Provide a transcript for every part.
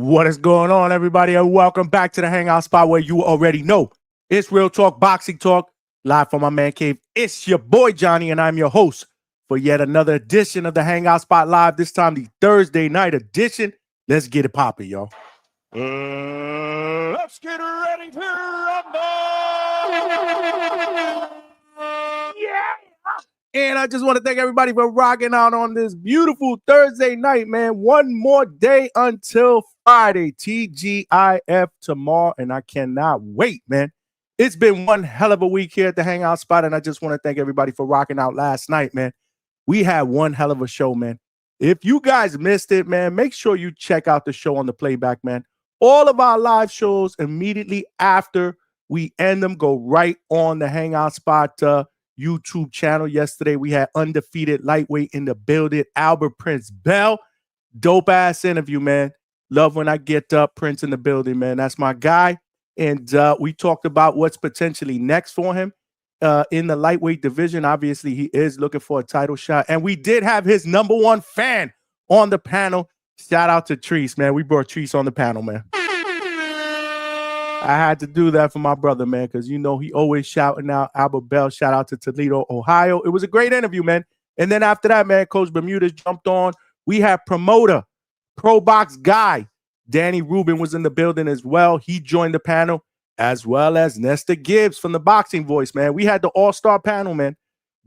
What is going on, everybody, and welcome back to the Hangout spot where you already know it's real talk, boxing talk, live from my man cave. It's your boy Johnny, and I'm your host for yet another edition of the Hangout spot live. This time, the Thursday night edition. Let's get it popping, y'all. Let's get ready to rumble! Yeah! And I just want to thank everybody for rocking out on this beautiful Thursday night, man. One more day until Friday, TGIF tomorrow, and I cannot wait, man. It's been one hell of a week here at the Hangout spot, and I just want to thank everybody for rocking out last night, man. We had one hell of a show, man. If you guys missed it, man, make sure you check out the show on the playback, man. All of our live shows immediately after we end them go right on the Hangout spot YouTube channel. Yesterday, we had undefeated lightweight in the building, Albert Prince Bell. Dope ass interview, man. Love when I get Prince in the building, man. That's my guy. And we talked about what's potentially next for him in the lightweight division. Obviously, he is looking for a title shot. And we did have his number one fan on the panel. Shout out to Treese, man. We brought Treese on the panel, man. I had to do that for my brother, man, because, you know, he always shouting out Albert Bell. Shout out to Toledo, Ohio. It was a great interview, man. And then after that, man, Coach Bermudez jumped on. We had promoter, pro box guy, Danny Rubin was in the building as well. He joined the panel, as well as Nestor Gibbs from the Boxing Voice, man. We had the all-star panel, man.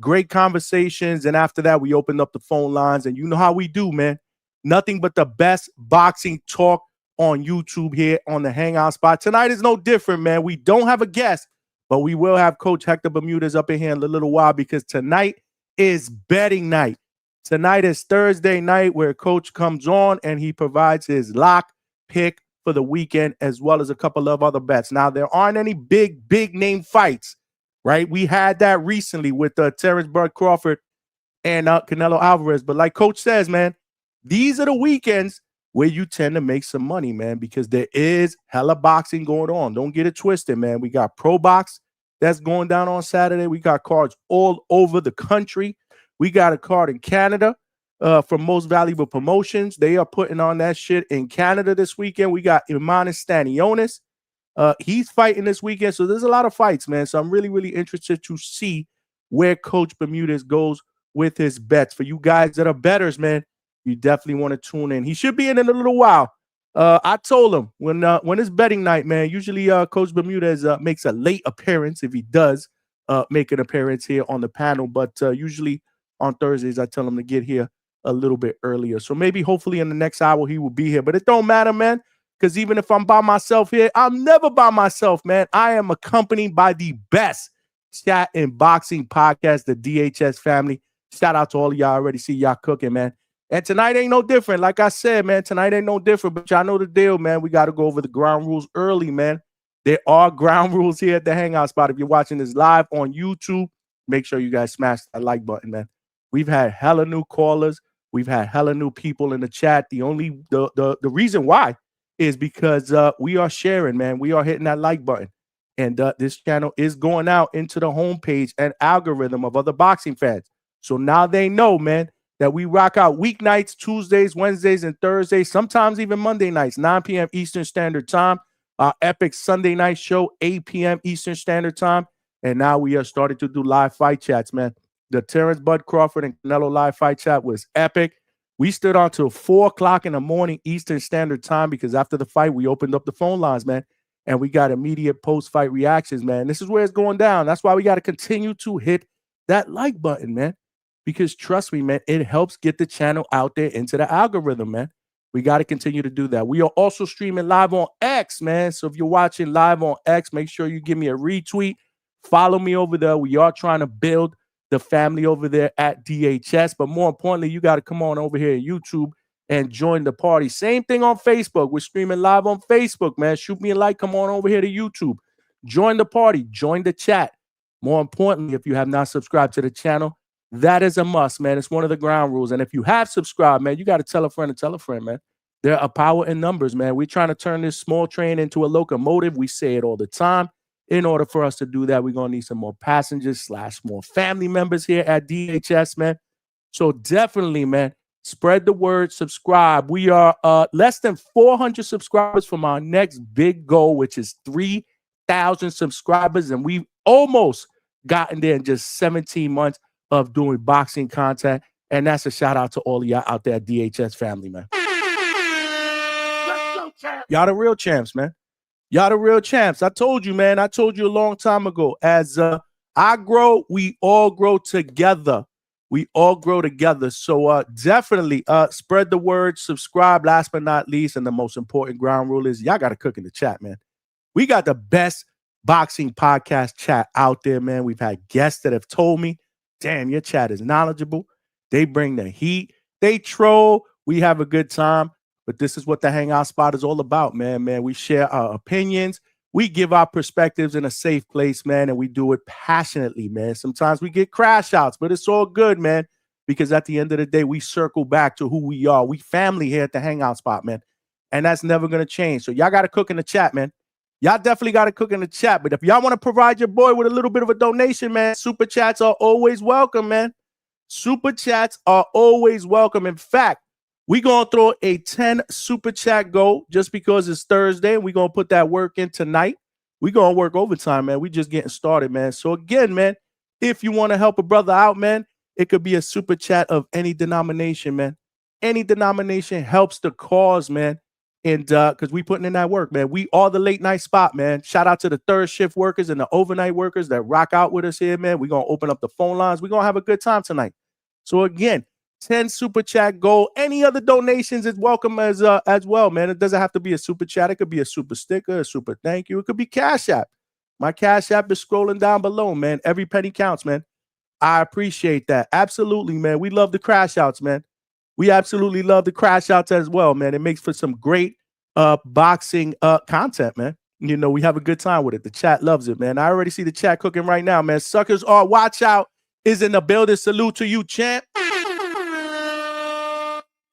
Great conversations. And after that, we opened up the phone lines. And you know how we do, man. Nothing but the best boxing talk on YouTube here on the Hangout spot. Tonight is no different, man. We don't have a guest, but we will have Coach Hector Bermudez up in here in a little while because tonight is betting night. Tonight is Thursday night where Coach comes on and he provides his lock pick for the weekend as well as a couple of other bets. Now, there aren't any big name fights, right? We had that recently with Terrence Bud Crawford and Canelo Alvarez. But like Coach says, man, these are the weekends where you tend to make some money, man, because there is hella boxing going on. Don't get it twisted, man. We got Pro Box that's going down on Saturday. We got cards all over the country. We got a card in Canada from Most Valuable Promotions. They are putting on that shit in Canada this weekend. We got Imanis Stanionis. He's fighting this weekend. So there's a lot of fights, man. So I'm really interested to see where Coach Bermudez goes with his bets. For you guys that are bettors, man, you definitely want to tune in. He should be in a little while. I told him when it's betting night, man, usually Coach Bermudez makes a late appearance if he does make an appearance here on the panel. But usually on Thursdays, I tell him to get here a little bit earlier. So maybe hopefully in the next hour he will be here. But it don't matter, man, because even if I'm by myself here, I'm never by myself, man. I am accompanied by the best chat and boxing podcast, the DHS family. Shout out to all of y'all. I already see y'all cooking, man. And tonight ain't no different. Like I said, man, tonight ain't no different. But y'all know the deal, man. We got to go over the ground rules early, man. There are ground rules here at the Hangout spot. If you're watching this live on YouTube, make sure you guys smash that like button, man. We've had hella new callers. We've had hella new people in the chat. The reason why is because we are sharing, man. We are hitting that like button. And this channel is going out into the homepage and algorithm of other boxing fans. So now they know, man, that we rock out weeknights, Tuesdays, Wednesdays, and Thursdays, sometimes even Monday nights, 9 p.m. Eastern Standard Time. Our epic Sunday night show, 8 p.m. Eastern Standard Time. And now we are starting to do live fight chats, man. The Terrence Bud Crawford and Canelo live fight chat was epic. We stood on till 4 o'clock in the morning Eastern Standard Time because after the fight, we opened up the phone lines, man. And we got immediate post-fight reactions, man. This is where it's going down. That's why we got to continue to hit that like button, man. Because trust me, man, it helps get the channel out there into the algorithm, man. We got to continue to do that. We are also streaming live on X, man. So if you're watching live on X, make sure you give me a retweet. Follow me over there. We are trying to build the family over there at DHS. But more importantly, you got to come on over here at YouTube and join the party. Same thing on Facebook. We're streaming live on Facebook, man. Shoot me a like. Come on over here to YouTube. Join the party. Join the chat. More importantly, if you have not subscribed to the channel, that is a must, man. It's one of the ground rules. And if you have subscribed, man, you got to tell a friend, man. There are power in numbers, man. We're trying to turn this small train into a locomotive. We say it all the time. In order for us to do that, we're going to need some more passengers / more family members here at DHS, man. So definitely, man, Spread the word, subscribe. We are less than 400 subscribers from our next big goal, which is 3,000 subscribers. And we've almost gotten there in just 17 months of doing boxing content. And that's a shout out to all of y'all out there at DHS family, man. Y'all the real champs, man. Y'all the real champs. I told you, man. I told you a long time ago. As I grow, we all grow together. We all grow together. So definitely spread the word, subscribe, last but not least. And the most important ground rule is y'all got to cook in the chat, man. We got the best boxing podcast chat out there, man. We've had guests that have told me, damn, your chat is knowledgeable. They bring the heat. They troll. We have a good time. But this is what the Hangout spot is all about, man. We share our opinions. We give our perspectives in a safe place, man, and we do it passionately, man. Sometimes we get crash outs, but it's all good, man, because at the end of the day, we circle back to who we are. We family here at the Hangout spot, man, and that's never going to change. So y'all got to cook in the chat, man. Y'all definitely got to cook in the chat, but if y'all want to provide your boy with a little bit of a donation, man, super chats are always welcome, man. Super chats are always welcome. In fact, we're going to throw a 10 super chat goal just because it's Thursday. We're going to put that work in tonight. We're going to work overtime, man. We just getting started, man. So again, man, if you want to help a brother out, man, it could be a super chat of any denomination, man. Any denomination helps the cause, man. And because we putting in that work, man. We are the late night spot, man. Shout out to the third shift workers and the overnight workers that rock out with us here, man. We're going to open up the phone lines. We're going to have a good time tonight. So again, 10 super chat goal. Any other donations is welcome as well, man. It doesn't have to be a super chat. It could be a super sticker, a super thank you. It could be Cash App. My Cash App is scrolling down below, man. Every penny counts, man. I appreciate that. Absolutely, man. We love the crash outs, man. We absolutely love the crash outs as well, man. It makes for some great boxing content, man. You know, we have a good time with it. The chat loves it, man. I already see the chat cooking right now, man. Suckers are watch out is in the building. Salute to you, champ.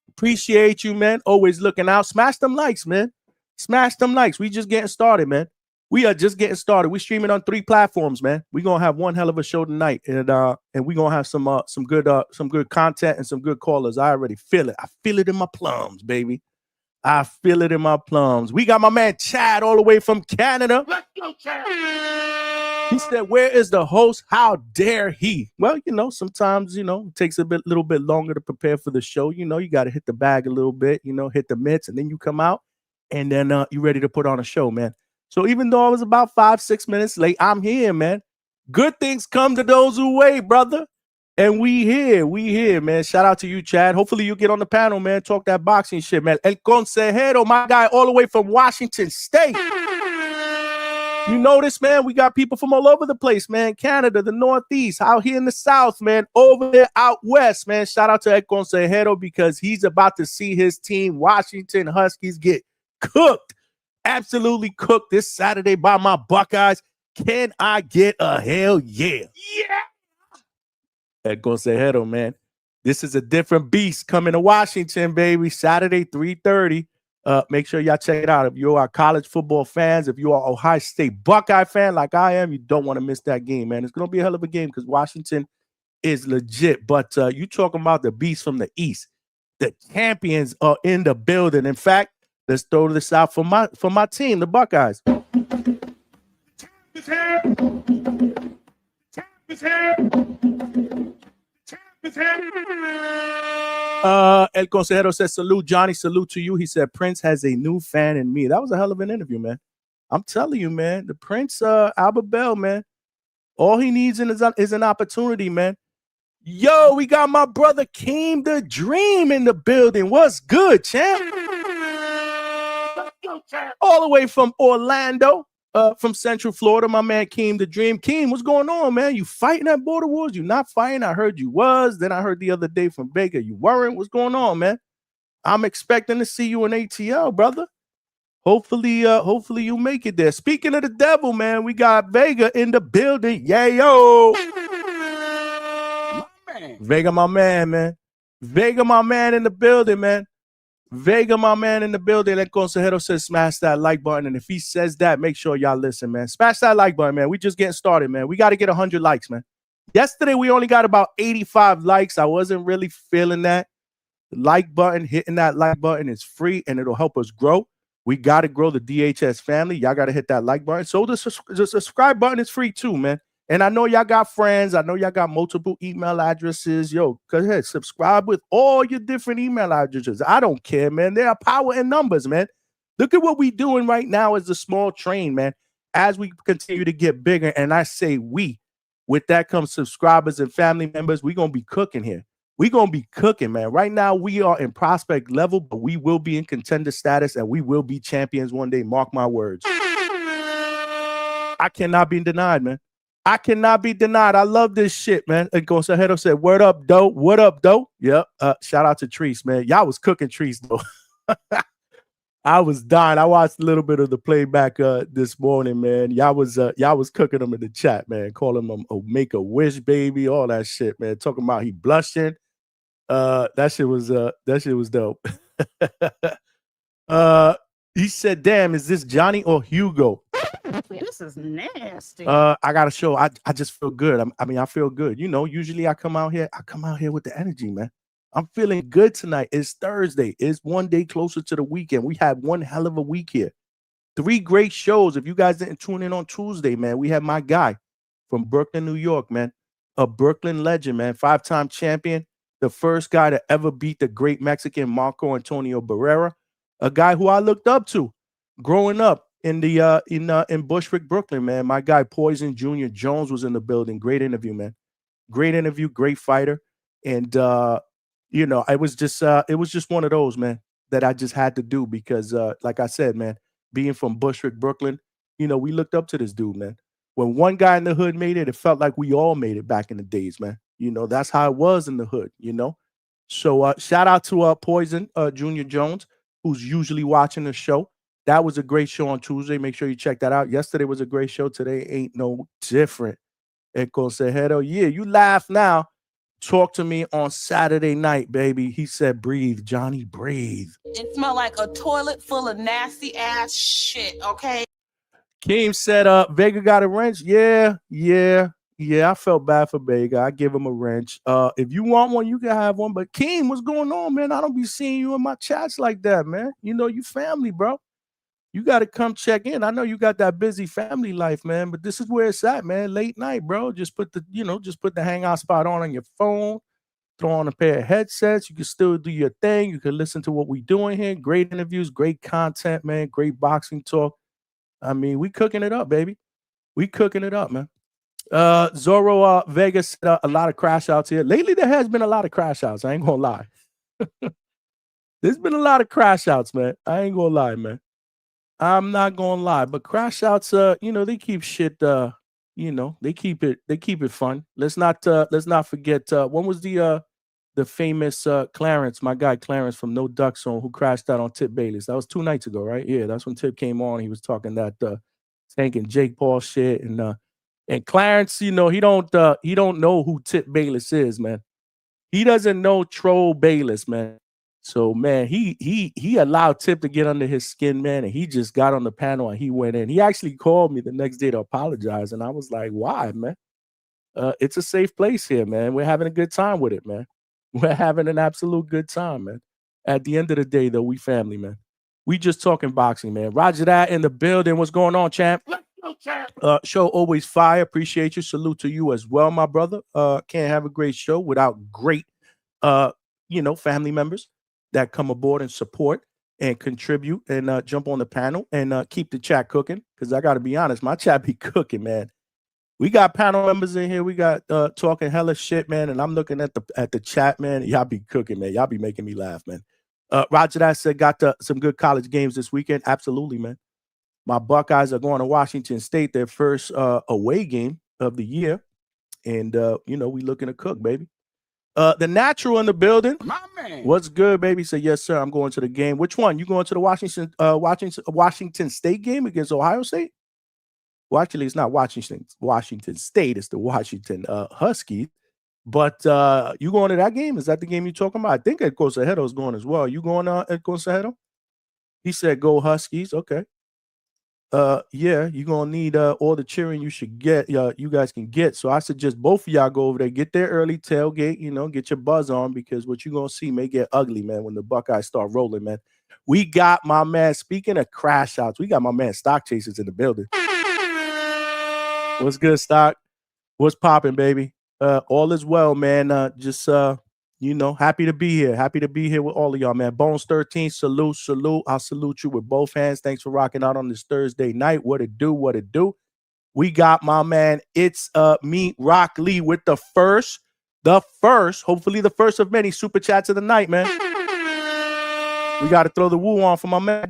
Appreciate you, man. Always looking out. Smash them likes, man. Smash them likes. We just getting started, man. We are just getting started. We streaming on 3 platforms, man. We're gonna have one hell of a show tonight, and we're gonna have some good content and some good callers. I already feel it. I feel it in my plums, baby. I feel it in my plums. We got my man Chad all the way from Canada. Let's go, Chad. He said, where is the host? How dare he? Well, you know, sometimes, you know, it takes a little bit longer to prepare for the show. You know, you got to hit the bag a little bit, you know, hit the mitts, and then you come out, and then you're ready to put on a show, man. So even though I was about 5-6 minutes late, I'm here, man. Good things come to those who wait, brother. And we here, man. Shout out to you, Chad. Hopefully you get on the panel, man. Talk that boxing shit, man. El Consejero, my guy, all the way from Washington State. You notice, man, we got people from all over the place, man. Canada, the Northeast, out here in the South, man. Over there, out West, man. Shout out to El Consejero because he's about to see his team, Washington Huskies, get cooked. Absolutely cooked this Saturday by my Buckeyes. Can I get a hell yeah? Yeah. El Consejero, man. This is a different beast coming to Washington, baby. Saturday, 3:30. Make sure y'all check it out. If you are college football fans, if you are Ohio State Buckeye fan like I am, you don't want to miss that game, man. It's going to be a hell of a game because Washington is legit. But you talking about the beast from the East. The champions are in the building. In fact, let's throw this out for my team, the Buckeyes. El Consejero says, salute, Johnny. Salute to you. He said, Prince has a new fan in me. That was a hell of an interview, man. I'm telling you, man. The Prince, Albert Bell, man. All he needs is an opportunity, man. Yo, we got my brother Keem the Dream in the building. What's good, champ? All the way from Orlando. From Central Florida, my man Keem the Dream. Keem, what's going on, man? You fighting at Border Wars? You not fighting? I heard you was. Then I heard the other day from Vega you weren't. What's going on, man? I'm expecting to see you in ATL, brother. Hopefully you make it there. Speaking of the devil, man, we got Vega in the building. Yeah, yo. Vega, my man, man. Vega, my man in the building, man. Vega, my man in the building. El Consejero says smash that like button. And if he says that, make sure y'all listen, man. Smash that like button, man. We just getting started, man. We got to get 100 likes, man. Yesterday, we only got about 85 likes. I wasn't really feeling that. like button, hitting that like button is free and it'll help us grow. We got to grow the DHS family. Y'all got to hit that like button. So the subscribe button is free too, man. And I know y'all got friends. I know y'all got multiple email addresses. Yo, go ahead, subscribe with all your different email addresses. I don't care, man. There are power in numbers, man. Look at what we doing right now as a small train, man. As we continue to get bigger, and I say we, with that comes subscribers and family members, we're going to be cooking here. We're going to be cooking, man. Right now, we are in prospect level, but we will be in contender status, and we will be champions one day. Mark my words. I cannot be denied, man. I cannot be denied. I love this shit, man. And Consejero said, word up, dope. What up, dope? Yep. Shout out to Treese, man. Y'all was cooking Treese, though. I was dying. I watched a little bit of the playback this morning, man. Y'all was cooking them in the chat, man. Calling them a make a wish, baby, all that shit, man. Talking about he blushing. That shit was dope. He said, "Damn, is this Johnny or Hugo?" This is nasty. I got a show. I just feel good. I feel good. You know, usually I come out here with the energy, man. I'm feeling good tonight. It's Thursday. It's one day closer to the weekend. We had one hell of a week here. 3 great shows. If you guys didn't tune in on Tuesday, man, we had my guy from Brooklyn, New York, man. A Brooklyn legend, man. 5-time champion. The first guy to ever beat the great Mexican Marco Antonio Barrera. A guy who I looked up to growing up in Bushwick, Brooklyn, man. My guy Poison Jr. Jones was in the building. Great interview, man. Great interview, great fighter. And you know, it was just one of those, man, that I just had to do because like I said, man, being from Bushwick, Brooklyn, you know, we looked up to this dude, man. When one guy in the hood made it, it felt like we all made it back in the days, man. You know, that's how it was in the hood, you know. So shout out to Poison Jr. Jones, who's usually watching the show. That was a great show on Tuesday. Make sure you check that out. Yesterday was a great show. Today ain't no different. El Consejero, yeah, you laugh now. Talk to me on Saturday night, baby. He said, breathe, Johnny, breathe. It smelled like a toilet full of nasty ass shit, okay? Keem said, Vega got a wrench. Yeah. I felt bad for Vega. I give him a wrench. If you want one, you can have one. But Keem, what's going on, man? I don't be seeing you in my chats like that, man. You know, you family, bro. You got to come check in. I know you got that busy family life, man, but this is where it's at, man. Late night, bro. Just put the Hangout spot on your phone, throw on a pair of headsets. You can still do your thing. You can listen to what we doing here. Great interviews, great content, man. Great boxing talk. I mean, we cooking it up, baby. We cooking it up, man. Zorro Vega said a lot of crash outs here. Lately, there has been a lot of crash outs. I ain't gonna lie. There's been a lot of crash outs, man. I ain't gonna lie, man. I'm not gonna lie, but crash outs, you know, they keep shit, you know, they keep it fun. Let's not forget when was the famous Clarence, my guy Clarence from No Duck Zone, who crashed out on Tip Bayless. That was 2 nights ago, right? Yeah, that's when Tip came on. He was talking that Tank and Jake Paul shit, and Clarence, you know, he don't know who Tip Bayless is, man. He doesn't know Troll Bayless, man. So, man, he allowed Tip to get under his skin, man, and he just got on the panel and he went in. He actually called me the next day to apologize, and I was like, why, man? It's a safe place here, man. We're having a good time with it, man. We're having an absolute good time, man. At the end of the day, though, we family, man. We just talking boxing, man. Roger that in the building. What's going on, champ? Show always fire. Appreciate you. Salute to you as well, my brother. Can't have a great show without great, you know, family members that come aboard and support and contribute and jump on the panel and keep the chat cooking. Because I got to be honest, my chat be cooking, man. We got panel members in here. We got talking hella shit, man. And I'm looking at the chat, man. Y'all be cooking, man. Y'all be making me laugh, man. Roger that said got some good college games this weekend. Absolutely, man. My Buckeyes are going to Washington State, their first away game of the year. And, you know, we looking to cook, baby. The Natural in the building. My man. What's good, baby? Say, yes, sir. I'm going to the game. Which one? You going to the Washington State game against Ohio State? Well, actually, it's not Washington State. It's the Washington Huskies. But you going to that game? Is that the game you're talking about? I think El Consejero is going as well. You going El Consejero? He said, go Huskies. Okay. yeah, you're gonna need all the cheering you should get, you guys can get. So I suggest both of y'all go over there, get there early, tailgate, get your buzz on, because what you're gonna see may get ugly, man, when the Buckeyes start rolling, man. We got my man, speaking of crash outs, we got my man Stock Chasers in the building. What's good, Stock? What's popping, baby? All is well, man. Just happy to be here. Happy to be here with all of y'all, man. Bones 13, salute. I'll salute you with both hands. Thanks for rocking out on this Thursday night. What it do? We got my man, it's me, Rock Lee, with the first, hopefully the first of many super chats of the night, man. We got to throw the woo on for my man.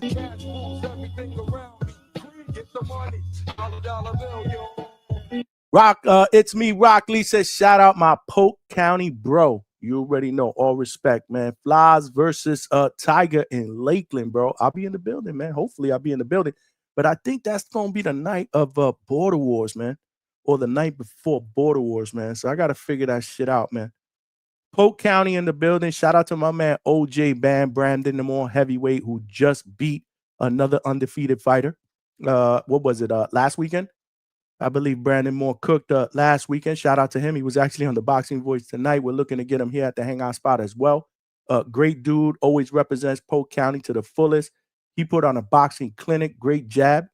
Rock, it's me, Rock Lee says, shout out my Polk County bro. You already know, all respect, man. Flies versus Tiger in Lakeland, bro. I'll be in the building, man. Hopefully I'll be in the building. But I think that's going to be the night of Border Wars, man. Or the night before Border Wars, man. So I got to figure that shit out, man. Polk County in the building. Shout out to my man, OJ Bam, Brandon, the more heavyweight, who just beat another undefeated fighter. What was it, last weekend? I believe Brandon Moore cooked last weekend. Shout out to him. He was actually on the Boxing Voice tonight. We're looking to get him here at the Hangout spot as well. Great dude, always represents Polk County to the fullest. He put on a boxing clinic, great jab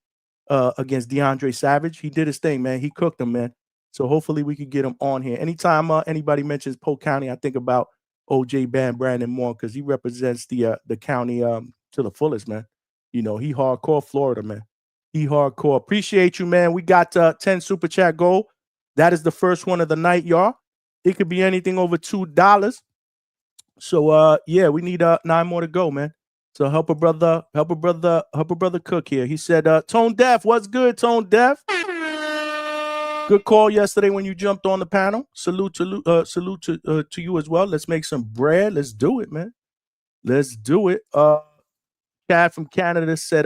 against DeAndre Savage. He did his thing, man. He cooked him, man. So hopefully we could get him on here. Anytime anybody mentions Polk County, I think about OJ Bam, Brandon Moore, because he represents the county to the fullest, man. He hardcore Florida, man. He hardcore. Appreciate you, man. We got 10 super chat goal. That is the first one of the night, y'all. It could be anything over $2. So yeah, we need 9 more to go, man. So help a brother cook here. He said, Tone Deaf, what's good, Tone Deaf? Good call yesterday when you jumped on the panel. Salute to you as well. Let's make some bread. Let's do it, man. Let's do it. Chad from Canada said,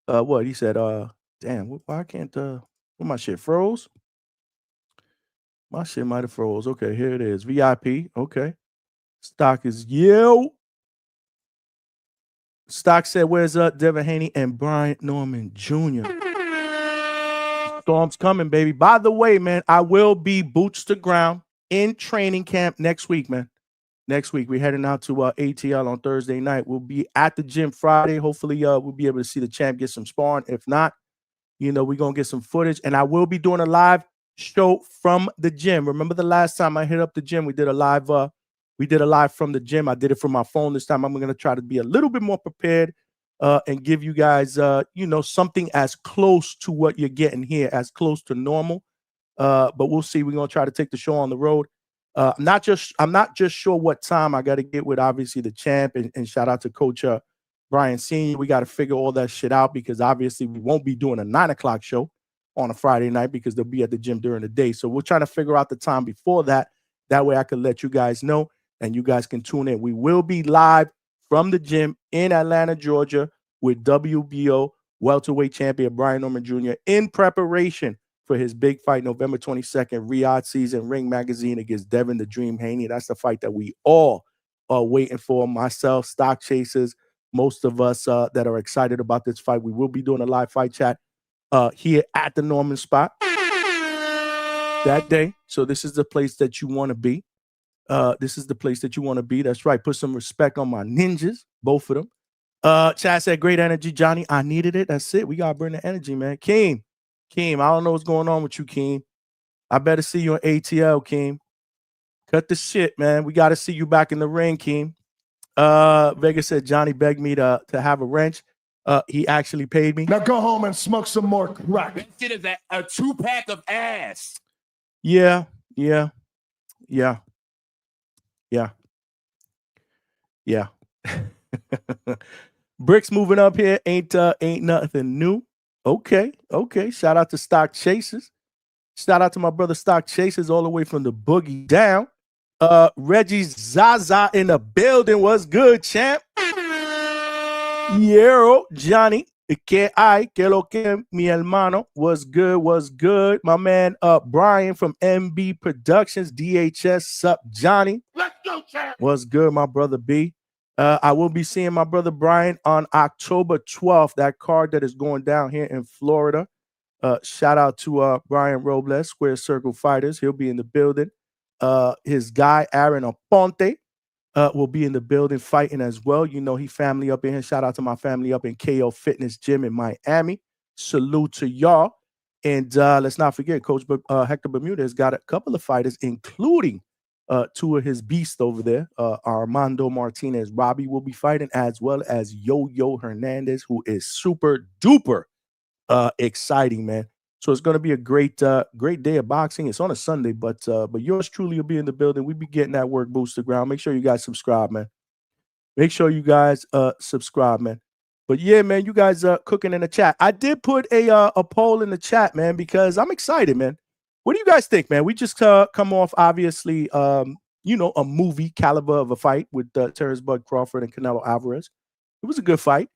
what? He said, damn, why can't my shit froze? My shit might have froze. Okay, here it is. VIP. Okay. Stock is Stock said, where's Devin Haney and Brian Norman Jr.? Storm's coming, baby. By the way, man, I will be boots to ground in training camp next week, man. Next week, we're heading out to ATL on Thursday night. We'll be at the gym Friday. Hopefully, we'll be able to see the champ get some sparring. If not, we're going to get some footage. And I will be doing a live show from the gym. Remember the last time I hit up the gym, we did a live from the gym. I did it from my phone this time. I'm going to try to be a little bit more prepared and give you guys, something as close to what you're getting here, as close to normal. But we'll see. We're going to try to take the show on the road. I'm not just sure what time I got to get with, obviously, the champ, and shout out to Coach Brian Sr. We got to figure all that shit out, because obviously we won't be doing a 9:00 show on a Friday night because they'll be at the gym during the day. So we're trying to figure out the time before that. That way I can let you guys know and you guys can tune in. We will be live from the gym in Atlanta, Georgia, with WBO welterweight champion Brian Norman Jr. in preparation for his big fight November 22nd, Riyadh season, Ring Magazine against Devin the Dream Haney. That's the fight that we all are waiting for. Myself, Stock Chasers, most of us that are excited about this fight. We will be doing a live fight chat here at the Norman spot that day. So this is the place that you want to be. That's right. Put some respect on my ninjas, both of them. Chad said, great energy, Johnny. I needed it. That's it. We got to bring the energy, man. Keem, I don't know what's going on with you, Keem. I better see you on ATL, Keem. Cut the shit, man. We got to see you back in the ring, Keem. Vega said, Johnny begged me to have a wrench. He actually paid me. Now go home and smoke some more crack. That shit is a 2-pack of ass. Yeah. Bricks moving up here ain't nothing new. Okay. Shout out to Stock Chasers. Shout out to my brother Stock Chasers all the way from the boogie down. Reggie Zaza in the building. What's good, champ? Yero, Johnny. Que lo que, mi hermano. What's good? My man, Brian from MB Productions, DHS, sup, Johnny. Let's go, champ. What's good, my brother B? I will be seeing my brother Brian on October 12th. That card that is going down here in Florida. Shout out to Brian Robles, Square Circle Fighters. He'll be in the building. His guy Aaron Aponte will be in the building fighting as well. You know, he family up in here. Shout out to my family up in KO Fitness Gym in Miami. Salute to y'all. And let's not forget, Coach Hector Bermudez has got a couple of fighters, including two of his beasts over there. Armando Martinez, Robbie will be fighting, as well as Yo-Yo Hernandez, who is super duper exciting, man. So it's going to be a great day of boxing. It's on a Sunday, but yours truly will be in the building. We be getting that work boosted ground. Make sure you guys subscribe, man. Make sure you guys subscribe, man. But yeah, man, you guys cooking in the chat. I did put a poll in the chat, man, because I'm excited, man. What do you guys think, man? We just come off, obviously, a movie caliber of a fight with Terrence Bud Crawford and Canelo Alvarez. It was a good fight.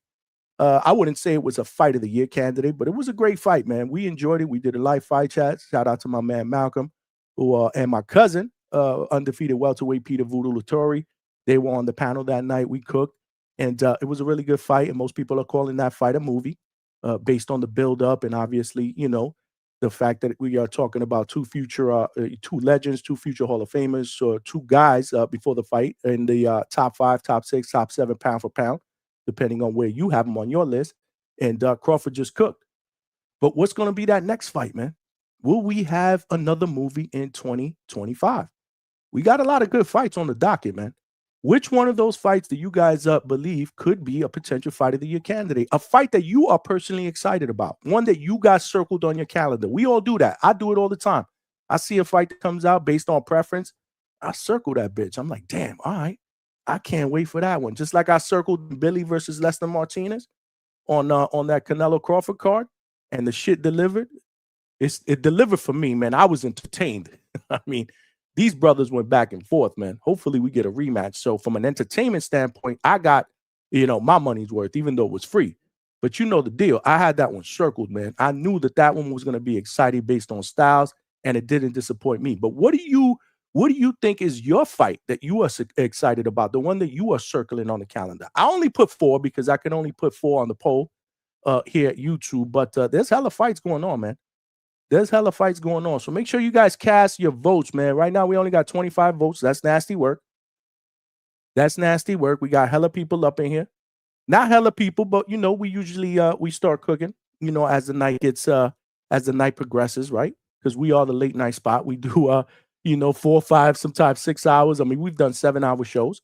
I wouldn't say it was a fight of the year candidate, but it was a great fight, man. We enjoyed it. We did a live fight chat. Shout out to my man Malcolm, who and my cousin, undefeated welterweight Peter Voodoo Latore. They were on the panel that night. We cooked, and it was a really good fight. And most people are calling that fight a movie, based on the build-up and obviously, the fact that we are talking about two legends, two future Hall of Famers, or two guys before the fight in the top 5, top 6, top 7 pound for pound, depending on where you have them on your list. And Crawford just cooked. But what's going to be that next fight, man? Will we have another movie in 2025? We got a lot of good fights on the docket, man. Which one of those fights do you guys believe could be a potential fight of the year candidate? A fight that you are personally excited about. One that you got circled on your calendar. We all do that. I do it all the time. I see a fight that comes out based on preference. I circle that bitch. I'm like, damn, all right. I can't wait for that one. Just like I circled Billy versus Lester Martinez on that Canelo Crawford card, and the shit delivered. It delivered for me, man. I was entertained. I mean, these brothers went back and forth, man. Hopefully we get a rematch. So from an entertainment standpoint, I got, my money's worth, even though it was free. But you know the deal. I had that one circled, man. I knew that one was going to be exciting based on styles, and it didn't disappoint me. But what do you think is your fight that you are excited about, the one that you are circling on the calendar? I only put 4 because I can only put 4 on the poll here at YouTube. But there's hella fights going on, man. There's hella fights going on. So make sure you guys cast your votes, man. Right now, we only got 25 votes. That's nasty work. That's nasty work. We got hella people up in here. Not hella people, but, we usually we start cooking, as the night gets, as the night progresses, right? Because we are the late night spot. We do, 4, 5, sometimes 6 hours. I mean, we've done 7-hour shows.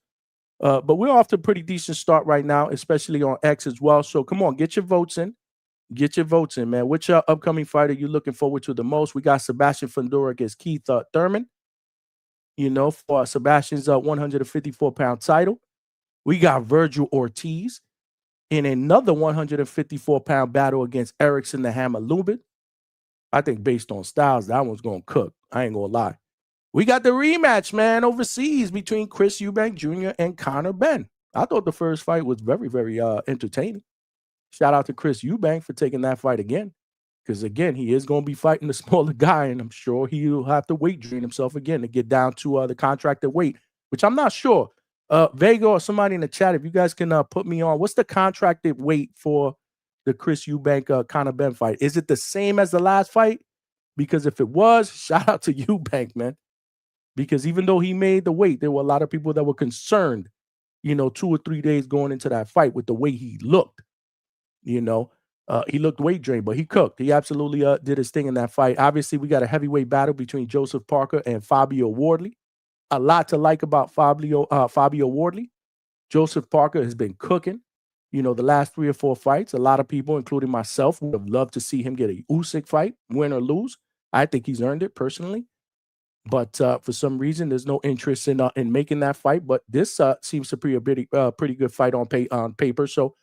But we're off to a pretty decent start right now, especially on X as well. So come on, get your votes in. Get your votes in, man. Which upcoming fight are you looking forward to the most? We got Sebastian Fundora against Keith Thurman, for Sebastian's 154-pound title. We got Virgil Ortiz in another 154-pound battle against Erickson the Hammer Lubin. I think based on styles, that one's going to cook. I ain't going to lie. We got the rematch, man, overseas between Chris Eubank Jr. and Conor Benn. I thought the first fight was very, very entertaining. Shout out to Chris Eubank for taking that fight again. Because, again, he is going to be fighting the smaller guy, and I'm sure he'll have to weight drain himself again to get down to the contracted weight, which I'm not sure. Vega or somebody in the chat, if you guys can put me on, what's the contracted weight for the Chris Eubank Conor Benn fight? Is it the same as the last fight? Because if it was, shout out to Eubank, man. Because even though he made the weight, there were a lot of people that were concerned, 2 or 3 days going into that fight with the way he looked. He looked weight drained, but he cooked. He absolutely did his thing in that fight. Obviously, we got a heavyweight battle between Joseph Parker and Fabio Wardley. A lot to like about Fabio Wardley. Joseph Parker has been cooking, the last 3 or 4 fights. A lot of people, including myself, would have loved to see him get a Usyk fight, win or lose. I think he's earned it personally. But for some reason, there's no interest in making that fight. But this seems to be a pretty good fight on paper. So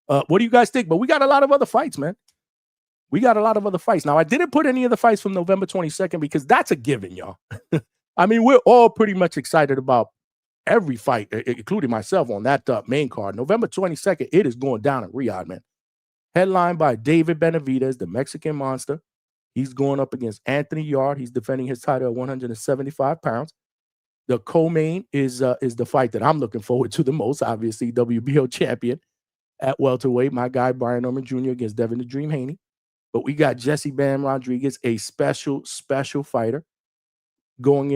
what do you guys think? But we got a lot of other fights, man. We got a lot of other fights. Now, I didn't put any of the fights from November 22nd because that's a given, y'all. I mean, we're all pretty much excited about every fight, including myself, on that main card. November 22nd, it is going down in Riyadh, man. Headlined by David Benavidez, the Mexican monster. He's going up against Anthony Yarde. He's defending his title at 175 pounds. The co-main is the fight that I'm looking forward to the most. Obviously, WBO champion at welterweight, my guy Brian Norman Jr. against Devin the Dream Haney. But we got Jesse Bam Rodriguez, a special fighter, going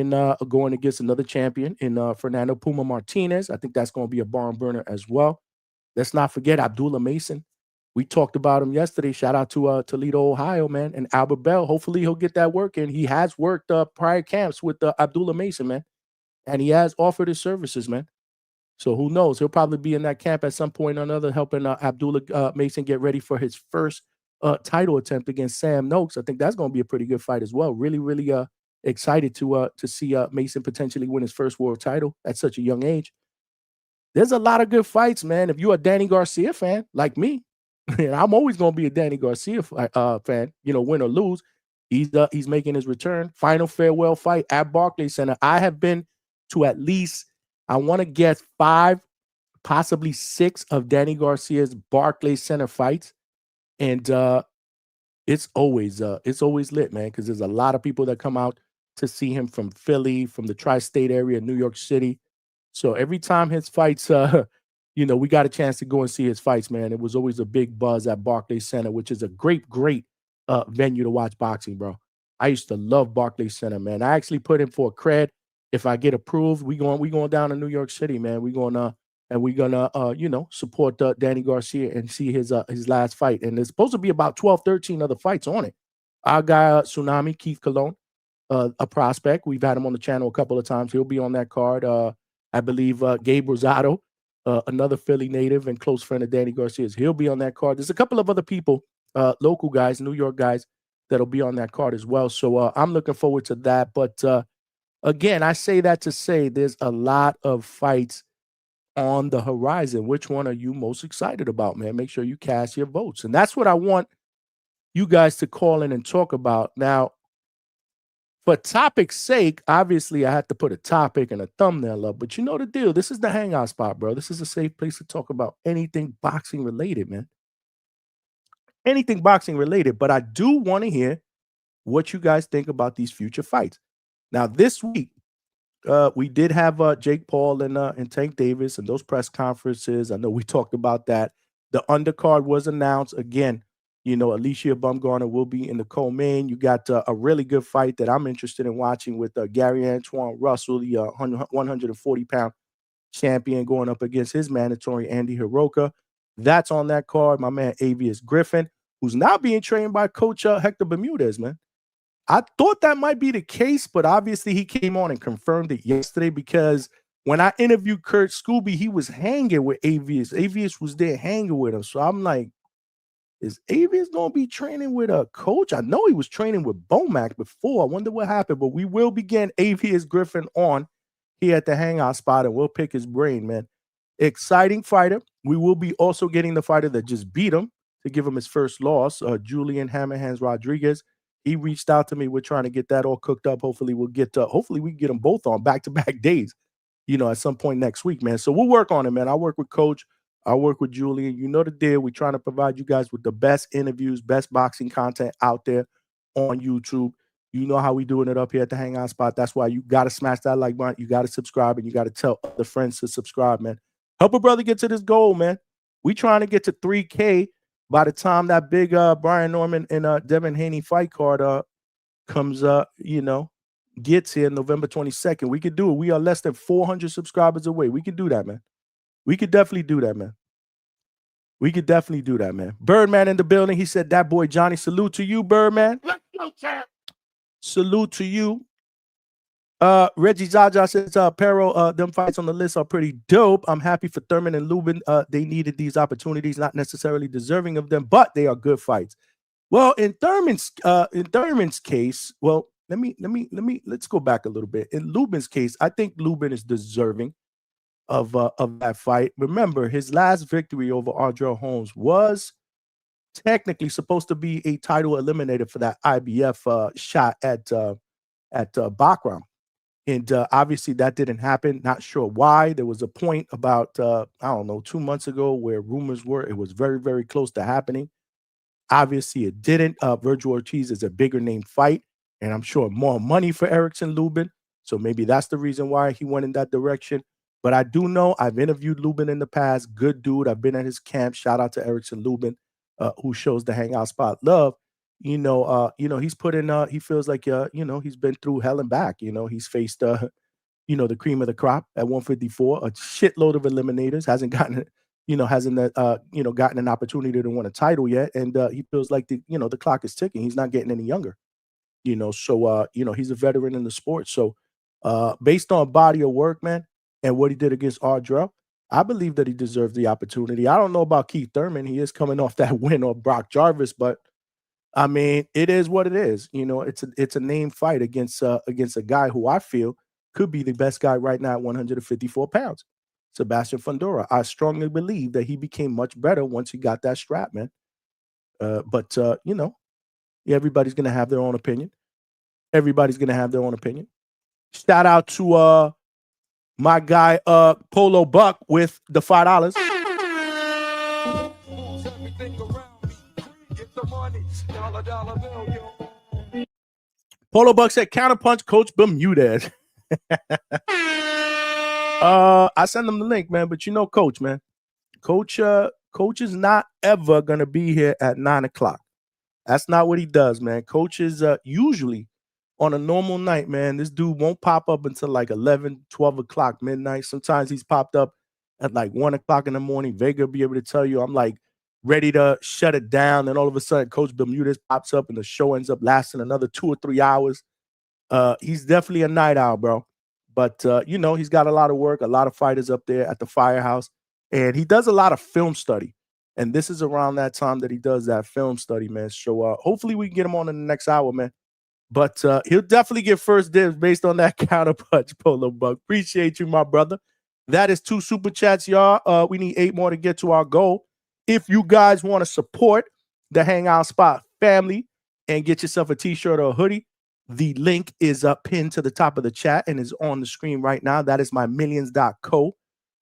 against another champion in Fernando Puma Martinez. I think that's going to be a barn burner as well. Let's not forget Abdullah Mason. We talked about him yesterday. Shout out to Toledo, Ohio, man, and Albert Bell. Hopefully he'll get that work in. He has worked prior camps with Abdullah Mason, man, and he has offered his services, man. So who knows? He'll probably be in that camp at some point or another, helping Abdullah Mason get ready for his first title attempt against Sam Noakes. I think that's going to be a pretty good fight as well. Really, really excited to see Mason potentially win his first world title at such a young age. There's a lot of good fights, man. If you're a Danny Garcia fan like me, and I'm always going to be a Danny Garcia fan, win or lose, he's making his return. Final farewell fight at Barclays Center. I have been to at least, I want to guess, 5, possibly 6 of Danny Garcia's Barclays Center fights. And it's always lit, man, because there's a lot of people that come out to see him from Philly, from the tri-state area, New York City. So every time his fights, we got a chance to go and see his fights, man. It was always a big buzz at Barclays Center, which is a great venue to watch boxing, bro. I used to love Barclays Center, man. I actually put in for a cred. If I get approved, we going down to New York City, man. We're gonna support Danny Garcia and see his last fight. And there's supposed to be about 12, 13 other fights on it. Our guy Tsunami, Keith Colon, a prospect. We've had him on the channel a couple of times. He'll be on that card. I believe Gabe Rosado, another Philly native and close friend of Danny Garcia's. He'll be on that card. There's a couple of other people, local guys, New York guys, that'll be on that card as well. So I'm looking forward to that. But again, I say that to say there's a lot of fights on the horizon. Which one are you most excited about, man? Make sure you cast your votes. And that's what I want you guys to call in and talk about. Now, for topic's sake, obviously I had to put a topic and a thumbnail up, but you know the deal. This is the hangout spot, bro. This is a safe place to talk about anything boxing related, man. Anything boxing related, but I do want to hear what you guys think about these future fights. Now, this week, we did have Jake Paul and Tank Davis and those press conferences. I know we talked about that. The undercard was announced. Again, Alicia Bumgarner will be in the co-main. You got a really good fight that I'm interested in watching with Gary Antoine Russell, the 140-pound champion, going up against his mandatory Andy Hiroka. That's on that card. My man Avius Griffin, who's now being trained by Coach Hector Bermudez, man. I thought that might be the case, but obviously he came on and confirmed it yesterday, because when I interviewed Kurt Scooby, he was hanging with Avius. Avius was there hanging with him. So I'm like, is Avius going to be training with a coach? I know he was training with Bomac before. I wonder what happened, but we will begin Avius Griffin on here at the hangout spot, and we'll pick his brain, man. Exciting fighter. We will be also getting the fighter that just beat him to give him his first loss, Julian Hammerhands Rodriguez. He reached out to me. We're trying to get that all cooked up. Hopefully we can get them both on back-to-back days, at some point next week, man. So we'll work on it, man. I'll work with Coach. I'll work with Julian. You know the deal. We're trying to provide you guys with the best interviews, best boxing content out there on YouTube. You know how we doing it up here at the Hangout Spot. That's why you got to smash that like button. You got to subscribe, and you got to tell other friends to subscribe, man. Help a brother get to this goal, man. We trying to get to 3K by the time that big Brian Norman and Devin Haney fight card comes gets here November 22nd. We could do it. We are less than 400 subscribers away. We can do that, man. We could definitely do that, man. We could definitely do that, man. Birdman in the building. He said, that boy Johnny. Salute to you, Birdman. Let's go, champ. Salute to you. Reggie Zaja says, Pero, them fights on the list are pretty dope. I'm happy for Thurman and Lubin. They needed these opportunities, not necessarily deserving of them, but they are good fights. Well, in Thurman's case, well, let's go back a little bit. In Lubin's case, I think Lubin is deserving of that fight. Remember, his last victory over Ardrell Holmes was technically supposed to be a title eliminator for that IBF shot at Bakram. And obviously that didn't happen. Not sure why. There was a point about, 2 months ago where rumors were it was very, very close to happening. Obviously it didn't. Virgil Ortiz is a bigger name fight, and I'm sure more money for Erickson Lubin. So maybe that's the reason why he went in that direction. But I do know I've interviewed Lubin in the past. Good dude. I've been at his camp. Shout out to Erickson Lubin, who shows the Hangout spot love. He's put in. He feels like he's been through hell and back. He's faced the cream of the crop at 154, a shitload of eliminators. Hasn't gotten gotten an opportunity to win a title yet, and he feels like the clock is ticking. He's not getting any younger. So he's a veteran in the sport. So based on body of work, man, and what he did against Ardrell, I believe that he deserves the opportunity. I don't know about Keith Thurman. He is coming off that win on Brock Jarvis, but I mean, it is what it is. It's a name fight against a guy who I feel could be the best guy right now at 154 pounds, Sebastian Fundora. I strongly believe that he became much better once he got that strap, man. But everybody's going to have their own opinion. Everybody's going to have their own opinion. Shout out to my guy, Polo Buck with the $5. Polo Buck said, counterpunch Coach Bermudez. I send them the link, man. But Coach, man. Coach is not ever going to be here at 9 o'clock. That's not what he does, man. Coach is usually on a normal night, man. This dude won't pop up until like 11, 12 o'clock, midnight. Sometimes he's popped up at like 1 o'clock in the morning. Vega will be able to tell you I'm like ready to shut it down. And all of a sudden, Coach Bermudez pops up and the show ends up lasting another 2 or 3 hours. He's definitely a night owl, bro. But, he's got a lot of work, a lot of fighters up there at the Firehouse. And he does a lot of film study. And this is around that time that he does that film study, man. So hopefully we can get him on in the next hour, man. But he'll definitely get first dibs based on that counterpunch, Polo Buck. Appreciate you, my brother. That is 2 super chats, y'all. We need 8 more to get to our goal. If you guys want to support the Hangout Spot family and get yourself a t-shirt or a hoodie, the link is pinned to the top of the chat and is on the screen right now. That is my millions.co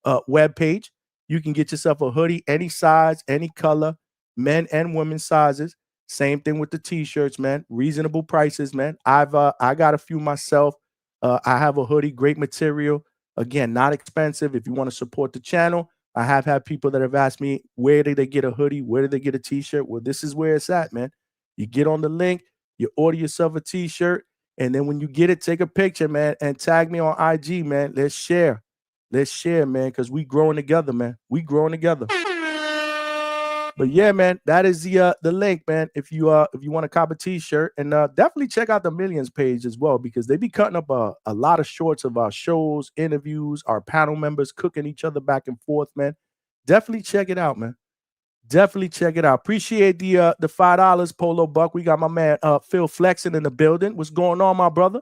webpage. You can get yourself a hoodie, any size, any color, men and women sizes. Same thing with the t-shirts, man. Reasonable prices, man. I got a few myself. I have a hoodie, great material. Again, not expensive. If you want to support the channel, I have had people that have asked me, where did they get a hoodie? Where did they get a t-shirt? Well, this is where it's at, man. You get on the link, you order yourself a t-shirt, and then when you get it, take a picture, man, and tag me on IG, man. Let's share. Let's share, man, because we growing together, man. We growing together. But yeah, man, that is the link, man. If you want to cop a t-shirt, and definitely check out the Millions page as well, because they be cutting up a lot of shorts of our shows, interviews, our panel members cooking each other back and forth, man. Definitely check it out, man. Definitely check it out. Appreciate the $5, Polo Buck. We got my man Phil Flexing in the building. What's going on, my brother?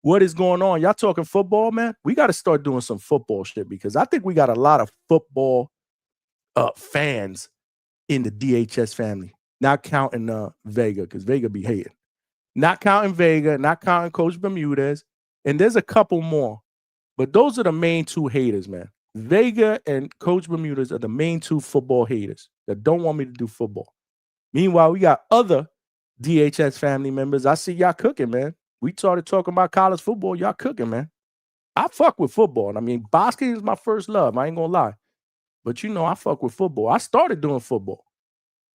What is going on? Y'all talking football, man? We got to start doing some football shit, because I think we got a lot of football fans in the DHS family. Not counting Vega, because Vega be hating. Not counting Vega, not counting Coach Bermudez. And there's a couple more. But those are the main 2 haters, man. Vega and Coach Bermudez are the main 2 football haters that don't want me to do football. Meanwhile, we got other DHS family members. I see y'all cooking, man. We started talking about college football. Y'all cooking, man. I fuck with football. And I mean, basketball is my first love. I ain't gonna lie. But I fuck with football. I started doing football.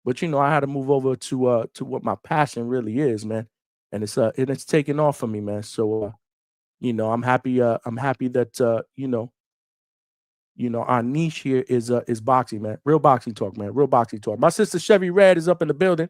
But I had to move over to what my passion really is, man. And it's taking off for me, man. So I'm happy that our niche here is boxing, man. Real boxing talk, man. Real boxing talk. My sister Chevy Red is up in the building.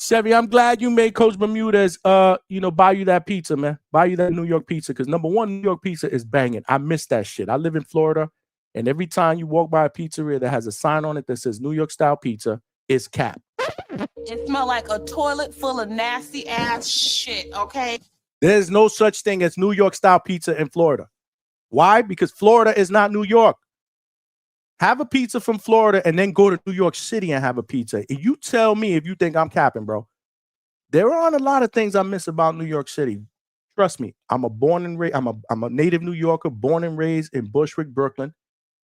Chevy, I'm glad you made Coach Bermudez buy you that pizza, man. Buy you that New York pizza, because number one, New York pizza is banging. I miss that shit. I live in Florida, and every time you walk by a pizzeria that has a sign on it that says New York style pizza, it's cap. It smelled like a toilet full of nasty ass shit, okay? There's no such thing as New York style pizza in Florida. Why? Because Florida is not New York. Have a pizza from Florida and then go to New York City and have a pizza. And you tell me if you think I'm capping, bro. There aren't a lot of things I miss about New York City. Trust me, I'm a native New Yorker, born and raised in Bushwick, Brooklyn.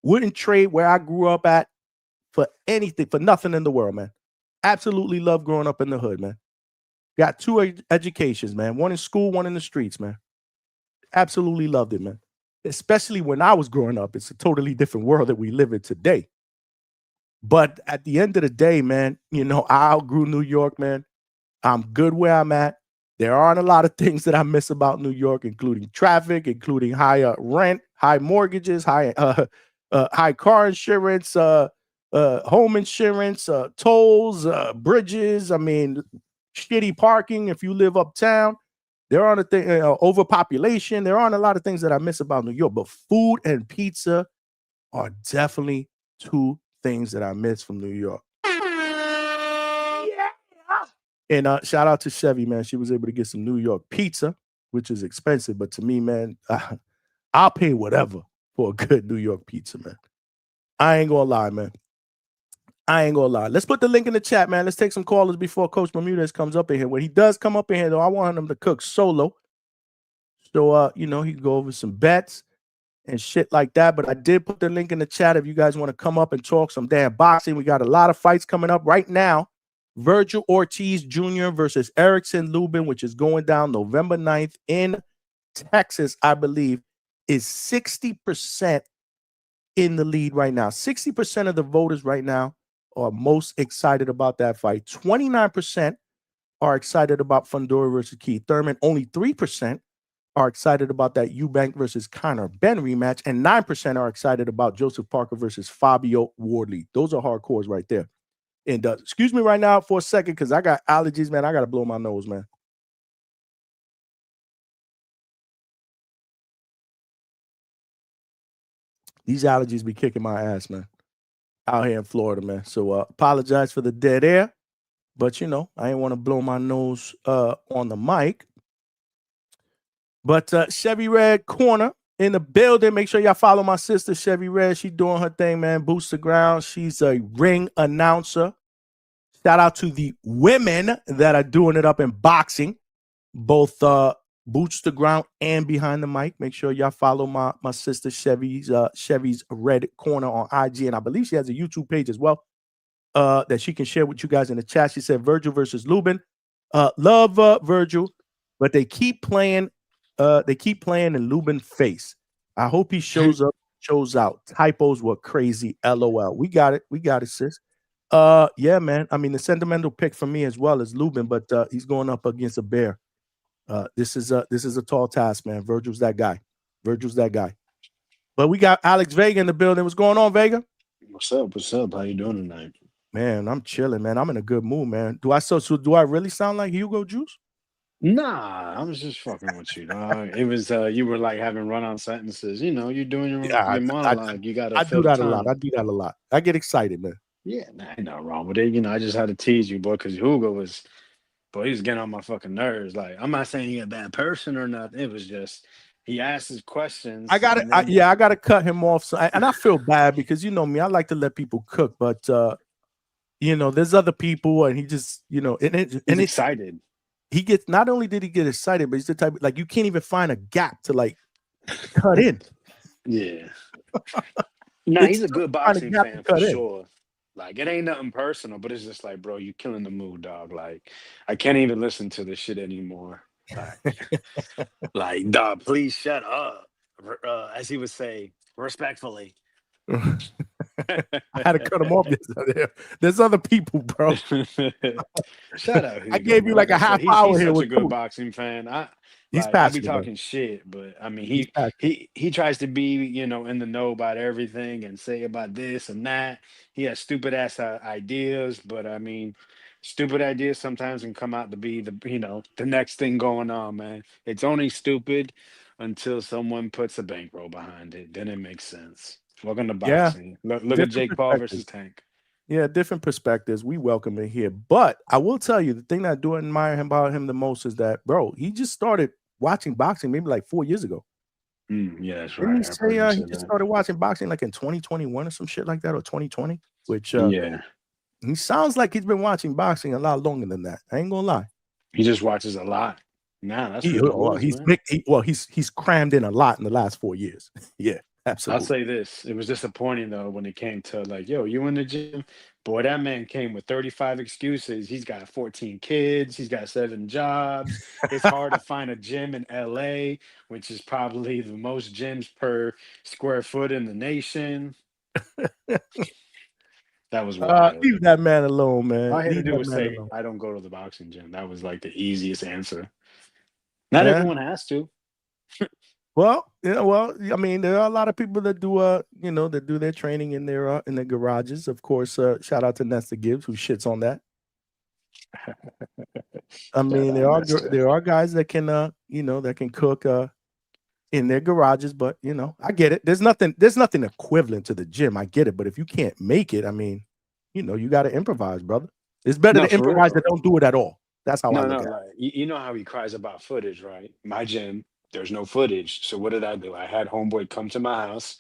Wouldn't trade where I grew up at for anything, for nothing in the world, man. Absolutely love growing up in the hood, man. Got 2 educations, man. One in school, one in the streets, man. Absolutely loved it, man. Especially when I was growing up. It's a totally different world that we live in today. But at the end of the day, man, I outgrew New York, man. I'm good where I'm at. There aren't a lot of things that I miss about New York, including traffic, including high rent, high mortgages, high car insurance, home insurance, tolls, bridges. I mean, shitty parking if you live uptown. There aren't a thing, overpopulation. There aren't a lot of things that I miss about New York, but food and pizza are definitely two things that I miss from New York. Yeah. And shout out to Chevy, man. She was able to get some New York pizza, which is expensive, but to me, man, I'll pay whatever for a good New York pizza, man. I ain't gonna lie, man. Let's put the link in the chat, man. Let's take some callers before Coach Bermudez comes up in here. When he does come up in here, though, I want him to cook solo. So, he can go over some bets and shit like that. But I did put the link in the chat if you guys want to come up and talk some damn boxing. We got a lot of fights coming up right now. Virgil Ortiz Jr. versus Erickson Lubin, which is going down November 9th in Texas, I believe, is 60% in the lead right now. 60% of the voters right now are most excited about that fight. 29% are excited about Fundora versus Keith Thurman. Only 3% are excited about that Eubank versus Conor Ben rematch. And 9% are excited about Joseph Parker versus Fabio Wardley. Those are hardcores right there. And excuse me right now for a second because I got allergies, man. I got to blow my nose, man. These allergies be kicking my ass, man. Out here in Florida, man. So apologize for the dead air. But, I ain't want to blow my nose on the mic. But Chevy Red Corner in the building. Make sure y'all follow my sister, Chevy Red. She doing her thing, man. Boots the ground. She's a ring announcer. Shout out to the women that are doing it up in boxing, both boots to ground and behind the mic. Make sure y'all follow my sister Chevy's Red Corner on IG, and I believe she has a YouTube page as well that she can share with you guys in the chat. She said Virgil versus Lubin. Love Virgil, but they keep playing in Lubin face. I hope he shows up, shows out. Typos were crazy. LOL. We got it, sis. Yeah, man. I mean, the sentimental pick for me as well is Lubin, but he's going up against a bear. This is a tall task, man. Virgil's that guy. But we got Alex Vega in the building. What's going on, Vega? What's up? How you doing tonight? Man, I'm chilling, man. I'm in a good mood, man. Do I really sound like Hugo Juice? Nah, I was just fucking with you, dog. It was you were like having run-on sentences. You're doing your monologue. You got to I do that a lot. I get excited, man. Yeah, nah, ain't nothing wrong with it. I just had to tease you, boy, because Hugo he was getting on my fucking nerves. Like, I'm not saying he's a bad person or nothing. It was just he asked his questions. I gotta cut him off. And I feel bad because you know me, I like to let people cook, but there's other people, and he just he's excited. He gets not only did he get excited, but he's the type like you can't even find a gap to like cut in. Yeah. No, he's a good boxing fan for sure. Like, it ain't nothing personal, but it's just like, bro, you killing the mood, dog. Like, I can't even listen to this shit anymore. Like, dog, please shut up. As he would say, respectfully. I had to cut him off. There's other people, bro. Shut up. I gave you like a half hour here. He's such a good boxing fan. I be talking shit, but I mean, he tries to be, in the know about everything and say about this and that. He has stupid ass ideas, but I mean, stupid ideas sometimes can come out to be the next thing going on, man. It's only stupid until someone puts a bankroll behind it. Then it makes sense. Welcome to boxing. Yeah. Look at Jake Paul versus Tank. Yeah, different perspectives. We welcome it here. But I will tell you, the thing that I do admire about him the most is that, bro, he just started watching boxing maybe like 4 years ago. Yeah, that's right. Didn't he say he just started watching boxing like in 2021 or some shit like that, or 2020? Which he sounds like he's been watching boxing a lot longer than that. I ain't gonna lie. He just watches a lot. Nah, that's he's crammed in a lot in the last 4 years. Yeah, absolutely. I'll say this: it was disappointing though when it came to like, yo, you in the gym? Boy, that man came with 35 excuses. He's got 14 kids. He's got 7 jobs. It's hard to find a gym in LA, which is probably the most gyms per square foot in the nation. That was wild. Leave that man alone, man. All I had to Leave do that was man say, alone. I don't go to the boxing gym. That was like the easiest answer. Not Yeah. everyone has to. Well, I mean, there are a lot of people that do, that do their training in their garages. Of course, shout out to Nesta Gibbs who shits on that. I mean, there are guys that can, that can cook in their garages, but I get it. There's nothing equivalent to the gym. I get it, but if you can't make it, I mean, you got to improvise, brother. It's better to improvise than don't do it at all. That's how I look at it. You know how he cries about footage, right? My gym. There's no footage. So what did I do? I had homeboy come to my house.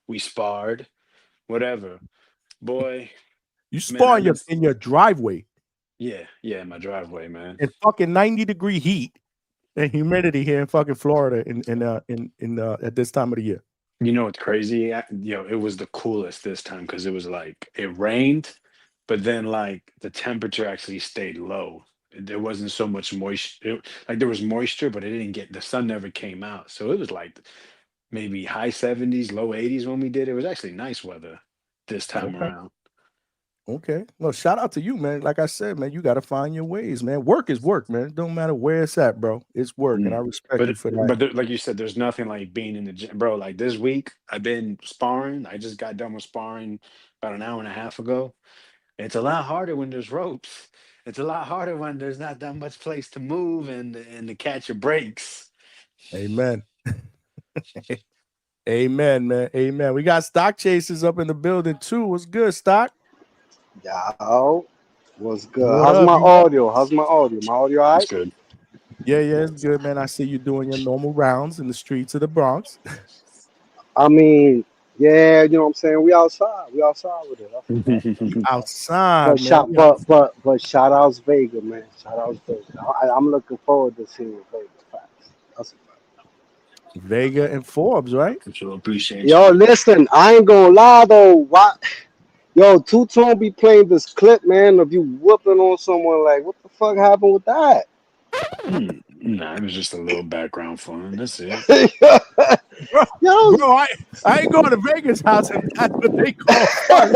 We sparred, whatever. Boy. You spar in your driveway. Yeah, in my driveway, man. In fucking 90-degree heat and humidity here in fucking Florida in at this time of the year. You know what's crazy? It was the coolest this time because it was like it rained, but then like the temperature actually stayed low. There wasn't so much moisture. Like there was moisture, but the sun never came out. So it was like maybe high 70s, low 80s when we did. It was actually nice weather this time around. Okay. Well, shout out to you, man. Like I said, man, you got to find your ways, man. Work is work, man. It don't matter where it's at, bro. It's work, and I respect you for that. But like you said, there's nothing like being in the gym, bro. Like this week, I've been sparring. I just got done with sparring about an hour and a half ago. It's a lot harder when there's ropes. It's a lot harder when there's not that much place to move and to catch your breaks. Amen. Amen, man. Amen. We got Stock Chasers up in the building too. What's good, Stock? Yo, what's good? How's my audio? My audio all right? It's good. Yeah, it's good, man. I see you doing your normal rounds in the streets of the Bronx. I mean, yeah, you know what I'm saying? We outside with it. Outside, but shout outs Vega, man. Shout outs Vega. I'm looking forward to seeing Vega. Facts. That's a fact. Vega and Forbes, right? Appreciate Yo, listen, I ain't gonna lie though. What? Yo, Two-Tone be playing this clip, man, of you whooping on someone. Like, what the fuck happened with that? Nah, it was just a little background fun. That's it. Bro, I ain't going to Vegas house, and that's what they call fun.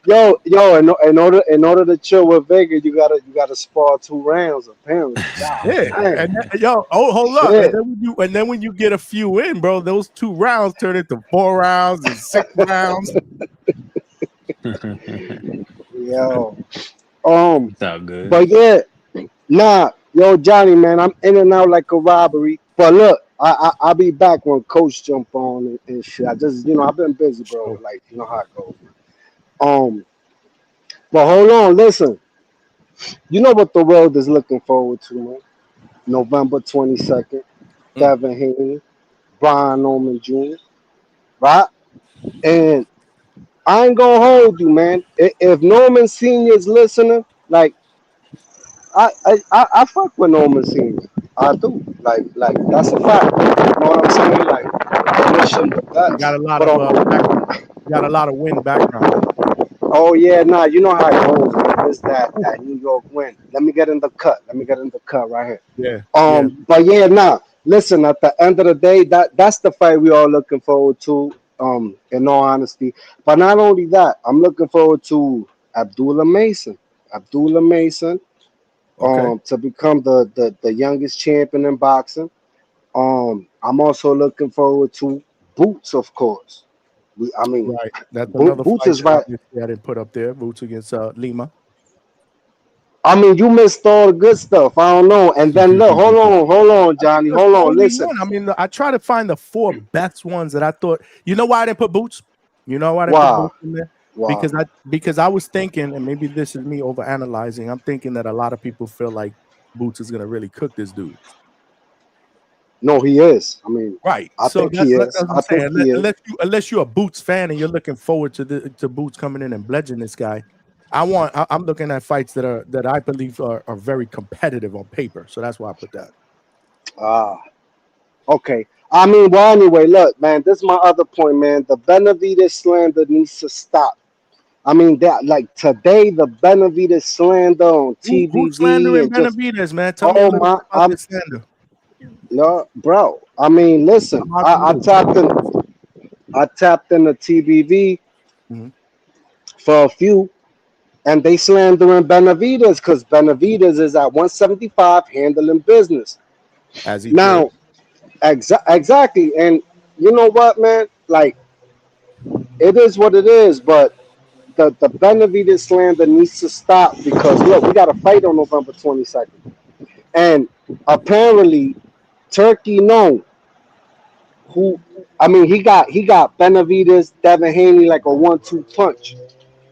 yo. In order to chill with Vega, you gotta spar 2 rounds apparently. Yeah, hold up. And then when you get a few in, bro, those 2 rounds turn into 4 rounds and 6 rounds. Yo, Sound good. But yeah, nah, yo, Johnny, man, I'm in and out like a robbery. But look, I'll be back when Coach jump on and shit. I just, I've been busy, bro. Like, you know how it goes. But hold on, listen. You know what the world is looking forward to, man? November 22nd, Devin Haney, Brian Norman Jr., right? And I ain't gonna hold you, man. If Norman Senior's listening, like I fuck with Norman Senior. I do. Like that's a fact. You know what I'm saying? Like you got a lot of wind background. Oh yeah, nah, you know how it goes, man. It's that New York wind. Let me get in the cut right here. Yeah. But yeah, nah. Listen, at the end of the day, that's the fight we all looking forward to. In all honesty, but not only that, I'm looking forward to Abdullah Mason, to become the youngest champion in boxing. I'm also looking forward to Boots, of course. Right. That's another Boots fight is right. I didn't put up there. Boots against Lima. I mean, you missed all the good stuff. I don't know. And then look, hold on, Johnny. Hold on. Listen. I mean, I try to find the 4 best ones that I thought. You know why I didn't put Boots? You know why I didn't put Boots in there? Wow. Because I was thinking, and maybe this is me overanalyzing. I'm thinking that a lot of people feel like Boots is gonna really cook this dude. No, he is. I mean, right. I think he is. Unless you're a Boots fan and you're looking forward to Boots coming in and bledging this guy. I'm looking at fights that I believe are very competitive on paper. So that's why I put that. Okay. I mean, well, anyway, look, man, this is my other point, man. The Benavidez slander needs to stop. I mean, that like today the Benavides slander on Who's TVV slandering and just Benavides, man? Tell me a little bit about this slander. No, bro. I mean, listen, I tapped in the TBV for a few, and they slandering Benavides because Benavides is at 175 handling business. As he Now, exactly. And you know what, man? Like, it is what it is, but the Benavides slander needs to stop because look, we got a fight on November 22nd. And apparently, Turkey known who I mean he got Benavides, Devin Haney like a 1-2 punch.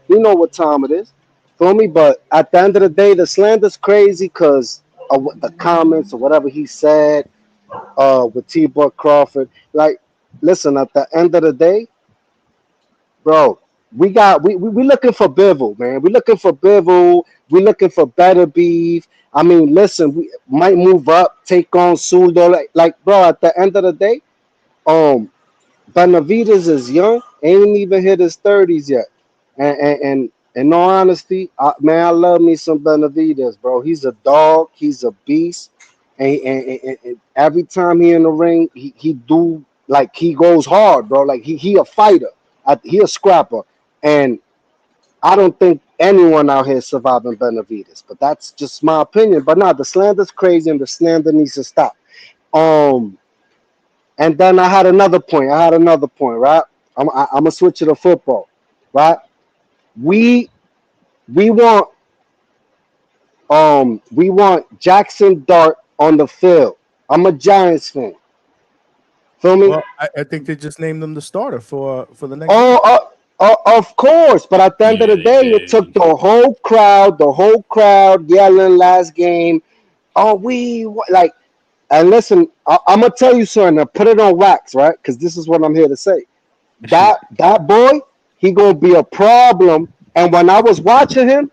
You know what time it is. Feel me? But at the end of the day, the slander's crazy because of what the comments or whatever he said with T Buck Crawford. Like, listen, at the end of the day, bro, we looking for Bivol, man. We looking for Bivol. We looking for better beef. I mean, listen, we might move up, take on Suldo. Like, bro, at the end of the day, Benavides is young, ain't even hit his 30s yet. And in all honesty, man, I love me some Benavides, bro. He's a dog, he's a beast. And every time he in the ring, he do like he goes hard, bro. Like he a fighter. He a scrapper. And I don't think anyone out here surviving Benavides, but that's just my opinion. But nah, the slander's crazy and the slander needs to stop. And then I had another point. Right? I'm gonna switch to football. Right? We want Jackson Dart on the field. I'm a Giants fan. Feel me? Well, I think they just named him the starter for the next. Of course. But at the end of the day, it took the whole crowd yelling last game. Oh, we like. And listen, I'm gonna tell you something. Put it on wax, right? Because this is what I'm here to say. That boy, he gonna be a problem. And when I was watching him,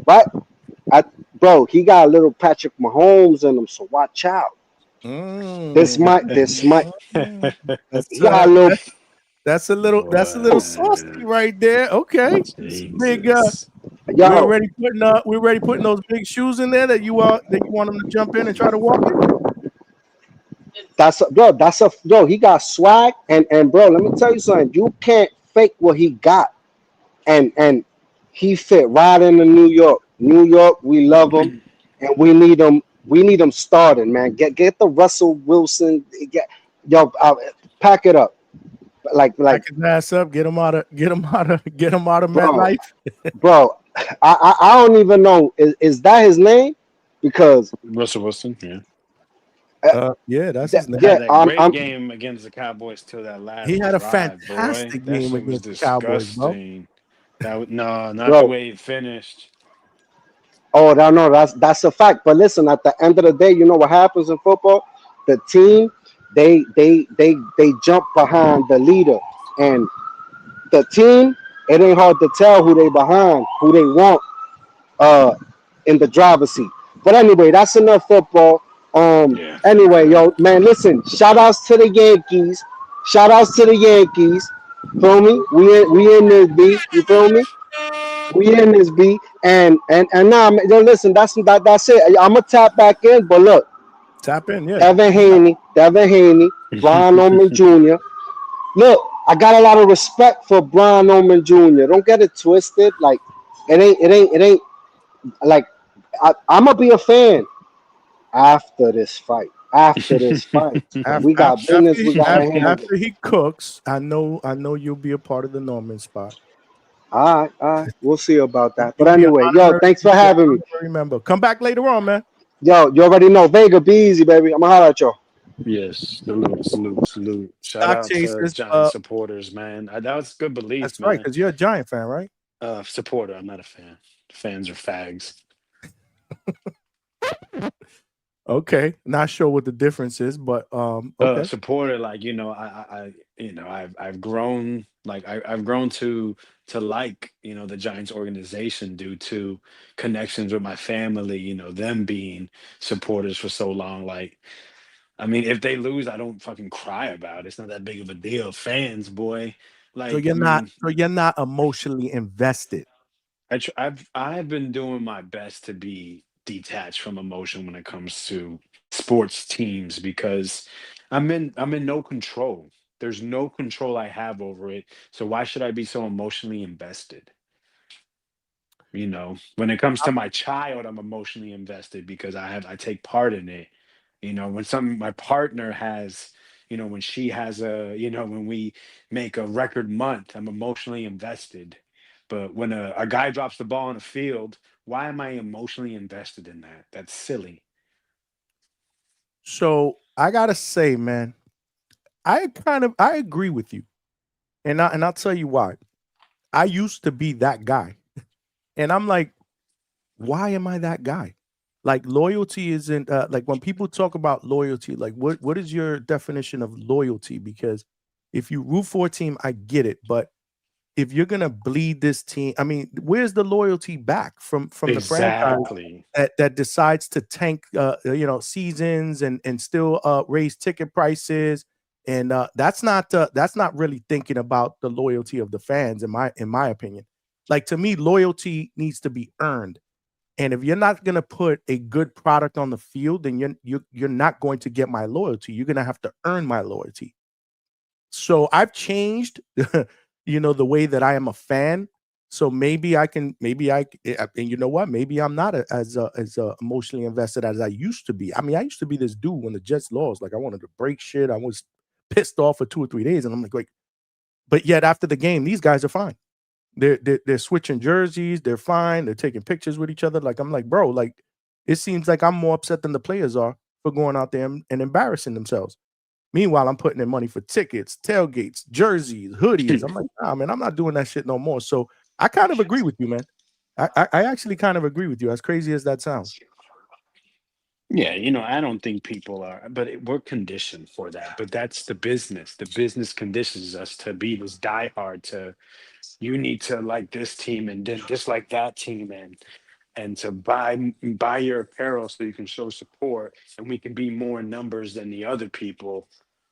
right, bro, he got a little Patrick Mahomes in him. So watch out. This might. That's a little saucy right there. Okay, big. We're already putting those big shoes in there that you want them to jump in and try to walk in. Bro. He got swag and bro. Let me tell you something. You can't fake what he got, and he fit right into New York. New York, we love him, and we need him. We need him starting, man. Get the Russell Wilson. Pack it up. Like his ass up. Get him out of MetLife. Bro, I don't even know. Is that his name? Because Russell Wilson, yeah. Yeah, that's his name. Had that great game against the Cowboys till that last. He had a fantastic game against the Cowboys, bro. Not the way it finished. Oh, no, that's a fact. But listen, at the end of the day, you know what happens in football? The team, they jump behind the leader, and the team, it ain't hard to tell who they behind, who they want, in the driver's seat. But anyway, that's enough football. Anyway, yo, man, listen. Shout outs to the Yankees. Feel me? We in this beat. You feel me? We in this beat. And nah, man, listen. That's it. I'm gonna tap back in, but look. Tap in, yeah. Devin Haney, Brian Oman Jr. Look, I got a lot of respect for Brian Oman Jr. Don't get it twisted. Like, it ain't like I'm gonna be a fan after this fight. We got business. We got after he cooks. I know you'll be a part of the Norman spot. All right. We'll see about that. But anyway, yo, thanks for having me. Remember, come back later on, man. Yo, you already know Vega, be easy, baby. I'm gonna holler at y'all. Yes, salute. Shout out to Giant supporters, man. That was good belief. That's right, because you're a Giant fan, right? Supporter. I'm not a fan. Fans are fags. Okay, not sure what the difference is, but okay. Supporter, like I've grown, like I've grown to like the Giants organization due to connections with my family. Them being supporters for so long. Like, I mean, if they lose, I don't fucking cry about it. It's not that big of a deal. Fans, boy, Like, So you're not emotionally invested. I've been doing my best to be detached from emotion when it comes to sports teams because I'm in no control. There's no control I have over it. So why should I be so emotionally invested? When it comes to my child, I'm emotionally invested because I take part in it. When my partner has, when she has when we make a record month, I'm emotionally invested. But when a guy drops the ball on the field, why am I emotionally invested in that? That's silly. So I gotta say, man, I agree with you, and I'll tell you why. I used to be that guy, and I'm like, why am I that guy? Like loyalty isn't like when people talk about loyalty, like what is your definition of loyalty? Because if you root for a team, I get it, but if you're gonna bleed this team, I mean, where's the loyalty back from the franchise Exactly. that decides to tank seasons and still raise ticket prices? And that's not really thinking about the loyalty of the fans, in my opinion. Like to me, loyalty needs to be earned. And if you're not gonna put a good product on the field, then you're not going to get my loyalty. You're gonna have to earn my loyalty. So I've changed, the way that I am a fan. So and you know what? Maybe I'm not as emotionally invested as I used to be. I mean, I used to be this dude when the Jets lost. Like I wanted to break shit. I was pissed off for 2 or 3 days, and I'm like, but yet after the game, these guys are fine. They're switching jerseys. They're fine. They're taking pictures with each other. Like I'm like, bro, like it seems like I'm more upset than the players are for going out there and embarrassing themselves. Meanwhile, I'm putting in money for tickets, tailgates, jerseys, hoodies. I'm like, nah, man, I'm not doing that shit no more. So I kind of agree with you, man. I actually kind of agree with you, as crazy as that sounds. Yeah, I don't think people are, but we're conditioned for that. But that's the business. The business conditions us to be this diehard. You need to like this team and then dislike that team, and to buy your apparel so you can show support, and we can be more in numbers than the other people,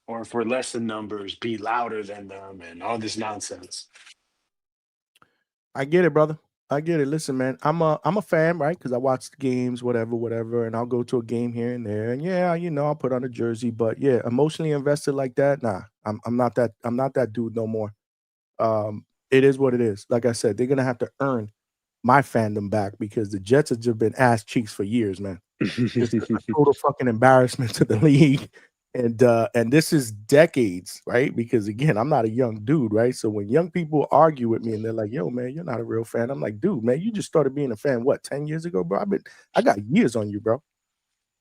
or if we're less in numbers, be louder than them, and all this nonsense. I get it, brother. I get it. Listen, man, I'm a fan, right? Because I watch the games, whatever, and I'll go to a game here and there. And yeah, I'll put on a jersey. But yeah, emotionally invested like that, nah. I'm not that dude no more. It is what it is. Like I said, they're gonna have to earn my fandom back because the Jets have just been ass cheeks for years, man. Just a total fucking embarrassment to the league. And this is decades, right? Because again, I'm not a young dude, right? So when young people argue with me and they're like, yo, man, you're not a real fan. I'm like, dude, man, you just started being a fan, what, 10 years ago, bro? I got years on you, bro.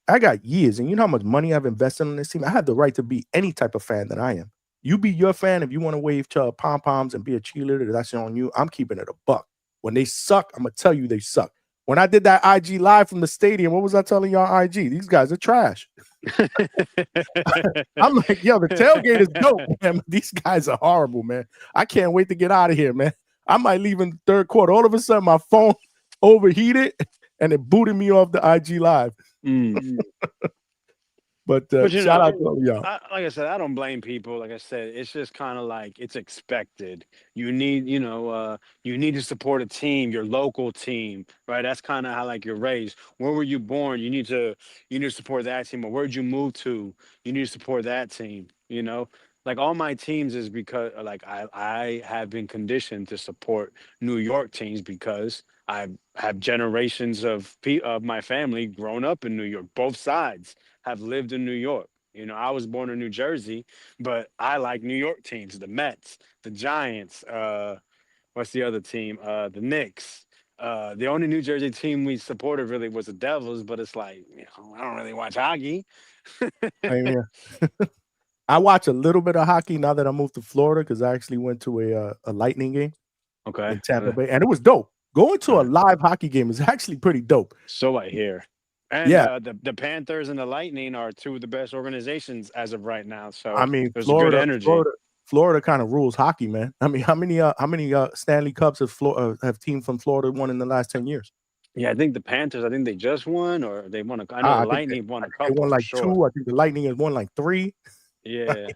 I got years. And you know how much money I've invested on this team? I have the right to be any type of fan that I am. You be your fan. If you want to wave to pom-poms and be a cheerleader, that's on you. I'm keeping it a buck. When they suck, I'm going to tell you they suck. When I did that IG live from the stadium, what was I telling y'all on IG? These guys are trash. I'm like, yo, the tailgate is dope, man. These guys are horrible, man. I can't wait to get out of here, man. I might leave in the third quarter. All of a sudden, my phone overheated and it booted me off the IG live. But shout out to all y'all. Like I said, I don't blame people. Like I said, it's just kind of like it's expected. You need, you need to support a team, your local team, right? That's kind of how like you're raised. Where were you born? You need to support that team. Or where'd you move to? You need to support that team. Like all my teams is because like I have been conditioned to support New York teams because I have generations of my family grown up in New York, both sides have lived in New York. I was born in New Jersey, but I like New York teams, the Mets, the Giants, what's the other team? The Knicks. The only New Jersey team we supported really was the Devils, but it's like, I don't really watch hockey. Same here. I watch a little bit of hockey now that I moved to Florida because I actually went to a Lightning game in Tampa Bay, and it was dope. Going to a live hockey game is actually pretty dope. So I hear. And yeah, the Panthers and the Lightning are two of the best organizations as of right now. So I mean, there's a good energy. Florida kind of rules hockey, man. I mean, how many Stanley Cups have teams from Florida won in the last 10 years? Yeah, I think the Panthers, I think they just won, or they won I know the Lightning won a couple. They won like for sure. 2. I think the Lightning has won like 3. Yeah,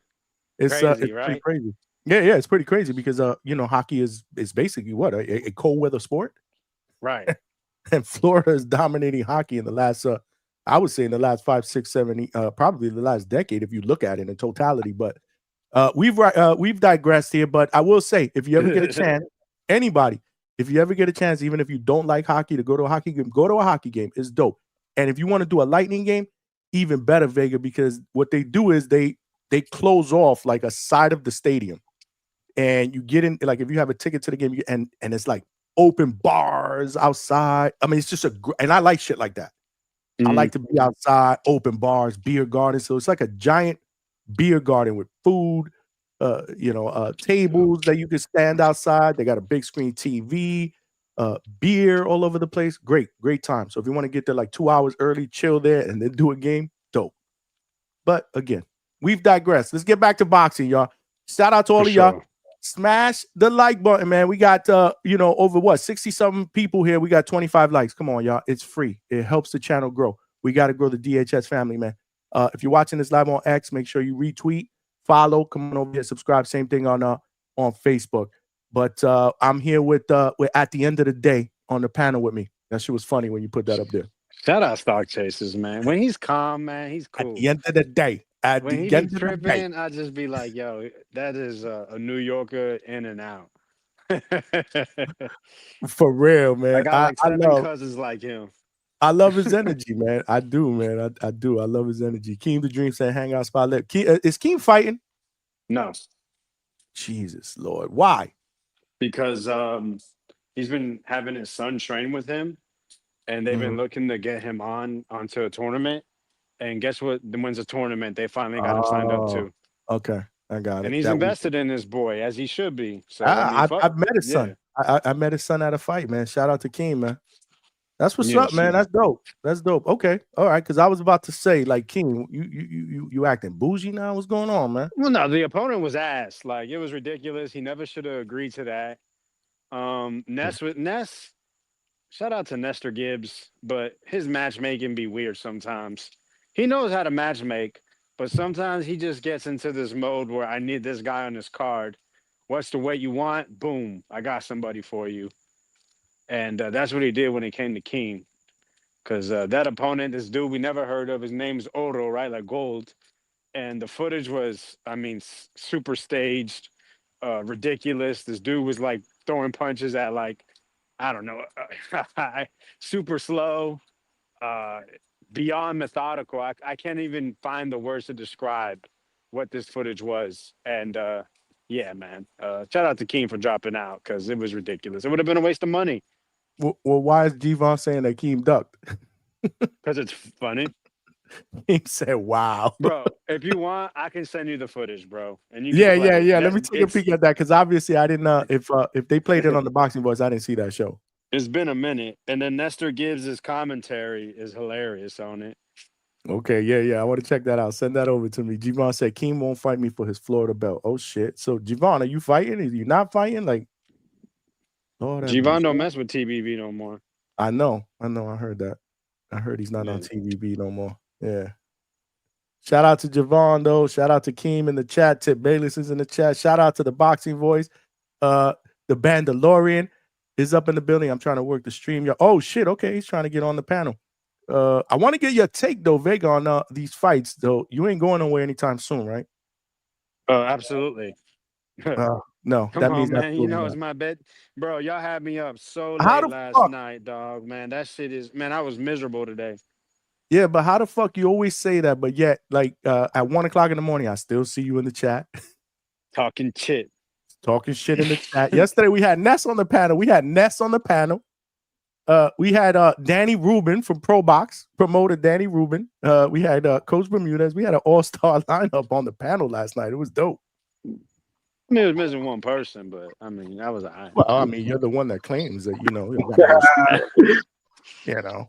It's crazy, pretty right? crazy. Yeah, it's pretty crazy because hockey is basically what a cold weather sport, right? And Florida is dominating hockey in the last, I would say, in the last 5, 6, 7, probably the last decade if you look at it in totality. But we've digressed here. But I will say, if you ever get a chance, anybody, if you ever get a chance, even if you don't like hockey, to go to a hockey game, go to a hockey game. It's dope. And if you want to do a lightning game, even better, Vega, because what they do is they close off like a side of the stadium. And you get in, like, if you have a ticket to the game, and it's like open bars outside. I mean, it's just and I like shit like that. I like to be outside, open bars, beer garden. So it's like a giant beer garden with food, tables that you can stand outside. They got a big screen TV, beer all over the place. Great time. So if you want to get there like 2 hours early, chill there, and then do a game, dope. But again, we've digressed. Let's get back to boxing, y'all. Shout out to all of y'all. Smash the like button, man. We got over 60-something people here. We got 25 likes. Come on, y'all. It's free. It helps the channel grow. We got to grow the DHS family, man. If you're watching this live on X, make sure you retweet, follow, come on over here, subscribe. Same thing on Facebook. But I'm here with at the end of the day on the panel with me. That shit was funny when you put that up there. Shout out Stock Chasers, man. When he's calm, man, he's cool. At the end of the day. When he be tripping, I just be like, yo, that is a New Yorker in and out. For real, man. I got like 7 cousins like him. I love his energy, man. I do, man. I do. I love his energy. Keem the Dream said, Hangout Spotlight. Is Keem fighting? No. Jesus, Lord. Why? Because he's been having his son train with him, and they've been looking to get him onto a tournament. And guess what? When's the tournament they finally got him signed up to? Okay, I got it. And he's invested in this boy, as he should be. So I've met his son. I met his son at a fight, man. Shout out to Keem, man. That's what's up, man. That's dope. That's dope. Okay, all right. Because I was about to say, like, Keem, you acting bougie now? What's going on, man? Well, no, the opponent was ass. Like, it was ridiculous. He never should have agreed to that. Ness. Shout out to Nestor Gibbs, but his matchmaking be weird sometimes. He knows how to matchmake, but sometimes he just gets into this mode where I need this guy on this card. What's the weight you want? Boom, I got somebody for you. And that's what he did when it came to Keem. Because that opponent, this dude we never heard of, his name's Oro, right? Like gold. And the footage was, I mean, super staged, ridiculous. This dude was like throwing punches at like, I don't know, super slow. Beyond methodical. I can't even find the words to describe what this footage was. And yeah, man. Shout out to Keem for dropping out because it was ridiculous. It would have been a waste of money. Well, why is Devon saying that Keem ducked? Because it's funny. He said, "Wow, bro. If you want, I can send you the footage, bro." And you yeah. Let me take a peek at that because obviously I didn't. If they played it on the Boxing Boys, I didn't see that show. It's been a minute, and then Nestor Gibbs' commentary is hilarious on it. Okay, yeah. I want to check that out. Send that over to me. Javon said Keem won't fight me for his Florida belt. Oh shit. So Javon, are you fighting? Are you not fighting? Like, Javon don't mess with TBV no more. I know. I heard that. I heard he's not on TVB no more. Yeah. Shout out to Javon though. Shout out to Keem in the chat. Tip Bayless is in the chat. Shout out to the Boxing Voice. The Bandalorian is up in the building. I'm trying to work the stream. Oh shit. Okay, he's trying to get on the panel. I want to get your take though, Vega, on these fights. Though you ain't going nowhere anytime soon, right? Absolutely. No, Come that on, means man. You know it's my bet, bro. Y'all had me up so late last night, dog. Man, that shit is. Man, I was miserable today. Yeah, but how the fuck you always say that, but yet, like at 1 o'clock in the morning, I still see you in the chat talking shit. Talking shit in the chat. Yesterday we had Ness on the panel. We had Danny Rubin from Pro Box, promoter Danny Rubin. We had Coach Bermudez. We had an all-star lineup on the panel last night. It was dope. I mean, it was missing one person, but I mean, that was well, I mean, you're the one that claims that,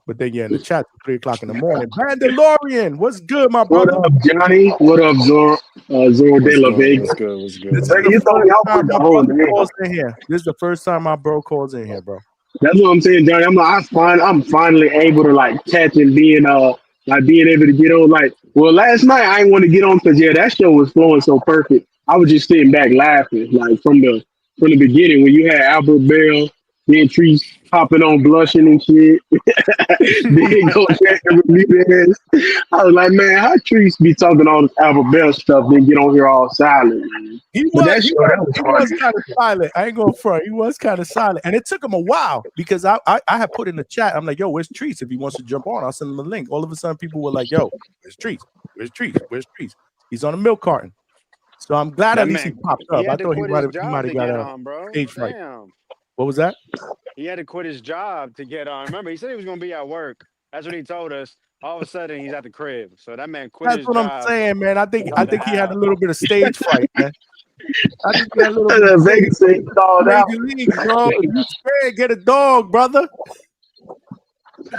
but then you're in the chat at 3 o'clock in the morning. Bandalorian, what's good, my brother? What up, Johnny? What up, Zoro De La Vega? What's good? This is the first time my bro calls in here, bro. That's what I'm saying, Johnny. I'm finally able to like catch and be in Like being able to get on, like, well, last night I didn't want to get on because that show was flowing so perfect. I was just sitting back laughing, like from the beginning when you had Albert Bell, then Treese hopping on blushing and shit. Then Coach Bermudez. I was like, man, how Treese be talking all this Albert Bell stuff, then get on here all silent, man. He was kind of silent. I ain't going front. He was kind of silent. And it took him a while because I had put in the chat. I'm like, yo, where's Treese? If he wants to jump on, I'll send him a link. All of a sudden, people were like, yo, where's Treese? Where's Treese? Where's Treese? He's on a milk carton. So I'm glad at least he popped up. I thought he might have got a stage fright. What was that? He had to quit his job to get on. Remember, he said he was going to be at work. That's what he told us. All of a sudden, he's at the crib. So that man quit his job. That's what I'm saying, man. I think he had a little bit of stage fright, man. I think he had a little bit of Vega said called out. Bro. You scared? Get a dog, brother.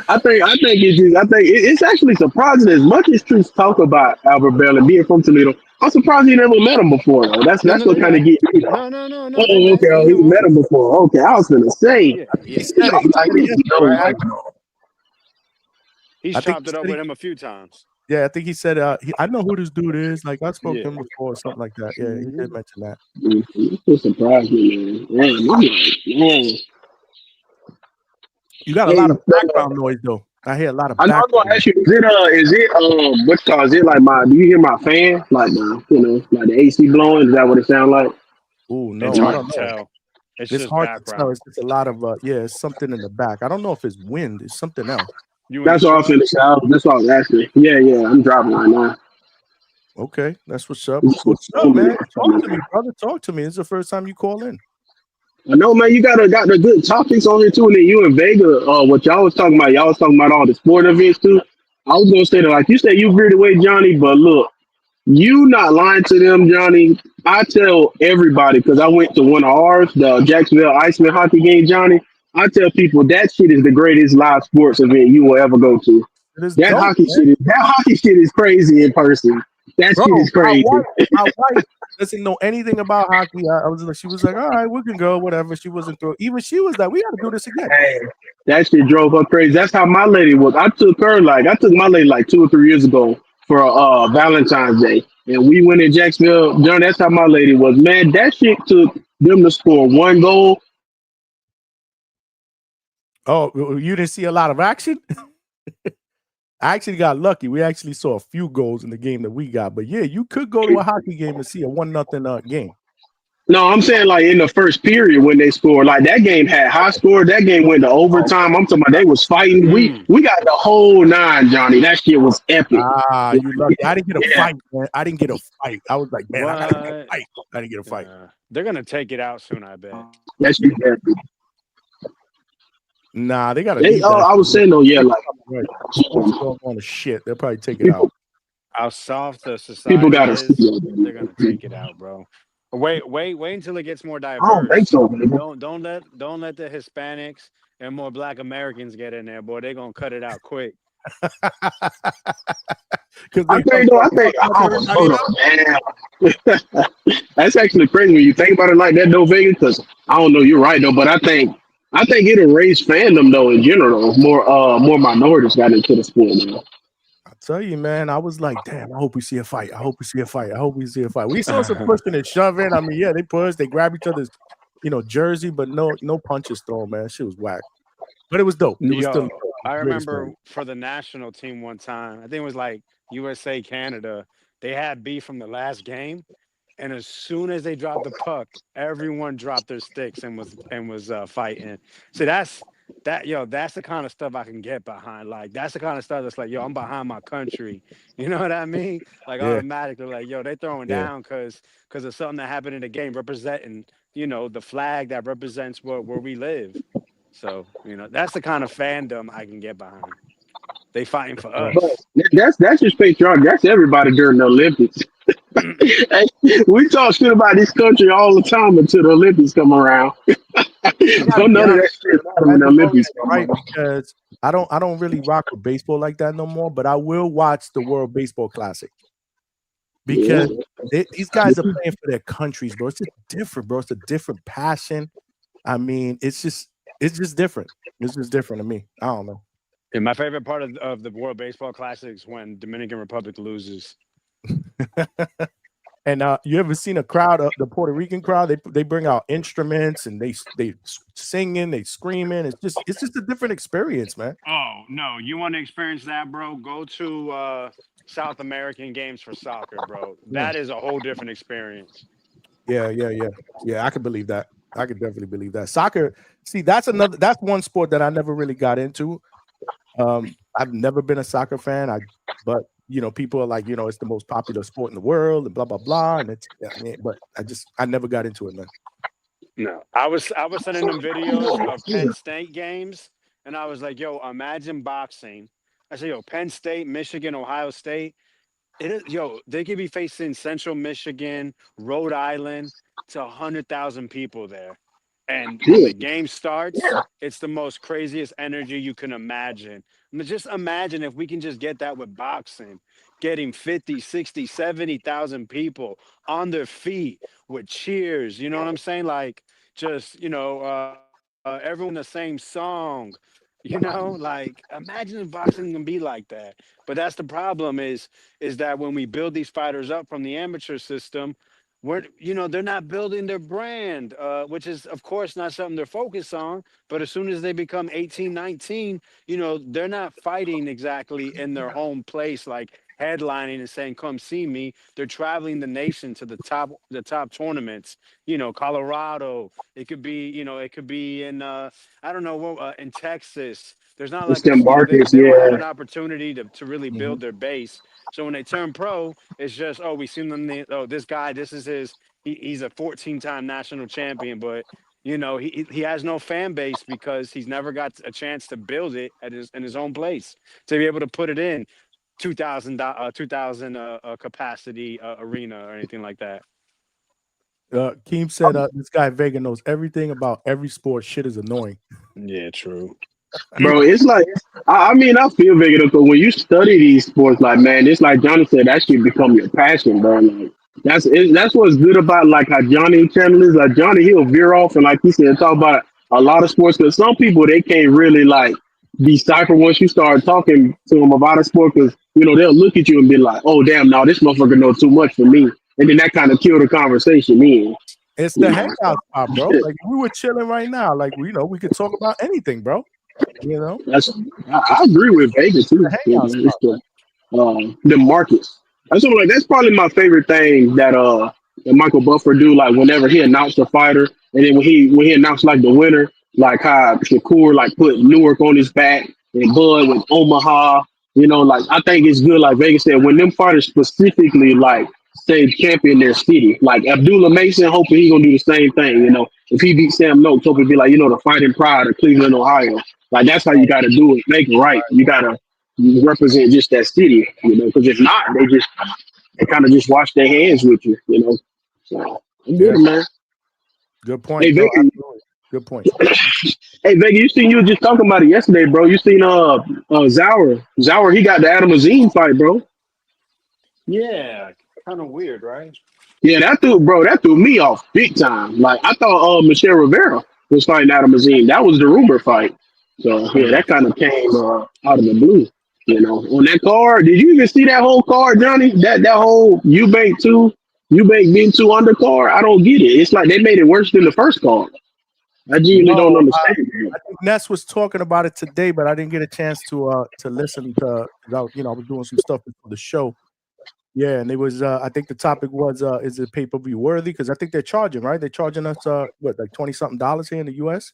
I think it's actually surprising as much as Treese talk about Albert Bell and being from Toledo. I'm surprised he never met him before. Though. That's what kind of get me. No. Oh, okay. Oh, he met him before. Okay, I was gonna say. He's chopped it up with him a few times. Yeah, I think he said, I know who this dude is. Like, I spoke to him before or something like that. Yeah, he did mention that. It surprised me, man. You got a lot of background noise, though. I hear a lot of I know I'm going to ask you, what's called? Is it like do you hear my fan? Like, like the AC blowing? Is that what it sounds like? Oh, no. It's hard to tell. It's hard to tell. It's just a lot of, it's something in the back. I don't know if it's wind. It's something else. That's all I'm finna shout. That's all I was asking. Yeah, I'm driving right now. Okay, that's what's up. What's up, man? Talk to me, brother. Talk to me. This is the first time you call in. I know, man. You got the good topics on here too, and then you and Vega. What y'all was talking about? Y'all was talking about all the sport events too. I was gonna say that, like you said, you veered away, Johnny. But look, you not lying to them, Johnny. I tell everybody because I went to one of ours, the Jacksonville Iceman hockey game, Johnny. I tell people that shit is the greatest live sports event you will ever go to. That hockey shit is crazy in person. That shit is crazy. My wife doesn't know anything about hockey. She was like, all right, we can go, whatever. She wasn't through. Even she was like, we got to do this again. Hey, that shit drove her crazy. That's how my lady was. I took my lady like 2 or 3 years ago for Valentine's Day. And we went in Jacksonville. John, that's how my lady was. Man, that shit took them to score 1 goal. Oh, you didn't see a lot of action? I actually got lucky. We actually saw a few goals in the game that we got. But yeah, you could go to a hockey game and see a 1-0 game. No, I'm saying like in the first period when they scored, like that game had high score. That game went to overtime. I'm talking about they was fighting. We got the whole 9, Johnny. That shit was epic. You lucky. I didn't get a fight, man. I didn't get a fight. I was like, man, I gotta get a fight. I didn't get a fight. They're gonna take it out soon, I bet. That shit epic. Nah, they got to. I was saying though, like on the shit. They'll probably take it out. How soft the society people got is, they're gonna take it out, bro. Wait until it gets more diverse. I don't think so, man. Don't let the Hispanics and more Black Americans get in there, boy. They're gonna cut it out quick. That's actually crazy when you think about it like that, though, Vega. Because I don't know, you're right though, but I think it'll raise fandom though in general. More minorities got into the sport now. I tell you, man, I was like, damn, I hope we see a fight. I hope we see a fight. We saw some pushing and shoving. I mean, yeah, they push, they grab each other's, jersey, but no punches thrown, man. Shit was whack. But it was dope. It was still I remember for the national team one time, I think it was like USA, Canada, they had beef from the last game. And as soon as they dropped the puck, everyone dropped their sticks and was fighting. So that's the kind of stuff I can get behind. Like that's the kind of stuff that's like, I'm behind my country. You know what I mean? Like automatically, like, they throwing down because of something that happened in the game, representing, the flag that represents where we live. So, that's the kind of fandom I can get behind. They fighting for us. That's just patriotic. That's everybody during the Olympics. We talk shit about this country all the time until the Olympics come around. None of that shit in the Olympics, right? Because I don't really rock with baseball like that no more. But I will watch the World Baseball Classic because these guys are playing for their countries, bro. It's just different, bro. It's a different passion. I mean, it's just different. It's just different to me. I don't know. And my favorite part of the World Baseball Classic is when Dominican Republic loses. And you ever seen a crowd, the Puerto Rican crowd? They bring out instruments and they singing, they screaming. It's just a different experience, man. Oh no, you want to experience that, bro? Go to South American games for soccer, bro. That is a whole different experience. Yeah. I could believe that. I could definitely believe that. Soccer. See, that's one sport that I never really got into. I've never been a soccer fan. But people are like, it's the most popular sport in the world and blah blah blah. And but I never got into it, man. No, I was sending them videos of Penn State games, and I was like, yo, imagine boxing. I said, yo, Penn State, Michigan, Ohio State. They could be facing Central Michigan, Rhode Island to 100,000 people there. And when the game starts, it's the most craziest energy you can imagine. I mean, just imagine if we can just get that with boxing, getting 50, 60, 70,000 people on their feet with cheers. You know what I'm saying? Like, just, everyone the same song. Like, imagine if boxing can be like that. But that's the problem is that when we build these fighters up from the amateur system, they're not building their brand, which is, of course, not something they're focused on. But as soon as they become 18, 19, they're not fighting exactly in their home place, like headlining and saying, come see me. They're traveling the nation to the top tournaments, Colorado. It could be, in, I don't know, in Texas. There's not like they don't have an opportunity to really build their base. So when they turn pro, it's just, we seen them. This guy, this is he's a 14-time national champion, but he has no fan base because he's never got a chance to build it in his own place to be able to put it in 2,000 capacity arena or anything like that. Keem said this guy Vega knows everything about every sport. Shit is annoying. Yeah, true. Bro, it's like I feel Vega because when you study these sports, like, man, it's like Johnny said, that should become your passion, bro. Like, that's what's good about like how Johnny channel is. Like Johnny, he'll veer off and like he said, talk about a lot of sports because some people they can't really like decipher once you start talking to them about a sport because they'll look at you and be like, oh damn, no, this motherfucker knows too much for me, and then that kind of kill the conversation. It's the hangout spot, bro. Like we were chilling right now, like we could talk about anything, bro. I agree with Vegas too. The markets. That's probably my favorite thing that Michael Buffer do. Like whenever he announced a fighter, and then when he announced like the winner, like how Shakur like put Newark on his back and Bud with Omaha. Like I think it's good. Like Vegas said, when them fighters specifically like say champion their city, like Abdullah Mason, hoping he gonna do the same thing. If he beat Sam Noakes, hoping be like the fighting pride of Cleveland, Ohio. Like that's how you got to do it. Make it right. You got to represent just that city, because if not, they kind of just wash their hands with you, So I'm good, man. Good point. Hey, Vega, good point. Hey, Vega, you were just talking about it yesterday, bro. You seen Zauer? Zauer, he got the Adam Azim fight, bro. Yeah, kind of weird, right? Yeah, that threw me off big time. Like I thought Michelle Rivera was fighting Adam Azim. That was the rumor fight. So yeah, that kind of came out of the blue, On that card, did you even see that whole card, Johnny? That whole Eubank being 2 undercard? I don't get it. It's like they made it worse than the first card. I genuinely don't understand. I think Ness was talking about it today, but I didn't get a chance to listen to. I was doing some stuff for the show. Yeah, and it was. I think the topic was, is it pay-per-view worthy? Because I think they're charging, right? They're charging us like $20-something here in the U.S.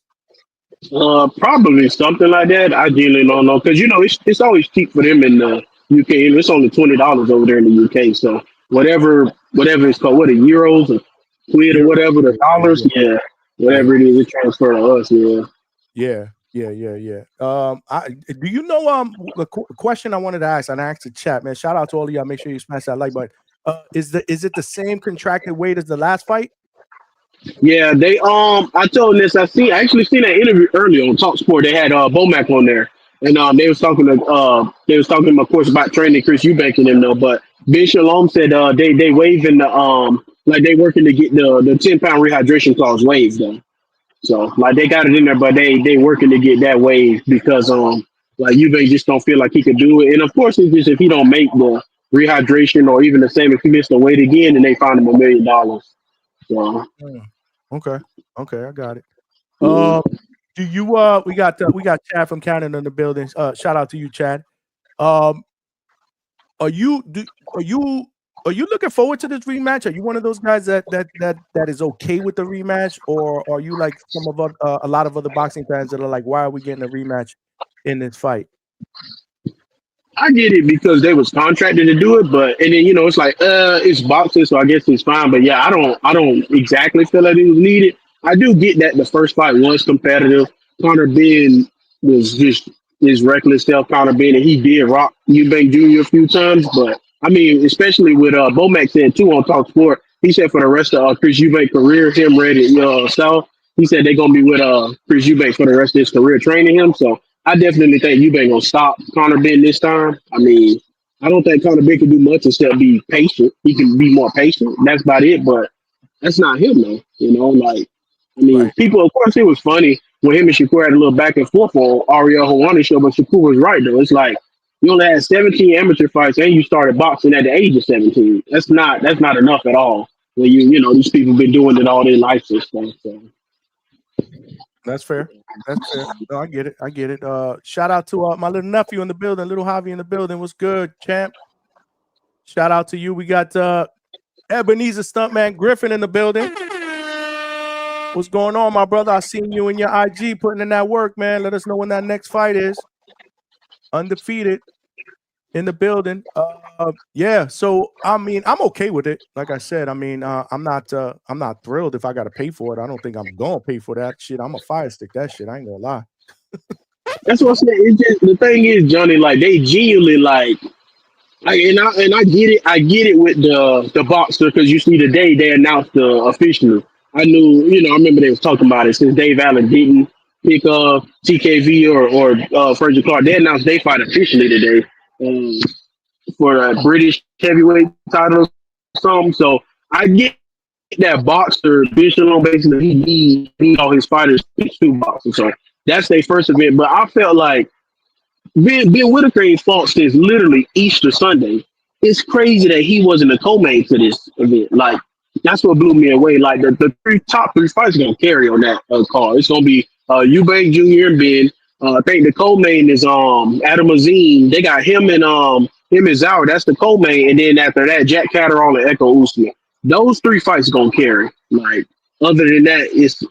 Probably something like that. I genuinely don't know because it's always cheap for them in the UK. It's only $20 over there in the UK. So whatever it's called, what, euros or quid or whatever, the dollars, whatever it is, it transfer to us. Yeah. Do you know the question I wanted to ask? And I asked the chat, man. Shout out to all of y'all. Make sure you smash that like button. Is it the same contracted weight as the last fight? Yeah, they I told this. I actually seen that interview earlier on Talk Sport. They had Bomac on there, and they was talking of course about training Chris Eubank and them. But Ben Shalom said they waiving the like they working to get the 10-pound rehydration clause waived though. So like they got it in there, but they working to get that waived because Like Eubank just don't feel like he could do it. And of course, it's just if he don't make the rehydration or even the same if he missed the weight again, then they find him $1 million. So Okay, I got it. yeah. Do you we got Chad from Canada in the building. Shout out to you, Chad. Are you looking forward to this rematch? Are you one of those guys that is okay with the rematch, or are you like some of a lot of other boxing fans that are like, why are we getting a rematch in this fight? I get it because they was contracted to do it, but and then it's like it's boxing, so I guess it's fine. But yeah, I don't exactly feel like it was needed. I do get that the first fight was competitive. Conor Ben was just his reckless self, Conor Ben, and he did rock Eubank Jr. a few times. But I mean, especially with Bomac said too on Talk Sport, he said for the rest of Chris Eubank's career, him ready South, he said they're gonna be with Chris Eubank for the rest of his career training him. So I definitely think Eubank gonna stop Conor Ben this time. I mean, I don't think Conor Ben can do much except be patient. He can be more patient. That's about it. But that's not him, though. I mean, Right. people. Of course, it was funny when him and Shakur had a little back and forth on Ariel Helwani show, but Shakur was right though. It's like you only had 17 amateur fights and you started boxing at the age of 17. That's not enough at all. When these people been doing it all their lives and stuff. So. That's fair. No, I get it. Shout out to my little nephew in the building, little Javi in the building. What's good, champ? Shout out to you. We got Ebenezer Stuntman Griffin in the building. What's going on, my brother? I seen you in your IG putting in that work, man. Let us know when that next fight is. Undefeated in the building. Yeah. So I mean, I'm okay with it. Like I said, I mean, I'm not thrilled if I got to pay for it. I don't think I'm gonna pay for that shit. I'm a fire stick that shit. I ain't gonna lie. That's what I'm saying. It's just, the thing is, Johnny, like they genuinely like I get it. I get it with the boxer because you see the day they announced the officially. I knew, I remember they was talking about it since Dave Allen didn't pick TKV or Frazier Clark. They announced they fight officially today for a British heavyweight title or something. So I get that boxer on basically he need all his fighters to boxing. So that's their first event. But I felt like Ben Whitaker ain't fought since literally Easter Sunday. It's crazy that he wasn't a co-main to this event. Like, that's what blew me away. Like, the top three fights are going to carry on that card. It's going to be Eubank Jr. and Ben. I think the co-main is Adam Azim. They got him and Zauer. That's the co-main. And then after that, Jack Catterall and Echo Usman. Those three fights are going to carry. Like, other than that, it's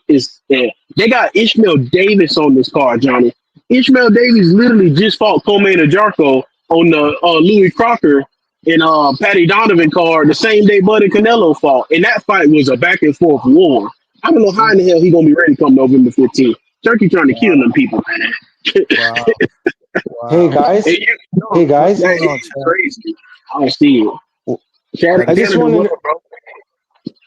they got Ishmael Davis on this card, Johnny. Ishmael Davis literally just fought Coleman and Jarko on the Louis Crocker and Patty Donovan card the same day Buddy Canelo fought. And that fight was a back and forth war. I don't know how in the hell he gonna be ready to come November 15th. Turkey trying to kill them people, man. Wow. Hey guys. Hey guys. It's crazy. I don't see it.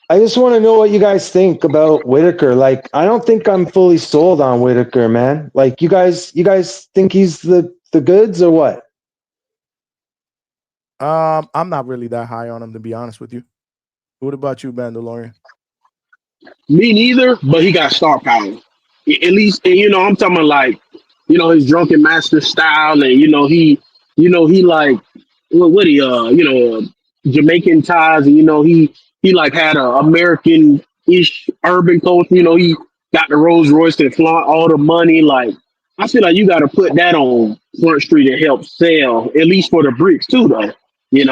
I just want to know what you guys think about Whitaker. Like, I don't think I'm fully sold on Whitaker, man. Like, you guys think he's the goods or what? I'm not really that high on him, to be honest with you. What about you, Mandalorian? Me neither, but he got star power. At least, and, I'm talking like, his drunken master style, and he like what he Jamaican ties, and he like had a American-ish urban culture. He got the Rolls Royce and flaunt all the money. Like, I feel like you got to put that on Front Street to help sell, at least for the bricks too, though.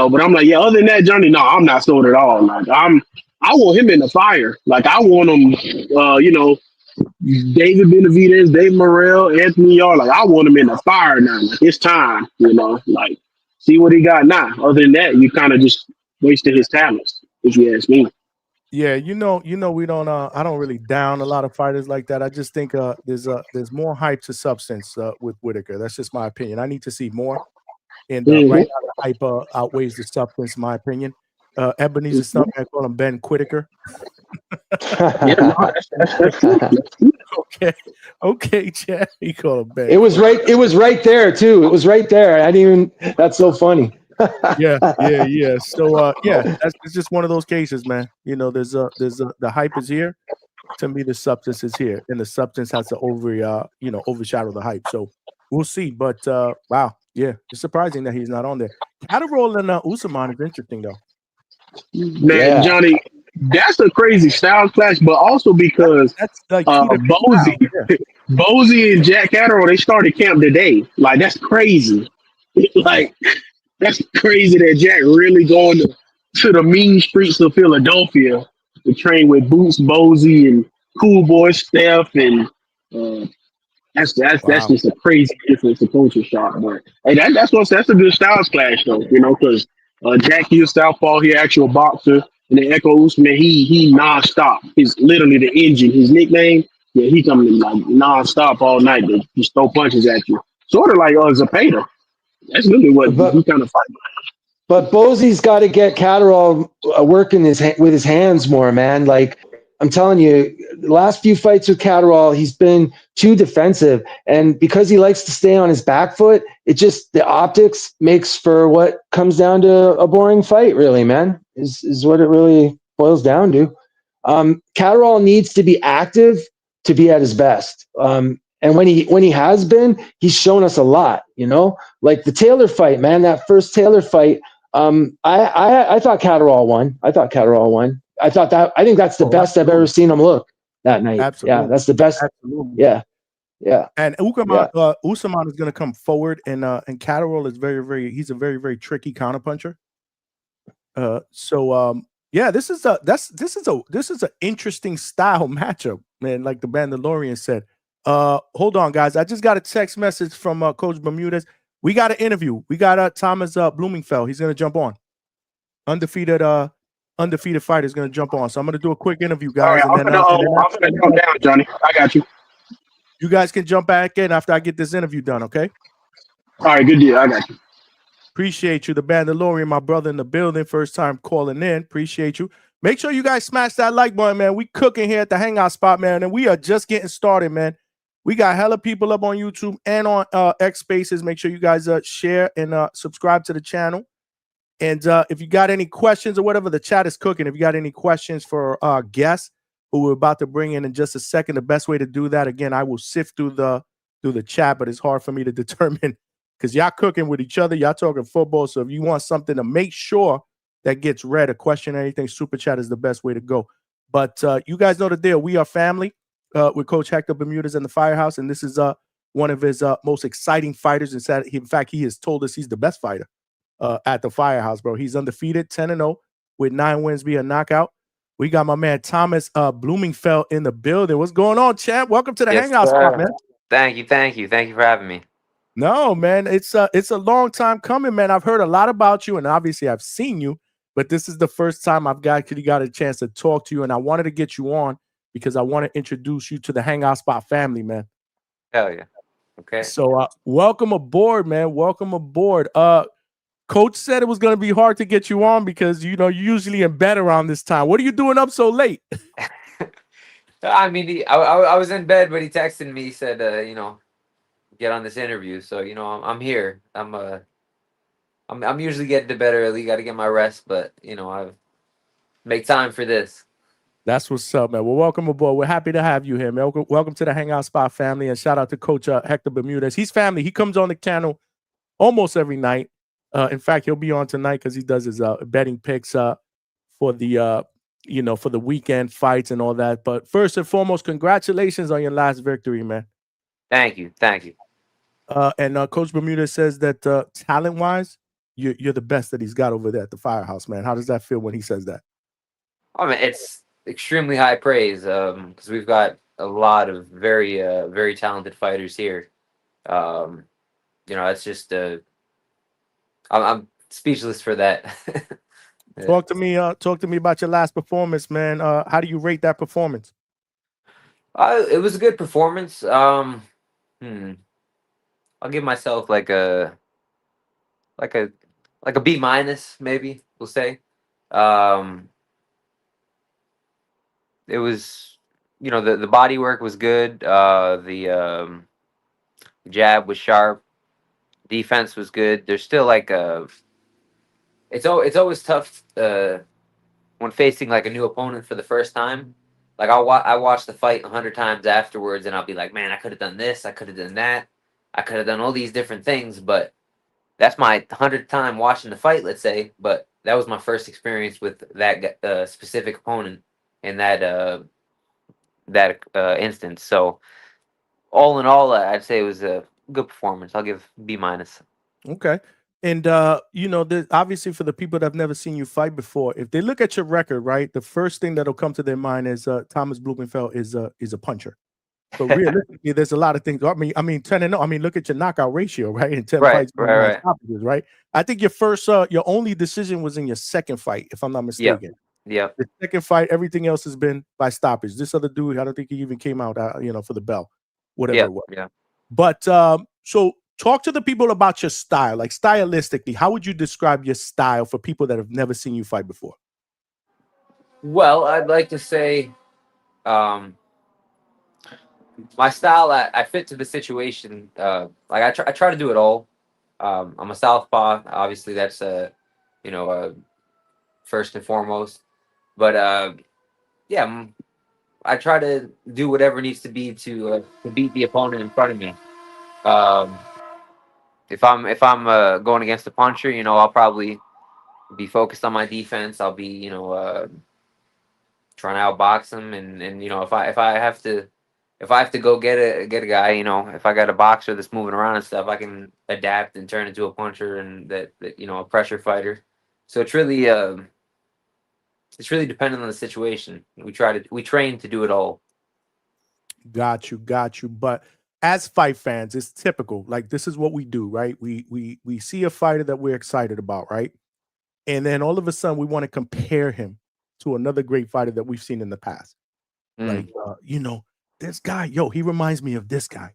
But I'm like, yeah. Other than that, Johnny, no, I'm not sold at all. Like, I want him in the fire. Like, I want him. David Benavidez, Dave Morrell, Anthony Yard. Like, I want him in the fire now. Like, it's time. Like, see what he got now. Other than that, you kind of just wasted his talents, if you ask me. Yeah, we don't. I don't really down a lot of fighters like that. I just think there's more hype to substance with Whitaker. That's just my opinion. I need to see more, and right now the hype outweighs the substance, in my opinion. Ebenezer Stumpman, I call him Ben Whitaker. Okay, Chad. He called him Ben. It was right there too. It was right there. I didn't even. That's so funny. Yeah. So it's just one of those cases, man. There's the hype is here. To me, the substance is here, and the substance has to overshadow the hype. So We'll see. But wow, yeah, it's surprising that he's not on there. Catterall and Usman is interesting though. Man, Johnny, that's a crazy style clash, but also because that's like two different Bozy, styles. Bozy and Jack Catterall, they started camp today. Like that's crazy. Like that's crazy that Jack really going to the mean streets of Philadelphia to train with Boots, Bozy, and Cool Boy Steph, and that's just a crazy difference of culture shock. But hey, that's a good styles clash though, you know, because Jack he a southpaw, he actual boxer, and then Echo Usman he nonstop. He's literally the engine. His nickname, yeah, he coming like nonstop all night to just throw punches at you, sort of like Zapata. That's really what he kind of fighting. But Bozy's got to get Catterall working with his hands more, man. Like I'm telling you, the last few fights with Catterall, he's been too defensive, and because he likes to stay on his back foot, it just the optics makes for what comes down to a boring fight. Really, man, is what it really boils down to. Catterall needs to be active to be at his best. And when he has been, he's shown us a lot, you know, like the Taylor fight, man, that first Taylor fight. I thought Catterall won. I think that's the best I've ever seen him look that night. Absolutely. Yeah, that's the best. Absolutely. Yeah. And Usman is going to come forward, and Catterall is he's a very, very tricky counterpuncher. This is an interesting style matchup, man. Like the Mandalorian said. Hold on, guys. I just got a text message from Coach Bermudez. We got an interview. We got Thomas Bloomingfeld. He's gonna jump on. Undefeated fighter is gonna jump on. So I'm gonna do a quick interview, guys. All right, I'm gonna come down, Johnny. I got you. You guys can jump back in after I get this interview done, okay? All right, good deal. I got you. Appreciate you, the Mandalorian, my brother in the building. First time calling in. Appreciate you. Make sure you guys smash that like button, man. We cooking here at the Hangout spot, man, and we are just getting started, man. We got hella people up on YouTube and on X Spaces. Make sure you guys share and subscribe to the channel. And if you got any questions or whatever, the chat is cooking. If you got any questions for our guests who we're about to bring in just a second, the best way to do that, again, I will sift through the chat, but it's hard for me to determine because y'all cooking with each other. Y'all talking football. So if you want something to make sure that gets read, a question or anything, super chat is the best way to go. But you guys know the deal. We are family. With Coach Hector Bermudez and the Firehouse, and this is one of his most exciting fighters. In fact, he has told us he's the best fighter at the Firehouse, bro. He's undefeated, 10-0 with 9 wins via knockout. We got my man Thomas Bloomingfeld in the building. What's going on, champ? Welcome to the Hangout spot, man. Thank you for having me. No, man, it's a long time coming, man. I've heard a lot about you, and obviously I've seen you, but this is the first time I've actually got a chance to talk to you, and I wanted to get you on because I want to introduce you to the Hangout Spot family, man. Hell yeah. Okay. So welcome aboard, man. Welcome aboard. Coach said it was going to be hard to get you on because, you know, you're usually in bed around this time. What are you doing up so late? I mean, I was in bed, but he texted me. He said, get on this interview. So, you know, I'm here. I'm usually getting to bed early. Got to get my rest, but, you know, I make time for this. That's what's up, man. Well, welcome aboard. We're happy to have you here, man. Welcome to the Hangout Spot family, and shout out to Coach Hector Bermudez. He's family. He comes on the channel almost every night. In fact, he'll be on tonight because he does his betting picks for the for the weekend fights and all that. But first and foremost, congratulations on your last victory, man. Thank you. And Coach Bermudez says that talent-wise, you're the best that he's got over there at the Firehouse, man. How does that feel when he says that? I mean, it's extremely high praise because we've got a lot of very, very talented fighters here. It's just I'm speechless for that. Talk to me about your last performance, man. How do you rate that performance? It was a good performance. I'll give myself like a B minus, maybe we'll say. It was, the body work was good. The jab was sharp. Defense was good. There's still it's always tough when facing like a new opponent for the first time. Like I watch the fight 100 times afterwards, and I'll be like, man, I could have done this, I could have done that. I could have done all these different things, but that's my 100th time watching the fight, let's say. But that was my first experience with that specific opponent in that instance. So all in all, I'd say it was a good performance. I'll give B minus. Okay. And obviously for the people that have never seen you fight before, if they look at your record, right, the first thing that'll come to their mind is Thomas Bloomingfeld is a puncher. So realistically, there's a lot of things. I mean, 10-0. I mean, look at your knockout ratio, right? In 10 fights, Right. stoppages, right? I think your only decision was in your second fight, if I'm not mistaken. Yep. The second fight, everything else has been by stoppage. This other dude, I don't think he even came out, for the bell, whatever it was. Yeah. But so talk to the people about your style, like stylistically. How would you describe your style for people that have never seen you fight before? Well, I'd like to say, my style, I fit to the situation. Like I try to do it all. I'm a southpaw. Obviously, that's first and foremost. But yeah, I try to do whatever needs to be to beat the opponent in front of me. Um, if I'm going against a puncher, I'll probably be focused on my defense. I'll be trying to outbox him, and if I have to go get a guy, if I got a boxer that's moving around and stuff, I can adapt and turn into a puncher and that a pressure fighter. So it's really dependent on the situation. We train to do it all. Got you. But as fight fans, it's typical. Like this is what we do, right? We see a fighter that we're excited about, right? And then all of a sudden we want to compare him to another great fighter that we've seen in the past. Like this guy, he reminds me of this guy.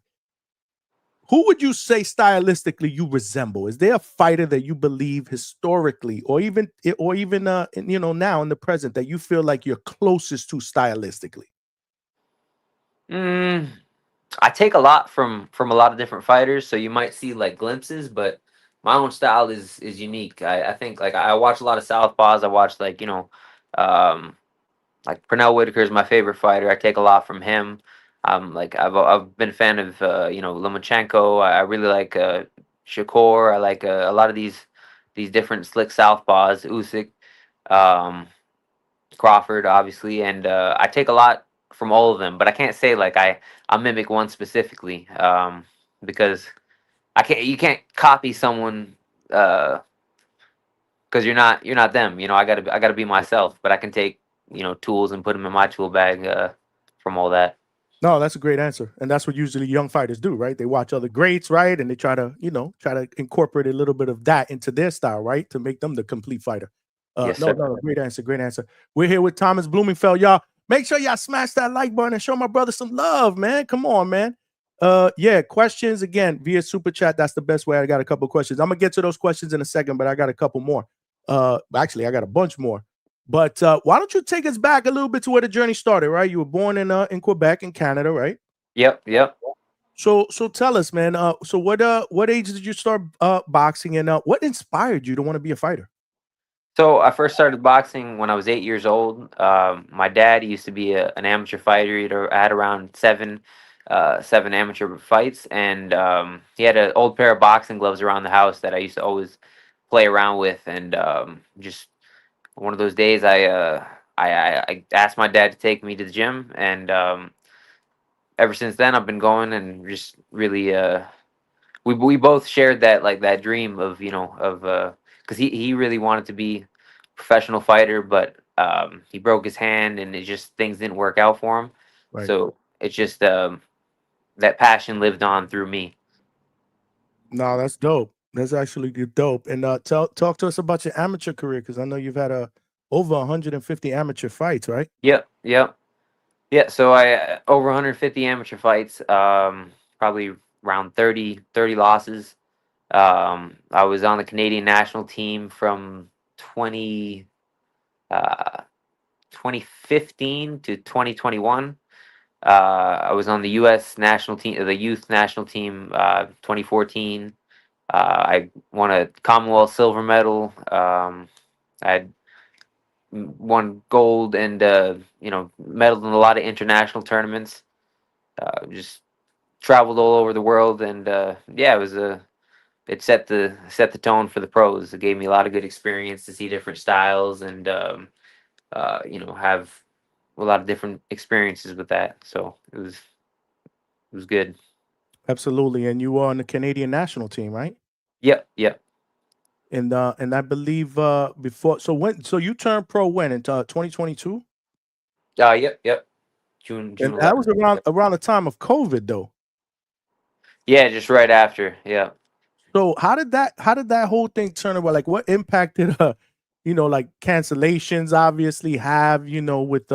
Who would you say stylistically you resemble? Is there a fighter that you believe historically, or even now in the present, that you feel like you're closest to stylistically? I take a lot from a lot of different fighters, so you might see like glimpses, but my own style is unique. I think like I watch a lot of southpaws. I watch like like Pernell Whitaker is my favorite fighter. I take a lot from him. Like I've been a fan of Lomachenko. I really like Shakur. I like a lot of these different slick southpaws. Usyk, Crawford, obviously, and I take a lot from all of them. But I can't say like I mimic one specifically because you can't copy someone because you're not them. I gotta be myself. But I can take tools and put them in my tool bag from all that. No, that's a great answer. And that's what usually young fighters do, right? They watch other greats, right? And they try to incorporate a little bit of that into their style, right? To make them the complete fighter. Yes, no, great answer. We're here with Thomas Bloomingfeld, y'all. Make sure y'all smash that like button and show my brother some love, man. Come on, man. Questions again via super chat. That's the best way. I got a couple questions. I'm gonna get to those questions in a second, but I got a couple more. Actually, I got a bunch more. But why don't you take us back a little bit to where the journey started, right? You were born in Quebec, in Canada, right? Yep. So tell us, man. So what age did you start boxing, and what inspired you to want to be a fighter? So I first started boxing when I was 8 years old. My dad used to be an amateur fighter. I had around seven amateur fights, and he had an old pair of boxing gloves around the house that I used to always play around with, and just one of those days I asked my dad to take me to the gym, and ever since then I've been going, and just really we both shared that dream of because he really wanted to be a professional fighter, but he broke his hand and things didn't work out for him. Right. So it's just that passion lived on through me. No, that's dope. That's actually dope. And talk to us about your amateur career, because I know you've had over 150 amateur fights, right? Yep. Yeah, so I over 150 amateur fights, probably around 30 losses. I was on the Canadian national team from 2015 to 2021. I was on the U.S. national team, the youth national team, 2014. I won a Commonwealth silver medal. I had won gold and medaled in a lot of international tournaments. Just traveled all over the world, and yeah, it set the tone for the pros. It gave me a lot of good experience to see different styles and have a lot of different experiences with that. So it was good. Absolutely. And you were on the Canadian national team, right? Yep, yep. And I believe before, so you turned pro when, in 2022? Yep. June And that was 11th. Yep. around the time of COVID though. Yeah, just right after. Yeah. So how did that whole thing turn about? Like what impacted like cancellations obviously have, with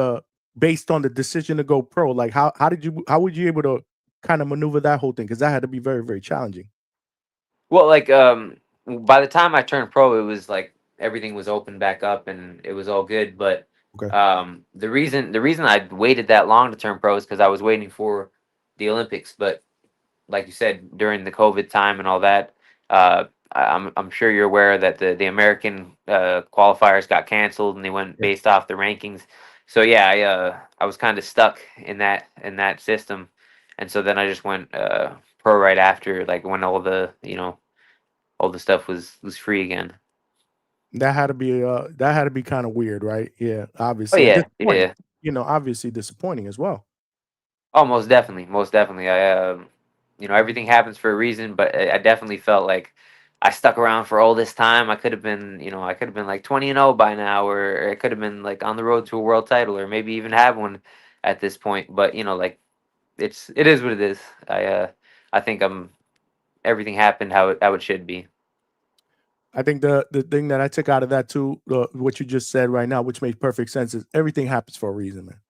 based on the decision to go pro? Like how would you able to kind of maneuver that whole thing? Because that had to be very, very challenging. Well, like by the time I turned pro, it was like everything was open back up and it was all good. But Okay. the reason I waited that long to turn pro is because I was waiting for the Olympics. But like you said, during the COVID time and all that, I'm sure you're aware that the American qualifiers got canceled and they went Yeah. based off the rankings. So yeah, I was kind of stuck in that system, and so then I just went pro right after, like when all the stuff was free again. That had to be kind of weird, right? Yeah, Oh obviously. And yeah, disappointing. yeah. Obviously disappointing as well. Oh, most definitely, most definitely. Everything happens for a reason, but I definitely felt like I stuck around for all this time. I could have been like 20-0 by now, or I could have been like on the road to a world title, or maybe even have one at this point. But like it is what it is. I think everything happened how it should be. I think the thing that I took out of that too, what you just said right now, which makes perfect sense, is everything happens for a reason, man.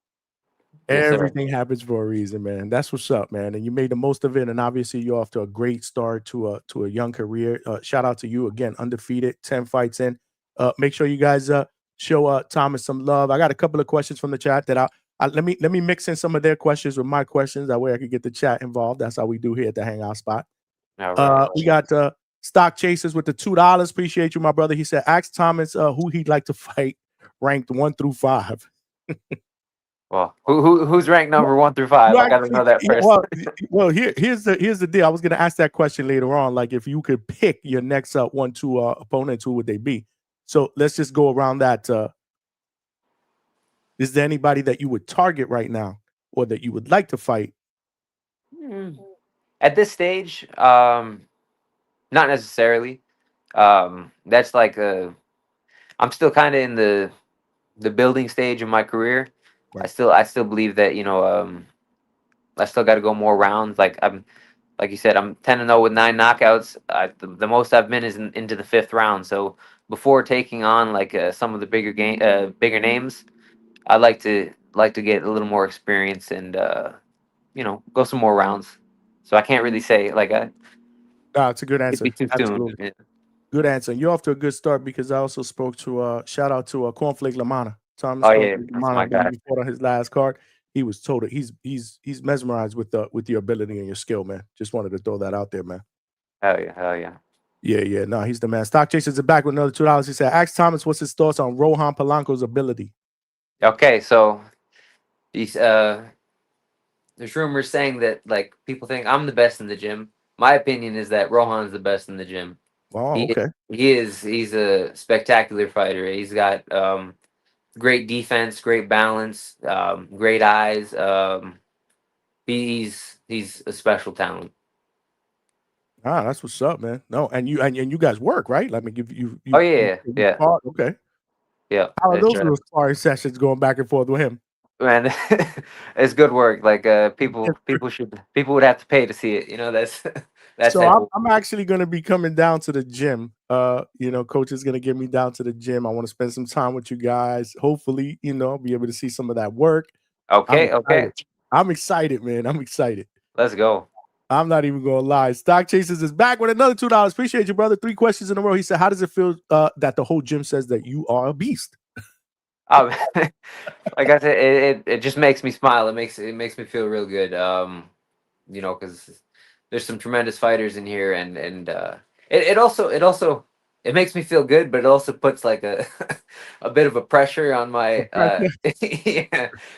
Yes, sir. Everything happens for a reason, man. That's what's up, man. And you made the most of it. And obviously, you're off to a great start to a young career. Shout out to you again, undefeated, 10 fights in. Make sure you guys show Thomas some love. I got a couple of questions from the chat that let me mix in some of their questions with my questions. That way, I could get the chat involved. That's how we do here at the Hangout spot. All right. We got Stock Chasers with the $2. Appreciate you, my brother. He said, ask Thomas who he'd like to fight, ranked 1 through 5. Well, who's ranked number 1 through 5? I gotta know that first. Well, here's the deal. I was gonna ask that question later on. Like, if you could pick your next 1-2 opponents, who would they be? So let's just go around that. Is there anybody that you would target right now, or that you would like to fight? At this stage, not necessarily. That's like I'm still kind of in the building stage of my career. Right. I still believe that I still got to go more rounds. Like you said, I'm 10-0 with 9 knockouts. The most I've been is into the 5th round. So before taking on like some of the bigger names, I like to get a little more experience and go some more rounds. So I can't really say like It's a good it'd answer. be too Absolutely. soon. Good answer. You're off to a good start, because I also spoke to shout out to Cornflake Lamana. Thomas Oh yeah, Cornflake that's my Lamana, guy. when he fought on his last card. He was total. He's mesmerized with your ability and your skill, man. Just wanted to throw that out there, man. Hell yeah. Yeah. No, he's the man. Stock Chasers are back with another $2. He said, ask Thomas what's his thoughts on Rohan Polanco's ability. Okay, so these there's rumors saying that like people think I'm the best in the gym. My opinion is that Rohan's the best in the gym. Oh, okay. He's a spectacular fighter. He's got great defense, great balance, great eyes. He's a special talent. That's what's up, man. No, and you guys work, right? Let me give you. Oh yeah. Okay. Yeah. How are those little sparring sessions going back and forth with him? Man, it's good work. Like people would have to pay to see it. That's so I'm actually going to be coming down to the gym. Coach is going to get me down to the gym. I want to spend some time with you guys. Hopefully, be able to see some of that work. Okay. I'm excited, man. I'm excited. Let's go. I'm not even going to lie. Stock Chasers is back with another $2. Appreciate you, brother. 3 questions in a row. He said, how does it feel that the whole gym says that you are a beast? Like I said, it just makes me smile. It makes me feel real good. Because there's some tremendous fighters in here, and it also makes me feel good, but it also puts like a a bit of a pressure on my a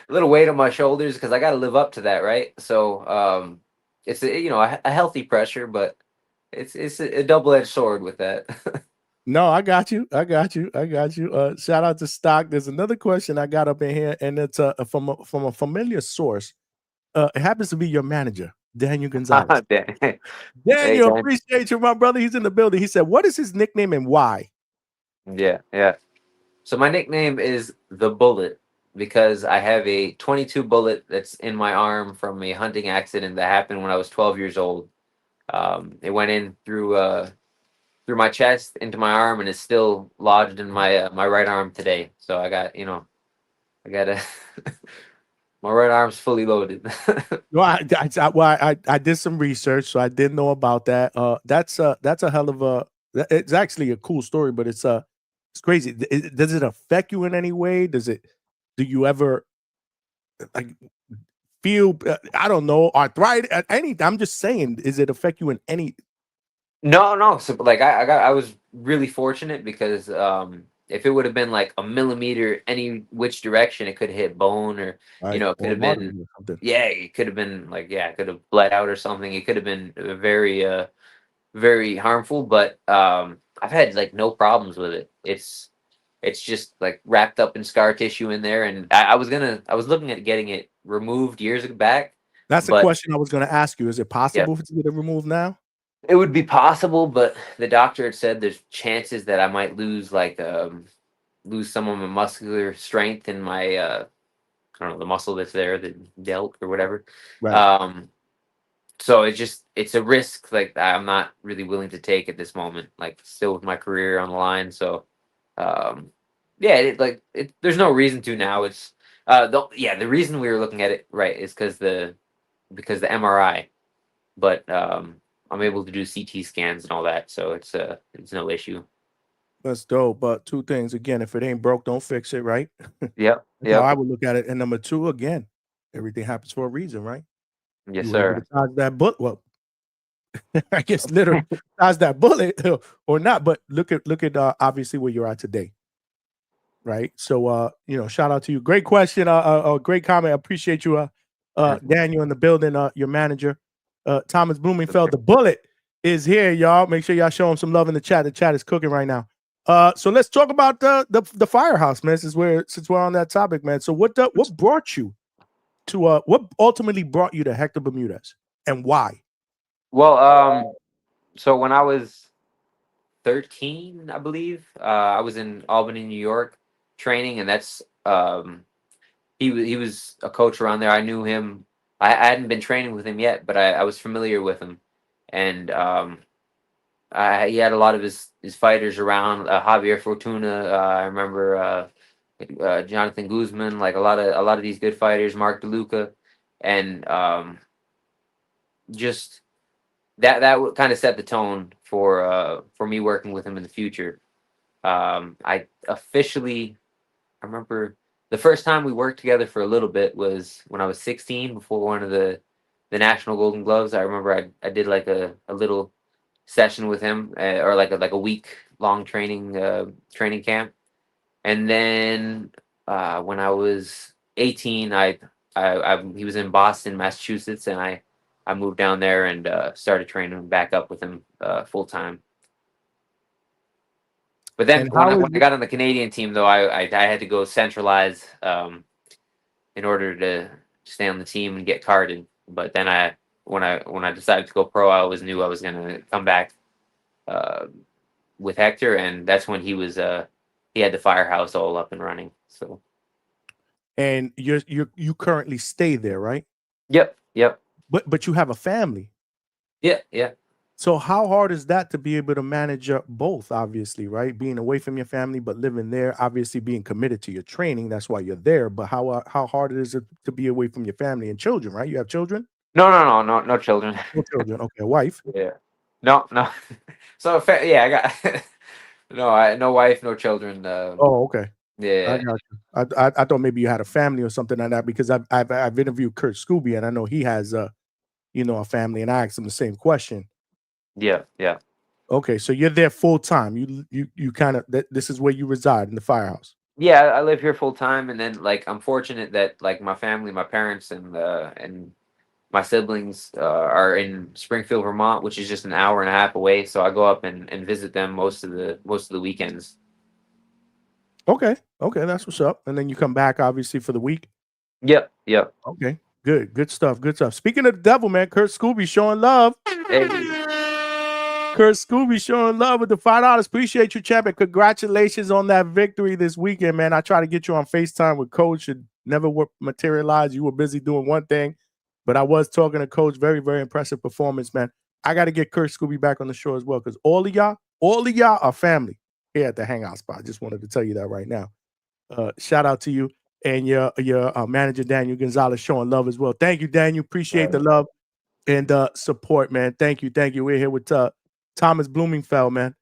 little weight on my shoulders, because I got to live up to that, right? So it's a healthy pressure, but it's a double-edged sword with that. No, I got you. I got you. I got you. Shout out to Stock. There's another question I got up in here, and it's from a familiar source. It happens to be your manager, Daniel Gonzalez. Hey, Daniel, Dan. appreciate you, my brother. He's in the building. He said, "What is his nickname and why?" Yeah. So my nickname is the Bullet because I have a 22 bullet that's in my arm from a hunting accident that happened when I was 12 years old. It went in through my chest into my arm and is still lodged in my my right arm today. So I got a my right arm's fully loaded. Well, I did some research, so I didn't know about that. That's a hell of a. It's actually a cool story, but it's crazy. Does it affect you in any way? Do you ever like feel? I don't know, arthritis. I'm just saying, does it affect you in any? No. So like I was really fortunate because if it would have been like a millimeter any which direction, it could have hit bone or Right, it could or have been something. it could have been like it could have bled out or something. It could have been very harmful, but I've had like no problems with it. It's just like wrapped up in scar tissue in there, and I was looking at getting it removed years back. That's the But question I was going to ask you. Is it yeah, possible to get it removed now? it would be possible, but the doctor had said there's chances that I might lose lose some of my muscular strength in my I don't know, the muscle that's there, the delt or whatever. Right. So it's a risk like I'm not really willing to take at this moment, like still with my career on the line. So there's no reason to now. It's the reason we were looking at it right is because the MRI, but I'm able to do CT scans and all that, so it's no issue. That's dope. But two things again: if it ain't broke, don't fix it. Right. Yep. That's how I would look at it. And number two, again, everything happens for a reason, right? Yes, You were able sir. to dodge that bullet. Well, I guess literally dodge that bullet or not. But look at obviously where you're at today, right? So shout out to you. Great question. Great comment. I appreciate you, Daniel in the building. Your manager, Thomas Bloomingfeld. The bullet is here, y'all. Make sure y'all show him some love in the chat. The chat is cooking right now. So let's talk about the Firehouse, man. Since we're on that topic, man. So what brought you to what ultimately brought you to Hector Bermudez and why? Well, so when I was 13, I believe, I was in Albany, New York, training, and that's he was a coach around there. I knew him. I hadn't been training with him yet, but I was familiar with him, and he had a lot of his fighters around. Javier Fortuna. I remember Jonathan Guzman. Like a lot of these good fighters. Mark DeLuca, and just that would kind of set the tone for me working with him in the future. I remember the first time we worked together for a little bit was when I was 16 before one of the National Golden Gloves. I remember I did like a little session with him or like a week long training camp, and then when I was 18, he was in Boston, Massachusetts, and I moved down there and started training back up with him full time. But then when I got on the Canadian team, though, I had to go centralize in order to stay on the team and get carded. But then when I decided to go pro, I always knew I was going to come back with Hector, and that's when he had the Firehouse all up and running. So, and you currently stay there, right? Yep. But you have a family. Yeah. So how hard is that to be able to manage both? Obviously, right? Being away from your family but living there, obviously being committed to your training. That's why you're there. But how hard is it to be away from your family and children? Right? You have children? No children. No children. Okay, a wife. Yeah. No. So I got no wife, no children. Oh, okay. Yeah. I got you. I thought maybe you had a family or something like that because I've interviewed Kurt Scooby and I know he has a family, and I asked him the same question. Yeah. Okay, so you're there full time. You kind of this is where you reside in the Firehouse. Yeah, I live here full time, and then like I'm fortunate that like my family, my parents, and my siblings are in Springfield, Vermont, which is just an hour and a half away. So I go up and visit them most of the weekends. Okay, that's what's up. And then you come back obviously for the week. Yep. Okay, good stuff. Speaking of the devil, man, Kurt Scooby showing love. Hey. Kurt Scooby showing love with the $5. Appreciate you, champion. Congratulations on that victory this weekend, man. I tried to get you on FaceTime with Coach. It never materialized. You were busy doing one thing, but I was talking to Coach. Very, very impressive performance, man. I got to get Kurt Scooby back on the show as well because all of y'all are family here at the Hangout spot. I just wanted to tell you that right now. Shout out to you and your manager, Daniel Gonzalez, showing love as well. Thank you, Daniel. Appreciate the love and support, man. Thank you. We're here with Thomas Bloomingfeld, man.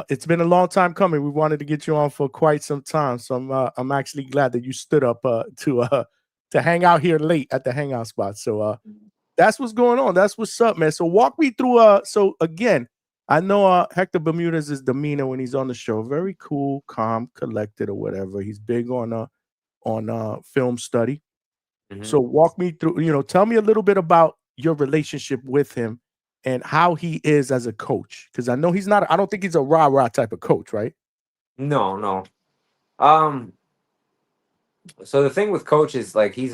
It's been a long time coming. We wanted to get you on for quite some time, so I'm actually glad that you stood up to hang out here late at the Hangout spot. So that's what's going on. That's what's up, man. So walk me through. So again, I know Hector Bermudez' demeanor when he's on the show, very cool, calm, collected, or whatever. He's big on film study. Mm-hmm. So walk me through. Tell me a little bit about your relationship with him and how he is as a coach, because I know he's not. I don't think he's a rah-rah type of coach, right? No. So the thing with Coach is like he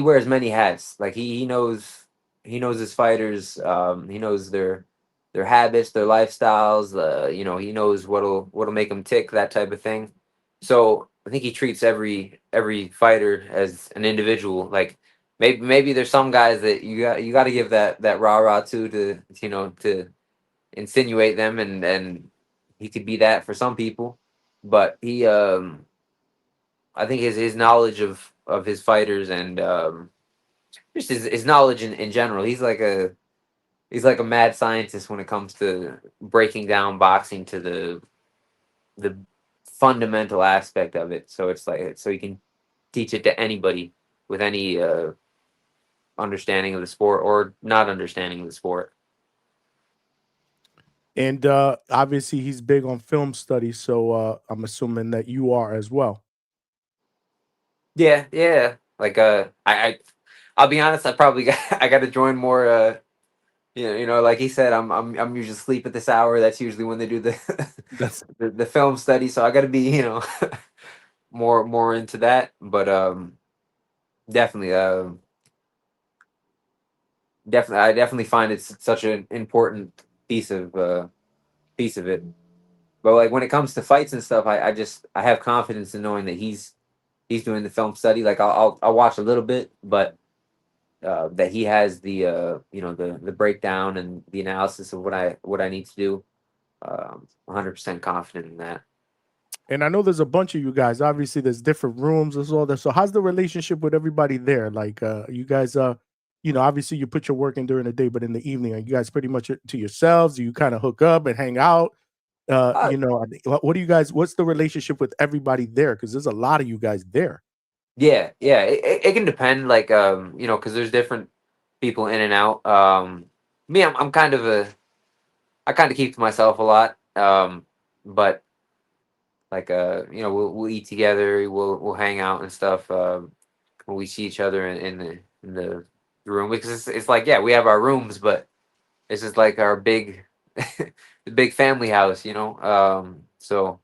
wears many hats. Like he knows his fighters. He knows their habits, their lifestyles. He knows what'll make them tick, that type of thing. So I think he treats every fighter as an individual. Like maybe there's some guys that you got to give that rah-rah to insinuate them, and he could be that for some people. But he I think his knowledge of his fighters and just his knowledge in general. He's like a mad scientist when it comes to breaking down boxing to the fundamental aspect of it. So it's like so you can teach it to anybody with any understanding of the sport or not understanding of the sport. And obviously he's big on film study, so I'm assuming that you are as well. Yeah. Like I'll be honest, I got to join more. Like he said, I'm usually asleep at this hour. That's usually when they do the film study. So I got to be more into that. But definitely, I definitely find it's such an important piece of it. But like when it comes to fights and stuff, I have confidence in knowing that he's doing the film study. Like I'll watch a little bit, but that he has the the breakdown and the analysis of what I need to do. 100% confident in that. And I know there's a bunch of you guys. Obviously, there's different rooms as well. So how's the relationship with everybody there? Like you guys, obviously you put your work in during the day, but in the evening, are you guys pretty much to yourselves? Do you kind of hook up and hang out? What do you guys? What's the relationship with everybody there? Because there's a lot of you guys there. Yeah. It can depend, like because there's different people in and out. Me, I'm kind of I kind of keep to myself a lot. But like we'll eat together, we'll hang out and stuff when we see each other in the room, because it's like, yeah, we have our rooms, but this is like our big the big family house, so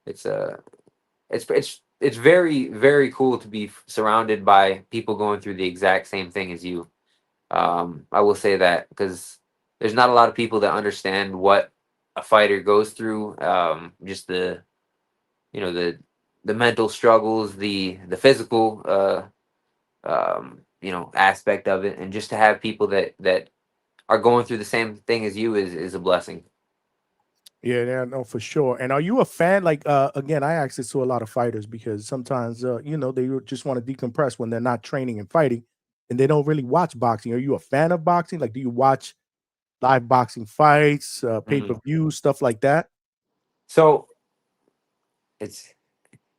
it's very, very cool to be surrounded by people going through the exact same thing as you. I will say that, because there's not a lot of people that understand what a fighter goes through. Just the mental struggles, the physical aspect of it, and just to have people that are going through the same thing as you is a blessing. Yeah, no, for sure. And are you a fan? Like, again, I ask this to a lot of fighters because sometimes, they just want to decompress when they're not training and fighting, and they don't really watch boxing. Are you a fan of boxing? Like, do you watch live boxing fights, pay-per-view, stuff like that? So it's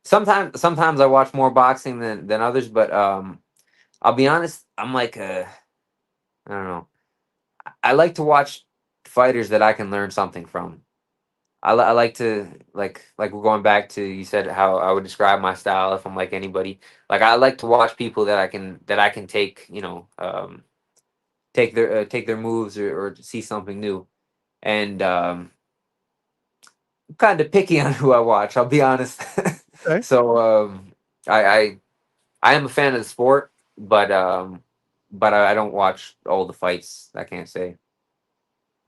sometimes I watch more boxing than others, but I'll be honest, I'm like I don't know. I like to watch fighters that I can learn something from. I like to like we're going back to you said how I would describe my style if I'm like anybody. Like I like to watch people that I can take take their moves or see something new. And I'm kind of picky on who I watch. I'll be honest. Okay. So I, I I am a fan of the sport, but I don't watch all the fights. I can't say.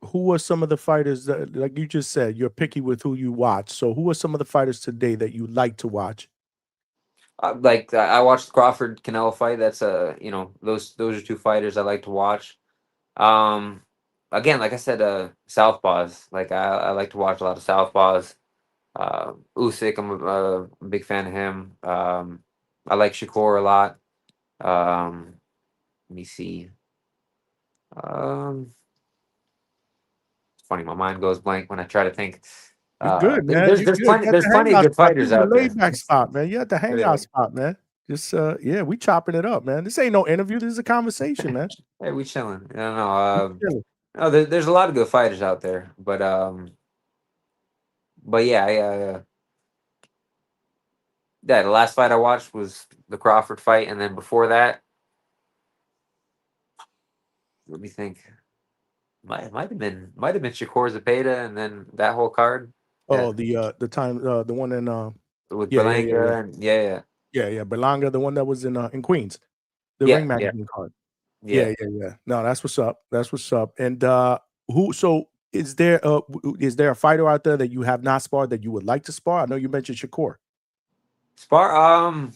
Who are some of the fighters that, like you just said, you're picky with who you watch. So who are some of the fighters today that you like to watch? Like I watched the Crawford Canelo fight. That's those are two fighters I like to watch. Um, Again, like I said, southpaws. Like I like to watch a lot of southpaws. Usyk, I'm a big fan of him. I like Shakur a lot. Let me see. It's funny, my mind goes blank when I try to think. You're good, man. There's You're there's good. plenty You're at there's the plenty of hangout good spot. This fighters is the out there. laid back spot, man. You're at the Yeah. hangout spot, man. Just yeah, we chopping it up, man. This ain't no interview. This is a conversation, man. Hey, we chilling. I don't know. We chilling. No, there's a lot of good fighters out there, but yeah, yeah. The last fight I watched was the Crawford fight, and then before that, let me think. Might have been Shakur Zepeda, and then that whole card. Oh, Yeah, the time the one in with yeah, yeah, yeah, yeah. Berlanga and yeah, Yeah, Berlanga, the one that was in Queens. The yeah, Ring yeah, Magazine card. yeah. Yeah. No, that's what's up. That's what's up. And who so is there is there a fighter out there that you have not sparred that you would like to spar? I know you mentioned Shakur. Spar.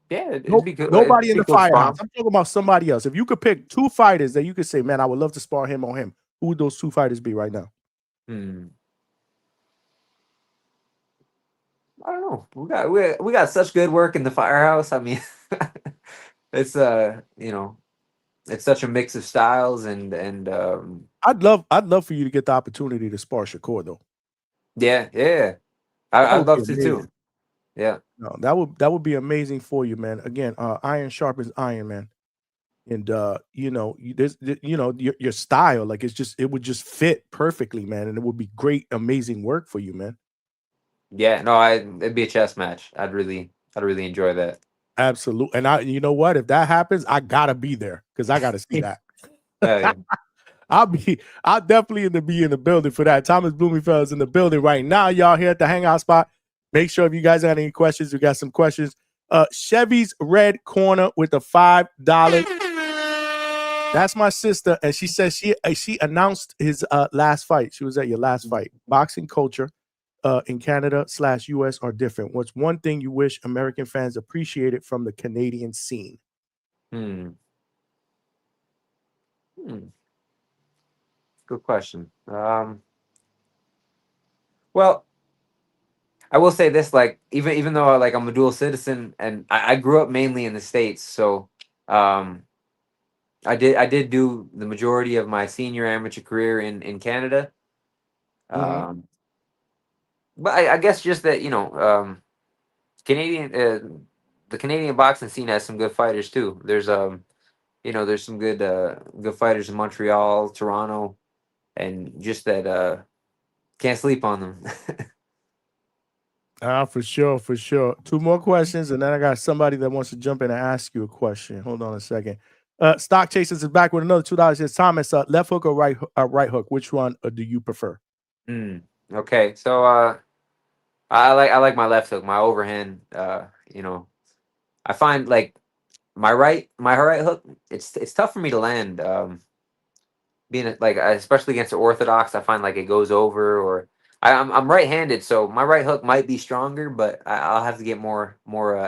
Yeah, it'd No, be good. nobody It'd in be the cool to spar firehouse. 'em. I'm talking about somebody else. If you could pick two fighters that you could say, man, I would love to spar him or him, who would those two fighters be right now? I don't know. We got such good work in the Firehouse. I mean, it's it's such a mix of styles and I'd love for you to get the opportunity to spar Shakur though. yeah. That I'd would be love to too. amazing. Yeah. No, that would be amazing for you, man. Again, iron sharpens iron, man. And your style, like it would just fit perfectly, man. And it would be great, amazing work for you, man. Yeah, no, it'd be a chess match. I'd really enjoy that. Absolutely. And you know what? If that happens, I gotta be there because I gotta see that. Yeah. I'll definitely be in the building for that. Thomas Bloomingfeld is in the building right now. Y'all here at the Hangout spot. Make sure if you guys got any questions, we got some questions. Chevy's Red Corner with the $5. That's my sister, and she says she announced his last fight. She was at your last fight. Boxing culture in Canada / US are different. What's one thing you wish American fans appreciated from the Canadian scene? Good question. Well, I will say this: like, even though like I'm a dual citizen and I grew up mainly in the States, so I did do the majority of my senior amateur career in Canada. But I guess just that Canadian the Canadian boxing scene has some good fighters too. There's some good fighters in Montreal, Toronto, and just that can't sleep on them. For sure, for sure. Two more questions, and then I got somebody that wants to jump in and ask you a question. Hold on a second. Stock Chasers is back with another $2. Says Thomas, left hook or right hook? Which one do you prefer? Okay, so I like my left hook, my overhand. I find like my right hook. It's tough for me to land. Being like especially against the orthodox, I find like it goes over or. I'm right-handed, so my right hook might be stronger, but I'll have to get more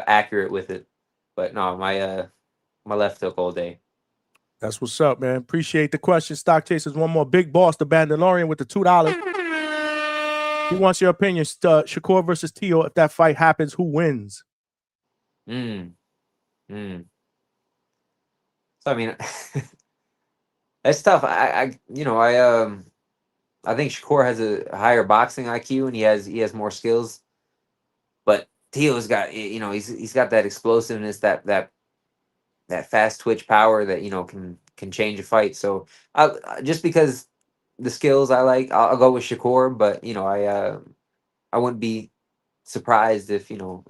accurate with it. But no, my left hook all day. That's what's up, man. Appreciate the question. Stock Chasers, one more. Big Boss, the Bandalorian with the $2. He wants your opinion. Shakur versus Tio. If that fight happens, who wins? So I mean, that's tough. I think Shakur has a higher boxing IQ and he has more skills, but Tio's got he's got that explosiveness, that fast twitch power that can change a fight. So just because the skills I like, I'll go with Shakur. But I wouldn't be surprised if Keo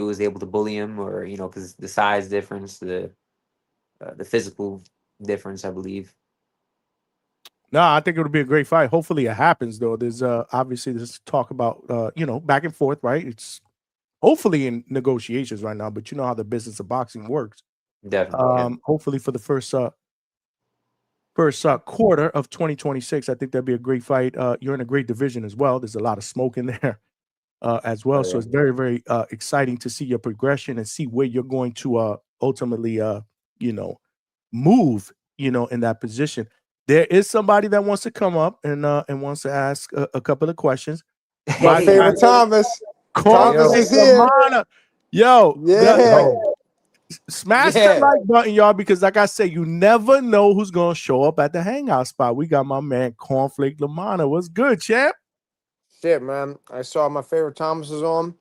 was able to bully him, or because the size difference, the physical difference, I believe. No, I think it'll be a great fight. Hopefully it happens, though. There's obviously this talk about back and forth, right? It's hopefully in negotiations right now, but you know how the business of boxing works. Definitely. Hopefully for the first quarter of 2026, I think that'd be a great fight. You're in a great division as well. There's a lot of smoke in there as well. So it's very, very exciting to see your progression and see where you're going to ultimately move, in that position. There is somebody that wants to come up and wants to ask a couple of questions. My favorite Thomas. Thomas is here. Yo, yeah. Smash the like button, y'all, because like I said, you never know who's gonna show up at the hangout spot. We got my man Cornflake Lamana. What's good, champ? Shit, man. I saw my favorite Thomas was on.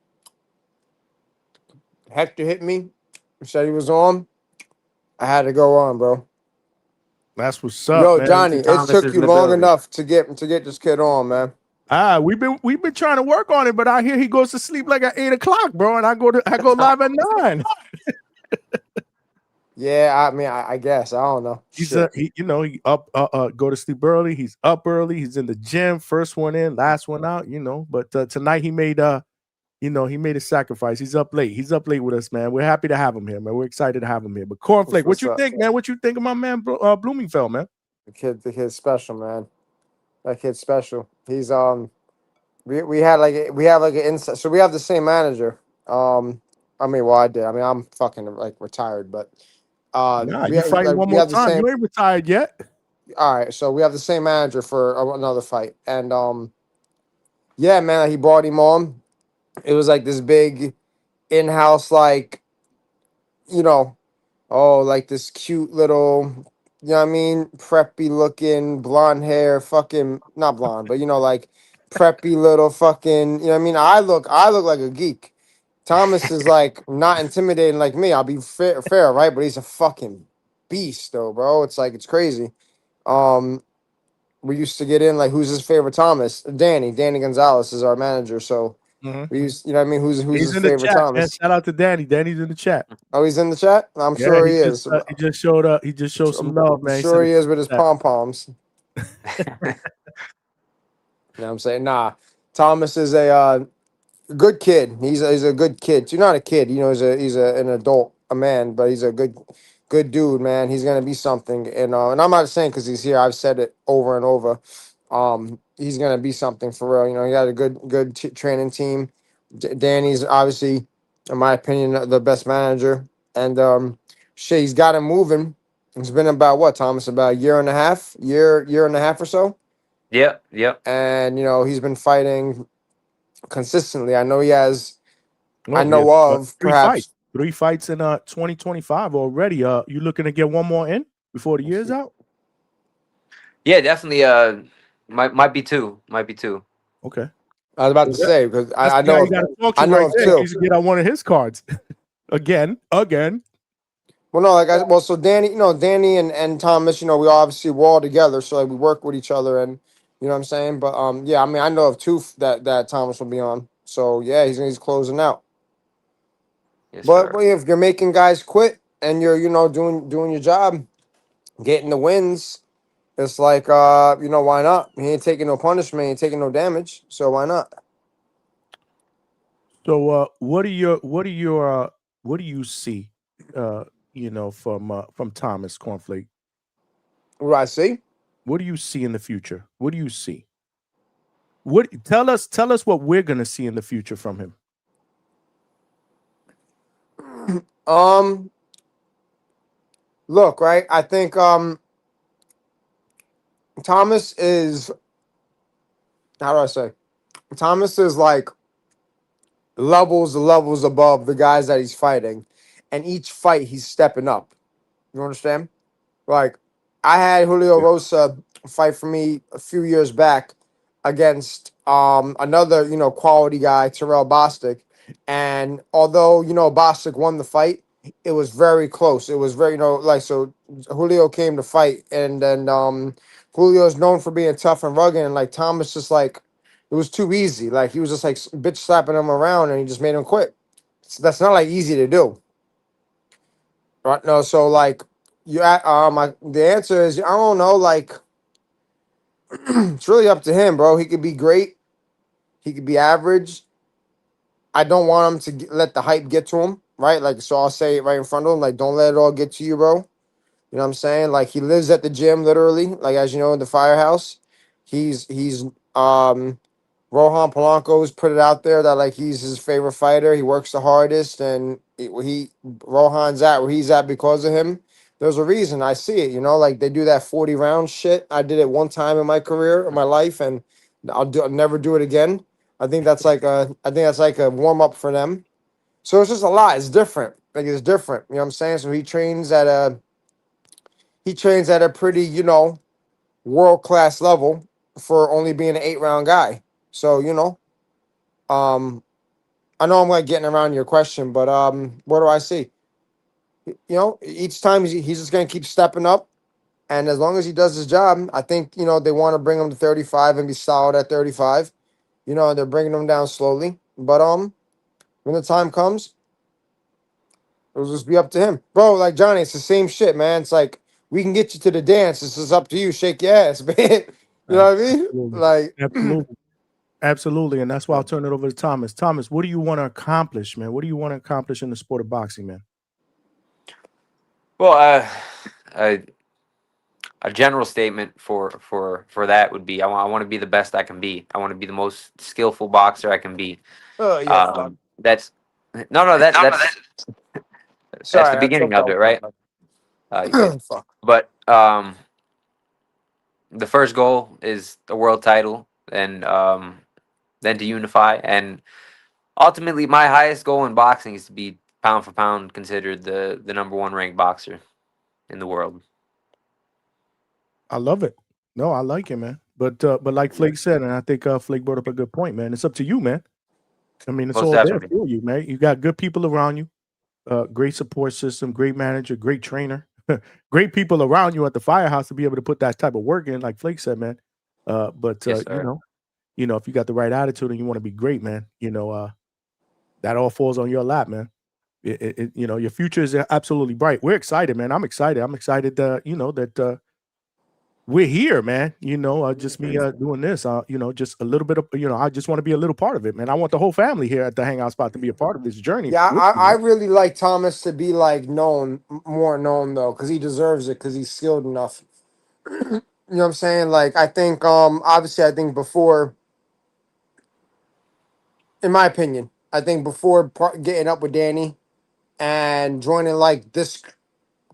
Hector hit me. Said he was on. I had to go on, bro. That's what's up. Yo, man. Johnny, it took you long enough to get this kid on, man. We've been trying to work on it, but I hear he goes to sleep like at 8 o'clock, bro, and I go live at 9. Yeah, I mean, I guess I don't know. He's he up go to sleep early. He's up early. He's in the gym. First one in, last one out. But tonight he made he made a sacrifice. He's up late. He's up late with us, man. We're happy to have him here, man. We're excited to have him here. But Cornflake, what you think, man? What you think of my man Bloomingfeld, man? The kid's special, man. That kid's special. He's we have like an insight. So we have the same manager. I mean, well, I did. I mean, I'm fucking like retired, but you're fighting one more time. You ain't retired yet. All right, so we have the same manager for another fight, and yeah, man, he brought him on. It was like this big in-house, like, like this cute little, you know what I mean, preppy looking, blonde hair, fucking not blonde, but like preppy little fucking, you know what I mean. I look like a geek. Thomas is like not intimidating like me. I'll be fair, right? But he's a fucking beast, though, bro. It's like it's crazy. We used to get in like who's his favorite Thomas? Danny Gonzalez is our manager, so. We used, you know what I mean? Who's his favorite chat, Thomas? Man. Shout out to Danny. Danny's in the chat. Oh, he's in the chat? I'm sure he is. He just showed up. He just showed some love, man. I'm sure he is with his pom-poms. You know what I'm saying? Nah. Thomas is a good kid. He's a good kid. He's not a kid, he's an adult, a man, but he's a good dude, man. He's gonna be something. And I'm not saying because he's here, I've said it over and over. He's gonna be something for real. He got a good training team. Danny's obviously, in my opinion, the best manager, and he's got him moving. It's been about what, Thomas? About a year and a half or so. Yep. And he's been fighting consistently. I know he has. Perhaps 3 fights in 2025 already. You looking to get one more in before the year's out? Yeah, definitely. Might be two. Okay. I was about to say because I know of two. He should get on one of his cards again. Well, no, so Danny, Danny and Thomas, we obviously we're all together, so we work with each other, and you know what I'm saying. But yeah, I mean, I know of two that Thomas will be on. So yeah, he's closing out. Yes, but if you're making guys quit and you're doing your job, getting the wins, it's like why not? He ain't taking no punishment, he ain't taking no damage, so why not? So what do you see from Thomas Cornflake? What do I see? What do you see in the future? What do you see? Tell us what we're gonna see in the future from him. Look, right? I think Thomas is, how do I say? Thomas is like levels above the guys that he's fighting, and each fight he's stepping up. You understand? Like, I had Julio Rosa fight for me a few years back against another quality guy, Terrell Bostic, and although Bostic won the fight, it was very close. It was very so Julio came to fight, and then Julio's known for being tough and rugged, and like Thomas just like it was too easy. Like he was just like bitch slapping him around, and he just made him quit. So that's not like easy to do, right? No, so like the answer is I don't know. Like it's really up to him, bro. He could be great, he could be average. I don't want him to let the hype get to him, right? Like so, I'll say it right in front of him. Like don't let it all get to you, bro. You know what I'm saying? Like he lives at the gym, literally. Like as you know, in the Firehouse, he's Rohan Polanco's put it out there that like he's his favorite fighter. He works the hardest, and Rohan's at where he's at because of him. There's a reason. I see it. You know, like they do that 40 round shit. I did it one time in my career, in my life, and I'll never do it again. I think that's like a warm up for them. So it's just a lot. It's different. Like it's different. You know what I'm saying? So he trains at a pretty, world class level for only being an 8 round guy. So, I know I'm like getting around your question, but what do I see? Each time he's just gonna keep stepping up. And as long as he does his job, I think, they want to bring him to 35 and be solid at 35. They're bringing him down slowly. But when the time comes, it'll just be up to him. Bro, like Johnny, it's the same shit, man. It's like we can get you to the dance. This is up to you. Shake your ass, man. You know what I mean? Like Absolutely. And that's why I'll turn it over to Thomas. Thomas, what do you want to accomplish, man? What do you want to accomplish in the sport of boxing, man? Well, a general statement for that would be I want to be the best I can be. I want to be the most skillful boxer I can be. Oh yeah. That's the beginning of it, right? Fuck. But the first goal is the world title, and then to unify. And ultimately, my highest goal in boxing is to be pound for pound considered the number 1 ranked boxer in the world. I love it. No, I like it, man. But like Flake said, and I think Flake brought up a good point, man. It's up to you, man. I mean, it's Most all definitely. there for you, man. You got good people around you, great support system, great manager, great trainer, great people around you at the Firehouse to be able to put that type of work in, like Flake said, man. But Yes, if you got the right attitude and you want to be great, man, that all falls on your lap, man. Your future is absolutely bright. We're excited, man. I'm excited. I'm excited that we're here, man. Just me doing this. Just a little bit of, I just want to be a little part of it, man. I want the whole family here at the Hangout spot to be a part of this journey. Yeah, I really like Thomas to be like more known though, because he deserves it, because he's skilled enough. You know what I'm saying? Like I think obviously I think before, in my opinion, I think before getting up with Danny and joining like this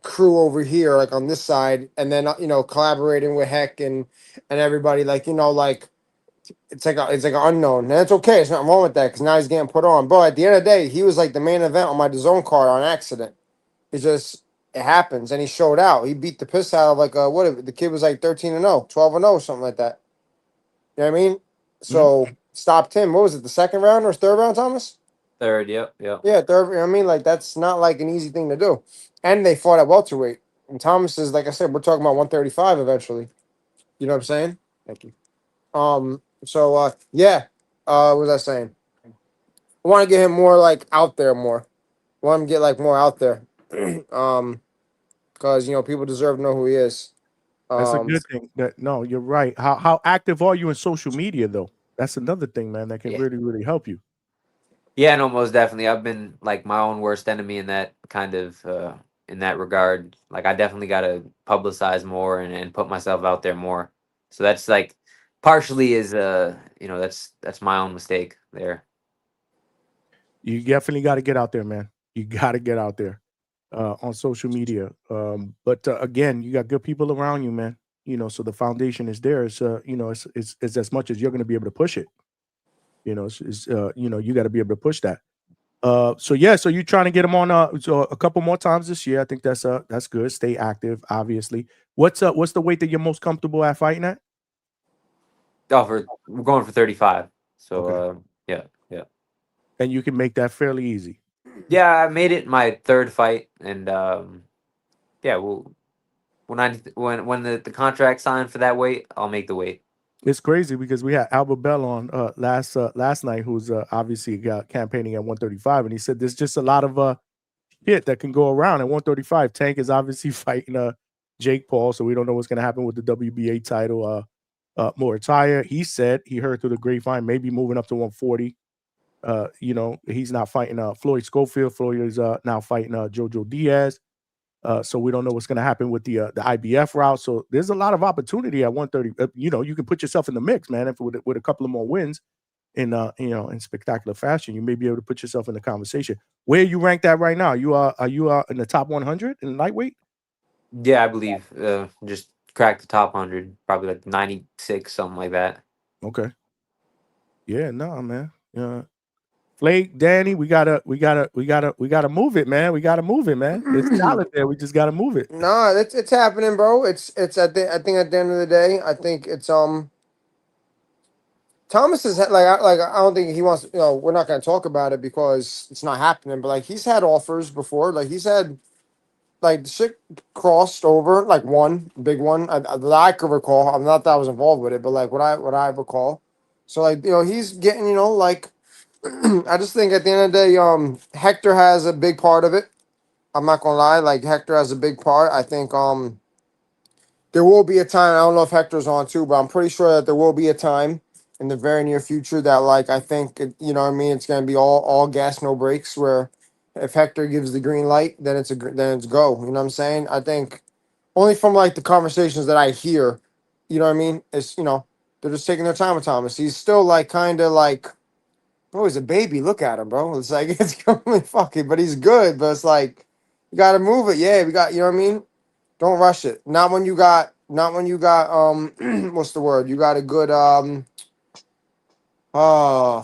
crew over here, like on this side, and then collaborating with Heck and everybody, like like it's like an unknown, and it's okay. It's nothing wrong with that because now he's getting put on. But at the end of the day, he was like the main event on my DAZN card on accident. It happens, and he showed out. He beat the piss out of like the kid was like 13-0, 12-0, something like that. You know what I mean? So stopped him. What was it? The second round or third round, Thomas? Third, yep. Yeah, third. You know what I mean, like that's not like an easy thing to do. And they fought at welterweight. And Thomas is, like I said, we're talking about 135 eventually. You know what I'm saying? Thank you. So yeah. What was I saying? I want to get him more like out there more. I want him to get like more out there. Because people deserve to know who he is. That's a good thing. No, you're right. How active are you in social media though? That's another thing, man, that can really, really help you. Yeah, no, most definitely. I've been like my own worst enemy in that kind of in that regard. Like I definitely got to publicize more and put myself out there more. So that's like partially is that's my own mistake there. You definitely got to get out there, man. You got to get out there on social media. But again, you got good people around you, man. So the foundation is there. It's it's as much as you're going to be able to push it. You got to be able to push that. So you're trying to get him on a couple more times this year. I think that's good. Stay active, obviously. What's the weight that you're most comfortable at fighting at? We're going for 35. So Okay. Yeah. And you can make that fairly easy. Yeah, I made it my third fight, and we'll when the contract signed for that weight, I'll make the weight. It's crazy because we had Albert Bell on last night, who's obviously campaigning at 135, and he said there's just a lot of hit that can go around at 135. Tank is obviously fighting Jake Paul, so we don't know what's going to happen with the WBA title. Moritaya, he said he heard through the grapevine maybe moving up to 140. He's not fighting Floyd Schofield. Floyd is now fighting Jojo Diaz. So we don't know what's going to happen with the IBF route. So there's a lot of opportunity at 130. You can put yourself in the mix, man. If with a couple of more wins in spectacular fashion, you may be able to put yourself in the conversation. Where you ranked at right now? Are you in the top 100 in lightweight? Yeah, I believe just cracked the top 100, probably like 96, something like that. Okay. Yeah, no, man. Flake, Danny, we gotta move it, man. We gotta move it, man. It's talent there. We just gotta move it. No, it's happening, bro. It's I think at the end of the day, I think it's Thomas is like I don't think he wants. We're not gonna talk about it because it's not happening. But like he's had offers before. Like he's had like the shit crossed over, like one big one that I could recall. I'm not that I was involved with it, but like what I recall. So like he's getting like. I just think at the end of the day, Hector has a big part of it. I'm not gonna lie, like Hector has a big part. I think there will be a time. I don't know if Hector's on too, but I'm pretty sure that there will be a time in the very near future that like I think what I mean, it's gonna be all gas no brakes. Where if Hector gives the green light, then it's go. You know what I'm saying? I think only from like the conversations that I hear, you know what I mean. It's they're just taking their time with Thomas. He's still like kind of like. Bro, he's a baby. Look at him, bro. It's like it's really fucking, but he's good. But it's like you gotta move it. Yeah, we got what I mean? Don't rush it. Not when you got what's the word? You got a good oh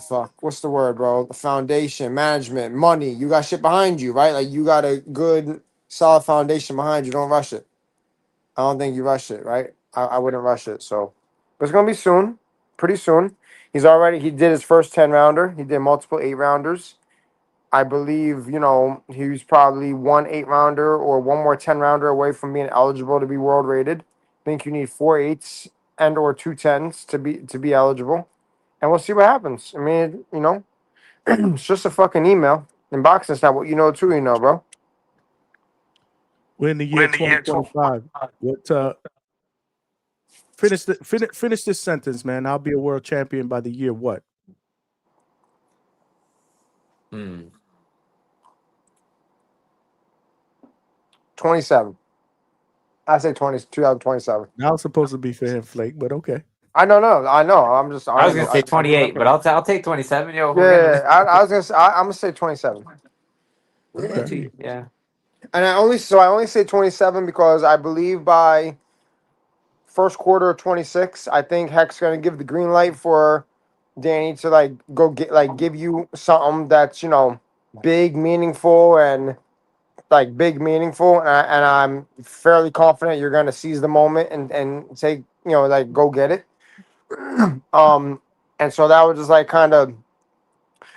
fuck. What's the word, bro? The foundation, management, money. You got shit behind you, right? Like you got a good solid foundation behind you. Don't rush it. I don't think you rush it, right? I wouldn't rush it. So but it's gonna be soon. Pretty soon. He did his first 10-rounder. He did multiple 8-rounders. I believe, he was probably one 8-rounder or one more 10-rounder away from being eligible to be world rated. I think you need 4 8s and or 2 10s to be eligible. And we'll see what happens. I mean, it's just a fucking email. In boxing, it's not what you know too, bro. We're in the year 2025. What finish this sentence, man. I'll be a world champion by the year what? 27. I say 2027. That was supposed to be for him, Flake, but okay. I know. I was gonna say 28, but I'll take 27. Yo, yeah, I was gonna say I'm gonna say 27. Okay. Yeah. And I only say 27 because I believe by first quarter of 26, I think Heck's gonna give the green light for Danny to like go get like give you something that's big, meaningful, and I'm fairly confident you're gonna seize the moment and take like go get it. And so that was just like kind of,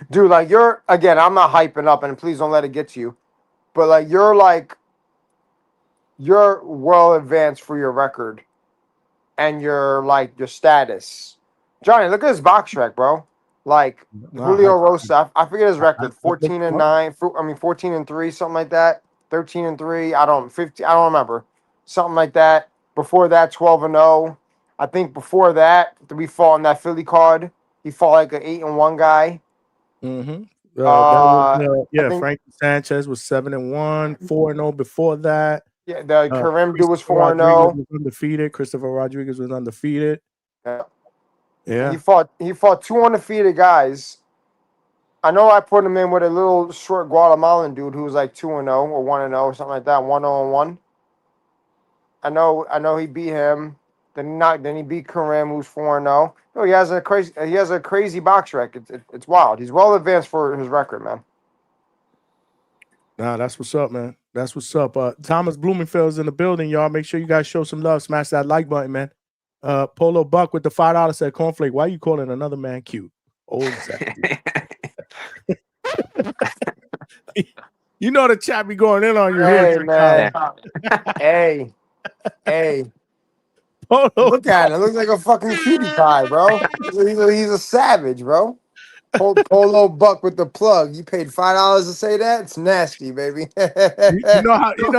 dude, like I'm not hyping up, and please don't let it get to you, but like you're well advanced for your record and your status. Johnny, look at his box track, bro. Like Julio Rosa, I forget his record, 14-9. 14-3, something like that. 13-3. 15. I don't remember, something like that. Before that, 12-0. I think before that, we fought on that Philly card. He fought like an 8-1 guy. Mm-hmm. Frankie Sanchez was 7-1, 4-0 before that. Yeah, the Karim dude was 4-0. Undefeated. Christopher Rodriguez was undefeated. Yeah. He fought 2 undefeated guys. I know I put him in with a little short Guatemalan dude who was like 2-0 or 1-0 or something like that, 1-0-1. I know he beat him. Then he beat Karim, who's 4-0. No, he has a crazy box record. It's wild. He's well advanced for his record, man. Nah, that's what's up, man. That's what's up. Thomas Bloomingfeld's in the building, y'all. Make sure you guys show some love. Smash that like button, man. Polo Buck with the $5 said, Cornflake, why you calling another man cute? Old You know the chat be going in on you hey, here. Man. Hey. Hey, Polo look at it. It looks like a fucking cutie pie, bro. He's a savage, bro. Polo buck with the plug. You paid $5 to say that? It's nasty, baby. You know how you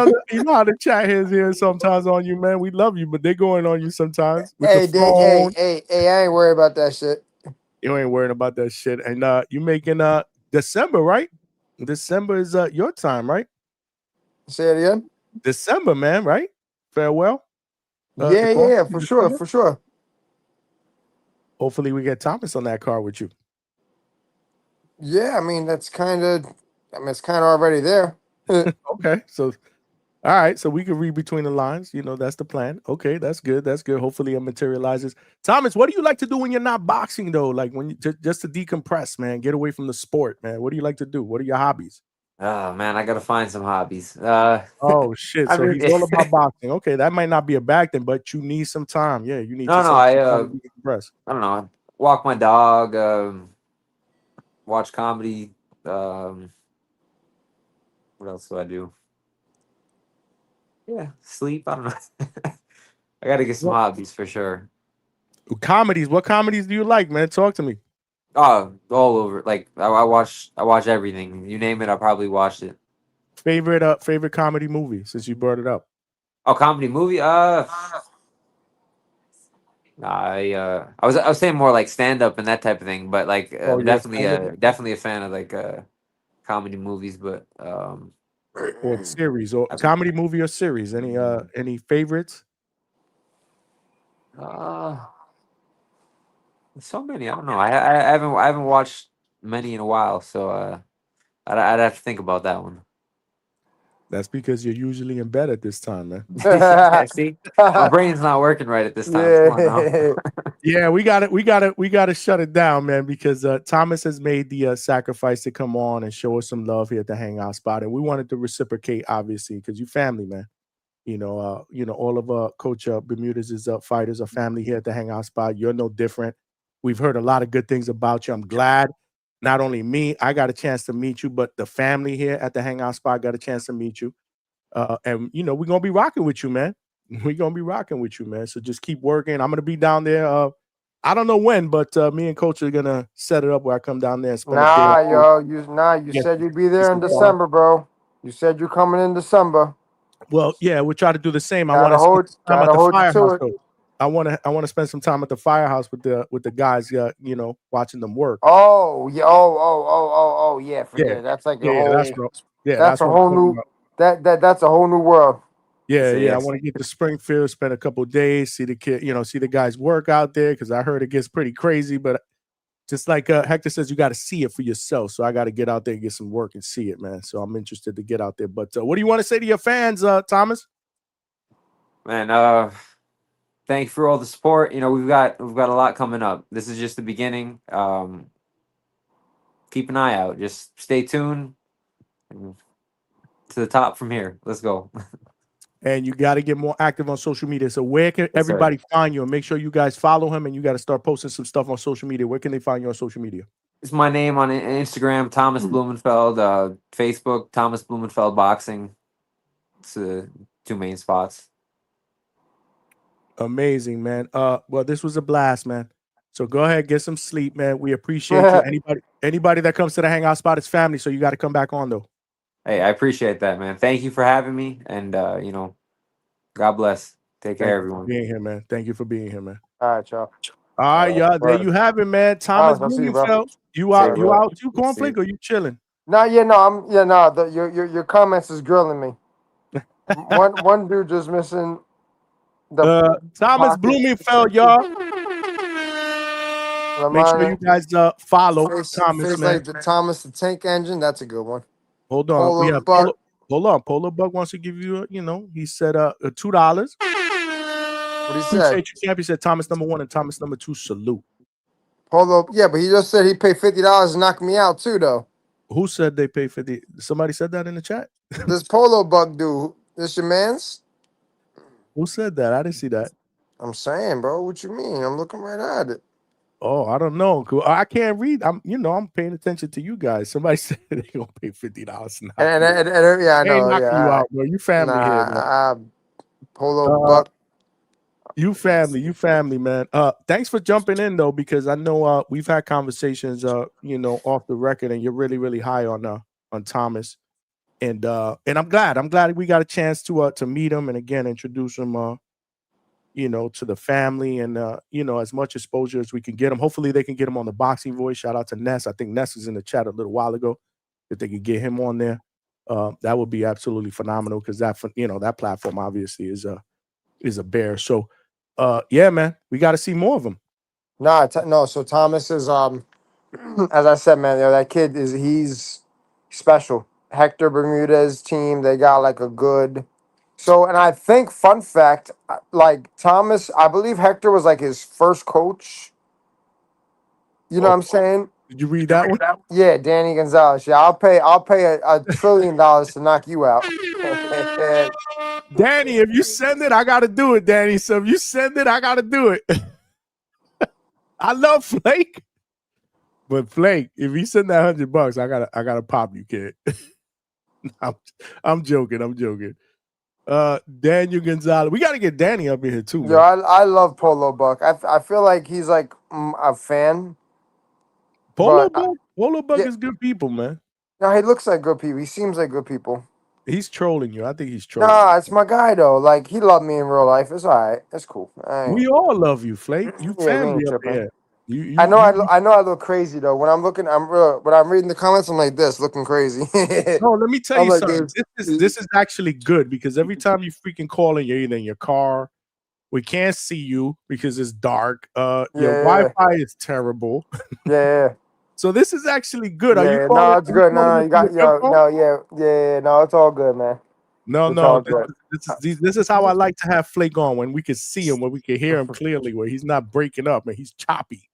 know how the chat is here sometimes on you, man. We love you, but they're going on you sometimes with the phone. Hey, I ain't worried about that shit. You ain't worrying about that shit. And you making December, right? December is your time, right? Say it again. December, man, right? Farewell. Yeah, for sure. Hopefully we get Thomas on that car with you. Yeah, I mean it's kind of already there. Okay, so all right, so we can read between the lines. You know, that's the plan. Okay, that's good. That's good. Hopefully it materializes. Thomas, what do you like to do when you're not boxing, though? Like when you just to decompress, man, get away from the sport, man. What do you like to do? What are your hobbies? Oh man, I gotta find some hobbies. Oh shit! So he's all about boxing. Okay, that might not be a bad thing, but you need some time. Yeah, you need. No, some time to decompress. I don't know. Walk my dog. Watch comedy. What else do I do? Yeah, sleep. I don't know. I gotta get some hobbies for sure. Comedies. What comedies do you like, man? Talk to me. Oh, all over. Like I watch everything. You name it, I probably watched it. Favorite comedy movie since you brought it up. Oh, comedy movie. I was saying more like stand up and that type of thing, but like definitely a fan of like comedy movies, but or series or comedy movie or series. Any favorites? So many. I don't know. I haven't watched many in a while, so I'd have to think about that one. That's because you're usually in bed at this time, man. See, my brain's not working right at this time. Yeah. Come on now. Yeah, we got to shut it down, man, because Thomas has made the sacrifice to come on and show us some love here at the Hangout spot, and we wanted to reciprocate, obviously, because you family, man. You know, all of Coach Bermudez's fighters are family here at the Hangout spot. You're no different. We've heard a lot of good things about you. I'm glad. Not only me, I got a chance to meet you, but the family here at the Hangout spot got a chance to meet you. And you know, we're gonna be rocking with you, man. We're gonna be rocking with you, man. So just keep working. I'm gonna be down there. I don't know when, but me and Coach are gonna set it up where I come down there and spend a day. You said you'd be there in December, bro. You said you're coming in December. Well, yeah, we'll try to do the same. I want to spend some time at the Firehouse. I want to spend some time at the Firehouse with the guys. You know, watching them work. Oh yeah. Oh yeah. Forget it. That's like that's a whole new. That's a whole new world. Yeah. I want to get to Springfield, spend a couple of days, see the kid. You know, see the guys work out there because I heard it gets pretty crazy. But just like Hector says, you got to see it for yourself. So I got to get out there and get some work and see it, man. So I'm interested to get out there. But what do you want to say to your fans, Thomas? Man, thank you for all the support. You know, we've got a lot coming up. This is just the beginning. Keep an eye out. Just stay tuned to the top from here. Let's go. And you got to get more active on social media. So where can everybody find you? And make sure you guys follow him. And you got to start posting some stuff on social media. Where can they find you on social media? It's my name on Instagram, Thomas Bloomingfeld. Facebook, Thomas Bloomingfeld Boxing. It's the two main spots. Amazing, man. Well, this was a blast, man. So go ahead, get some sleep, man. We appreciate you. Anybody that comes to the Hangout spot is family. So you got to come back on, though. Hey, I appreciate that, man. Thank you for having me. And, you know, God bless. Take care, everyone. Being here, man. Thank you for being here, man. All right, y'all. All right, y'all. There you have it, man. Thomas Bloomingfeld. You out too, Cornflake, or you chilling? Your comments is grilling me. one dude just missing the Thomas Bloomingfeld, y'all. Make sure you guys follow Thomas, man. Like the Thomas the Tank Engine. That's a good one. Hold on. Hold on. Polo Buck wants to give you, he said $2. What he said? He said Thomas number 1 and Thomas number 2 salute. Polo, yeah, but he just said he paid $50 to knock me out too, though. Who said they paid 50? Somebody said that in the chat. This Polo Buck dude. This your man's? Who said that? I didn't see that. I'm saying, bro. What you mean? I'm looking right at it. Oh, I don't know. I can't read. I'm paying attention to you guys. Somebody said they're gonna pay $50 now. Yeah, I know. You out, bro. You family here, bro. Polo Buck. You family, man. Thanks for jumping in though, because I know we've had conversations, off the record, and you're really, really high on Thomas, and I'm glad we got a chance to meet him and again introduce him, to the family and as much exposure as we can get him. Hopefully, they can get him on the Boxing Voice. Shout out to Ness. I think Ness was in the chat a little while ago. If they could get him on there, that would be absolutely phenomenal because that platform obviously is a bear. So. Yeah, man, we got to see more of him. No. So Thomas is as I said, man, that kid he's special. Hector Bermudez team, they got like a good. So, and I think fun fact, like Thomas, I believe Hector was like his first coach. You know what I'm saying? Did you read that one? Yeah, Danny Gonzalez. Yeah, I'll pay $1 trillion to knock you out. Danny, if you send it, I gotta do it, Danny. So if you send it, I gotta do it. I love Flake, but Flake, if you send that $100, I gotta pop you, kid. I'm joking. Daniel Gonzalez, we gotta get Danny up in here too. Yo, I love Polo Buck. I feel like he's like a fan. Polo Buck is good people, man. No, he looks like good people. He seems like good people. He's trolling you. I think he's trolling. Nah, it's my guy though. Like he loved me in real life. It's all right. It's cool. We all love you, Flake. You family up there. I know I look crazy though. When I'm looking, when I'm reading the comments, I'm like this, looking crazy. No, let me tell you something. This is actually good because every time you freaking call in, you're either in your car. We can't see you because it's dark. Your Wi-Fi is terrible. Yeah. So this is actually good. Are you calling? No, it's good. No, you got no, it's all good, man. No. This is how I like to have Flake on when we can see him, when we can hear him clearly, where he's not breaking up and he's choppy.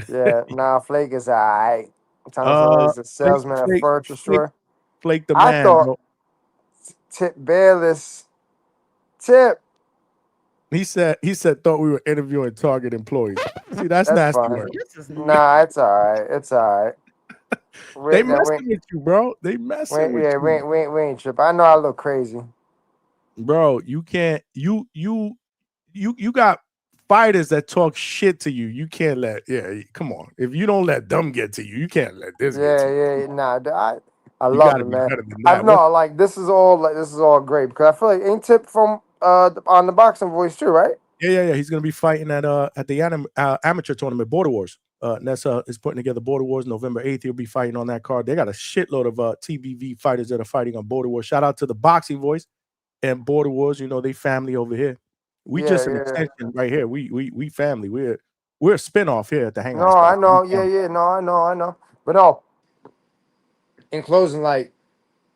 Yeah, Flake is all right. Thomas is a salesman at a furniture store. Flake the man. I thought Tip Bayless. Tip. He said thought we were interviewing Target employees. See, that's nasty work. Nah, it's all right. It's all right. They messing with you, bro. They messing with you. We ain't tripping. I know I look crazy. Bro, you can't you got fighters that talk shit to you. You can't let come on. If you don't let them get to you, you can't let this get to you. Yeah. Nah, I love it, man. I know, like this is all great because I feel like ain't Tip from on the Boxing Voice too, right? Yeah. He's gonna be fighting at the amateur tournament, Border Wars. Nessa is putting together Border Wars November 8th. He'll be fighting on that card. They got a shitload of TBV fighters that are fighting on Border Wars. Shout out to the Boxing Voice and Border Wars. They family over here. We just an extension right here. We family. We're a spinoff here at the Hangout. No, I know. Yeah. No, I know. But no. In closing, like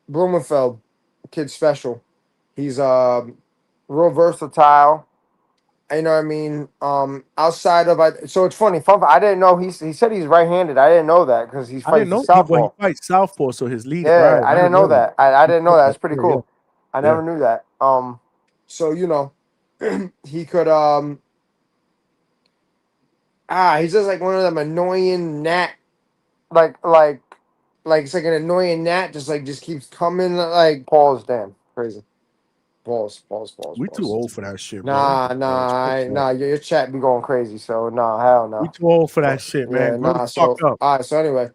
Bloomingfeld, kid special. He's real versatile. You know what I mean? Outside of so it's funny. I didn't know he said he's right-handed. I didn't know that because he's fighting southpaw. He fights southpaw, so his lead. Yeah, right, I didn't know that. I didn't know that. It's pretty cool. I never knew that. So he could he's just like one of them annoying gnat, like it's like an annoying gnat, just keeps coming. Like pause, damn, crazy. Pause. We too old for that shit, bro. Nah. Your chat be going crazy. So hell no. We too old for that shit, man. Yeah, fuck up. All right. So anyway,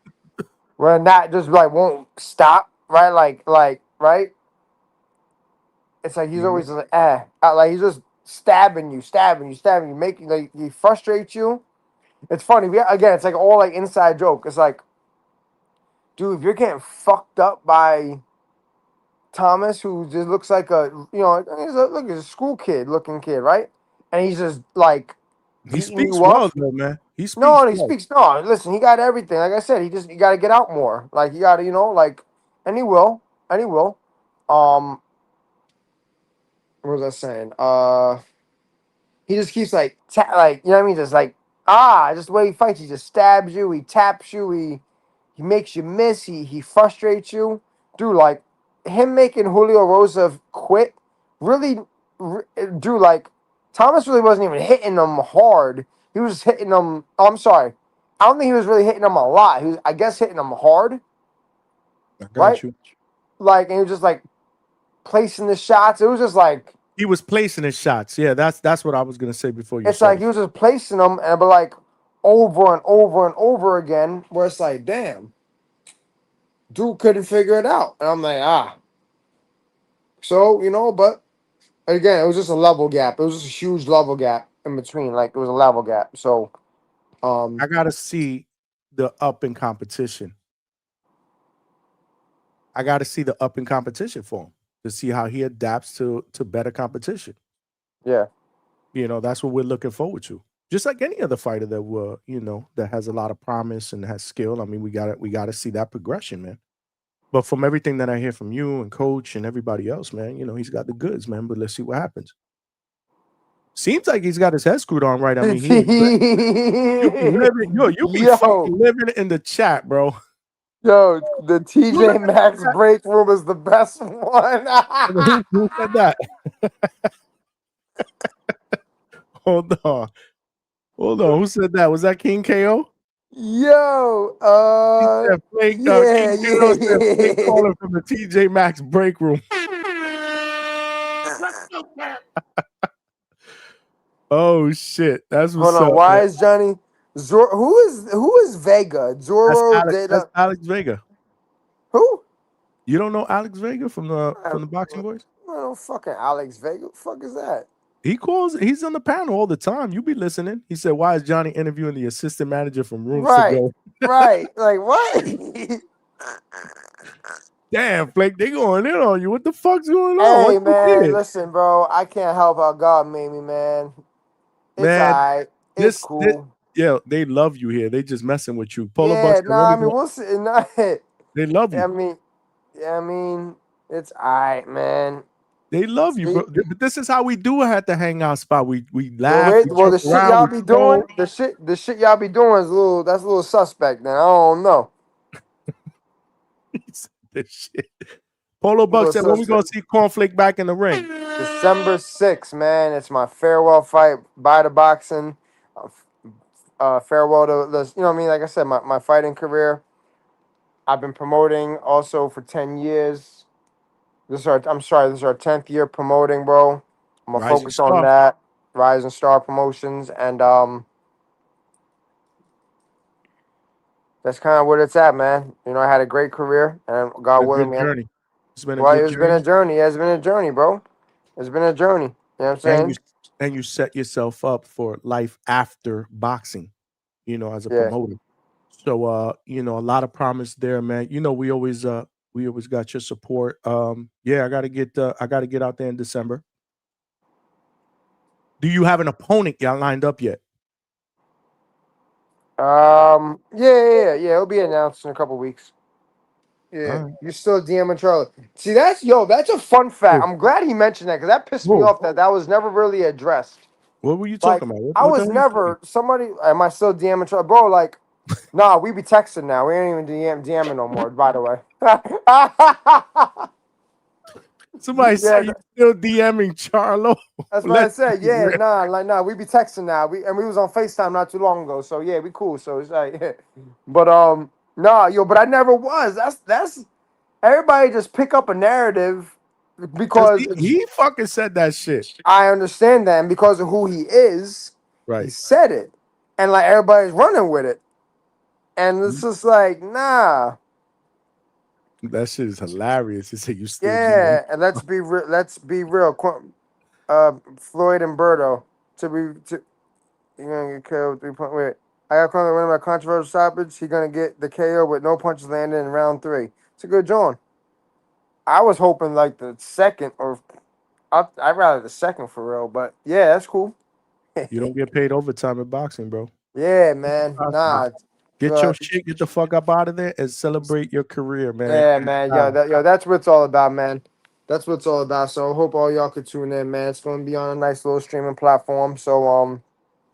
when that just like won't stop, right? Like right. It's like he's always like like he's just stabbing you, making like he frustrates you. It's funny. Again, it's like all like inside joke. It's like, dude, if you're getting fucked up by Thomas, who just looks like he's a school kid looking kid, right? And he's just like he speaks well, though, man. He speaks. No. Listen, he got everything. Like I said, you got to get out more. Like you got to, and he will. What was I saying? He just keeps like you know what I mean? Just like just the way he fights, he just stabs you, he taps you, he makes you miss, he frustrates you, dude. Like him making Julio Rosa quit, really, dude. Like Thomas really wasn't even hitting them hard. He was just hitting them. Oh, I'm sorry, I don't think he was really hitting them a lot. He was, I guess, hitting them hard. I got you. Like, and he was just like placing the shots. It was just like He was placing his shots. Yeah, that's what I was gonna say before you. It's like he was just placing them, and but like over and over and over again, where it's like, damn, dude couldn't figure it out, and I'm like, So but again, it was just a level gap. It was just a huge level gap in between. Like it was a level gap. So, I gotta see the up in competition. I gotta see the up in competition for him to see how he adapts to better competition. Yeah. That's what we're looking forward to. Just like any other fighter that that has a lot of promise and has skill. I mean, we gotta see that progression, man. But from everything that I hear from you and Coach and everybody else, man, he's got the goods, man. But let's see what happens. Seems like he's got his head screwed on right. I mean, you be fucking living in the chat, bro. Yo, the TJ Maxx break room is the best one. Who said that? Hold on. Who said that? Was that King KO? Yo, King KO said Flake calling from the TJ Maxx break room. Oh shit, that's what's Hold on. up. Why Man. is Johnny? Who is Vega? Zorro. That's Alex Vega. Who? You don't know Alex Vega from the Boxing Boys? No, fucking Alex Vega. What the fuck is that? He's on the panel all the time. You be listening. He said, "Why is Johnny interviewing the assistant manager from Rooms to Go?" Right. Like what? Damn, Flake, they going in on you. What the fuck's going on? Hey man, listen, bro. I can't help how God made me, man. It's alright. It's cool. They love you here. They just messing with you. Polo Yeah, Bucks. I mean, we'll see. They love you. I mean, it's alright, man. They love you, bro. But this is how we do it at the Hangout spot. We laugh. The shit y'all be doing, the shit y'all be doing is that's a little suspect. Then I don't know. This shit. Polo Bucks said, when we gonna see Cornflake back in the ring? December 6th, man. It's my farewell fight. Bye to boxing. Farewell to this. You know what I mean? Like I said, my fighting career. I've been promoting also for 10 years. This is our 10th year promoting, bro. I'm gonna focus on that. Rising Star Promotions, and that's kind of what it's at, man. I had a great career, and God willing, man. Journey. It's been been a journey. Yeah, it's been a journey, bro. It's been a journey. You know what I'm saying? And you set yourself up for life after boxing, as a promoter. So a lot of promise there, man. We always got your support. I gotta get out there in December. Do you have an opponent y'all lined up yet? Yeah. It'll be announced in a couple weeks. Yeah, you're still DMing Charlie. See, that's a fun fact. I'm glad he mentioned that because that pissed me off that was never really addressed. What were you talking about? I was never somebody. Am I still DMing Charlie, bro? Like, nah, we be texting now. We ain't even DMing no more. By the way. Somebody said you still DMing Charlo. That's what I said. Yeah, nah, we be texting now. We was on FaceTime not too long ago. So yeah, we cool. So it's like, but but I never was. That's everybody just pick up a narrative because he fucking said that shit. I understand that, and because of who he is, right? He said it, and like everybody's running with it, and it's just like, nah. That shit is hilarious. He said you still. Yeah, and let's be real. Floyd and Berto you're gonna get KO 3 point. Wait, I got Conor winning by controversial stoppage. He's gonna get the KO with no punches landed in round 3. It's a good joint. I was hoping like the second, or I'd rather the second for real. But yeah, that's cool. You don't get paid overtime in boxing, bro. Yeah, man. Nah. Get your shit, get the fuck up out of there, and celebrate your career, man. Yeah, man. That's what it's all about, man. That's what it's all about. So I hope all y'all could tune in, man. It's gonna be on a nice little streaming platform. So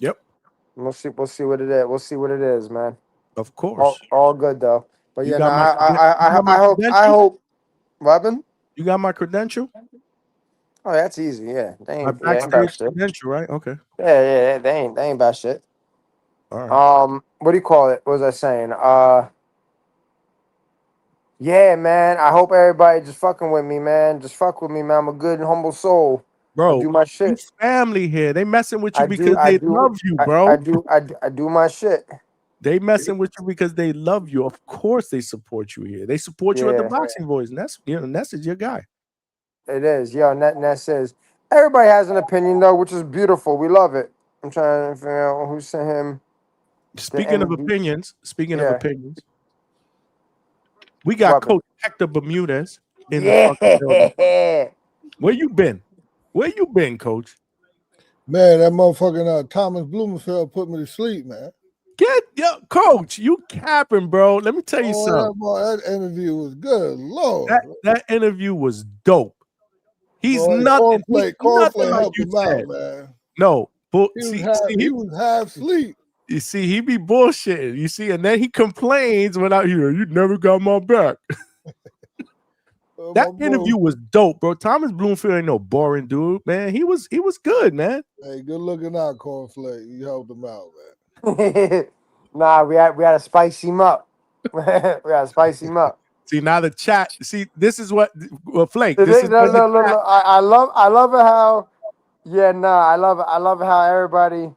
yep. We'll see what it is. We'll see what it is, man. Of course. All good though. But yeah, I hope. Robin? You got my credential? Oh, that's easy. Yeah, they ain't bad shit. Credential, right? Okay. Yeah. They ain't bad shit. All right. What do you call it? What was I saying? Yeah, man. I hope everybody just fucking with me, man. Just fuck with me, man. I'm a good and humble soul. Bro, I do my you shit. family here. They messing with you I because do. I they do. love you, bro. I do my shit. They messing with you because they love you. Of course, they support you here. They support you at the Yeah, Boxing Boys, and that's Ness is your guy. it is. Yo, Net says everybody has an opinion though, which is beautiful. We love it. I'm trying to figure out who sent him. Speaking of opinions, we got Robin. Coach Hector Bermudez in the Yeah. fucking building. Where you been? Where you been, Coach? Man, that motherfucking Thomas Bloomingfeld put me to sleep, man. Coach, you capping, bro. Let me tell you something. That interview was good. Lord. That interview was dope. He's nothing. Cornflake Like helped you him said. out, man. No, but he was half asleep. You see, he be bullshitting. You see, and then he complains when I hear you never got my back. That interview was dope, bro. Thomas Bloomingfeld ain't no boring dude, man. He was good, man. Hey, good looking out, Cornflake. You helped him out, man. Nah, we had to spice him up. We had to spice him up. See, now the chat. See, this is what Flake. Look. I love it how. Yeah, I love it how everybody.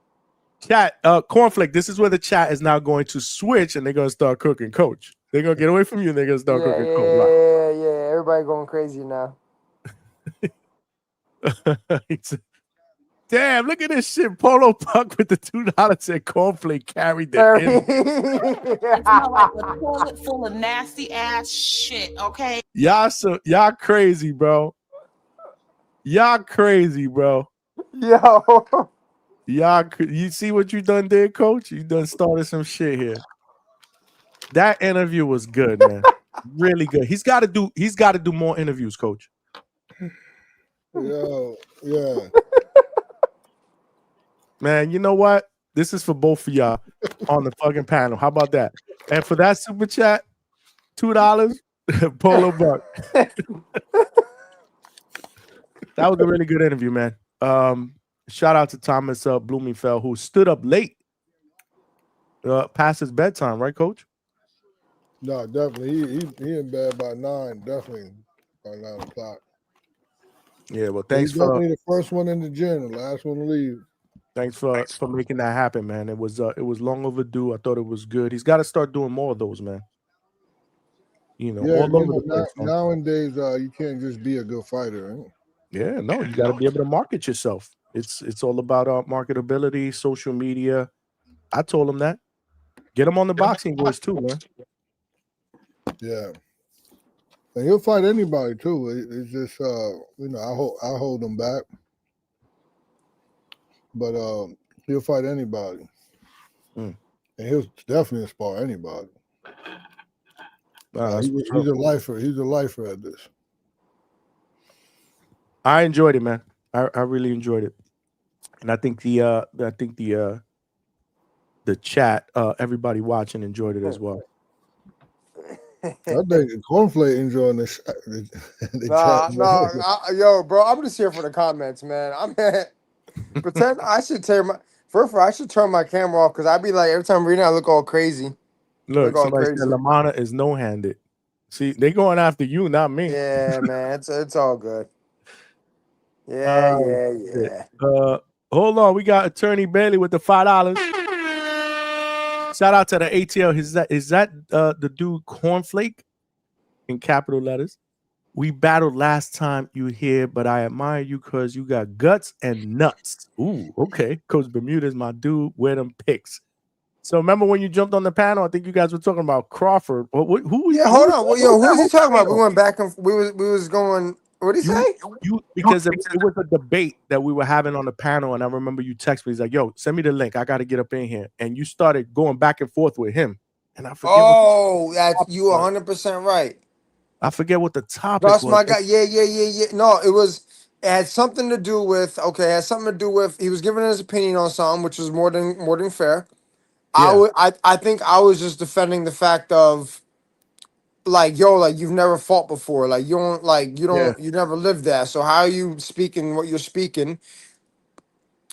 Chat, Cornflake. This is where the chat is now going to switch, and they're gonna start cooking, Coach. They're gonna get away from you, and they're gonna start cooking. Yeah. Everybody going crazy now. Damn, look at this shit. Polo Puck with the $2 and Cornflake carried the It smell like a toilet full of nasty ass shit, okay? Y'all crazy, bro. Y'all crazy, bro. Yo. You see what you done there, Coach? You done started some shit here. That interview was good, man. Really good. He's got to do more interviews, Coach. Yo, yeah. Man, you know what? This is for both of y'all on the fucking panel. How about that? And for that super chat, $2, Polo Buck. That was a really good interview, man. Shout out to Thomas Bloomingfeld, who stood up late past his bedtime, right, Coach? No, definitely. He in bed by 9, definitely by 9 o'clock. Yeah, well, thanks He's definitely the first one in the gym, the last one to leave. Thanks for making that happen, man. It was long overdue. I thought it was good. He's got to start doing more of those, man. You know, all over the place. Nowadays, you can't just be a good fighter. Right? Yeah, no, you got to be able to market yourself. It's all about marketability, social media. I told him that. Get him on the Boxing Boys too, man. Yeah, and he'll fight anybody too. It's just I hold him back, but he'll fight anybody, and he'll definitely spar anybody. He's a lifer. He's a lifer at this. I enjoyed it, man. I really enjoyed it, and I think the chat, everybody watching enjoyed it as well. I think Cornflake enjoying this. Yo, bro, I'm just here for the comments, man. Pretend I should I should turn my camera off because I'd be like every time I'm reading, I look all crazy. Look, somebody said Lamana is no-handed. See, they going after you, not me. Yeah, man, it's all good. Yeah. Hold on, we got Attorney Bailey with the $5. Shout out to the ATL. Is that the dude Cornflake in capital letters? We battled last time you here, but I admire you because you got guts and nuts. Ooh, okay. Coach Bermudez, my dude. Wear them picks. So remember when you jumped on the panel? I think you guys were talking about Crawford. Who? Yeah, hold on. Who was he talking about? We went back and we was going. What did he say? Because it was a debate that we were having on the panel, and I remember you text me. He's like, "Yo, send me the link. I got to get up in here." And you started going back and forth with him, and I forget. That's you 100% right. I forget what the topic was. was. My guy. Yeah. No, it had something to do with. Okay, it had something to do with. He was giving his opinion on something, which was more than fair. Yeah. I think I was just defending the fact of. Like, yo, like you've never fought before. Like you never lived that. So how are you speaking what you're speaking?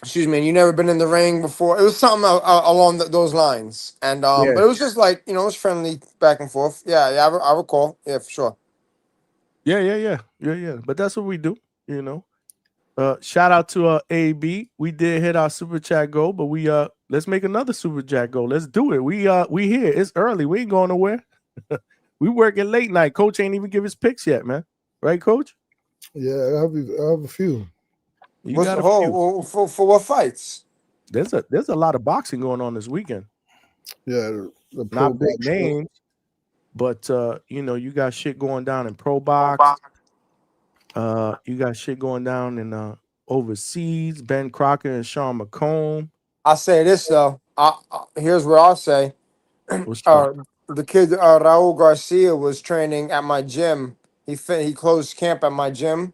Excuse me, and you never been in the ring before. It was something along those lines. And but it was just like, it was friendly back and forth. Yeah, I recall. Yeah, for sure. Yeah. But that's what we do, Shout out to AB. We did hit our super chat goal, but we let's make another super chat goal. Let's do it. We here. It's early. We ain't going nowhere. We working late night. Coach ain't even give his picks yet, man. Right, Coach? Yeah, I have a few. You got a few. For what fights? There's a lot of boxing going on this weekend. Yeah, the not big names, but you got shit going down in pro box. You got shit going down in overseas. Ben Crocker and Sean McComb. I'll say this though. Here's what I'll say. The kid Raul Garcia was training at my gym. He closed camp at my gym.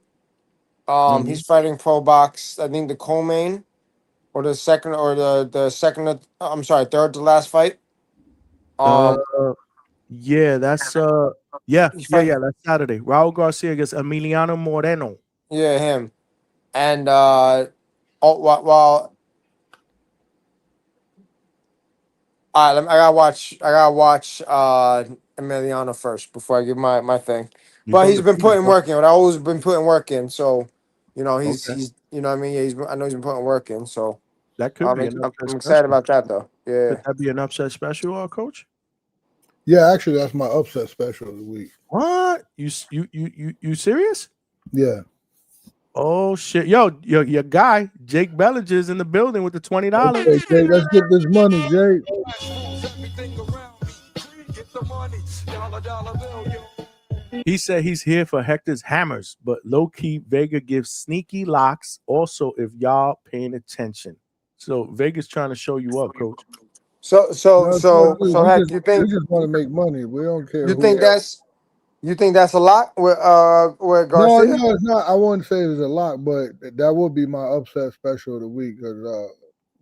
He's fighting pro box. I think the co-main or the second or the second. I'm sorry, third to last fight. Yeah, that's that's Saturday. Raul Garcia against Emiliano Moreno. Yeah, him. And all right, I gotta watch Emiliano first before I give my thing. But he's been putting work in. I've always been putting work in. So, he's you know what I mean. Yeah, I know he's been putting work in. So that could be. I'm excited about that though. Yeah. Could that be an upset special, Coach? Yeah, actually, that's my upset special of the week. What? You serious? Yeah. Oh shit, your guy Jake Bellinger's in the building with the $20. Okay, Jake, let's get this money, Jake. He said he's here for Hector's hammers, but low key Vega gives sneaky locks. Also, if y'all paying attention, so Vega's trying to show you up, Coach. So, Heck, you think we just want to make money? We don't care. You think that's a lot with Garcia? No, it's not. I wouldn't say it's a lot, but that would be my upset special of the week because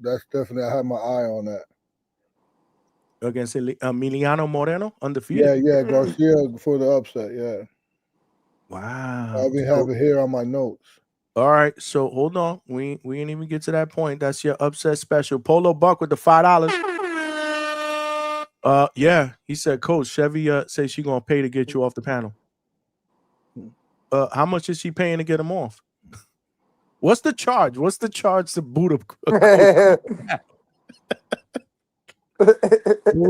that's definitely I have my eye on that. Against Emiliano Moreno, undefeated. Yeah, Garcia for the upset. Yeah. Wow. I'll be having here on my notes. All right, so hold on. We ain't even get to that point. That's your upset special. Polo Buck with the $5. Yeah, he said, Coach, Chevy says she gonna pay to get you off the panel. How much is she paying to get him off? What's the charge? What's the charge to boot him?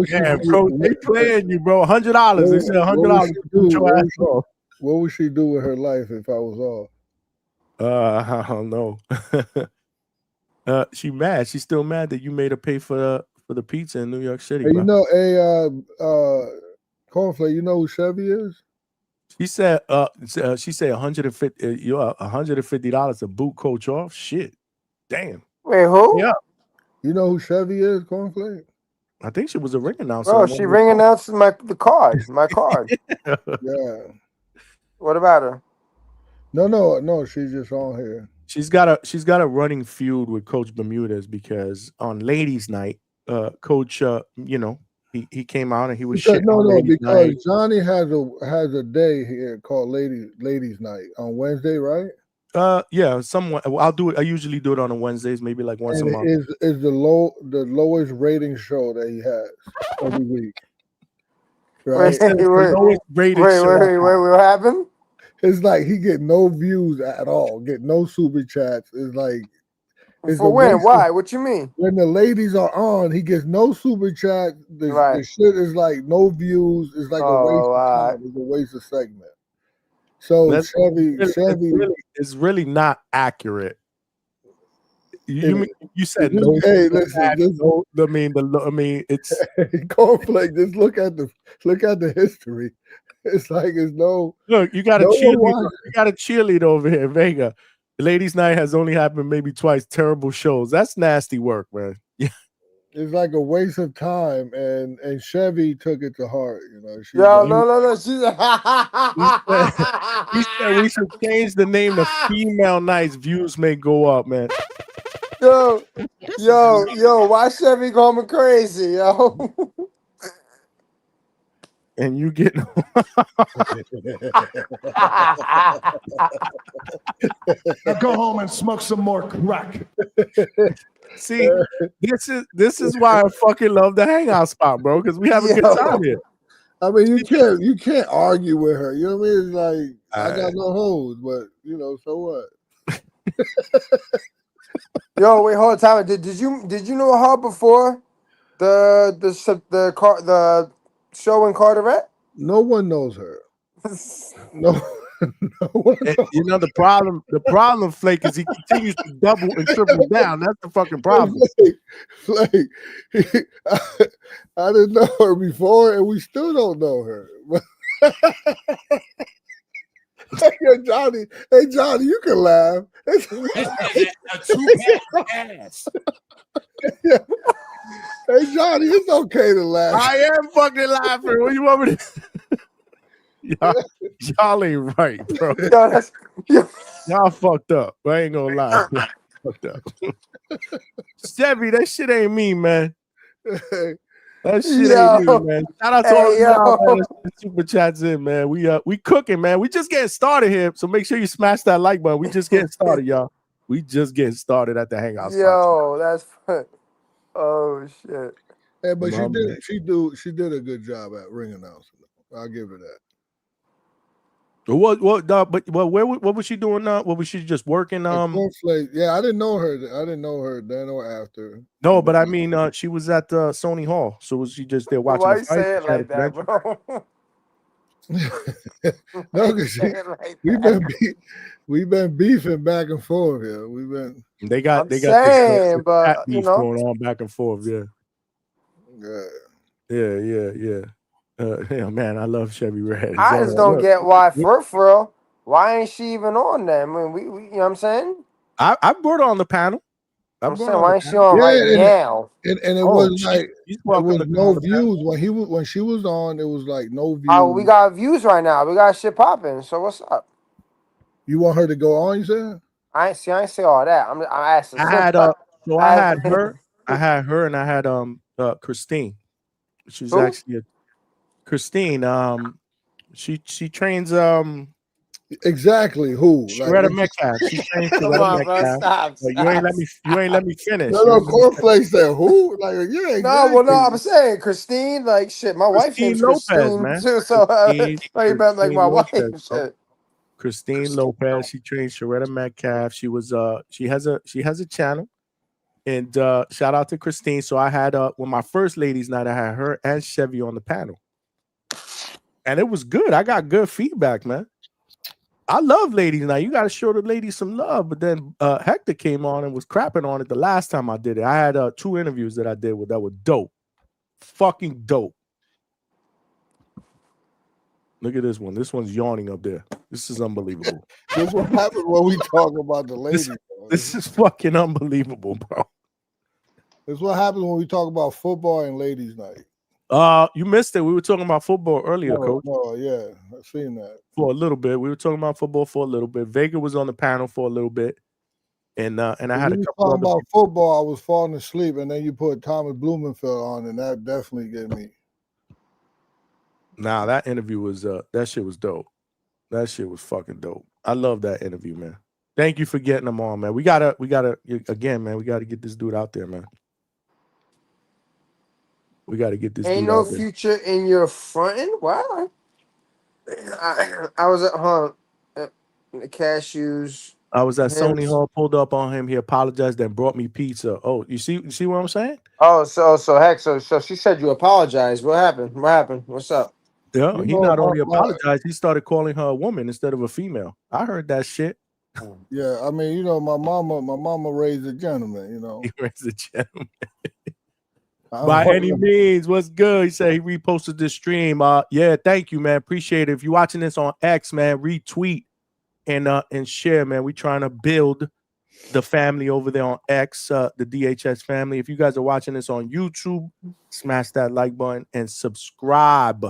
Yeah, Coach, they playing you, bro. $100. They said $100. What would she do with her life if I was off? I don't know. She mad. She's still mad that you made her pay for the pizza in New York City. Hey, Cornflake, you know who Chevy is? She said $150. You're $150 to boot Coach off. Shit, damn. Wait, who? Yeah. You know who Chevy is, Cornflake? I think she was a ring announcer. Oh, she ring announced my card. Yeah. What about her? No, she's just on here. She's got a running feud with Coach Bermudez because on Ladies' Night, Coach, he came out and he was shitting on because night. Johnny has a day here called Ladies' Night on Wednesday, right? Yeah, somewhat. I'll do it. I usually do it on Wednesdays, maybe like once a month. Is the lowest rating show that he has every week. Right? Wait, what happened? It's like he get no views at all, get no super chats. It's like for when? Why? What you mean? When the ladies are on, he gets no super chat. The shit is like no views. It's like a waste of time. It's a waste of segment. So Chevy, it's really not accurate. You said no. Hey, listen. It's Cornflake. Just look at the history. It's like it's no. Look, you got a cheerleader. You got a cheerleader over here, Vega. The Ladies' Night has only happened maybe twice. Terrible shows. That's nasty work, man. Yeah. It's like a waste of time, and Chevy took it to heart. No. He said we should change the name to Female Nights. Views may go up, man. Yo, why Chevy call me crazy, yo? And you get go home and smoke some more crack. See, this is why I fucking love the Hangout spot, bro, because we have a good time here. I mean, you can't argue with her. You know what I mean? It's like I got no hoes, but so what? Yo, wait, hold on, time. Did you know her before the show in Carteret? No one knows her. No, no one knows. You know the problem, Flake, is he continues to double and triple down. That's the fucking problem. Flake, I didn't know her before, and we still don't know her. Hey, Johnny, you can laugh. This is a two-pack ass. Hey, Johnny, it's okay to laugh. I am fucking laughing. What you want me to? Y'all ain't right, bro. Y'all fucked up. I ain't gonna lie. Fucked up. Chevy, that shit ain't me, man. That shit ain't me, man. Shout out to all the super chats in, man. We cooking, man. We just getting started here, so make sure you smash that like button. We just getting started, y'all. We just getting started at the Hangout. Yo, that's fun. Oh shit. Yeah, but she did a good job at ring announcing. I'll give her that. What was she doing now? What was she just working? Cornflake. Yeah, I didn't know her. I didn't know her then or after. No, but I mean, she was at Sony Hall, so was she just there watching? Why the you fight? say it like that, bro? No, because we've been beefing back and forth here. They got this but beef going on back and forth. Yeah. Yeah, man, I love Chevy Red. I just don't get why for real. Why ain't she even on there? I mean, we you know what I'm saying? I brought her on the panel. I'm saying, why ain't she on now? And it was like it was no views when she was on. It was like no views. Oh, we got views right now. We got shit popping. So what's up? You want her to go on? You said? I ain't say all that. I'm asking. I had her, and I had Christine. She's actually Christine. She trains exactly who? Shredder Metcalf. She trains Shredder Metcalf. Stop. You ain't let me finish. No, Cornflake said who? Like, yeah, exactly. No, I'm saying Christine. Like shit, my wife name's Lopez, Christine man. too. So you better like my wife. Shit. Christine Lopez. She trains Shredder Metcalf. She was she has a channel. And shout out to Christine. So I had when my first ladies night, I had her and Chevy on the panel. And it was good. I got good feedback, man. I love ladies night. You got to show the ladies some love. But then Hector came on and was crapping on it the last time I did it. I had 2 interviews that I did that were dope. Fucking dope. Look at this one. This one's yawning up there. This is unbelievable. This is what happens when we talk about the ladies. This is fucking unbelievable, bro. This is what happens when we talk about football and ladies' night. You missed it. We were talking about football earlier, Coach. Oh, yeah. I've seen that. For a little bit. We were talking about football for a little bit. Vega was on the panel for a little bit. And I had a couple talking about football, I was falling asleep, and then you put Thomas Bloomingfeld on, and that definitely gave me. Nah, that interview was that shit was dope. That shit was fucking dope. I love that interview, man. Thank you for getting them on, man. We gotta again, man. We gotta get this dude out there, man. We gotta get this. Ain't dude no out future in your fronting. Wow. I was at home. The cashews. I was at Sony Hall, pulled up on him. He apologized, then brought me pizza. Oh, you see what I'm saying? Oh, so she said you apologized. What happened? What's up? Yeah, he not only apologized, he started calling her a woman instead of a female. I heard that shit. Yeah, I mean, my mama raised a gentleman, He raised a gentleman. By any means, what's good? He said he reposted this stream. Yeah, thank you, man. Appreciate it. If you're watching this on X, man, retweet and share, man. We trying to build the family over there on X, the DHS family. If you guys are watching this on YouTube, smash that like button and subscribe.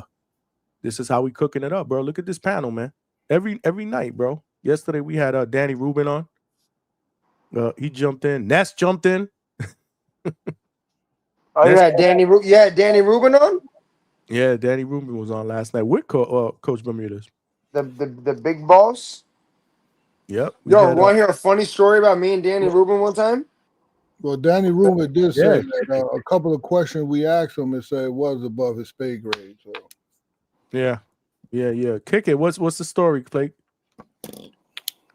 This is how we cooking it up, bro. Look at this panel, man. Every night, bro. Yesterday we had Danny Rubin on. He jumped in. Ness jumped in. Oh, you had Danny Rubin on? Yeah, Danny Rubin was on last night with Coach Bermudez. The big boss? Yep. Yo, want to hear a funny story about me and Danny Rubin one time? Well, Danny Rubin did say that a couple of questions we asked him, it said it was above his pay grade. So yeah. Kick it. What's the story, Flake?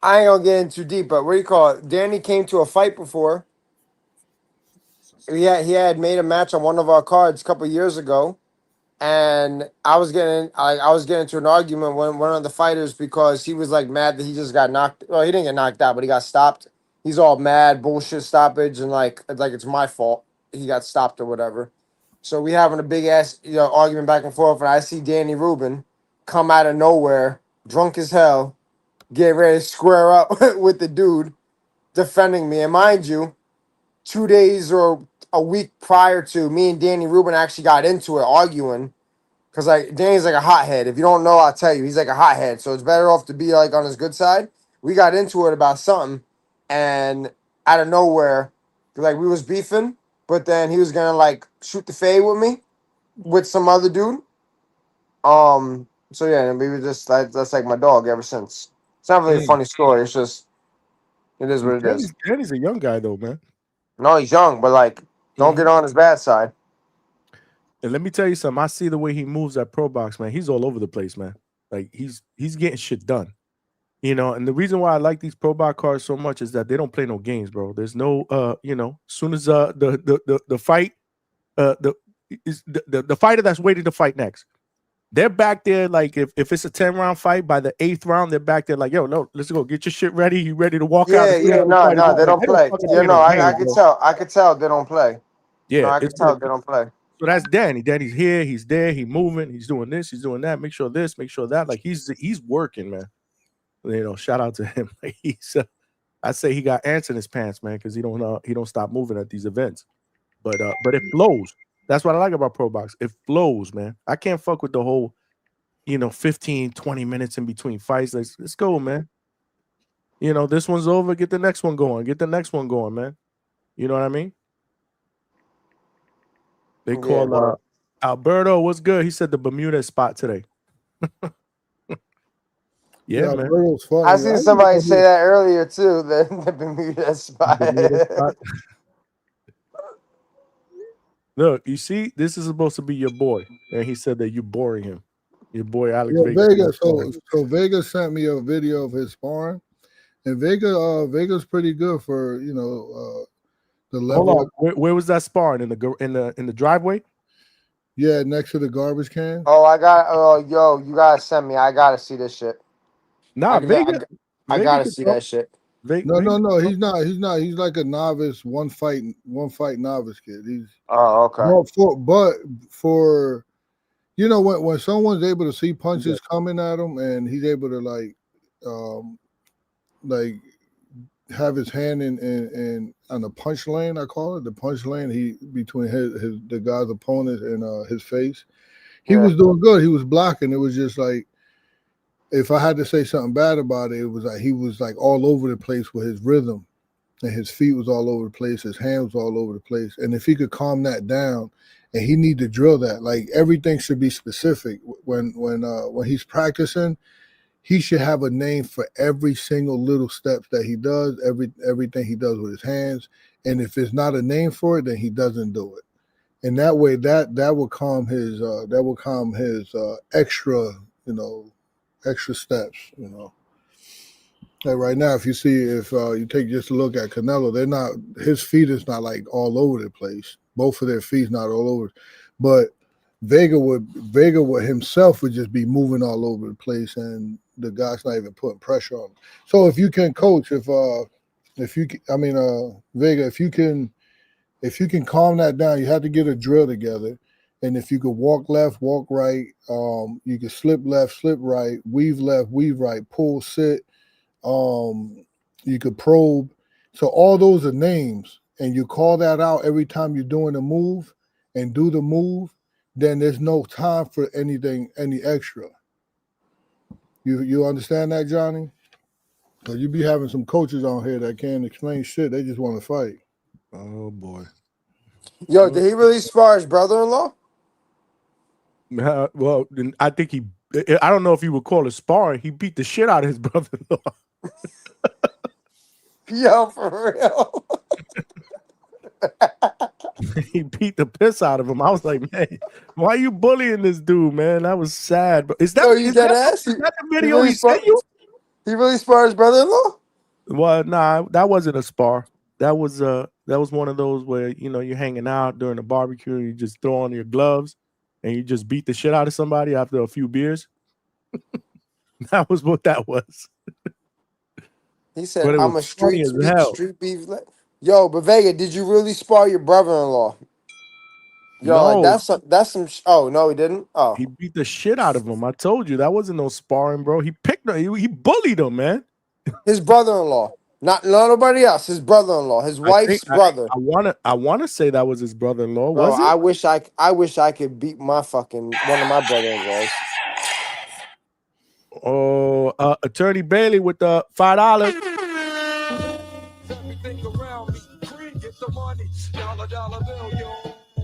I ain't gonna get in too deep, but what do you call it? Danny came to a fight before. He had made a match on one of our cards a couple years ago, and I was getting into an argument with one of the fighters because he was like mad that he just got knocked. Well, he didn't get knocked out, but he got stopped. He's all mad, bullshit stoppage, and like it's my fault he got stopped or whatever. So we having a big ass argument back and forth, and I see Danny Rubin come out of nowhere, drunk as hell, get ready to square up with the dude defending me. And mind you, 2 days or a week prior to, me and Danny Rubin actually got into it arguing. Because like Danny's like a hothead. If you don't know, I'll tell you, he's like a hothead. So it's better off to be like on his good side. We got into it about something, and out of nowhere, like we was beefing, but then he was gonna like shoot the fade with me with some other dude. So yeah, and we were just that's like my dog ever since. It's not really a funny story. It's just it is what it is. Danny's a young guy though, man. No, he's young, but like don't get on his bad side. And let me tell you something. I see the way he moves at Pro Box, man. He's all over the place, man. Like he's getting shit done. And the reason why I like these Pro Box cards so much is that they don't play no games, bro. There's no as soon as the fight the fighter that's waiting to fight next, they're back there like if it's a 10-round fight, by the 8th round, they're back there like, yo, no, let's go. Get your shit ready. You ready to walk out? No, they don't play. I could tell they don't play. Yeah, no, I can tell they don't play. So that's Danny. Danny's here, he's there, he's moving, he's doing this, he's doing that. Make sure this, make sure that. Like he's working, man. Shout out to him. Like I say he got ants in his pants, man, because he don't stop moving at these events. But it flows. That's what I like about Pro Box. It flows, man. I can't fuck with the whole, 15, 20 minutes in between fights. Let's go, man. This one's over. Get the next one going. Get the next one going, man. You know what I mean? They call Alberto. What's good? He said the Bermudez spot today. Yeah, man. I seen somebody say that earlier too. The Bermudez spot. Look, you see, this is supposed to be your boy, and he said that you're boring him. Your boy Alex Vega. So Vega sent me a video of his sparring, and Vega's pretty good for the level. Hold on, where was that sparring in the driveway? Yeah, next to the garbage can. Oh, you gotta send me. I gotta see this shit. Nah, Vega. I gotta see that shit. No, he's not. He's like a novice, one fight novice kid. He's okay. For when someone's able to see punches coming at him and he's able to like have his hand in on the punch lane, I call it the punch lane. He between the guy's opponent and his face. He was doing good. He was blocking. It was just like, if I had to say something bad about it, it was like he was like all over the place with his rhythm, and his feet was all over the place, his hands was all over the place. And if he could calm that down, and he need to drill that, like everything should be specific. When he's practicing, he should have a name for every single little steps that he does, everything he does with his hands. And if it's not a name for it, then he doesn't do it. And that way, that will calm his extra steps, Like right now, if you take just a look at Canelo, his feet is not like all over the place. Both of their feet not all over, but Vega himself would just be moving all over the place, and the guy's not even putting pressure on him. So if you can coach, Vega, if you can calm that down, you have to get a drill together. And if you could walk left, walk right, you could slip left, slip right, weave left, weave right, pull, sit, you could probe. So all those are names, and you call that out every time you're doing a move and do the move, then there's no time for any extra. You understand that, Johnny? Because you be having some coaches on here that can't explain shit. They just want to fight. Oh, boy. Yo, did he really spar his brother-in-law? Well, I think I don't know if you would call it sparring. He beat the shit out of his brother-in-law. Yo, for real. He beat the piss out of him. I was like, man, why are you bullying this dude, man? That was sad. But is that the video he sent you? He really sparred his brother-in-law? Well, nah, that wasn't a spar. That was one of those where you're hanging out during a barbecue, you just throw on your gloves and you just beat the shit out of somebody after a few beers. That was what that was. He said, But it was "I'm a funny street as beef, hell. street beef." Yo, but Vega, did you really spar your brother-in-law? Yo, like No, that's some. Oh no, he didn't. Oh, he beat the shit out of him. I told you that wasn't no sparring, bro. He picked him. He bullied him, man. his brother-in-law, not nobody else. His brother-in-law, his wife's brother. I wanna say that was his brother-in-law. Bro, Was it? I wish I could beat my fucking one of my brother-in-laws. Oh, Attorney Bailey with the $5.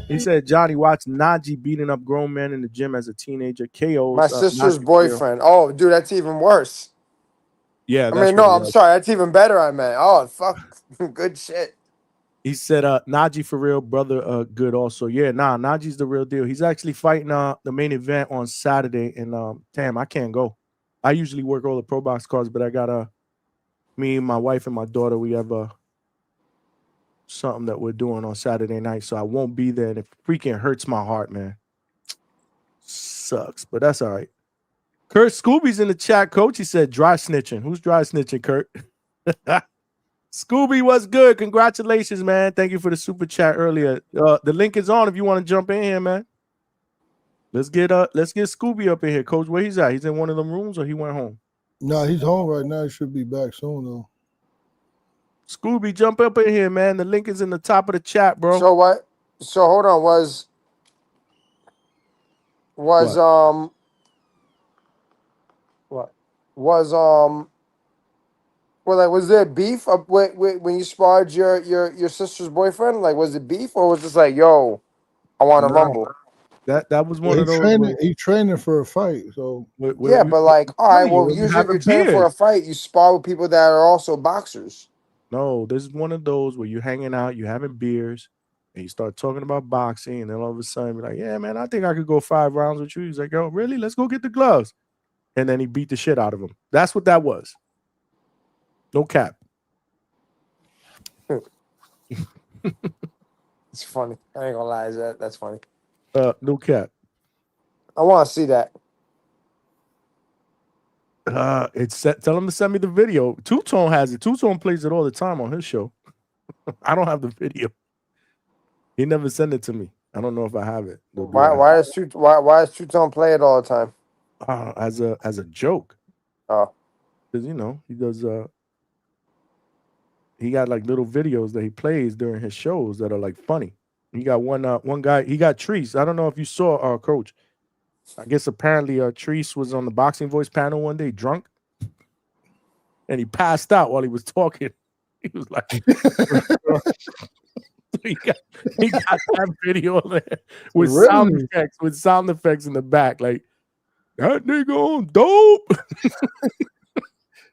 He said Johnny watched Najee beating up grown men in the gym as a teenager. KOs. My sister's Najee boyfriend. Oh, dude, that's even worse. Yeah, I that's mean, no, what it I'm was. sorry. That's even better. I meant. Oh, fuck. Good shit. He said Najee for real, brother good also. Yeah, Najee's the real deal. He's actually fighting the main event on Saturday. And damn, I can't go. I usually work all the pro box cards, but I got me, my wife, and my daughter, we have something that we're doing on Saturday night. So I won't be there. And it freaking hurts my heart, man. Sucks, but that's all right. Kurt Scooby's in the chat, coach. He said dry snitching. Who's dry snitching, Kurt? Scooby, what's good? Congratulations, man. Thank you for the super chat earlier. The link is on if you want to jump in here, man. Let's get Scooby up in here, coach. Where he's at? He's in one of them rooms or he went home? No, he's home right now. He should be back soon though. Scooby, jump up in here, man. The link is in the top of the chat, bro. So what? So hold on. Was What? Well, like, was there beef when you sparred your sister's boyfriend? Like, was it beef or was it just like, yo, I want to rumble? That was one of those. He's training for a fight, so yeah, but like, all right. Well, usually if you're training for a beers. fight, you spar with people that are also boxers. No, this is one of those where you're hanging out, you're having beers, and you start talking about boxing, and then all of a sudden you're like, yeah, man, I think I could go 5 rounds with you. He's like, yo, really? Let's go get the gloves. And then he beat the shit out of him. That's what that was. No cap. It's funny. I ain't gonna lie, that's funny. No cap. I want to see that. Tell him to send me the video. Two-Tone has it. Two-Tone plays it all the time on his show. I don't have the video. He never sent it to me. I don't know if I have it. Why does Two-Tone play it all the time? As a joke. Oh. Because he does he got like little videos that he plays during his shows that are like funny. He got one guy, he got Treese. I don't know if you saw Coach. I guess apparently Treese was on the Boxing Voice panel one day drunk. And he passed out while he was talking. He was like he got that video there with sound effects in the back, like that nigga on dope.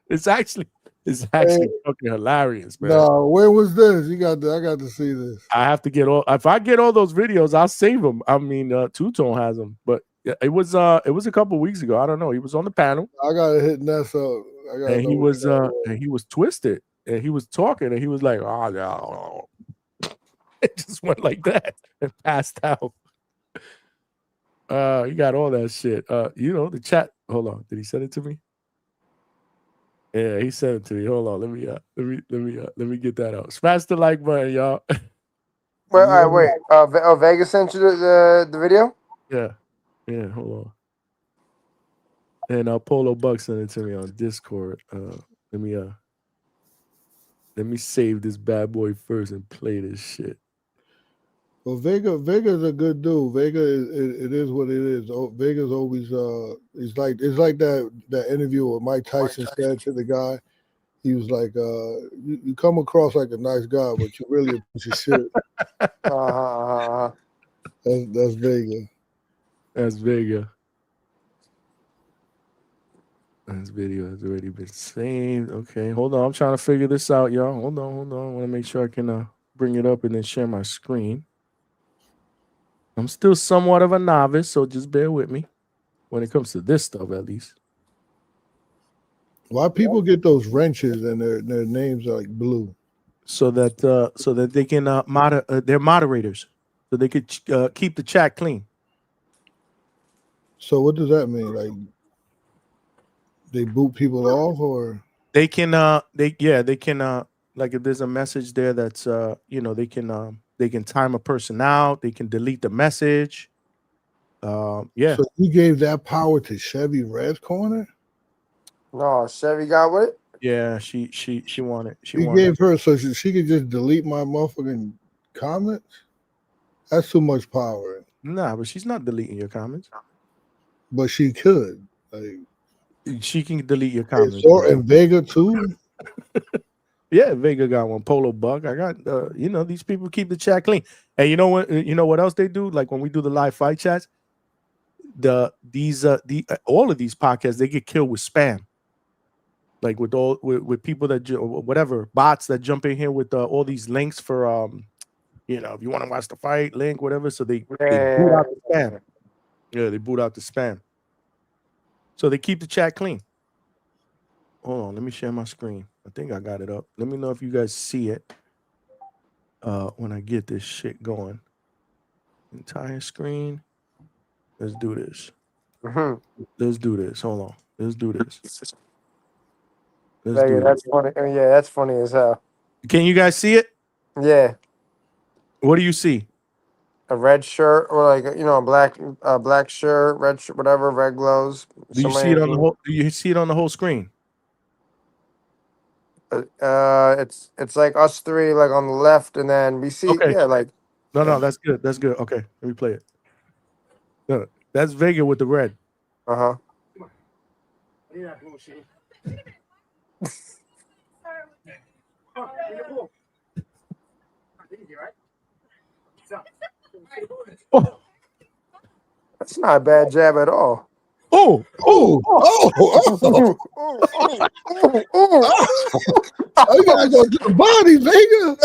It's actually fucking hilarious, man. No, where was this? I got to see this. I have to if I get all those videos, I'll save them. I mean, Two-Tone has them, but it was a couple weeks ago. I don't know. He was on the panel. I gotta hit Ness up. And he was twisted, and he was talking, and he was like, "Oh no," it just went like that and passed out. He got all that shit. The chat. Hold on, did he send it to me? Yeah, he sent it to me. Hold on, let me get that out. Smash the like button, y'all. Wait, all right, wait. Vega sent you the video? Yeah. Hold on. And Polo Buck sent it to me on Discord. Let me save this bad boy first and play this shit. Well, Vega's a good dude. Vega it is what it is. Vega's always it's like that interview where Mike Tyson said to the guy. He was like, you come across like a nice guy, but you really a piece of shit. That's Vega. That's Vega. This video has already been saved. Okay, hold on. I'm trying to figure this out, y'all. Hold on. I want to make sure I can bring it up and then share my screen. I'm still somewhat of a novice, so just bear with me when it comes to this stuff, at least. Why people get those wrenches and their names are like blue? So that they can they're moderators, so they could keep the chat clean. So what does that mean? Like they boot people off, or they can they can like if there's a message there that's they can time a person out, they can delete the message. Yeah. So you gave that power to Chevy Red's corner? No, Chevy got what? Yeah, she wanted. He gave her so she could just delete my motherfucking comments. That's too much power. Nah, but she's not deleting your comments. But she could. Like she can delete your comments. And Vega too. Yeah, Vega got one. Polo Buck. I got these people keep the chat clean. And you know what else they do? Like when we do the live fight chats, all of these podcasts, they get killed with spam. Like with people that whatever bots that jump in here with all these links for if you want to watch the fight, link, whatever. So they boot out the spam. Yeah, they boot out the spam. So they keep the chat clean. Hold on, let me share my screen. I think I got it up. Let me know if you guys see it when I get this shit going. Entire screen. Let's do this. Let's do this. Hold on. Let's do this. That's funny. Yeah, that's funny as hell. Can you guys see it? Yeah. What do you see? A red shirt, or like a black shirt, red shirt, whatever, red gloves. Do you see it on the whole? Do you see it on the whole screen? It's like us three, like on the left, and then we see. Okay. Yeah, like. No, that's good. That's good. Okay, let me play it. No, that's Vega with the red. Uh-huh. Oh. That's not a bad jab at all. Oh. You gotta go to the body, Vega.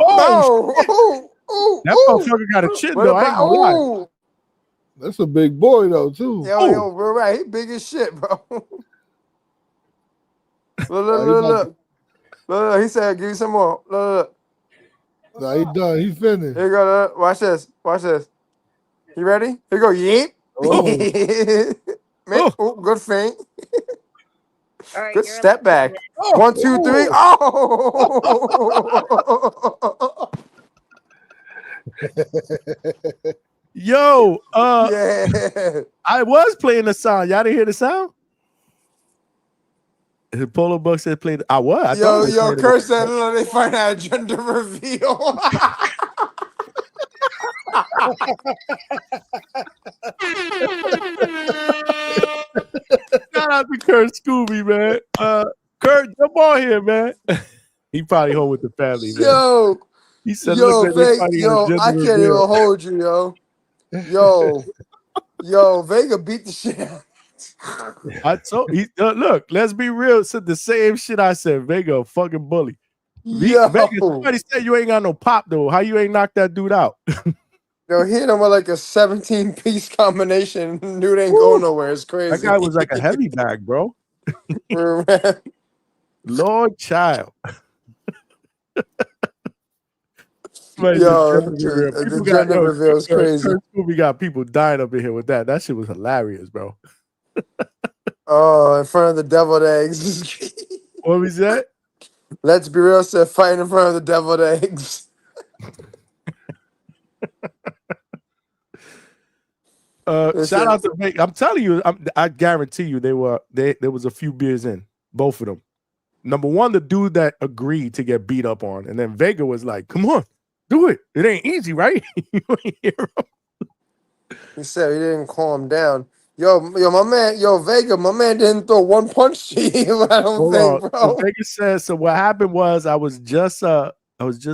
No. That motherfucker got a chin though. I ain't gonna lie. That's a big boy though, too. Yo, we're right. He big as shit, bro. Look. He said, give me some more. Look. Nah, he done. He finished. Here you go. Look. Watch this. You ready? Here you go. Yeet. Man, good feint. Right, good step back. 1, 2, 3. Oh! Yo, yeah. I was playing the sound. Y'all didn't hear the sound? The Polo Buck said play. I was. Yo, Kurt said they find out gender reveal. Shout out to Kurt Scooby, man. Kurt, jump on here, man. He probably home with the family, man. Yo, he said, I can't even hold you, yo. Vega beat the shit out. I told look, let's be real. Said the same shit I said. Vega a fucking bully. Vega, somebody said you ain't got no pop though. How you ain't knocked that dude out? Yo, hit him with like a 17-piece combination. Dude ain't going nowhere. It's crazy. That guy was like a heavy bag, bro. Lord child. Yo, the gender reveal is crazy. We got people dying up in here with that. That shit was hilarious, bro. Oh, in front of the deviled eggs. What was that? Let's be real, said fighting in front of the deviled eggs. Shout out to Vega. I'm telling you, I guarantee you there was a few beers in, both of them. Number one, the dude that agreed to get beat up on, and then Vega was like, come on, do it. It ain't easy, right? You ain't hear him. He said he didn't calm down. Yo, my man, Vega, my man didn't throw one punch to you. I don't think, bro. So Vega says, so what happened was I was just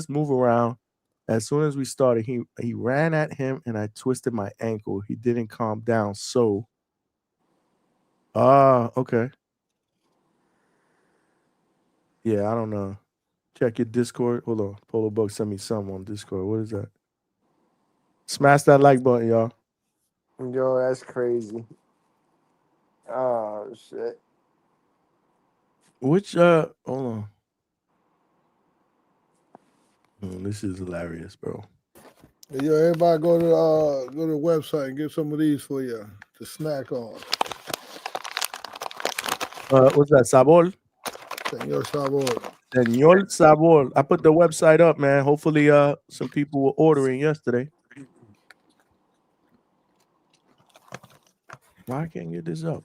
moving around. As soon as we started, he ran at him and I twisted my ankle. He didn't calm down. So, okay. Yeah, I don't know. Check your Discord. Hold on. Polo Buck sent me something on Discord. What is that? Smash that like button, y'all. Yo, that's crazy. Oh, shit. Which hold on. This is hilarious, bro. Yo, everybody go to the website and get some of these for you to snack on. What's that? Sabor? Señor Sabor. Señor Sabor. I put the website up, man. Hopefully, some people were ordering yesterday. Why I can't get this up?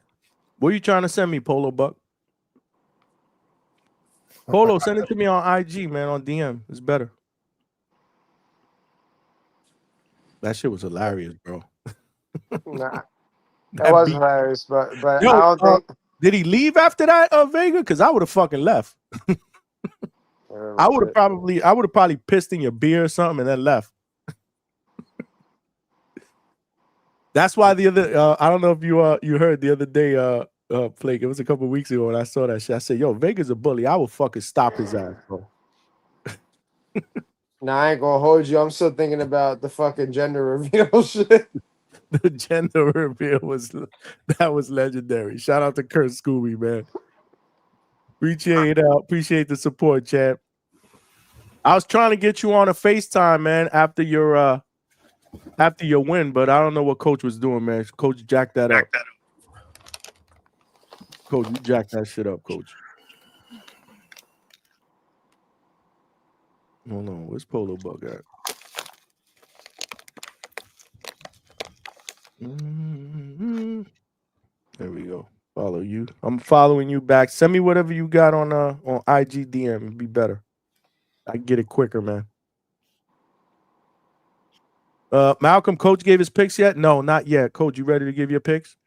What are you trying to send me, Polo Buck? Polo, send it to me on IG, man, on DM. It's better. That shit was hilarious, bro. Nah, that was hilarious, but Yo, I don't think. Did he leave after that, Vega? Because I would have fucking left. I would have probably pissed in your beer or something and then left. That's why the other I don't know if you heard the other day, Flake. It was a couple of weeks ago when I saw that shit. I said, yo, Vega's a bully. I will fucking stop his ass, bro. Nah, I ain't gonna hold you. I'm still thinking about the fucking gender reveal shit. The gender reveal was legendary. Shout out to Kurt Scooby, man. Appreciate the support, champ. I was trying to get you on a FaceTime, man, after your win, but I don't know what Coach was doing, man. Coach jacked that up. Coach, you jacked that shit up, Coach. Hold on, where's Polo Bug at? There we go. Follow you. I'm following you back. Send me whatever you got on IG DM. It'd be better. I can get it quicker, man. Malcolm, Coach gave his picks yet? No, not yet. Coach, you ready to give your picks?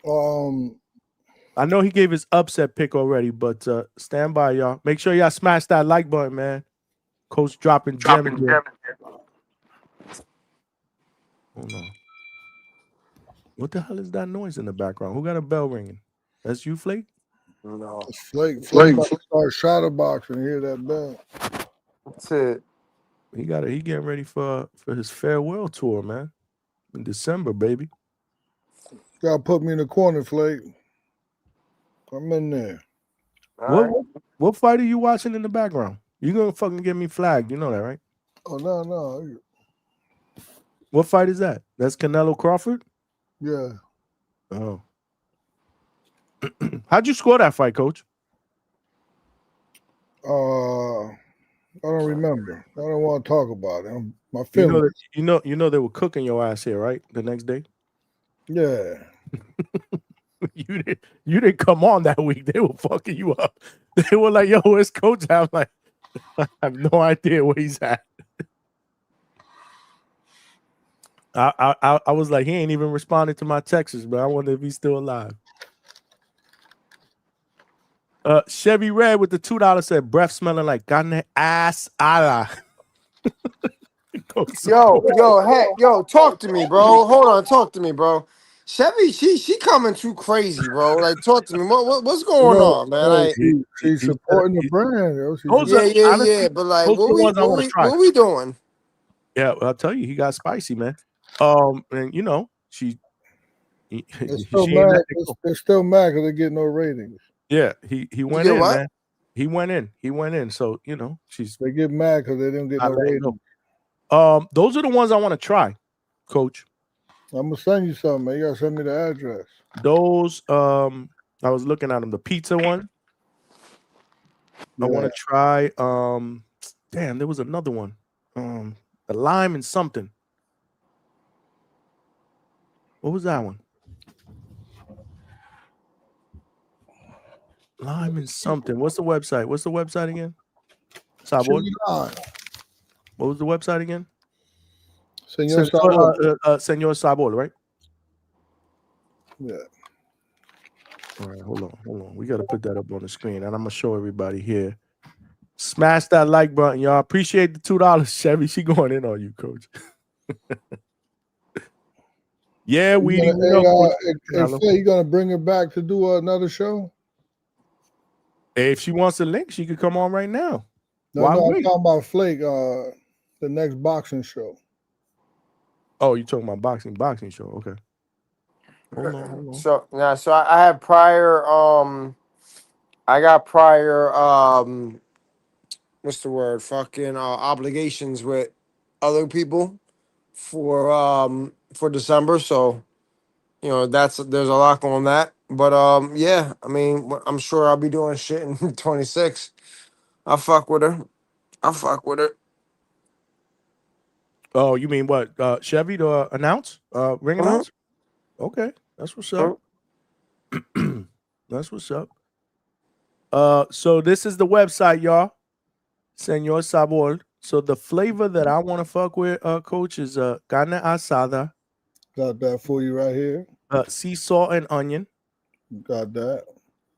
I know he gave his upset pick already, but stand by, y'all. Make sure y'all smash that like button, man. Coach dropping gems. Hold on. What the hell is that noise in the background? Who got a bell ringing? That's you, Flake? No. Flake about to start shadow boxing. Hear that bell? That's it. He getting ready for his farewell tour, man. In December, baby. Gotta put me in the corner, Flake. I'm in there. What fight are you watching in the background? You gonna fucking get me flagged. You know that, right? Oh, no. What fight is that? That's Canelo Crawford? Yeah. Oh. How'd you score that fight, Coach? I don't remember. I don't want to talk about it. My feelings. You know they were cooking your ass here, right? The next day? Yeah. You didn't come on that week. They were fucking you up. They were like, yo, where's Coach? I'm like, I have no idea where he's at. I was like, he ain't even responded to my texts, but I wonder if he's still alive. Chevy Red with the $2 said, breath smelling like carne asada. Yo, talk to me, bro. Hold on, talk to me, bro. Chevy, she coming too crazy, bro. Like, talk to me. What's going on, man? Like, she's supporting the brand. Yeah. But like, what we doing? Yeah, I'll tell you, he got spicy, man. And you know, they're still mad. They're still mad because they get no ratings. Yeah, he went in, man. He went in. So you know, they get mad because they didn't get no ratings. Those are the ones I want to try, Coach. I'm gonna send you something, man. You gotta send me the address. Those I was looking at them. The pizza one. Yeah. I want to try. Damn, there was another one. The lime and something. What was that one? Lime and something. What's the website again? Sabor. What was the website again? Señor Sabor. Señor Sabor, right? Yeah. All right, hold on. We got to put that up on the screen, and I'm gonna show everybody here. Smash that like button, y'all. Appreciate the $2, Chevy. She going in on you, Coach. Yeah, we know. You gonna bring her back to do another show? If she wants a link, she could come on right now. No, I'm talking about Flake. The next boxing show. Oh, you talking about boxing show? Okay. Hold on. So I have prior I got prior what's the word? Fucking obligations with other people for December. So you know there's a lot on that. But yeah, I mean I'm sure I'll be doing shit in 26. I fuck with her. I fuck with her. Oh, you mean what? Chevy to announce? Ring announce? Okay, that's what's up. That's what's up. So this is the website, y'all. Señor Sabor. So the flavor that I want to fuck with, Coach, is carne asada. Got that for you right here. Sea salt and onion. Got that.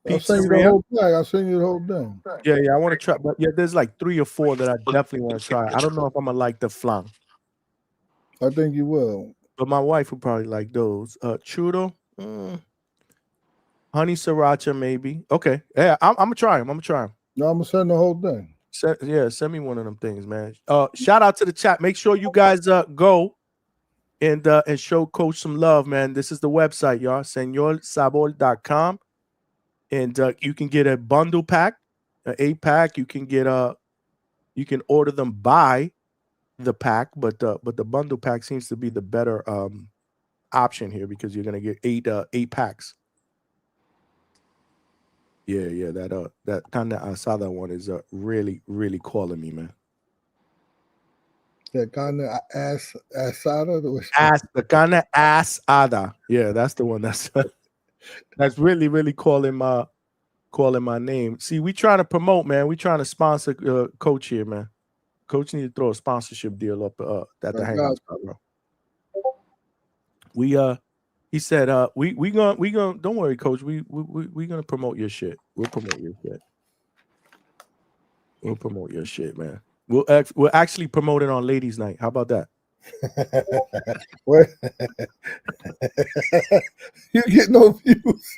I'll send you the whole bag. I'll send you the whole thing. Yeah, I want to try. But yeah, there's like 3 or 4 that I definitely want to try. I don't know if I'm gonna like the flan. I think you will. But my wife would probably like those. Churro, honey sriracha, maybe. Okay, yeah, I'm gonna try them. No, I'm gonna send the whole thing. Send me one of them things, man. Shout out to the chat. Make sure you guys go and show Coach some love, man. This is the website, y'all. SeñorSabor.com. And you can get a bundle pack, an 8-pack. You can get you can order them by the pack, but the bundle pack seems to be the better option here because you're gonna get 8 packs. Yeah, that carne asada one is really, really calling me, man. The carne asada. The carne asada. Yeah, that's the one. That's really, really calling my name. See, we trying to promote, man. We trying to sponsor Coach here, man. Coach need to throw a sponsorship deal up at the Hangout spot, bro. He said, we gonna don't worry, Coach. We gonna promote your shit. We'll promote your shit. We'll promote your shit, man. We'll actually promote it on Ladies' Night. How about that? What? You get no views.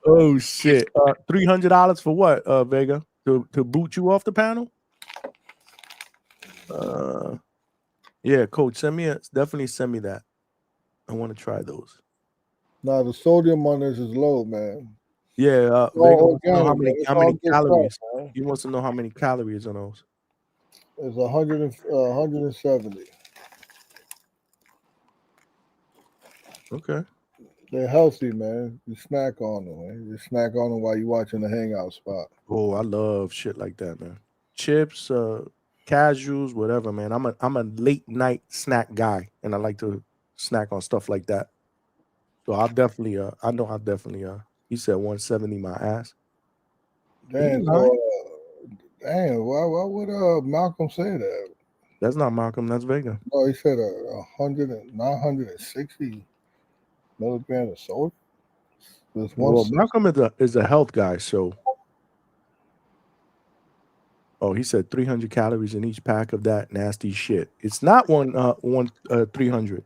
Oh shit! $300 for what, Vega? To boot you off the panel? Yeah, Coach, definitely send me that. I want to try those. Nah, the sodium on this is low, man. Yeah, Vega wants to know how many calories. He wants to know how many calories on those. It's 170. Okay. They're healthy, man. You snack on them, man. You snack on them while you're watching the Hangout spot. Oh, I love shit like that, man. Chips, casuals, whatever, man. I'm a late night snack guy, and I like to snack on stuff like that. So I'll definitely, he said 170 my ass. Damn, damn, why would Malcolm say that? That's not Malcolm, that's Vega. No, he said 960 milligrams of sodium. Well, Malcolm is a health guy, so. Oh, he said 300 calories in each pack of that nasty shit. It's not 300.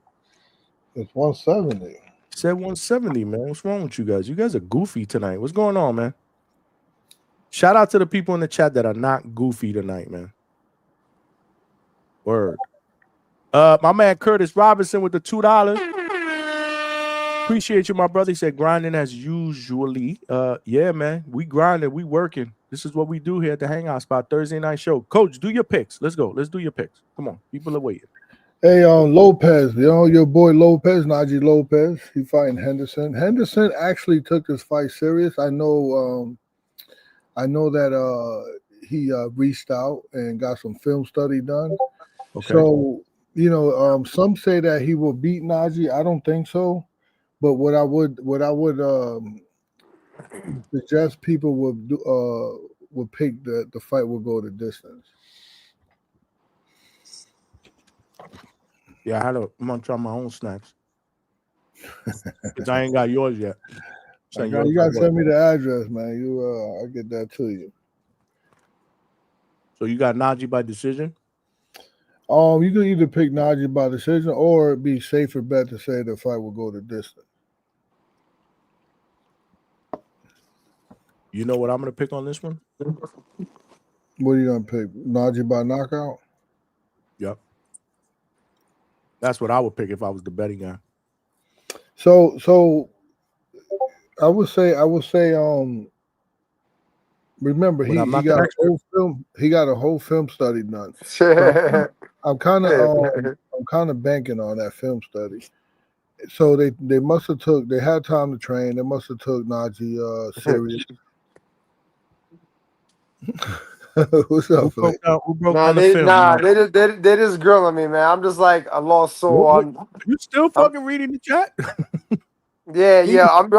It's 170. He said 170, man. What's wrong with you guys? You guys are goofy tonight. What's going on, man? Shout out to the people in the chat that are not goofy tonight, man. Word. My man Curtis Robinson with the $2. Appreciate you, my brother. He said grinding as usually. Yeah, man. We grinding, we working. This is what we do here at the Hangout Spot Thursday night show. Coach, do your picks. Let's go. Let's do your picks. Come on. People are waiting. Hey, Lopez, you know your boy Lopez, Najee Lopez. He fighting Henderson. Henderson actually took this fight serious. I know that he reached out and got some film study done. Okay. So, you know, some say that he will beat Najee. I don't think so. But what I would suggest people would pick the fight will go the distance. Yeah, I'm gonna try my own snacks. Because I ain't got yours yet. You gotta send me the address, man. I'll get that to you. So you got Najee by decision? You can either pick Najee by decision or it'd be safer bet to say the fight will go the distance. You know what I'm gonna pick on this one? What are you gonna pick? Najee by knockout? Yep. That's what I would pick if I was the betting guy. So I would say remember But I'm he not got the a expert. whole film. He got a whole film study done. So I'm kind of banking on that film study. So they must have took. They had time to train. They must have took Najee serious. What's up, Who broke Nah, down the they film? nah, they just grilling me, man. I'm just like a lost soul. You still fucking reading the chat? Yeah. I'm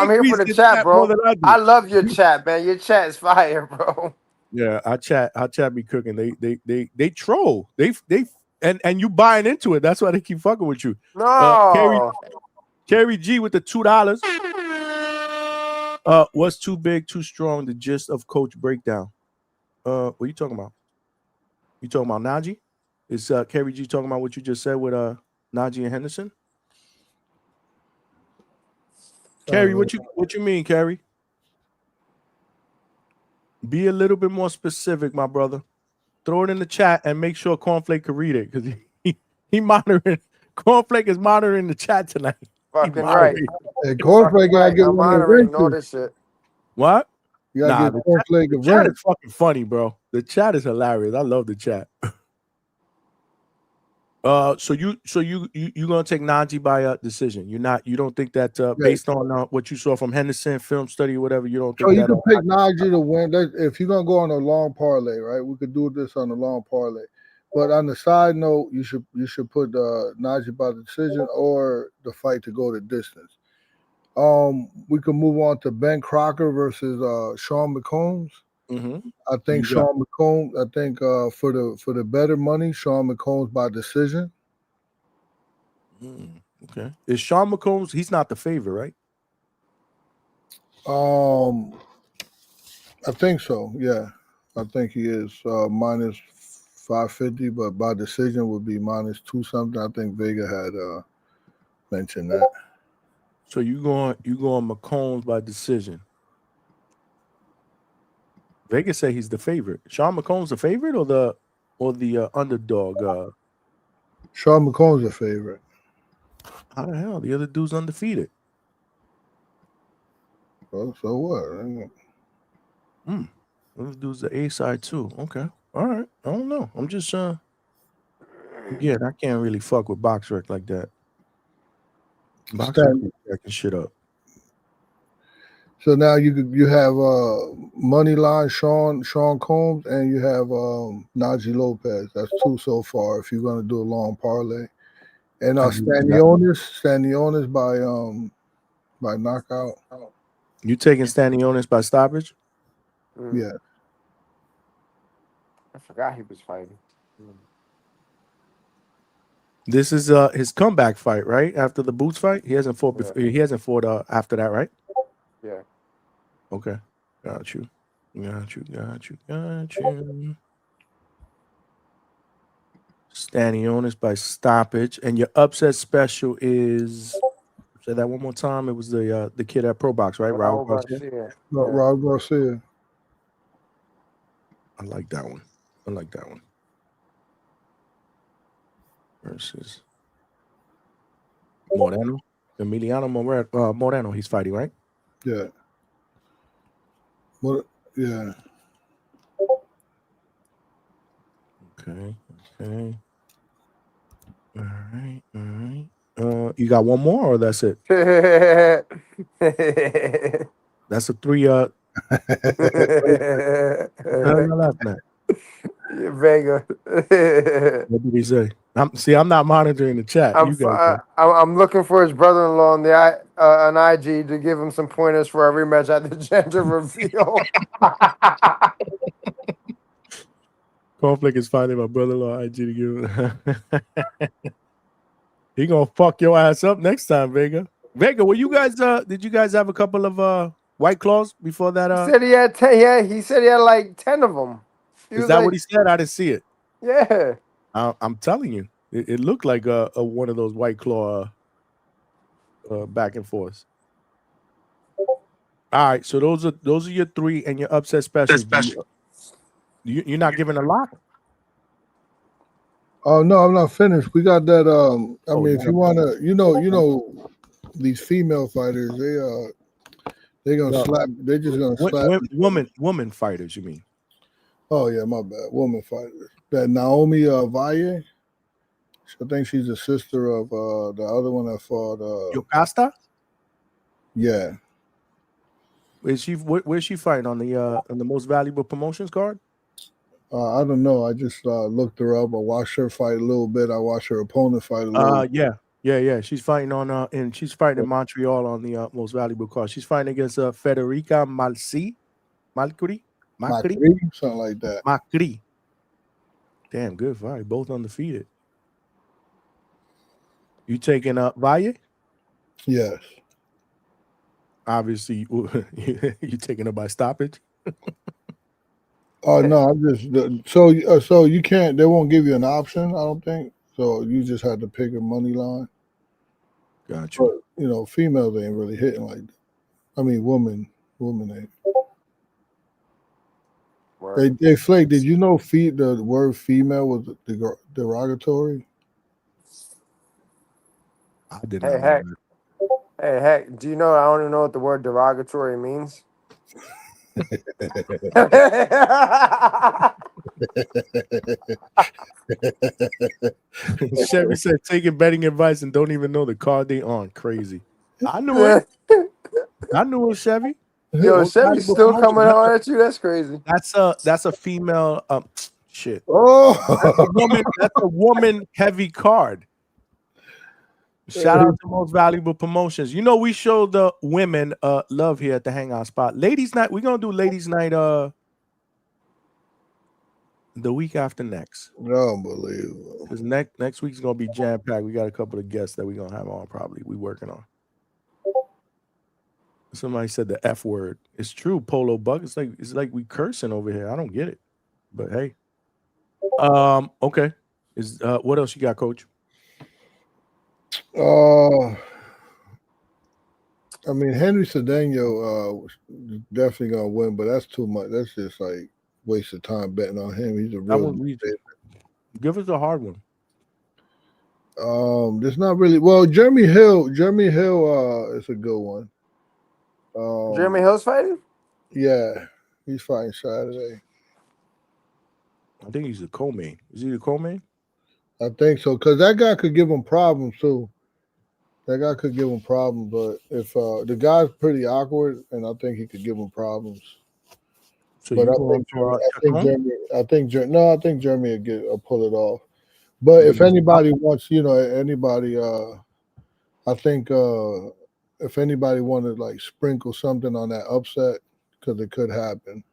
here for the His chat, more bro. than I do. I love your chat, man. Your chat is fire, bro. Yeah, our chat be cooking. They troll. They and you buying into it. That's why they keep fucking with you. No. Carrie G with the $2. What's too big, too strong? The gist of Coach breakdown. What are you talking about? You talking about Najee? Is Carrie G talking about what you just said with Najee and Henderson? Carrie, what you mean, Carrie? Be a little bit more specific, my brother. Throw it in the chat and make sure Cornflake can read it because he monitoring. Cornflake is monitoring the chat tonight. Fucking right. Hey, Cornflake gotta get I'm one of the monitoring all wrenches. this shit. What? You gotta get Cornflake a the chat wrench. is fucking funny, bro. The chat is hilarious. I love the chat. So you gonna take Najee by decision? You don't think that based on what you saw from Henderson film study or whatever, you don't think So you that can pick Najee to win. If you're gonna go on a long parlay, right? We could do this on a long parlay. But on the side note, you should put Najee by decision or the fight to go the distance. We could move on to Ben Crocker versus Sean McCombs. Mm-hmm. I think Sean McCombs. I think for the better money, Sean McCombs by decision. Okay. Is Sean McCombs? He's not the favorite, right? I think so. Yeah, I think he is minus 550, but by decision would be minus 2 something. I think Vega had mentioned that. So you going McCombs by decision? Vega say he's the favorite. Sean McCombs the favorite or the underdog? Sean McCombs the favorite. How the hell? The other dude's undefeated. Well, so what? The other dude's the A side too. Okay. All right. I don't know. I'm just yeah, I can't really fuck with BoxRec like that. BoxRec is jacking shit up. So now you have money line Sean Combs and you have Najee Lopez. That's 2 so far. If you're gonna do a long parlay, and Stanionis by knockout. You taking Stanionis by stoppage? Yeah. I forgot he was fighting. This is his comeback fight, right? After the Boots fight, he hasn't fought before. He hasn't fought after that, right? Yeah. Okay, got you. Stanionis by stoppage, and your upset special is. Say that one more time. It was the kid at Pro Box, right? Raul Garcia. Raul Garcia. I like that one. Versus Moreno, Emiliano Moreno. He's fighting, right? Yeah. What? Yeah. Okay. All right. You got one more, or that's it? That's a 3. What are you laughing at? Vega. What did he say? I'm not monitoring the chat. I'm looking for his brother-in-law on IG to give him some pointers for a rematch at the gender reveal. Cornflake is finding my brother-in-law IG to give. He gonna fuck your ass up next time, Vega. Vega, were you guys? Did you guys have a couple of White Claws before that? He said he had 10. Yeah, he said he had like 10 of them. Is that what he said? I didn't see it. Yeah. I'm telling you, it looked like a one of those White Claw back and forth. All right, so those are your 3 and your upset specials. You're not giving a lock. Oh no, I'm not finished. We got that. I mean, if you wanna, these female fighters, they gonna slap. They just gonna slap. Woman fighters, you mean? Oh yeah, my bad. Woman fighters. That Naomi Valle. I think she's a sister of the other one that fought. Yocasta? Yeah. Where's she fighting on the most valuable promotions card? I don't know. I just looked her up. I watched her fight a little bit. I watched her opponent fight a little. Yeah. She's fighting and she's fighting in Montreal on the most valuable card. She's fighting against Federica Macri, something like that. Macri. Damn, good fight. Both undefeated. You taking Valle? Yes. Obviously, you taking her by stoppage. Oh no, I'm just so you can't. They won't give you an option. I don't think so. You just have to pick a money line. Gotcha. But females ain't really hitting like that. I mean, women ain't. They Flake. Did you know the word female was derogatory? I did not know that. Hey, heck, do you know I don't even know what the word derogatory means? Chevy said taking betting advice and don't even know the card they on. Crazy. I knew it. Chevy. Yo, Chevy's still coming on at you. That's crazy. That's a female shit. Oh, that's a woman heavy card. Shout out to Most Valuable Promotions. We show the women love here at the Hangout spot. Ladies night, we're gonna do ladies night the week after next. Unbelievable. Because next week's gonna be jam-packed. We got a couple of guests that we're gonna have on probably. We working on. Somebody said the F word. It's true, Polo Buck. It's like we cursing over here. I don't get it. But hey. Okay. What else you got, Coach? I mean, Henry Cedeno definitely gonna win, but that's too much. That's just like waste of time betting on him. He's a real. Give us a hard one. There's not really. Well, Jeremy Hill is a good one. Jeremy Hill's fighting? Yeah, he's fighting Saturday. I think he's the co-main. Is he the co-main? I think so, because that guy could give him problems too. But if the guy's pretty awkward, and I think he could give him problems. So but I think Jeremy will pull it off. But if anybody wants, I think if anybody wanted like sprinkle something on that upset, because it could happen.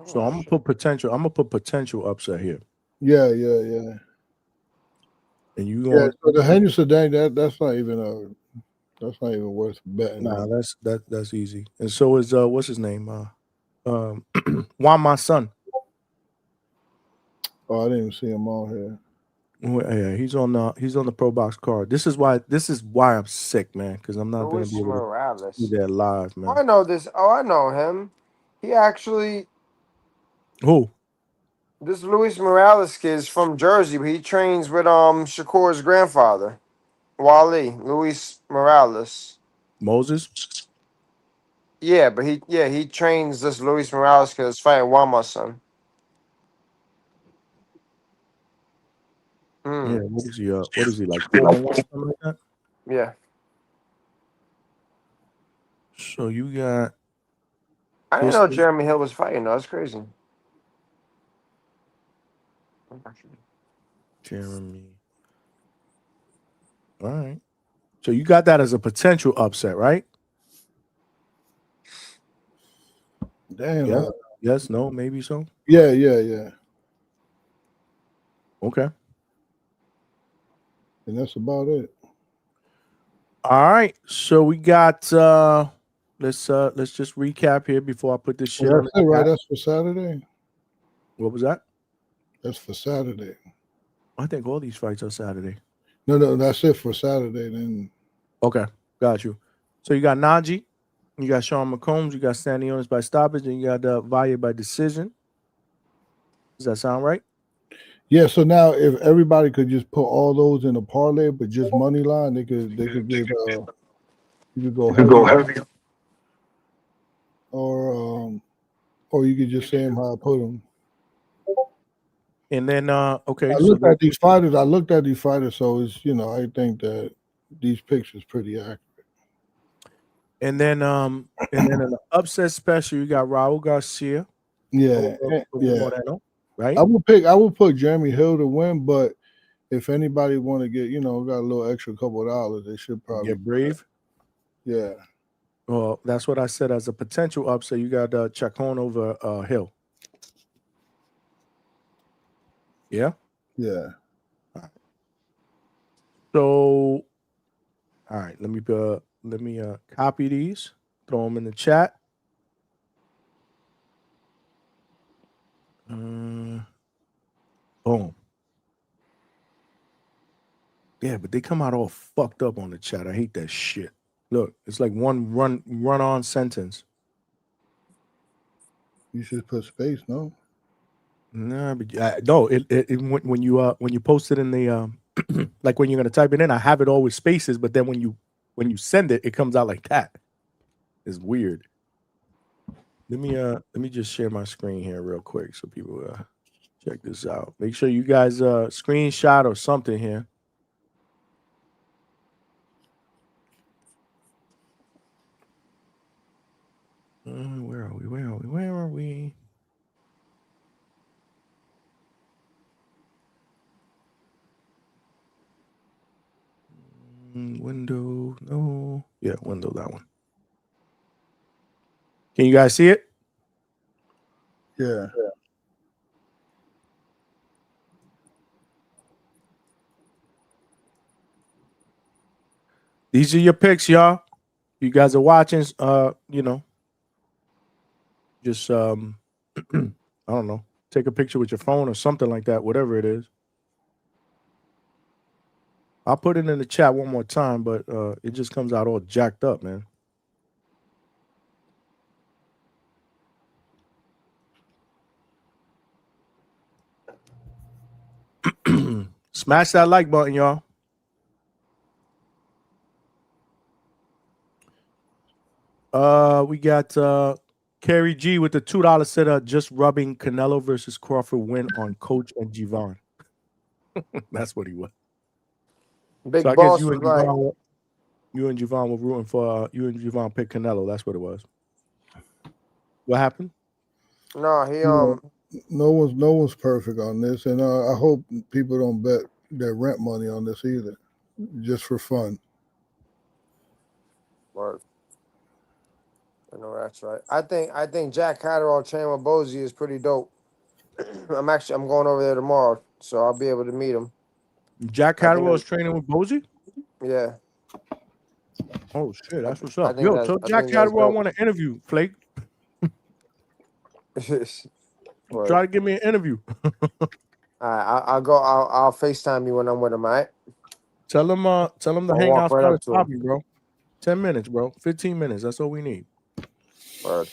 So I'm gonna put potential upset here. Yeah. And you going? So the Henderson Dang, that's not even worth betting. Nah, that's easy. And so is what's his name? Juan my son. Oh, I didn't even see him on here. Yeah, he's on the Pro Box card. This is why I'm sick, man, because I'm not gonna be able to do that live, man. I know this. Oh, I know him. He actually. Who? This Luis Morales kid is from Jersey, but he trains with Shakur's grandfather, Wally, Luis Morales. Moses? Yeah, but he trains this Luis Morales kid that's fighting Wama's son. Yeah, what is he like 4-1, something like that? Yeah. So you got I didn't know Jeremy Hill was fighting though. That's crazy. Jeremy. All right. So you got that as a potential upset, right? Damn. Yeah. Yes, no, maybe so. Yeah. Okay. And that's about it. All right. So we got let's just recap here before I put this shit on. Right? That's for Saturday. What was that? That's for Saturday. I think all these fights are Saturday. No, that's it for Saturday then. Okay, got you. So you got Najee, you got Sean McCombs, you got Stanionis by stoppage, and you got Valle by decision. Does that sound right? Yeah, so now if everybody could just put all those in a parlay, but just money line, they could get you could go heavy, or you could just say them how I put them. And then okay, I looked at these fighters, so it's I think that these picks is pretty accurate. And then in the upset special, you got Raul Garcia. Yeah, Moreno, right? I would put Jeremy Hill to win, but if anybody want to get, got a little extra couple of dollars, they should probably get Brave. Yeah. Well, that's what I said as a potential upset. You got Chacon over Hill. Yeah. Yeah. So, all right. Let me copy these. Throw them in the chat. Boom. Yeah, but they come out all fucked up on the chat. I hate that shit. Look, it's like one run-on sentence. You should put space, no? Nah, but no. When you post it in the like when you're gonna type it in, I have it all with spaces, but then when you send it, it comes out like that. It's weird. Let me just share my screen here real quick so people check this out. Make sure you guys screenshot or something here. Where are we? Window, no. Yeah, window, that one. Can you guys see it? Yeah. These are your picks, y'all. You guys are watching, just I don't know, take a picture with your phone or something like that, whatever it is. I'll put it in the chat one more time, but it just comes out all jacked up, man. Smash that like button, y'all. We got Kerry G with the $2 setup, just rubbing Canelo versus Crawford win on Coach and Javon. That's what he was. Big so I boss guess you was and right. Javon were rooting for you and Javon picked Canelo. That's what it was. What happened? No, he no one's perfect on this, and I hope people don't bet their rent money on this either, just for fun. Word. I know that's right. I think Jack Catterall training with Bozy is pretty dope. I'm going over there tomorrow, so I'll be able to meet him. Jack Catterall is training with Bozy? Yeah. Oh shit, that's what's up. Yo, tell Jack Catterall I want to interview, Flake. Try to give me an interview. All right, I'll FaceTime you when I'm with him, all right? Tell him the I'll hangout walk right up started to him. popping, bro. 10 minutes, bro. 15 minutes. That's all we need. Word.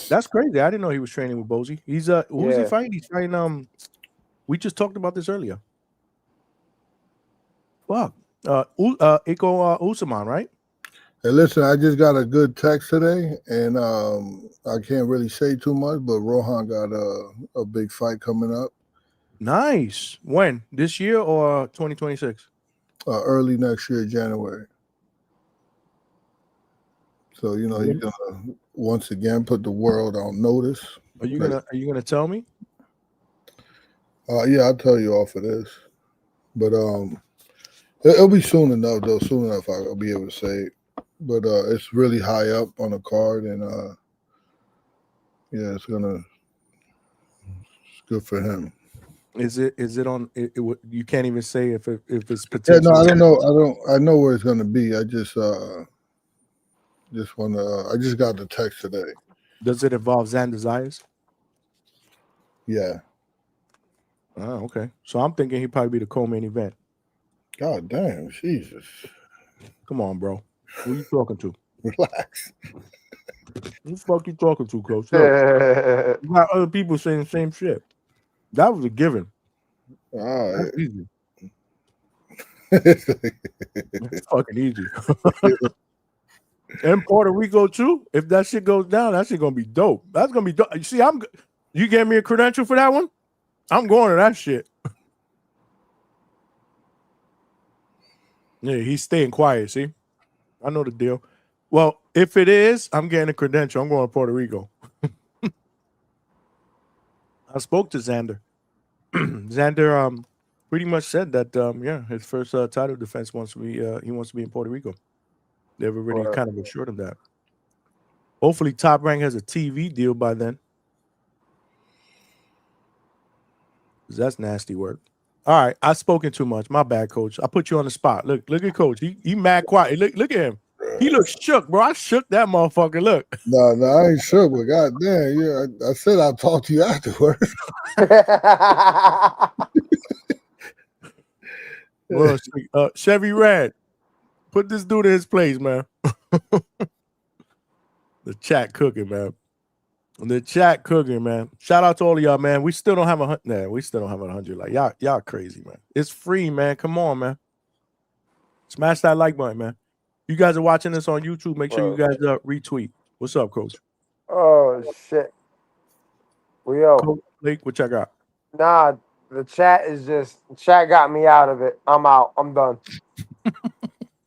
That's crazy. I didn't know he was training with Bozy. He's who's he Yeah. fighting? He's fighting we just talked about this earlier. Fuck. Iko Usman, right? Hey, listen, I just got a good text today, and I can't really say too much, but Rohan got a big fight coming up. Nice. When? This year or 2026? Early next year, January. So he's gonna once again put the world on notice. Are you gonna tell me? Yeah, I'll tell you off of this, but it'll be soon enough though. Soon enough, I'll be able to say it. But it's really high up on the card, and yeah, it's good for him. Is it on? You can't even say if it's Yeah, potential. no, I don't know. I know where it's gonna be. I just want to. I just got the text today. Does it involve Xan Desires? Yeah. Oh, okay. So I'm thinking he'd probably be the co-main event. God damn, Jesus! Come on, bro. Who you talking to? Relax. Who the fuck you talking to, Coach? Look, you got other people saying the same shit. That was a given. All right. Easy. It's fucking easy. And Puerto Rico too. If that shit goes down, that shit gonna be dope. That's gonna be dope. You see, you gave me a credential for that one. I'm going to that shit. Yeah, he's staying quiet. See, I know the deal. Well, if it is, I'm getting a credential. I'm going to Puerto Rico. I spoke to Xander. Xander pretty much said that yeah, his first title defense wants to be he wants to be in Puerto Rico. They've already kind of assured him that. Hopefully Top Rank has a TV deal by then. That's nasty work. All right, I've spoken too much. My bad, Coach. I put you on the spot. Look at Coach. He mad quiet. Look at him. He looks shook, bro. I shook that motherfucker. Look. No, I ain't sure, but goddamn, yeah, I said I'll talk to you afterwards. Well, Chevy Red, put this dude in his place, man. The chat cooking, man. The chat cooking, man. Shout out to all of y'all, man. We still don't have 100. Nah, we still don't have 100. Like y'all crazy, man. It's free, man. Come on, man. Smash that like button, man. You guys are watching this on YouTube. Make sure you guys retweet. What's up, Coach? Oh shit. Yo. Coach Blake, what y'all got? Nah, the chat got me out of it. I'm out. I'm done.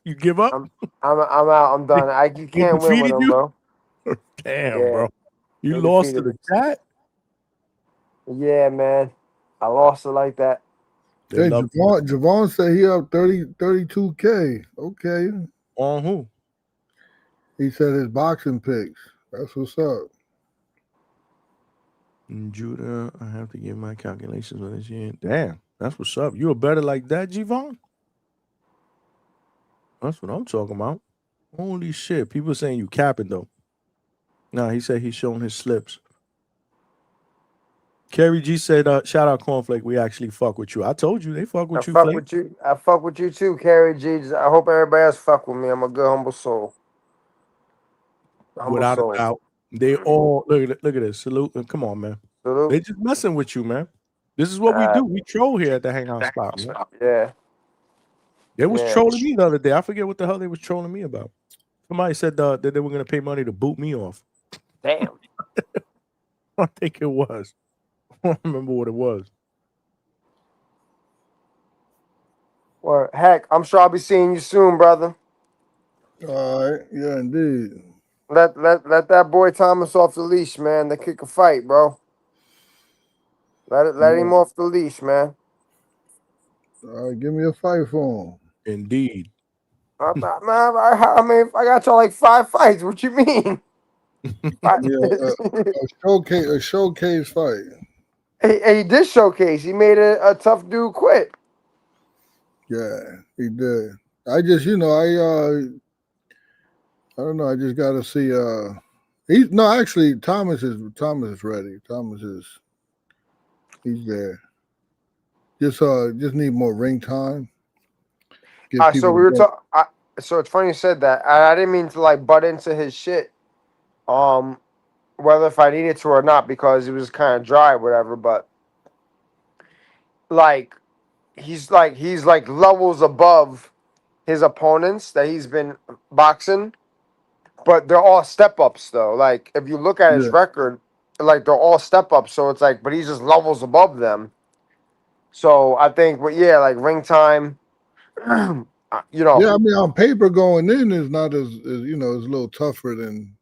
You give up? I'm out. I'm done. You can't win with them, bro. Damn, bro. You lost to the chat? Yeah, man. I lost it like that. Hey, Javon said he up 32K. Okay. On who? He said his boxing picks. That's what's up. Judah, I have to give my calculations on this year. Damn, that's what's up. You a better like that, Javon? That's what I'm talking about. Holy shit. People saying you capping, though. Nah, he said he's showing his slips. Kerry G said, shout out Cornflake. We actually fuck with you. I told you they fuck with you, Flake. With you. I fuck with you too, Kerry G. I hope everybody else fuck with me. I'm a good, humble soul. Without a doubt. They all look at this. Salute. Come on, man. Salute. They just messing with you, man. This is what we do. We troll here at the Hangout spot, man. Yeah. They was trolling me the other day. I forget what the hell they was trolling me about. Somebody said that they were going to pay money to boot me off. Damn. I think it was. I don't remember what it was. Well, heck, I'm sure I'll be seeing you soon, brother. All right. Yeah, indeed. Let that boy Thomas off the leash, man. They kick a fight, bro. Let him off the leash, man. All right, give me a fight for him. Indeed. I mean, I got y'all like 5 fights. What you mean? A showcase fight. He did showcase. He made a tough dude quit. Yeah, he did. I just, I don't know. I just got to see. Actually, Thomas is ready. He's there. Just need more ring time. So we were talking. So it's funny you said that. I didn't mean to like butt into his shit. Whether if I needed to or not, because it was kind of dry, or whatever. But like, he's levels above his opponents that he's been boxing, but they're all step ups though. Like if you look at his record, like they're all step ups. So it's like, but he's just levels above them. So I think, like ring time. Yeah, I mean, on paper going in is not as it's a little tougher than,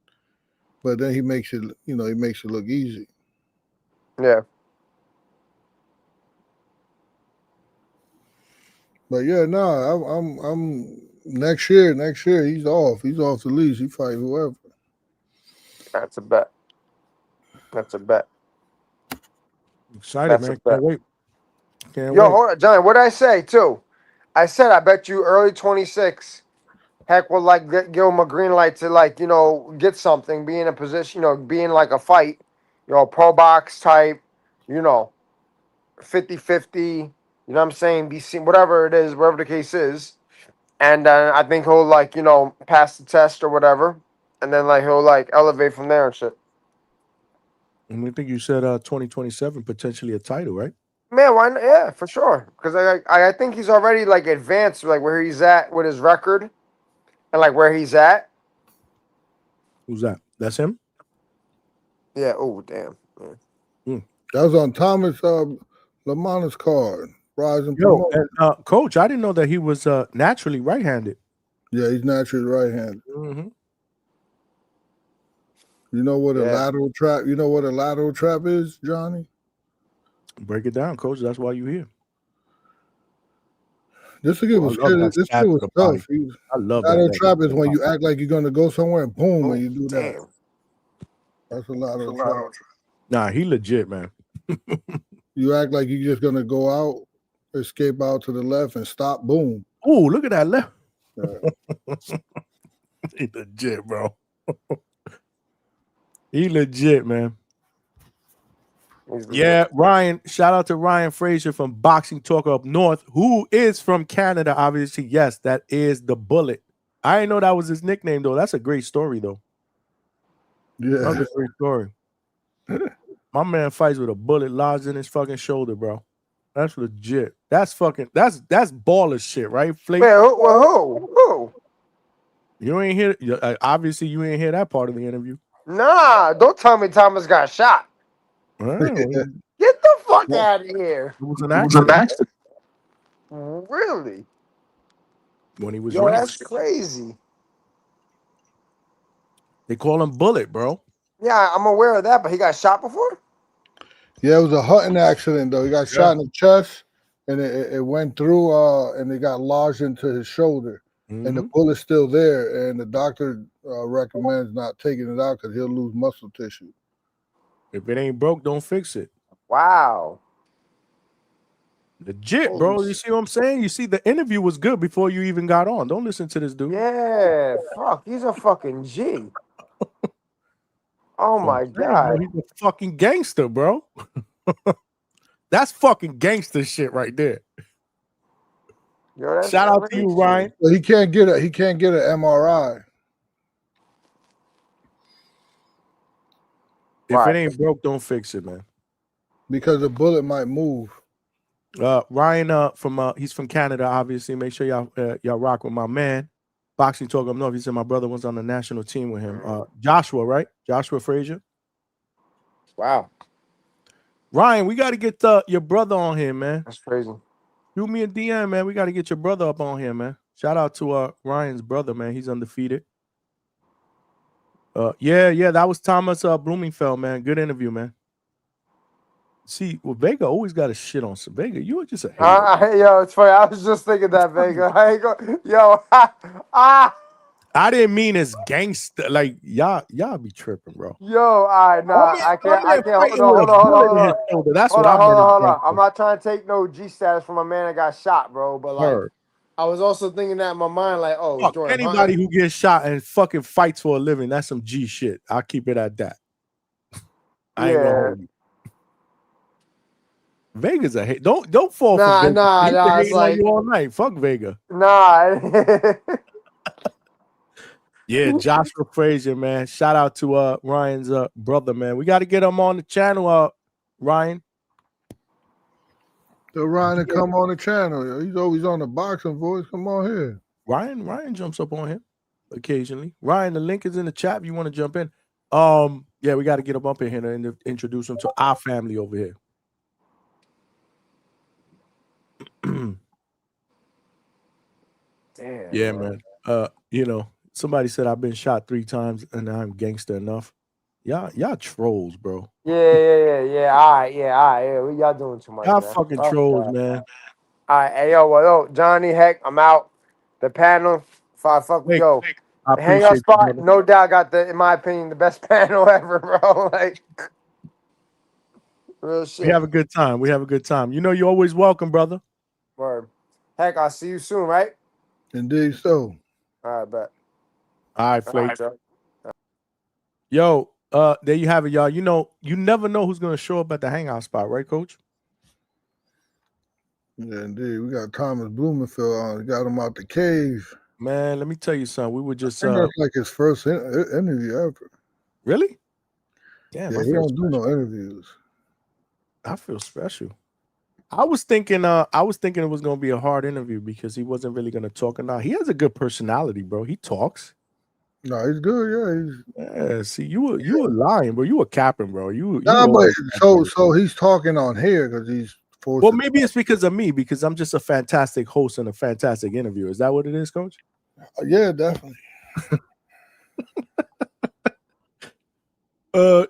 but then he makes it look easy. Yeah. But yeah, I'm next year he's off the leash. He fight whoever. That's a bet. Excited, man. Can't wait. Hold on, Johnny. What did I say too? I said I bet you early 26. Heck, will like give him a green light to get something, be in a position, be in like a fight, pro box type, 50-50. You know what I'm saying? Be seen, whatever it is, whatever the case is, and I think he'll pass the test or whatever, and then he'll elevate from there and shit. And I think you said 2027 potentially a title, right? Man, why not? Yeah, for sure. Because I think he's already like advanced, like where he's at with his record, and like where he's at. Who's that? That's him. Yeah. Oh, damn. Yeah. That was on Thomas Lamanna's card. Rising Yo, promoter. and, Coach, I didn't know that he was naturally right-handed. Yeah, he's naturally right-handed. Mm-hmm. You know what a lateral trap? You know what a lateral trap is, Johnny? Break it down, Coach. That's why you're here. This kid was tough. I love lateral that. trap is when you act like you're gonna go somewhere and boom, when you do that. That's a lateral trap. Nah, he legit, man. You act like you're just gonna go out, escape out to the left, and stop. Boom. Ooh, look at that left. He legit, bro. He legit, man. Yeah, Ryan. Shout out to Ryan Frazier from Boxing Talk Up North, who is from Canada, obviously. Yes, that is the Bullet. I didn't know that was his nickname, though. That's a great story, though. Yeah. That's a great story. My man fights with a bullet lodged in his fucking shoulder, bro. That's legit. That's baller shit, right, Flake? Man, who? You ain't hear. Obviously, you ain't hear that part of the interview. Nah, don't tell me Thomas got shot. Oh, Get the fuck out of here. It was an accident. Really? When he was Yo, running. that's crazy. They call him Bullet, bro. Yeah, I'm aware of that, but he got shot before? Yeah, it was a hunting accident though. He got shot in the chest, and it went through, and it got lodged into his shoulder, and the bullet's still there. And the doctor recommends not taking it out because he'll lose muscle tissue. If it ain't broke, don't fix it. Wow. Legit, bro. You see what I'm saying? You see, the interview was good before you even got on. Don't listen to this dude. Yeah, fuck. He's a fucking G. Oh my God. Bro, he's a fucking gangster, bro. That's fucking gangster shit right there. Yo, shout out to you, Ryan. Well, he can't get an MRI. If it ain't broke, don't fix it, man. Because the bullet might move. Ryan, he's from Canada, obviously. Make sure y'all rock with my man. Boxing Talk Up North. He said my brother was on the national team with him. Joshua, right? Joshua Frazier. Wow. Ryan, we got to get your brother on here, man. That's crazy. Shoot me a DM, man. We got to get your brother up on here, man. Shout out to Ryan's brother, man. He's undefeated. Yeah, that was Thomas Bloomingfeld, man. Good interview, man. See, well, Vega always got a shit on some Vega. You were just a hater. Yo, it's funny. I was just thinking that, Vega. I ain't go. Yo, I didn't mean as gangster. Like y'all be tripping, bro. Yo, all right, nah, I can't. Hold on. That's what I'm. Hold on. I'm not trying to take no G status from a man that got shot, bro. But like, I was also thinking that in my mind, like, oh, anybody who gets shot and fucking fights for a living, that's some G shit. I'll keep it at that. I ain't gonna hold you. Vega's a hate. Don't fall for Vega. Nah. It's like you all night. Fuck Vega. Nah. Yeah, Joshua Frazier, man. Shout out to Ryan's brother, man. We got to get him on the channel, Ryan. So Ryan to come on the channel. He's always on the Boxing Voice. Come on here. Ryan jumps up on him occasionally. Ryan, the link is in the chat if you want to jump in. Yeah, we got to get him up in here and introduce him to our family over here. Damn. Yeah, man. Somebody said I've been shot 3 times and I'm gangster enough. Y'all trolls, bro. Yeah. All right. Y'all doing too much. Y'all man. fucking trolls, man. All right, hey, yo, Johnny, heck, I'm out. The panel, yo. The Hangout spot, no doubt, got in my opinion, the best panel ever, bro. Like, real shit. We have a good time. You know you're always welcome, brother. Word. Heck, I'll see you soon, right? Indeed so. All right, bet. All right, Flake. Yo, there you have it, y'all. You know, you never know who's going to show up at the Hangout spot, right, Coach? Yeah, indeed. We got Thomas Bloomingfeld on. We got him out the cave. Man, let me tell you something. We were just... that's like his first interview ever. Really? Damn, yeah, he don't do no interviews. I feel special. I was thinking it was gonna be a hard interview because he wasn't really gonna talk enough. He has a good personality, bro. He talks. No, he's good. Yeah. See, you were lying, bro. You were capping, bro. You Nah, but always so he's talking on here because he's forced. Well, maybe it's because of me, because I'm just a fantastic host and a fantastic interviewer. Is that what it is, Coach? Yeah, definitely.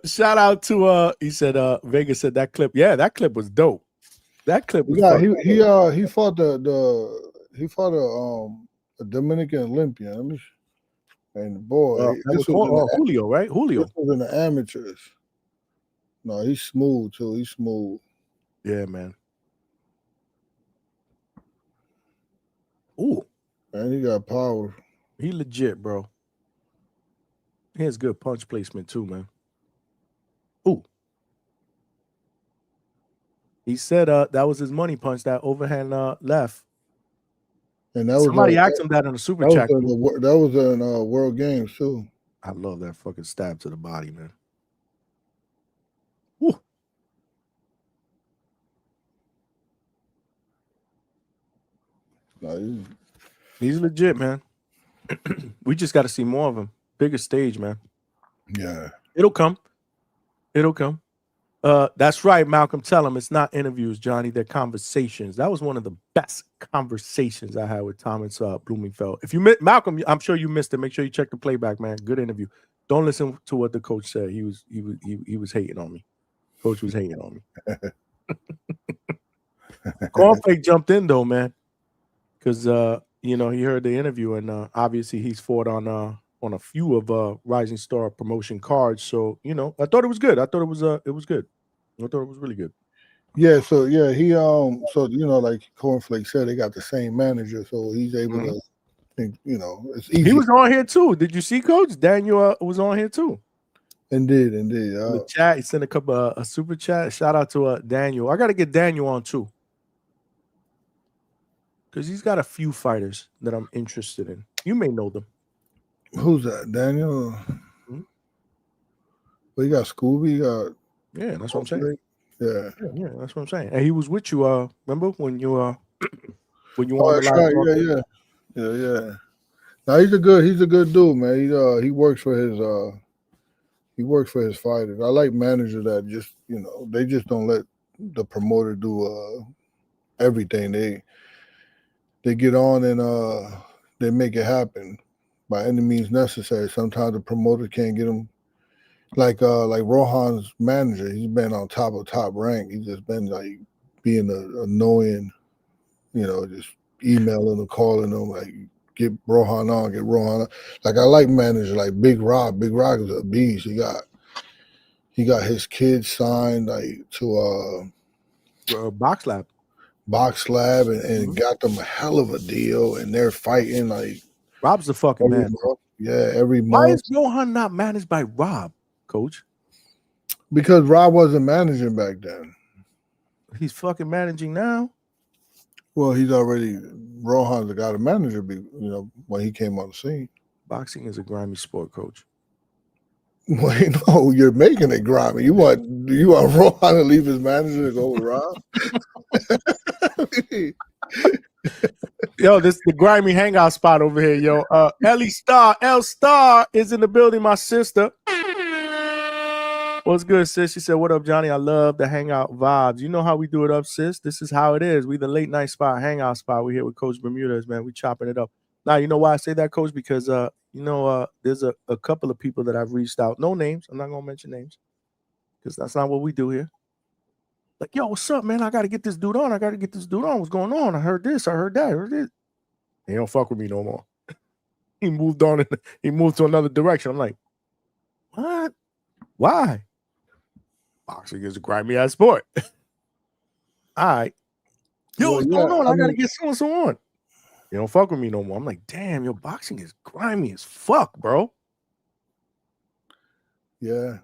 Shout out to he said Vega said that clip. Yeah, that clip was dope. That clip was he fought a Dominican Olympian. And boy, this was Julio, right? Julio. This was in the amateurs. No, he's smooth too. He's smooth. Yeah, man. Ooh. Man, he got power. He legit, bro. He has good punch placement too, man. Ooh. He said that was his money punch, that overhand left. And that was somebody asked him that in the super chat. That was in World Games too. I love that fucking stab to the body, man. Ooh. No, he's legit, man. We just got to see more of him. Bigger stage, man. Yeah. It'll come. It'll come. That's right, Malcolm. Tell him it's not interviews, Johnny. They're conversations. That was one of the best conversations I had with Thomas Bloomingfeld. If you missed Malcolm, I'm sure you missed it. Make sure you check the playback, man. Good interview. Don't listen to what the coach said. He was hating on me. Coach was hating on me. Cornflake jumped in though, man, because he heard the interview and obviously he's fought on a few of Rising Star promotion cards. So, I thought it was good. I thought it was good. I thought it was really good. Yeah, so yeah, he like Cornflake said, they got the same manager, so he's able to think, it's easy. He was on here too. Did you see Coach? Daniel was on here too. Indeed. The chat, he sent a super chat. Shout out to Daniel. I gotta get Daniel on too. Because he's got a few fighters that I'm interested in. You may know them. Who's that? Daniel? Mm-hmm. Well, you got Scooby. Yeah, that's what I'm saying. Yeah, that's what I'm saying. And he was with you. Remember when you on the live? Yeah. Now he's a good dude, man. He works for his fighters. I like managers that just they just don't let the promoter do everything. They get on and they make it happen by any means necessary. Sometimes the promoter can't get them. Like Rohan's manager, he's been on top rank. He's just been like being annoying, just emailing or calling them, like get Rohan on. Like I like managers like Big Rock. Big Rock is a beast. He got his kids signed like to Box Lab. And got them a hell of a deal, and they're fighting like Rob's the fucking man. Yeah, every month. Why is Rohan not managed by Rob, Coach? Because Rob wasn't managing back then. He's fucking managing now. Well, Rohan's got a manager, when he came on the scene. Boxing is a grimy sport, Coach. Wait, no, you're making it grimy. You want Rohan to leave his manager to go with Rob? Yo, this is the grimy hangout spot over here, yo. L Star is in the building, my sister. What's good, sis? She said, what up, Johnny? I love the hangout vibes. You know how we do it up, sis. This is how it is. We the late night spot, hangout spot. We're here with Coach Bermudez, man. We chopping it up. Now, you know why I say that, Coach? Because there's a couple of people that I've reached out. No names. I'm not gonna mention names. Because that's not what we do here. Like, yo, what's up, man? I got to get this dude on. What's going on? I heard this. I heard that. I heard this. He don't fuck with me no more. He moved on. He moved to another direction. I'm like, what? Why? Boxing is a grimy ass sport. All right. Yo, what's going on? I got to get so on. You don't fuck with me no more. I'm like, damn, your boxing is grimy as fuck, bro. Yeah.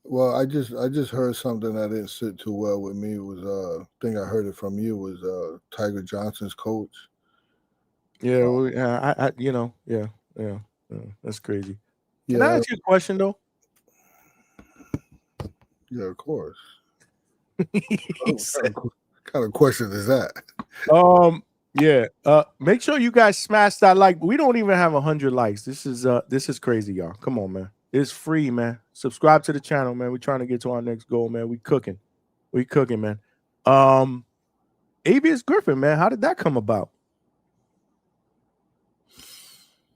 Well, I just heard something that didn't sit too well with me. It was I think I heard it from you, was Tiger Johnson's coach. Yeah, that's crazy. Can I ask you a question though? Yeah, of course. kind of question is that? Yeah. Make sure you guys smash that like. We don't even have 100 likes. This is crazy, y'all. Come on, man. It's free, man. Subscribe to the channel, man. We're trying to get to our next goal, man. We cooking, man. Avius Griffin, man. How did that come about?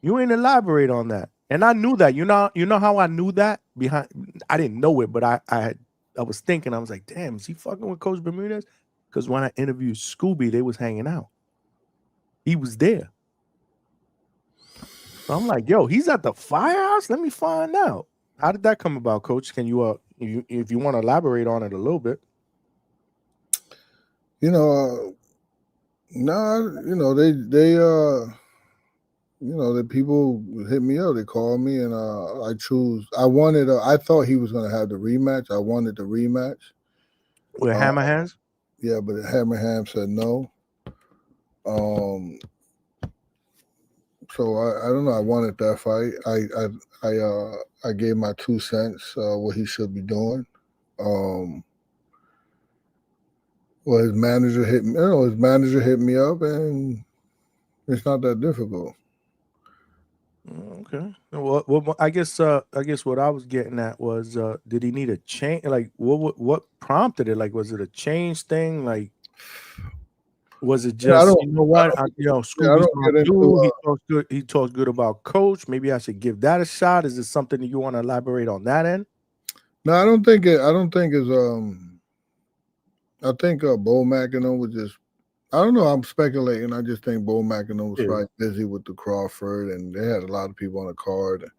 You ain't elaborate on that. And I knew that. You know how I knew that? I didn't know it, but I was thinking, I was like, damn, is he fucking with Coach Bermudez? Because when I interviewed Scooby, they was hanging out. He was there. So I'm like, yo, he's at the Firehouse? Let me find out. How did that come about, Coach? Can you if you want to elaborate on it a little bit? They the people hit me up, they called me, and I thought he was going to have the rematch. I wanted the rematch. With Hammer Hands? Yeah, but Hammer Hands said no. So I don't know. I wanted that fight. I gave my 2 cents what he should be doing. Well, his manager hit me. His manager hit me up, and it's not that difficult. Okay. Well, I guess what I was getting at was, did he need a change? Like, what prompted it? Like, was it a change thing? Like, was it just Scooby's my dude? He talks good about Coach. Maybe I should give that a shot. Is it something that you want to elaborate on that end? No, I don't think it's I think Bo McEnroe was just, I don't know, I'm speculating. I just think Bo McEnroe was probably busy with the Crawford, and they had a lot of people on the card.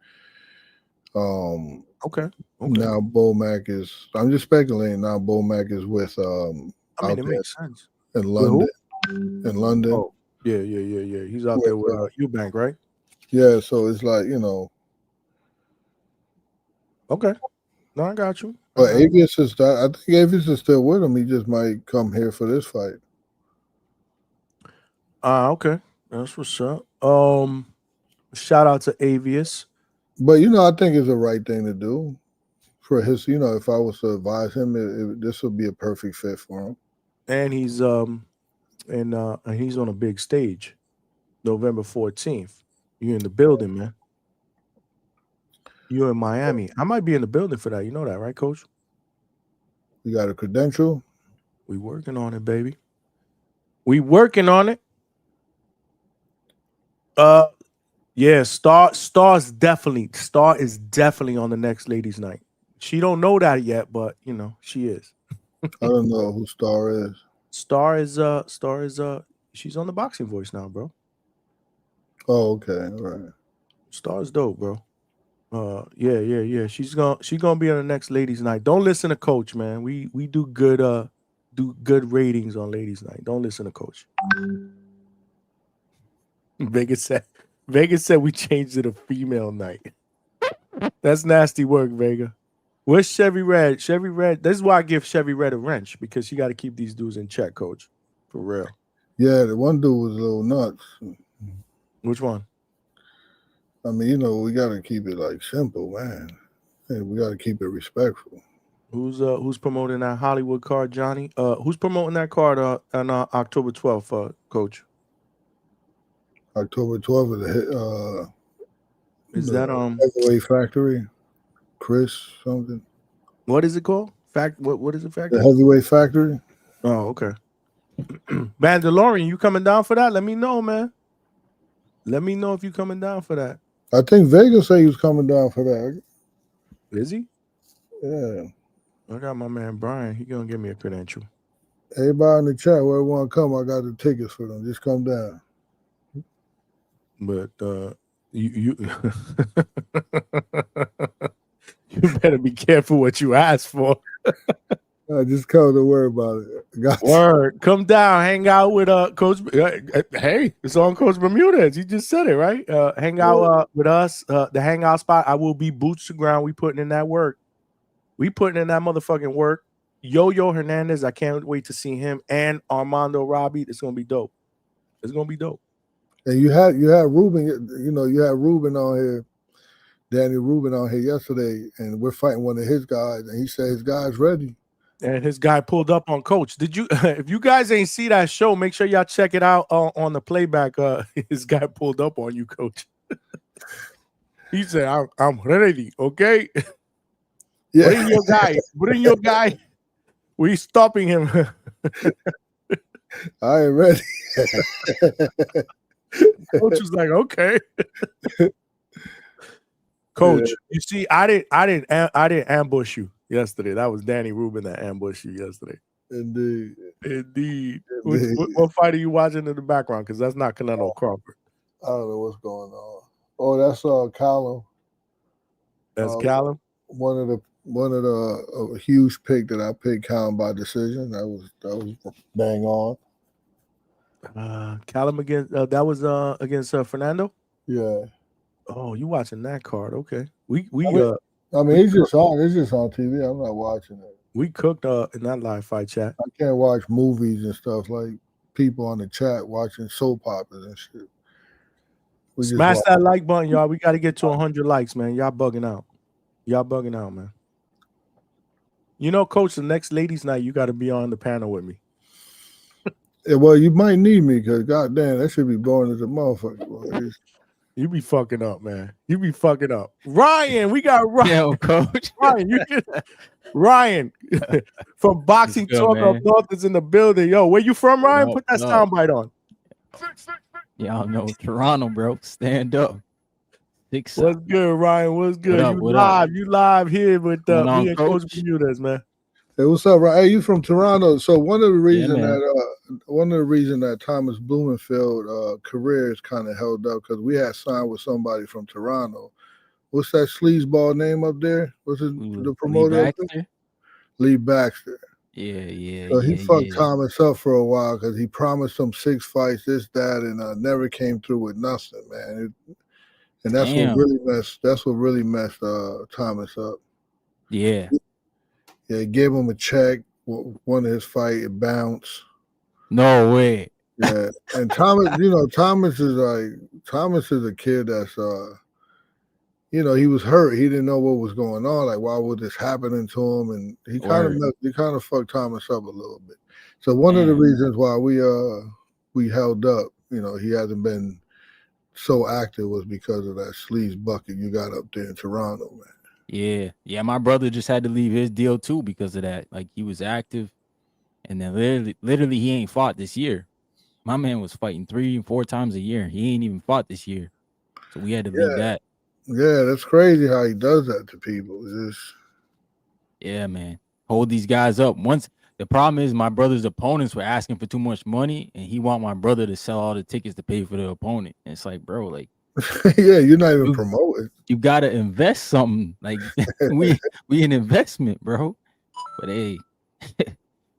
Okay. Now Bo Mac is, I'm just speculating. Now Bo Mac is with it makes sense. In London. In London. Oh, yeah. He's out there with Eubank, right? Yeah, so it's like, Okay. No, I got you. But Avius is that. I think Avius is still with him. He just might come here for this fight. Okay. That's what's up. Shout out to Avius. But I think it's the right thing to do for his. If I was to advise him, this would be a perfect fit for him. And he's on a big stage, November 14th. You're in the building, man. You're in Miami. I might be in the building for that. You know that, right, Coach? You got a credential? We working on it, baby. We working on it. Yeah, Star is definitely on the next ladies' night. She don't know that yet, but she is. I don't know who Star is. Star is she's on the Boxing Voice now, bro. Oh, okay. All right. Star's dope, bro. Yeah. She's gonna be on the next ladies' night. Don't listen to Coach, man. We do good ratings on ladies' night. Don't listen to Coach. Vega said we changed it to female night. That's nasty work, Vega. Where's Chevy Red? Chevy Red. This is why I give Chevy Red a wrench, because she got to keep these dudes in check, Coach. For real. Yeah, the one dude was a little nuts. Which one? I mean, we got to keep it like simple, man. Hey, we got to keep it respectful. Who's promoting that Hollywood card, Johnny? Who's promoting that card on October 12th, Coach? October 12th is that Heavyweight Factory? Chris something. What is it called? What is it, Factory? The Heavyweight Factory. Oh, okay. Mandalorian, you coming down for that? Let me know, man. Let me know if you coming down for that. I think Vega said he was coming down for that. Is he? Yeah. I got my man Brian. He gonna give me a credential. Everybody in the chat, where want to come, I got the tickets for them. Just come down. But you you better be careful what you ask for. Just come, don't worry about it. Word. Come down, hang out with Coach. Hey, it's on Coach Bermudez. You just said it, right? Hang out with us. The hangout spot. I will be boots to ground. We putting in that work. We putting in that motherfucking work. Yo Hernandez. I can't wait to see him and Armando Robbie. It's gonna be dope. It's gonna be dope. And you had Ruben. You had Ruben on here. Danny Ruben on here yesterday, and we're fighting one of his guys, and he said his guy's ready. And his guy pulled up on Coach. Did you? If you guys ain't see that show, make sure y'all check it out on the playback. His guy pulled up on you, Coach. He said, "I'm ready." Okay. Yeah. Bring your guy. Bring your guy. We stopping him. I ain't ready. Coach was like, "Okay." Coach, you see, I didn't ambush you yesterday. That was Danny Rubin that ambushed you yesterday. Indeed. What fight are you watching in the background? Because that's not Canelo Crawford. I don't know what's going on. Oh, that's Callum. That's Callum. One of the huge pick that I picked Callum by decision. That was bang on. Callum against that was against Fernando. Yeah. Oh, you watching that card? Okay. I mean, it's just on TV. I'm not watching it. We cooked in that live fight chat. I can't watch movies and stuff like people on the chat watching soap operas and shit. Smash that like button, y'all. We got to get to 100 likes, man. Y'all bugging out. Y'all bugging out, man. You know, Coach, the next ladies' night, you got to be on the panel with me. Yeah, well, you might need me because, goddamn, that should be boring as a motherfucker. Boy. You be fucking up, man. You be fucking up. Ryan, we got Ryan. Yo, Coach. Ryan from Boxing Talk Up North is in the building. Yo, where you from, Ryan? Put that soundbite on. Y'all know Toronto, bro. Stand up. What's good, Ryan? What's good? You live here with me and Coach Bermudez, man. Hey, what's up, Ryan? Hey, you from Toronto? So one of the reasons that Thomas Bloomingfeld career is kind of held up because we had signed with somebody from Toronto. What's that sleazeball name up there? What's the promoter? Lee Baxter. Yeah. So he fucked Thomas up for a while because he promised him 6 fights, this, that, and never came through with nothing, man. And that's what really messed Thomas up. Yeah. Yeah, he gave him a check. One of his fight, it bounced. No way. Yeah, and Thomas, Thomas is a kid that's he was hurt. He didn't know what was going on. Like, why was this happening to him? And he kind of fucked Thomas up a little bit. So one of the reasons why we held up, he hasn't been so active was because of that sleaze bucket you got up there in Toronto, man. Yeah. My brother just had to leave his deal too because of that. Like, he was active, and then literally he ain't fought this year. My man was fighting 3 and 4 times a year. He ain't even fought this year, so we had to leave that. Yeah, that's crazy how he does that to people. Yeah, man. Hold these guys up. Once the problem is my brother's opponents were asking for too much money, and he want my brother to sell all the tickets to pay for the opponent. And it's like, bro, like, yeah, you're not even promoting. You gotta invest something. Like we an investment, bro. But hey,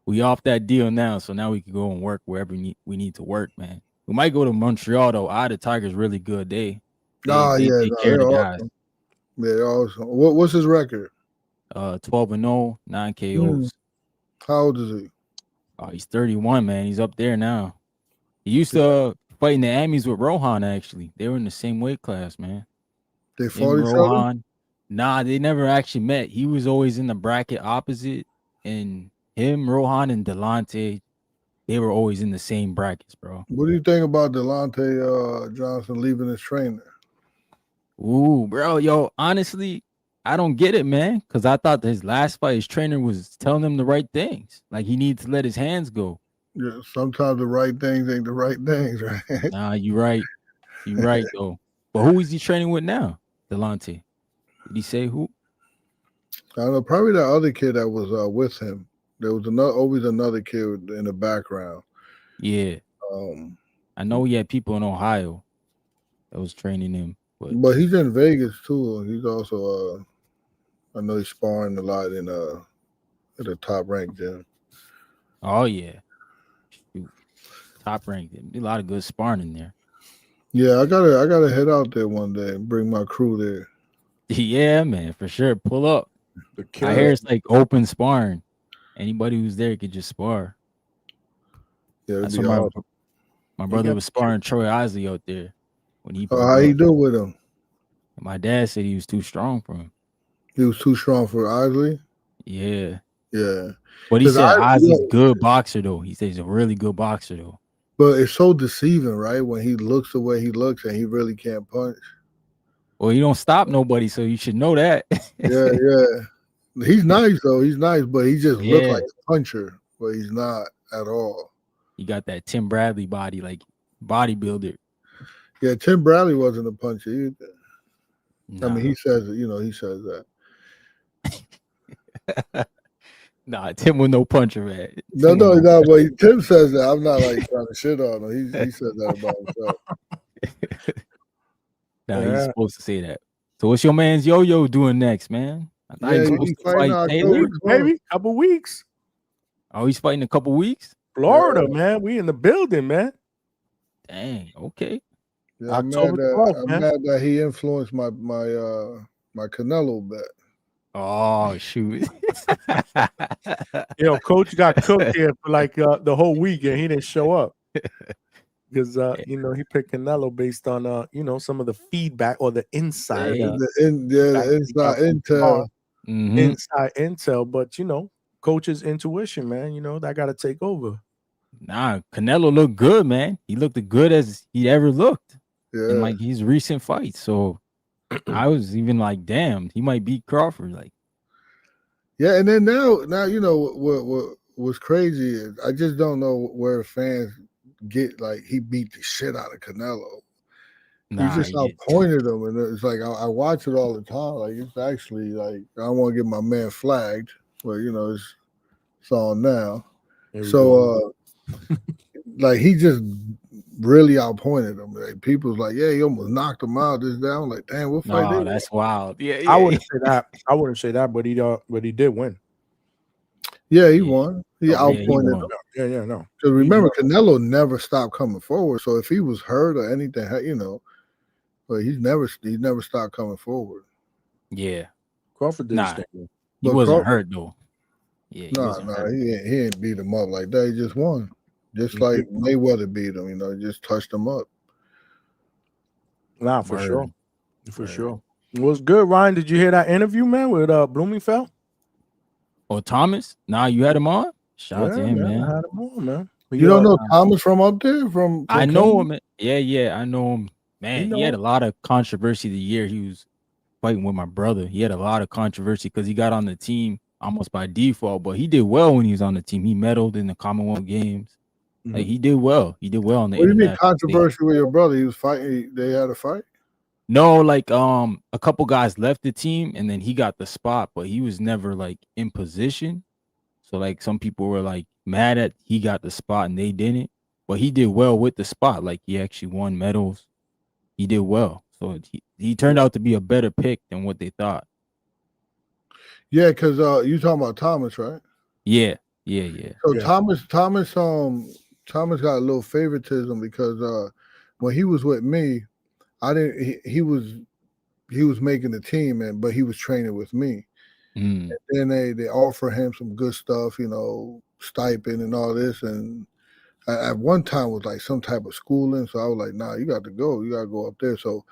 we off that deal now, so now we can go and work wherever we need to work, man. We might go to Montreal though. The Tigers really good. They take care of the guys. Awesome. Yeah, awesome. What's his record? 12-0, 9 KOs. How old is he? Oh, he's 31, man. He's up there now. He used to fight in the Emmys with Rohan, actually. They were in the same weight class, man. They fought each other? Nah, they never actually met. He was always in the bracket opposite, and him, Rohan, and Delonte, they were always in the same brackets, bro. What do you think about Delonte Johnson leaving his trainer? Ooh, bro, yo, honestly, I don't get it, man, because I thought his last fight, his trainer was telling him the right things. Like, he needs to let his hands go. Yeah, sometimes the right things ain't the right things, right? Nah, you right. You right, though. But who is he training with now, Delonte? Did he say who? I don't know. Probably that other kid that was with him. There was always another kid in the background. Yeah. I know he had people in Ohio that was training him. But he's in Vegas, too. He's also, I know he's sparring a lot in at a top-ranked gym. Oh, yeah. Shoot. Top-ranked. A lot of good sparring in there. Yeah, I gotta head out there one day and bring my crew there. Yeah, man, for sure. Pull up. I hear it's like open sparring. Anybody who's there could just spar. Yeah, that's what my brother was sparring Troy Isley out there when he. How you do with him? My dad said he was too strong for him. He was too strong for Isley? Yeah, Yeah. But he 'Cause said Ozzy's yeah, good boxer though. He says he's a really good boxer though. but it's so deceiving, right? When he looks the way he looks and he really can't punch. Well, he don't stop nobody, so you should know that. Yeah, yeah. He's nice though. He's nice, but he just looks Yeah. like a puncher, but he's not at all. He got that Tim Bradley body, like bodybuilder. Yeah, Tim Bradley wasn't a puncher either. I Nah. mean, he says it, he says that. Nah, Tim was no puncher, man. No, but Tim says that. I'm not like trying to shit on him. He said that about himself. Nah, he's supposed to say that. So what's your man's Yo-Yo doing next, man? I thought he was supposed to fight Taylor. Maybe couple weeks. Oh, he's fighting a couple weeks? Florida, man. We in the building, man. Dang, okay. Yeah, I'm mad October 12th, I'm man. mad that he influenced my Canelo bet. Oh shoot. Coach got cooked here for like the whole week and he didn't show up. Because he picked Canelo based on some of the feedback or the inside inside intel. Mm-hmm. Inside intel, but coach's intuition, man, that gotta take over. Nah, Canelo looked good, man. He looked as good as he ever looked in Yeah. like his recent fights. So I was even like, damn, he might beat Crawford. Like, Yeah, and then now what's crazy is I just don't know where fans get like he beat the shit out of Canelo. nah, He just outpointed him, and it's like I watch it all the time. Like it's actually like I don't want to get my man flagged, but it's on now. So like he just really outpointed him. Like people's like, yeah, he almost knocked him out. This down. Like, damn, what fight? no, that's wild. Yeah, I wouldn't say that. I wouldn't say that, but he did win. Yeah, he won. He outpointed won. him. Yeah, no. Because remember, Canelo never stopped coming forward. So if he was hurt or anything, but he's never stopped coming forward. Yeah. Crawford did. He wasn't hurt though. Yeah, he ain't beat him up like that. He just won. Just like Mayweather beat him, just touched him up. Nah, for sure. For sure. It was good, Ryan. Did you hear that interview, man, with Bloomingfeld? Oh, Thomas? Nah, you had him on? Shout out to him, man. I had him on, man. You don't know Thomas from up there? From I know Canada? him. Yeah, I know him. Man, he had a lot of controversy the year he was fighting with my brother. He had a lot of controversy because he got on the team almost by default, but he did well when he was on the team. He medaled in the Commonwealth Games. Like he did well. He did well on the. What do you mean controversy with your brother? He was fighting. They had a fight. No, like a couple guys left the team and then he got the spot, but he was never like in position. So like some people were like mad at he got the spot and they didn't, but he did well with the spot. Like he actually won medals. He did well. So he turned out to be a better pick than what they thought. Yeah, because you talking about Thomas, right? Yeah. So Thomas got a little favoritism because when he was with me, he was making the team, but he was training with me. And then they offer him some good stuff, stipend and all this. And at one time was like some type of schooling. So I was like, nah, you got to go up there. So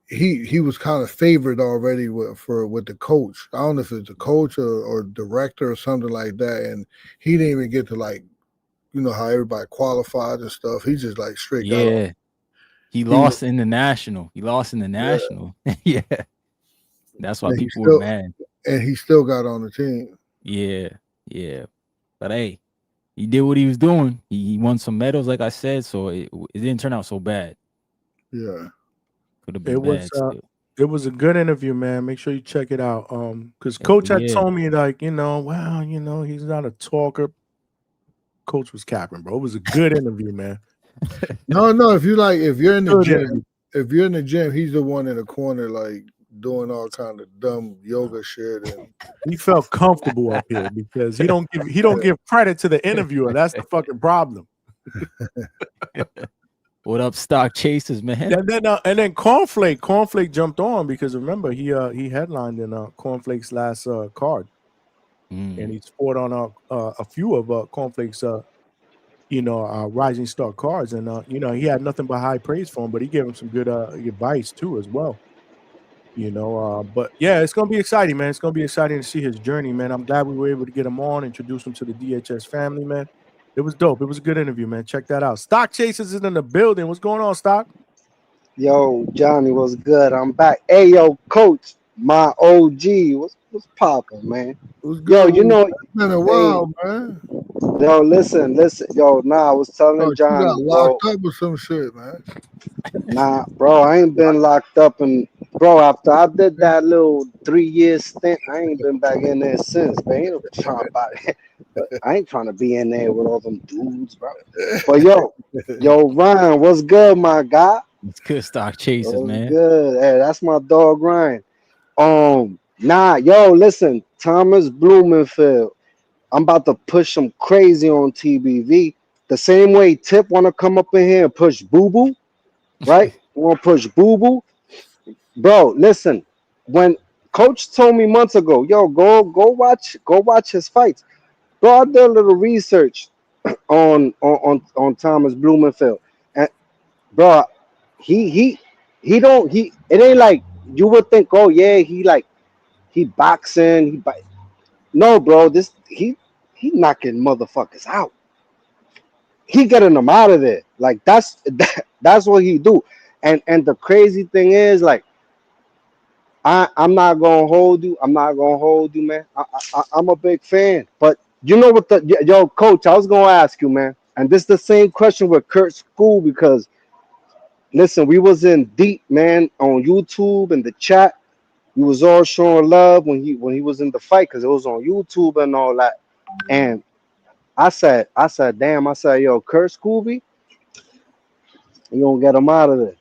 he was kind of favored already with the coach. I don't know if it's a coach or director or something like that. And he didn't even get to like, how everybody qualified and stuff. He just like straight got off. He lost in the national. Yeah. That's why people were mad. And he still got on the team. Yeah. But hey, he did what he was doing. He won some medals, like I said, so it didn't turn out so bad. Yeah. Could have been bad still. It was a good interview, man. Make sure you check it out. Because Coach had told me like, he's not a talker. Coach was capping, bro. It was a good interview, man. No. If you're in the gym, he's the one in the corner, like doing all kind of dumb yoga shit. And he felt comfortable up here because he don't give credit to the interviewer. That's the fucking problem. What up, stock chasers, man? And then Cornflake jumped on because remember he headlined in Cornflake's last card, and he fought on a few of Cornflake's rising star cards, and he had nothing but high praise for him, but he gave him some good advice too as well. But yeah, it's gonna be exciting, man. It's gonna be exciting to see his journey, man. I'm glad we were able to get him on, introduce him to the DHS family, man. It was dope. It was a good interview, man. Check that out. Stock Chasers is in the building. What's going on, Stock? Yo, Johnny, what's good? I'm back. Hey, yo, Coach, my OG, what's poppin', man? What's Yo, good? It's been a while, man. Yo, listen. Yo, I was telling You Johnny, got bro. locked up with some shit, man. Nah, bro, I ain't been locked up, and bro, after I did that little 3-year stint, I ain't been back in there since, man. Ain't trying about it. But I ain't trying to be in there with all them dudes, bro. But yo, Ryan, what's good, my guy? It's good, Stock Chasers, man. Good. Hey, that's my dog, Ryan. Listen, Thomas Bloomingfeld. I'm about to push him crazy on TBV. The same way Tip want to come up in here and push Boo Boo, right? Want to push Boo Boo, bro. Listen, when Coach told me months ago, yo, go watch his fights, bro. I did a little research on Thomas Blumenfeld, and bro, it ain't like you would think. Oh yeah, he boxing, no, bro. He knocking motherfuckers out. He getting them out of there. Like that's what he do. And the crazy thing is, like, I'm not gonna hold you. I'm not gonna hold you, man. I'm a big fan. But you know what Coach, I was gonna ask you, man. And this is the same question with Kurt School, because listen, we was in deep, man, on YouTube and the chat. We was all showing love when he was in the fight, because it was on YouTube and all that. And I said, damn, yo, Kurt Scooby, you gonna get him out of there.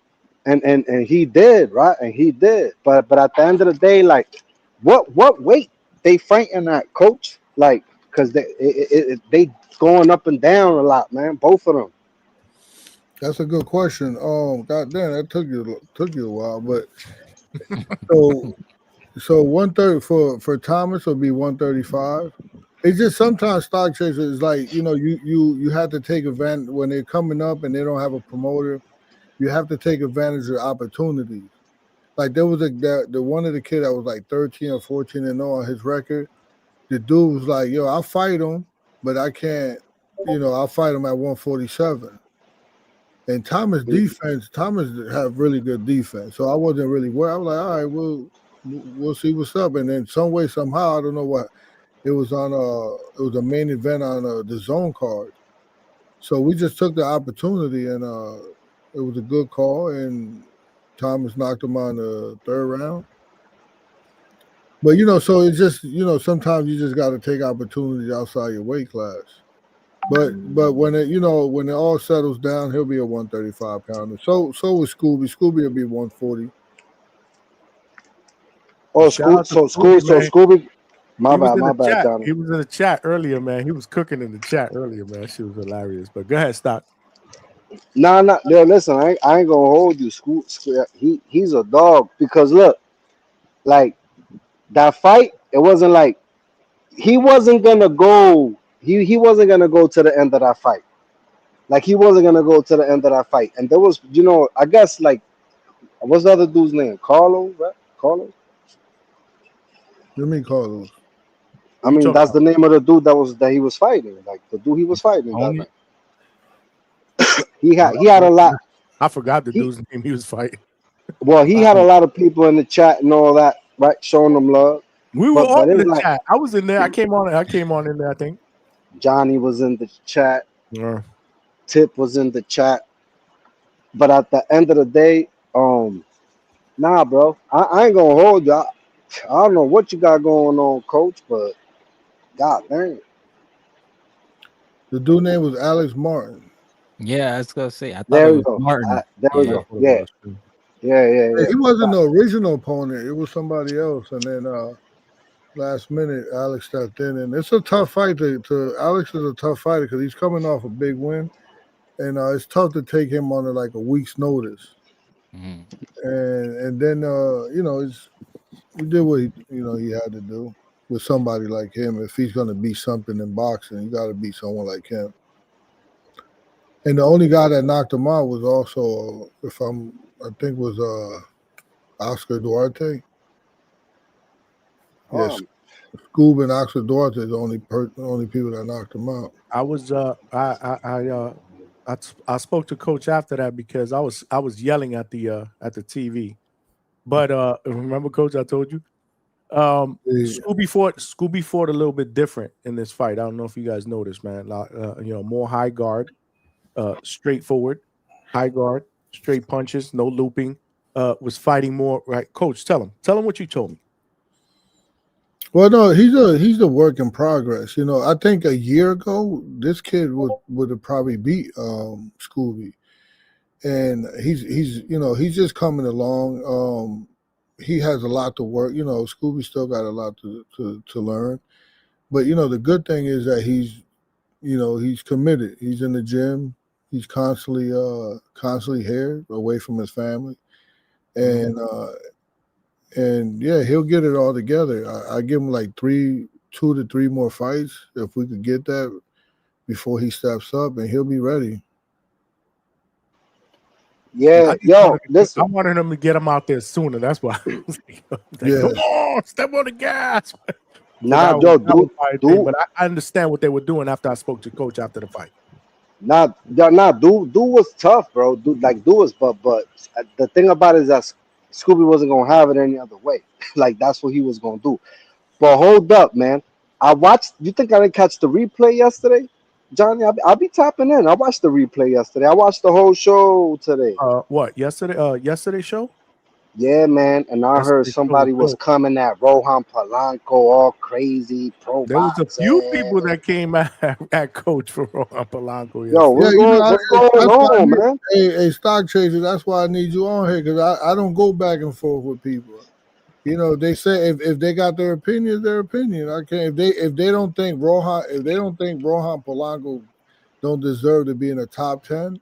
And he did, right? And he did. But at the end of the day, like, what weight they fighting at, Coach? Like, because they going up and down a lot, man. Both of them. That's a good question. God damn, that took you a while, but so 130 for Thomas will be 135. It's just sometimes Stock Chasers is like, you have to take advantage when they're coming up and they don't have a promoter. You have to take advantage of opportunities. Like there was the one of the kid that was like 13 or 14-0 on his record. The dude was like, yo, I'll fight him, but I can't, I'll fight him at 147. And Thomas have really good defense. So I wasn't really worried. I was like, all right, we'll see what's up. And then some way, somehow, I don't know what, it was a main event on the zone card. So we just took the opportunity, and it was a good call, and Thomas knocked him on the third round. But, so it's just, sometimes you just got to take opportunities outside your weight class. But when it all settles down, he'll be a 135 pounder. So will Scooby. Scooby will be 140. Oh, Scooby. My bad, Johnny. He was in the chat earlier, man. He was cooking in the chat earlier, man. She was hilarious. But go ahead, Stock. Nah. Listen, I ain't gonna hold you. He's a dog, because look, like that fight, it wasn't like he wasn't gonna go. He wasn't gonna go to the end of that fight. Like he wasn't gonna go to the end of that fight. And there was, I guess, like, what's the other dude's name? Carlos, right? Carlos. What do you mean Carlos? I mean, that's the name of the dude that he was fighting. Like the dude he was fighting that night. He had a lot. I forgot the dude's name he was fighting. Well, he had a lot of people in the chat and all that, right? Showing them love. We were all in the chat. I was in there. I came on in there, I think. Johnny was in the chat. Yeah. Tip was in the chat. But at the end of the day, nah, bro. I ain't gonna hold you. I don't know what you got going on, Coach, but God dang. The dude name was Alex Martin. Yeah, I was gonna say. I thought There it we was go. Martin. There we go. Yeah. He wasn't the original opponent. It was somebody else. And then last minute, Alex stepped in. And it's a tough fight. Alex is a tough fighter because he's coming off a big win. And it's tough to take him on like a week's notice. Mm. And then, he did what he had to do with somebody like him. If he's going to beat something in boxing, you got to beat someone like him. And the only guy that knocked him out was also, Oscar Duarte. Yes, Scoob and Oscar Duarte is the only people that knocked him out. I spoke to Coach after that because I was yelling at the TV. But remember, Coach, I told you, Scooby fought a little bit different in this fight. I don't know if you guys noticed, man. More high guard, straightforward, high guard, straight punches, no looping. Was fighting more right. Coach, tell him what you told me. Well, no, he's a work in progress. I think a year ago, this kid would have probably beat Scooby, and he's just coming along. He has a lot to work. Scooby still got a lot to learn, but the good thing is that he's committed. He's in the gym. He's constantly here, away from his family, and yeah, he'll get it all together. I give him like 2 to 3 more fights if we could get that before he steps up, and he'll be ready. Yeah, listen. I wanted him to get him out there sooner. That's why I was like, come on, step on the gas. But I understand what they were doing after I spoke to Coach after the fight. Dude was tough, bro. Dude was, but the thing about it is that Scooby wasn't gonna have it any other way. Like that's what he was gonna do. But hold up, man. I watched. You think I didn't catch the replay yesterday, Johnny? I'll be tapping in. I watched the replay yesterday. I watched the whole show today. What yesterday? Yesterday's show? Yeah, man. And I heard somebody was coming at Rohan Polanco all crazy. There was a few people that came at Coach for Rohan Polanco. Yo, what's going on, man? Hey, stock chaser. That's why I need you on here, because I don't go back and forth with people. They say if they got their opinion, their opinion. I can't. If they don't think Rohan Polanco don't deserve to be in the top 10,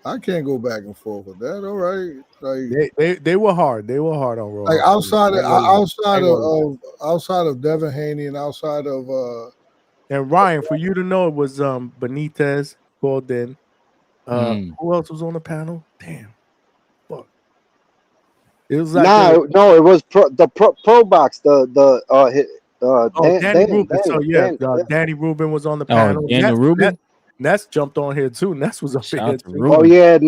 I can't go back and forth with that. All right, like they were hard. They were hard on Rohan. Like outside of Devin Haney and outside of and Ryan, for you to know, it was Benitez called in. Who else was on the panel? Damn, fuck. It was like no, it was pro box. Danny Rubin. Danny Rubin was on the panel. Danny Rubin. Ness jumped on here too. Ness was up here too. Oh yeah,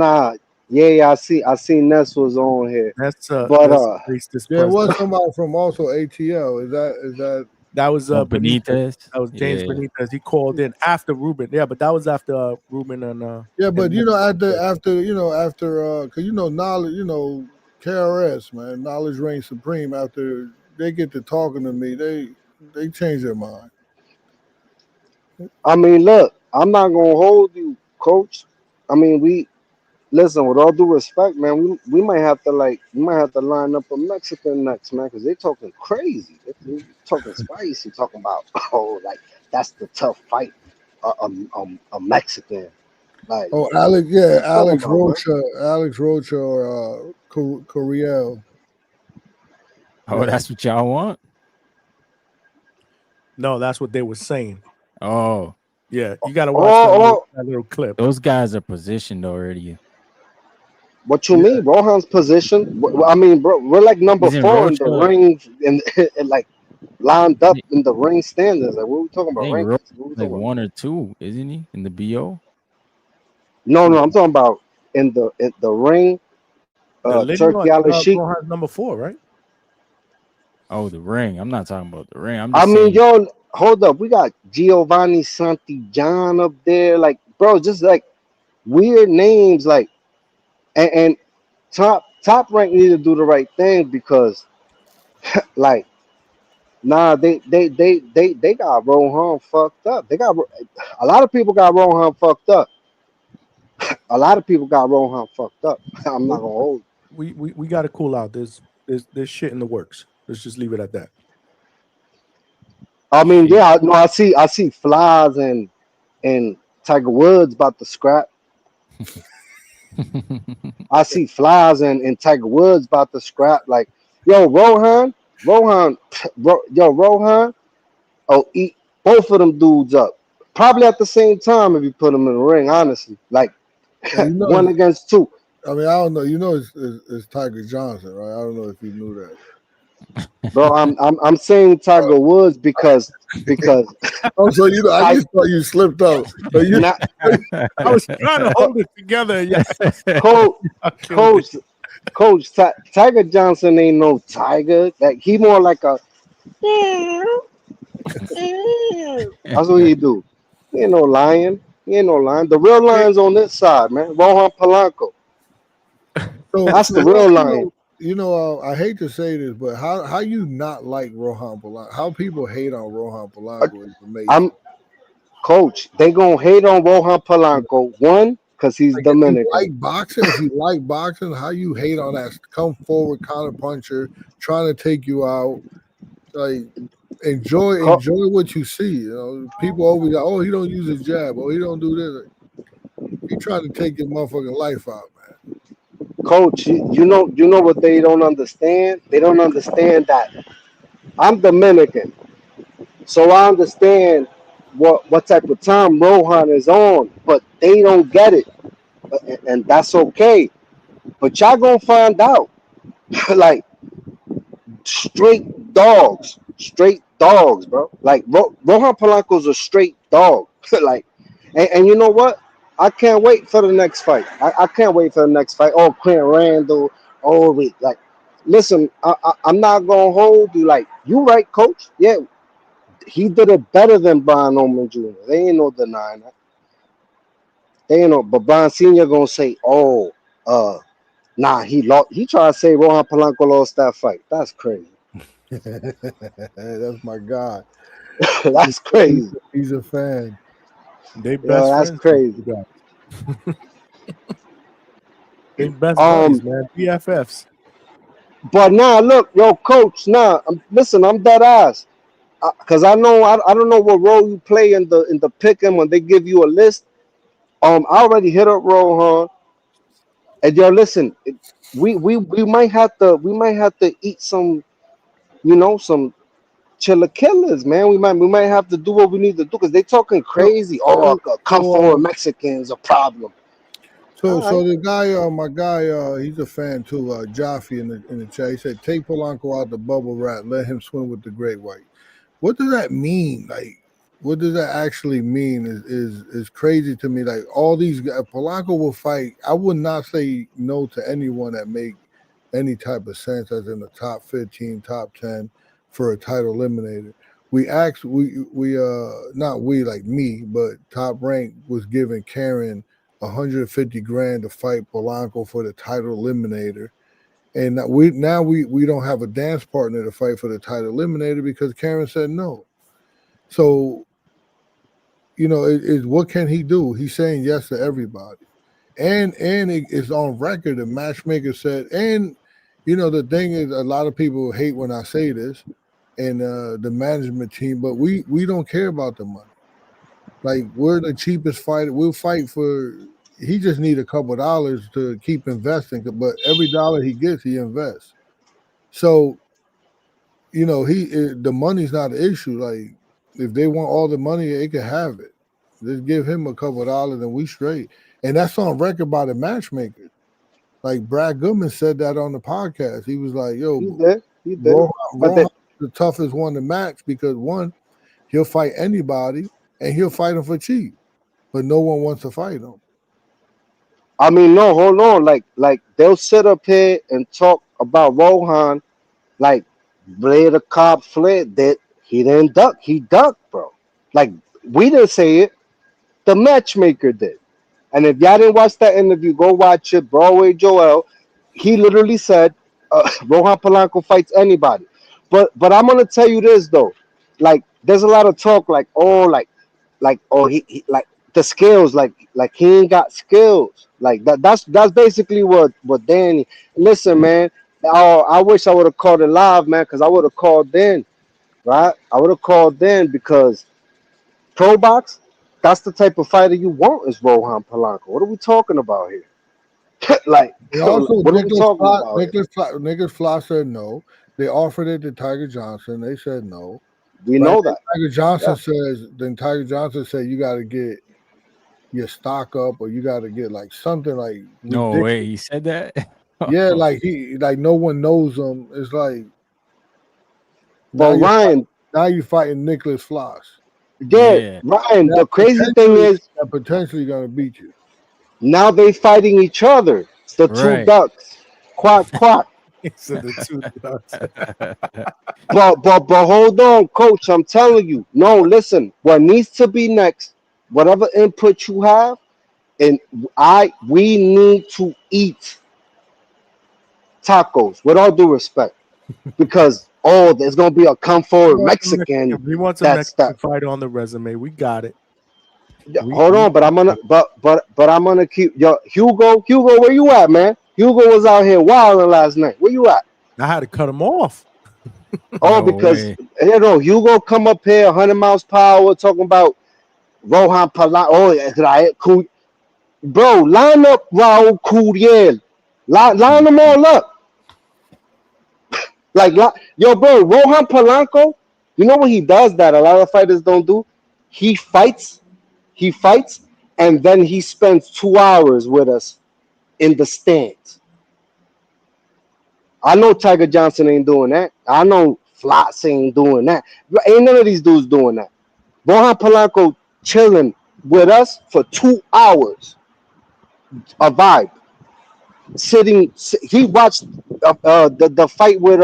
I see Ness was on here. There was somebody from also ATL. Is that was Benitez? That was James Benitez. He called in after Rubin. Yeah, but that was after Rubin and but after because knowledge, KRS, man, knowledge reigns supreme. After they get to talking to me, they change their mind. I mean, look, I'm not gonna hold you, Coach. I mean, listen, with all due respect, man, we might have to line up a Mexican next, man, because they talking crazy. They talking spicy, talking about like that's the tough fight, a Mexican. Like Alex Rocha or Coriel. Oh, that's what y'all want? No, that's what they were saying. Oh. Yeah, you gotta watch that little clip. Those guys are positioned already. What you mean? Rohan's position? I mean, bro, we're like number 4 in the ring, and like lined up in the ring standards. Like, what are we talking about? Like 1 or 2, isn't he, in the BO? No, I'm talking about in the ring. Turkey Island Sheik. Rohan's number 4, right? Oh, the ring. I'm not talking about the ring. Yo, hold up. We got Giovanni Santillán up there. Like, bro, just like weird names. Like, and top rank need to do the right thing because, like, they got Rohan fucked up. They got a lot of people got Rohan fucked up. I'm not gonna hold. We got to cool out. There's shit in the works. Let's just leave it at that. I mean, yeah, no, I see Flies and Tiger Woods about to scrap. I see Flies and Tiger Woods about to scrap. Like, yo, Rohan, eat both of them dudes up. Probably at the same time if you put them in the ring, honestly. Like, 1 against 2. I mean, I don't know. You know, it's Tiger Johnson, right? I don't know if you knew that. Bro, I'm saying Tiger Woods because oh, so you know, I just thought you slipped up. But you, not, I was trying to hold it together. Yeah. Coach, Tiger Johnson ain't no tiger. Like he more like a. That's what he do. He ain't no lion. He ain't no lion. The real lion's on this side, man. Rohan Polanco. That's the real lion. You know, I hate to say this, but how you not like Rohan Polanco? How people hate on Rohan Polanco is amazing. Coach, they gonna hate on Rohan Polanco. One, because he's like Dominican. If you like boxing, how you hate on that come forward counter puncher trying to take you out? Like enjoy what you see. You know, people always like, oh, he don't use his jab, oh, he don't do this. He trying to take your motherfucking life out, man. Coach, you know what they don't understand? They don't understand that I'm Dominican. So I understand what type of time Rohan is on, but they don't get it. And that's okay. But y'all gonna find out. Like straight dogs, bro. Like Rohan Polanco's a straight dog. Like, and you know what? I can't wait for the next fight. I can't wait for the next fight. Oh, Quinn Randall. Oh, wait. Like, listen, I'm not gonna hold you. Like, you right, Coach? Yeah, he did it better than Brian Oman Jr. They ain't no denying that. They ain't no. But Brian Senior gonna say, oh, nah, he lost. He tried to say Rohan Polanco lost that fight. That's crazy. That's my guy. That's crazy. He's a fan. They best that's friends. Crazy. They best buddies, man. BFFs. But now, look, yo, Coach. Now, listen, I'm dead ass. Cause I know I don't know what role you play in the pick'em when they give you a list. I already hit up Rohan. And yo, listen, we might have to eat some, some chilaquiles, man. We might have to do what we need to do because they talking crazy. Come forward, Mexicans a problem. So the guy, my guy, he's a fan too. Jaffe in the chat. He said, "Take Polanco out the bubble wrap. Let him swim with the great white." What does that mean? Like, what does that actually mean? Is crazy to me. Like all these guys, Polanco will fight. I would not say no to anyone that make any type of sense as in the top 15, top 10 for a title eliminator. Not we like me, but Top Rank was giving Karen 150 grand to fight Polanco for the title eliminator. And we don't have a dance partner to fight for the title eliminator because Karen said no. So, what can he do? He's saying yes to everybody. And it's on record. The matchmaker said, and the thing is, a lot of people hate when I say this, and the management team, but we don't care about the money. Like, we're the cheapest fighter. We'll fight for. He just need a couple dollars to keep investing, but every dollar he gets, he invests. So, the money's not an issue. Like, if they want all the money, they can have it. Just give him a couple dollars and we straight. And that's on record by the matchmaker. Like Brad Goodman said that on the podcast. He was like, yo, he did. Rohan's the toughest one to match because one, he'll fight anybody and he'll fight him for cheap. But no one wants to fight him. I mean, no, hold on. Like they'll sit up here and talk about Rohan, like Blair the cop fled that he didn't duck. He ducked, bro. Like we didn't say it. The matchmaker did. And if y'all didn't watch that interview, go watch it. Broadway Joel. He literally said Rohan Polanco fights anybody. But I'm gonna tell you this though. Like there's a lot of talk like he like the skills, like he ain't got skills. Like that's basically what Danny. Listen, man. I wish I would have called it live, man, because I would have called in, right? I would have called in because Pro Box, that's the type of fighter you want is Rohan Polanco. What are we talking about here? Like, also, what are we talking about? Nicholas Floss said no. They offered it to Tiger Johnson. They said no. We know that. Tiger Johnson says. Then Tiger Johnson said you got to get your stock up, or you got to get like something like No ridiculous. way, he said that. Yeah, like no one knows him. It's like But Ryan, now you're fighting Nicholas Floss. yeah, Ryan. The crazy thing is, they're potentially gonna beat you. now they fighting each other. It's the two Right. ducks. Quack quack. So the two ducks. But hold on, coach. I'm telling you. No, listen. What needs to be next, whatever input you have, and we need to eat tacos with all due respect, because there's gonna be a come forward Mexican. He wants a Mexican fight on the resume. We got it. Hold on, but I'm gonna I'm gonna keep Hugo, where you at, man? Hugo was out here wilding last night. Where you at? I had to cut him off. Because Hugo come up here 100 miles per hour talking about Rohan Palan. Cool. Bro, line up Raul Curiel. Line them all up. Yo, bro, Rohan Polanco, you know what he does that a lot of fighters don't do? He fights, and then he spends 2 hours with us in the stands. I know Tiger Johnson ain't doing that. I know Flots ain't doing that. Ain't none of these dudes doing that. Rohan Polanco chilling with us for 2 hours. A vibe. He watched the fight with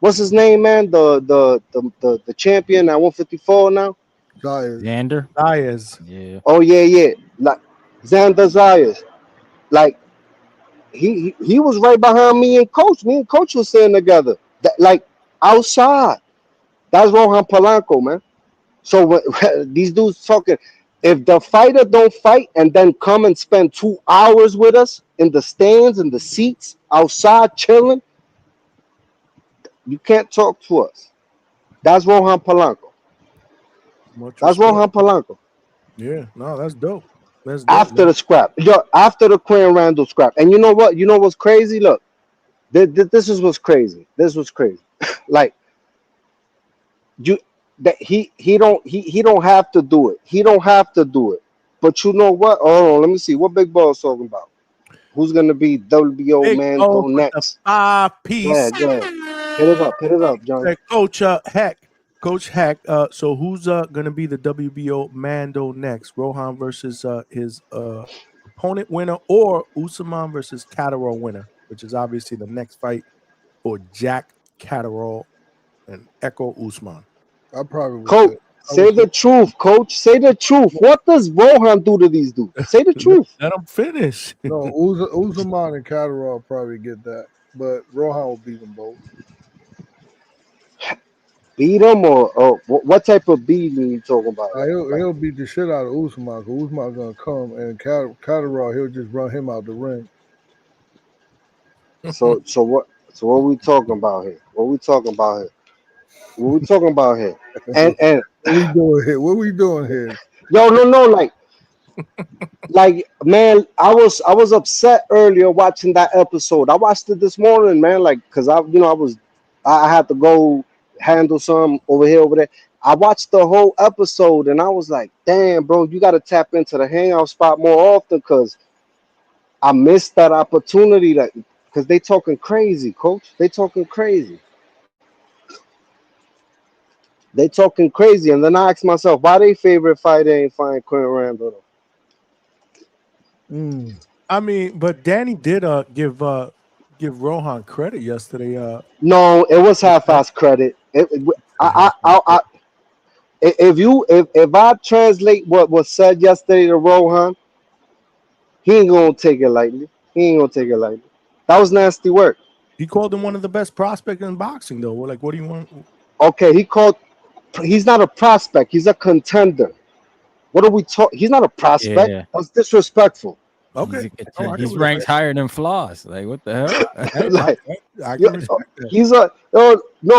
what's his name, man? The champion at 154 now. Xander. Zayas. Yeah. Oh yeah. Like Xander Zayas. Like he was right behind me and Coach. Me and Coach was sitting together. Like outside. That's Rohan Polanco, man. So these dudes talking. If the fighter don't fight and then come and spend 2 hours with us in the stands, in the seats, outside chilling, you can't talk to us. That's Rohan Polanco. That's Rohan Polanco. Yeah, no, that's dope. That's dope. After the scrap. After the Quinn Randall scrap. And you know what? You know what's crazy? Look, this is what's crazy. This was crazy. Like, he don't have to do it. He don't have to do it. But you know what? Hold on, let me see. What Big Ball's talking about? Who's gonna be WBO Big man O go next? 5-piece. Go ahead. Hit it up, John. Coach Heck. So who's gonna be the WBO Mando next? Rohan versus his opponent winner, or Usman versus Catterall winner, which is obviously the next fight for Jack Catterall and Echo Usman. I probably Coach, say the truth, Coach. Say the truth. What does Rohan do to these dudes? Say the truth. Let them finish. No, Usman and Catterall probably get that, but Rohan will beat them both. Beat him or what type of beating you talking about? He'll beat the shit out of Usman, because Usman's gonna come, and Catterall, he'll just run him out the ring. So what we talking about here? What we talking about here? And what we doing here? Yo, no, like man, I was upset earlier watching that episode. I watched it this morning, man, like, cause I had to go handle some over there. I watched the whole episode and I was like, damn, bro, you got to tap into the Hangout spot more often, because I missed that opportunity. Because they talking crazy, Coach. They talking crazy. And then I asked myself, why their favorite fighter ain't find Quinn Randall? I mean, but Danny did give Rohan credit yesterday. No, it was half-ass credit. If I translate what was said yesterday to Rohan, he ain't gonna take it lightly. That was nasty work. He called him one of the best prospects in boxing, though. Like, what do you want? Okay, he's not a prospect. He's a contender. What are we talking? He's not a prospect. Yeah. That's disrespectful. Okay, He's ranked higher than Floss. Like, what the hell? I can respect that.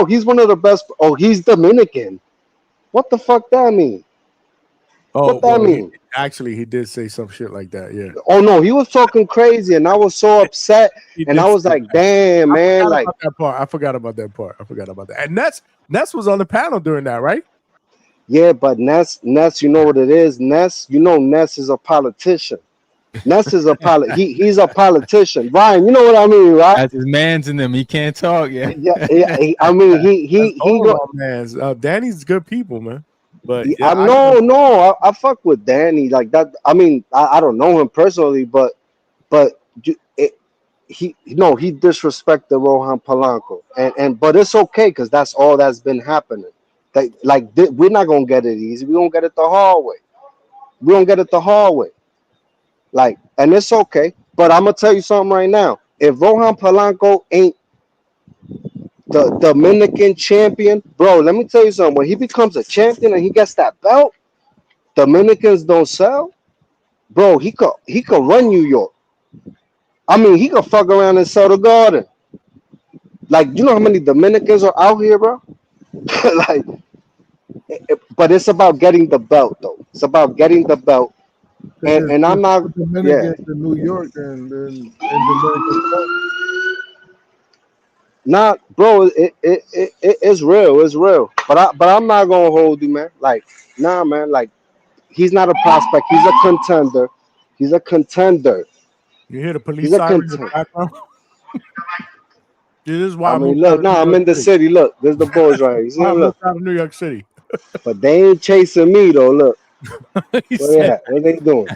He's one of the best. Oh, he's Dominican. What the fuck that mean? What that mean? He did say some shit like that. Yeah. Oh no, he was talking crazy, and I was so upset, and I was like, "Damn, man!" I forgot about that part. And Ness was on the panel during that, right? Yeah, but Ness, you know what it is? Ness, you know Ness is a politician. Ness is he's a politician. Ryan, you know what I mean, right? That's his man's in them. He can't talk. Yeah. I mean, he go. Man's Danny's good people, man. But yeah, I fuck with Danny like that. I mean, I don't know him personally, but he disrespected Rohan Polanco, and but it's okay because that's all that's been happening. We're not gonna get it easy. We gonna get it the hard way. We gonna get it the hard way. And it's okay. But I'm gonna tell you something right now. If Rohan Polanco ain't the Dominican champion, bro, let me tell you something. When he becomes a champion and he gets that belt, Dominicans don't sell, bro. He could run New York. I mean, he could fuck around and sell the Garden. You know how many Dominicans are out here, bro? But it's about getting the belt, though. It's about getting the belt. And I'm not Dominicans in New York and Dominican. Nah, bro, it's real. It's real. But I'm not gonna hold you, man. Nah, man. He's not a prospect. He's a contender. He's a contender. You hear the police siren in the background? This is why I mean, look, I'm in the city. Look, there's the boys right here. You see, look, out of New York City. But they ain't chasing me though. Look, what they doing?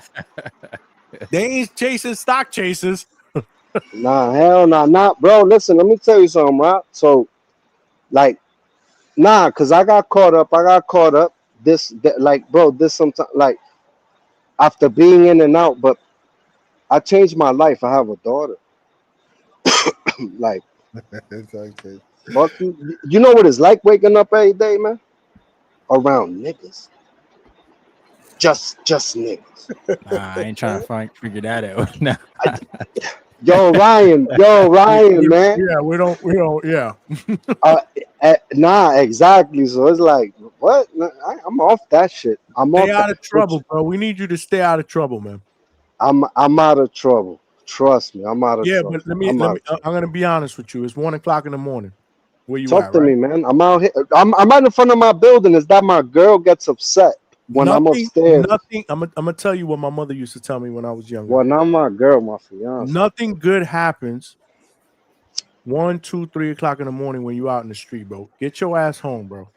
They ain't chasing stock chasers. Nah, hell nah, not bro. Listen, let me tell you something, right? So, cause I got caught up. This sometimes after being in and out, but I changed my life. I have a daughter. It's okay. Fuck you. You know what it's like waking up every day, man? Around niggas. Just niggas. I ain't trying to figure that out. No. Yo, Ryan, man. Yeah, we don't, yeah. Nah, exactly. So it's like, what? I'm off that shit. Stay out of trouble, bro. We need you to stay out of trouble, man. I'm out of trouble. Trust me, I'm out of trouble. Yeah, but let me. I'm gonna be honest with you. It's 1:00 in the morning. Where you Talk at, to right? me, man. I'm out here. I'm right in front of my building. Is that my girl gets upset when I'm upstairs? Nothing. I'm gonna tell you what my mother used to tell me when I was younger. Well, not my girl, my fiance. Nothing good happens 1, 2, 3 o'clock in the morning when you out in the street, bro. Get your ass home, bro.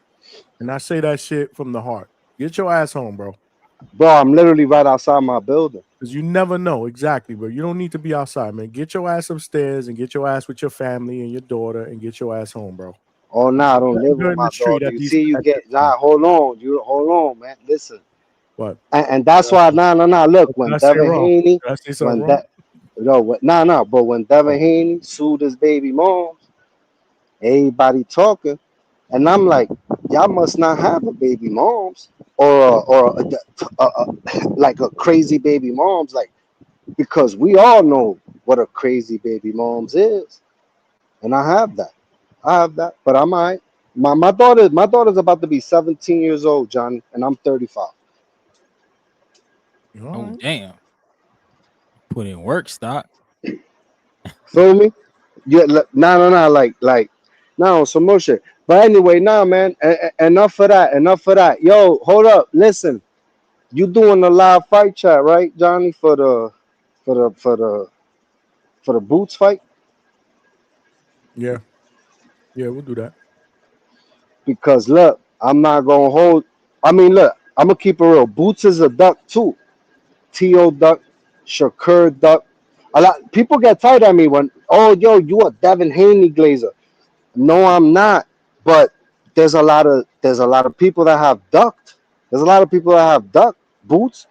And I say that shit from the heart. Get your ass home, bro. Bro, I'm literally right outside my building. Because you never know exactly, bro. You don't need to be outside, man. Get your ass upstairs and get your ass with your family and your daughter and get your ass home, bro. Oh, nah, I don't live with my daughter. You see, you get hold on, man. Listen. What? And that's why, nah. Look, when Devin Haney, but when Devin Haney sued his baby moms, everybody talking, and I'm like, y'all must not have a baby moms or like a crazy baby moms, because we all know what a crazy baby moms is, and I have that, but I'm all right. My daughter's about to be 17 years old, Johnny, and I'm 35. Oh damn! Put in work, stock. Feel me? Yeah, no, some more shit. But anyway, man. Enough of that. Yo, hold up. Listen, you doing a live fight chat, right, Johnny? For the Boots fight. Yeah, we'll do that. Because look, I'm not gonna hold. I mean, look, I'm gonna keep it real. Boots is a duck too. T.O. duck, Shakur duck. A lot people get tired of me when, oh, yo, you a Devin Haney glazer. No, I'm not. But there's a lot of people that have ducked. There's a lot of people that have ducked Boots.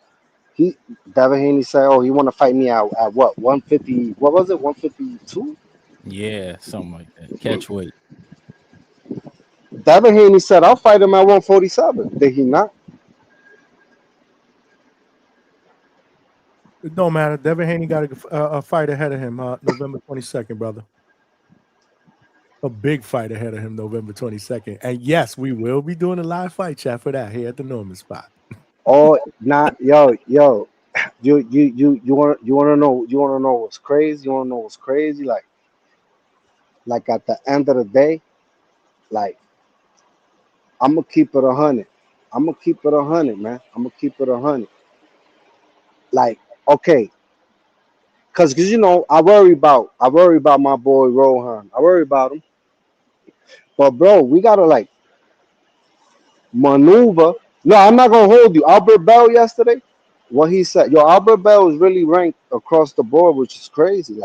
Devin Haney said, oh, he want to fight me at what, 150? What was it, 152? Yeah, something like that. Catch weight. Devin Haney said, I'll fight him at 147. Did he not? It don't matter. Devin Haney got a fight ahead of him, November 22nd, brother. A big fight ahead of him, November 22nd. And yes, we will be doing a live fight chat for that here at the Norman spot. Oh, not yo. You want to know what's crazy? You want to know what's crazy? Like at the end of the day, I'm gonna keep it 100. I'm gonna keep it 100, man. I'm gonna keep it 100. Like, okay, cause you know I worry about my boy Rohan. I worry about him. But bro, we gotta like maneuver. No, I'm not gonna hold you. Albert Bell yesterday, what he said, yo, Albert Bell is really ranked across the board, which is crazy.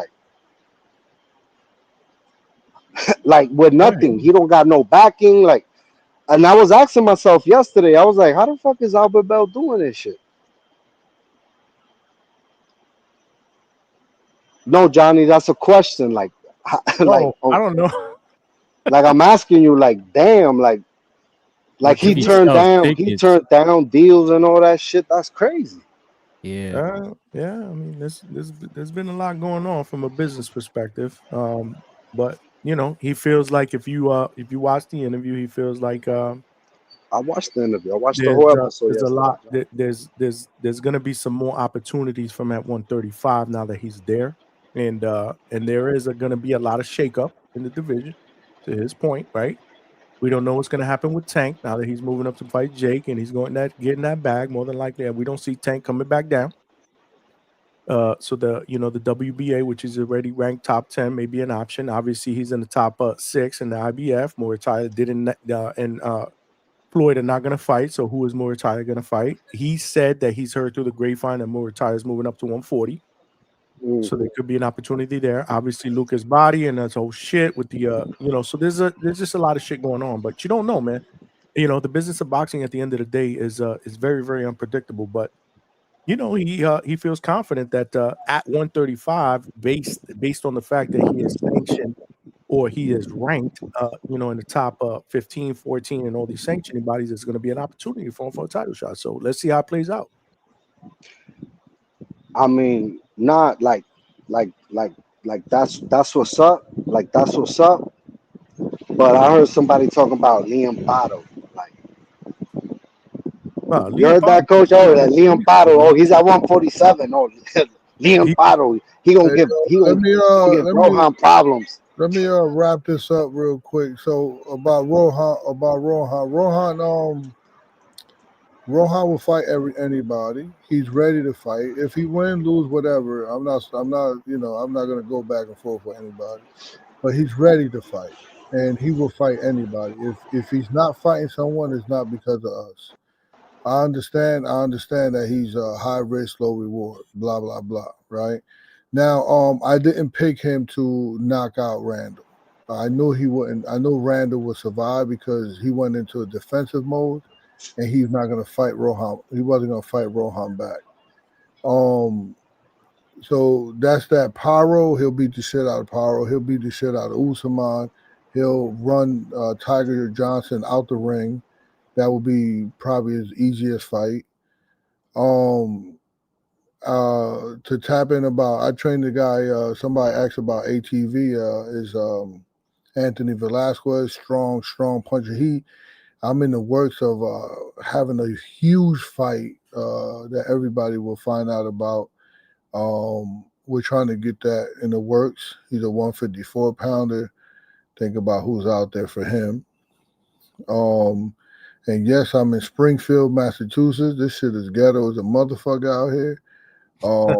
Like with nothing, he don't got no backing. Like, and I was asking myself yesterday, I was like, how the fuck is Albert Bell doing this shit? No, Johnny, that's a question. Like, like, No, I don't know. like I'm asking you, like, damn, like But he he turned sells down, tickets. deals and all that shit. That's crazy. Yeah. Yeah. I mean, there's been a lot going on from a business perspective. But you know, he feels like if you watch the interview, he feels like I watched the interview. I watched the whole episode there's a yesterday. lot. There's going to be some more opportunities from at 135 now that he's there, and there is going to be a lot of shakeup in the division. To his point, right? We don't know what's going to happen with Tank now that he's moving up to fight Jake, and he's getting that bag more than likely. We don't see Tank coming back down. So the WBA, which is already ranked top 10, may be an option. Obviously, he's in the top 6 in the IBF. Muay didn't and Floyd are not going to fight. So who is Muay Thai going to fight? He said that he's heard through the grapevine that Muay Thai is moving up to 140. So there could be an opportunity there. Obviously, Lucas body and that's whole shit with the So there's just a lot of shit going on, but you don't know, man. You know, the business of boxing at the end of the day is very, very unpredictable. But you know, he feels confident that at 135, based on the fact that he is sanctioned or he is ranked, in the top 15, 14, and all these sanctioning bodies, there's going to be an opportunity for him for a title shot. So let's see how it plays out. I mean, not like that's what's up. Like that's what's up. But I heard somebody talking about Liam Pato. Like, you heard that, Coach? Oh, that Liam Pato. Oh, he's at 147. Oh, Liam Pato. He gonna give Rohan problems. Let me wrap this up real quick. So about Rohan will fight anybody. He's ready to fight. If he win, lose, whatever. I'm not gonna go back and forth with anybody. But he's ready to fight, and he will fight anybody. If he's not fighting someone, it's not because of us. I understand that he's a high risk, low reward. Blah blah blah. Right now, I didn't pick him to knock out Randall. I knew he wouldn't. I knew Randall would survive because he went into a defensive mode. And he's not going to fight Rohan. He wasn't going to fight Rohan back. So that's that. Pyro, he'll beat the shit out of Pyro. He'll beat the shit out of Usman. He'll run Tiger Johnson out the ring. That will be probably his easiest fight. To tap in about, I trained the guy, somebody asked about ATV, is Anthony Velasquez, strong puncher. I'm in the works of having a huge fight that everybody will find out about. We're trying to get that in the works. He's a 154 pounder. Think about who's out there for him. And yes, I'm in Springfield, Massachusetts. This shit is ghetto as a motherfucker out here. I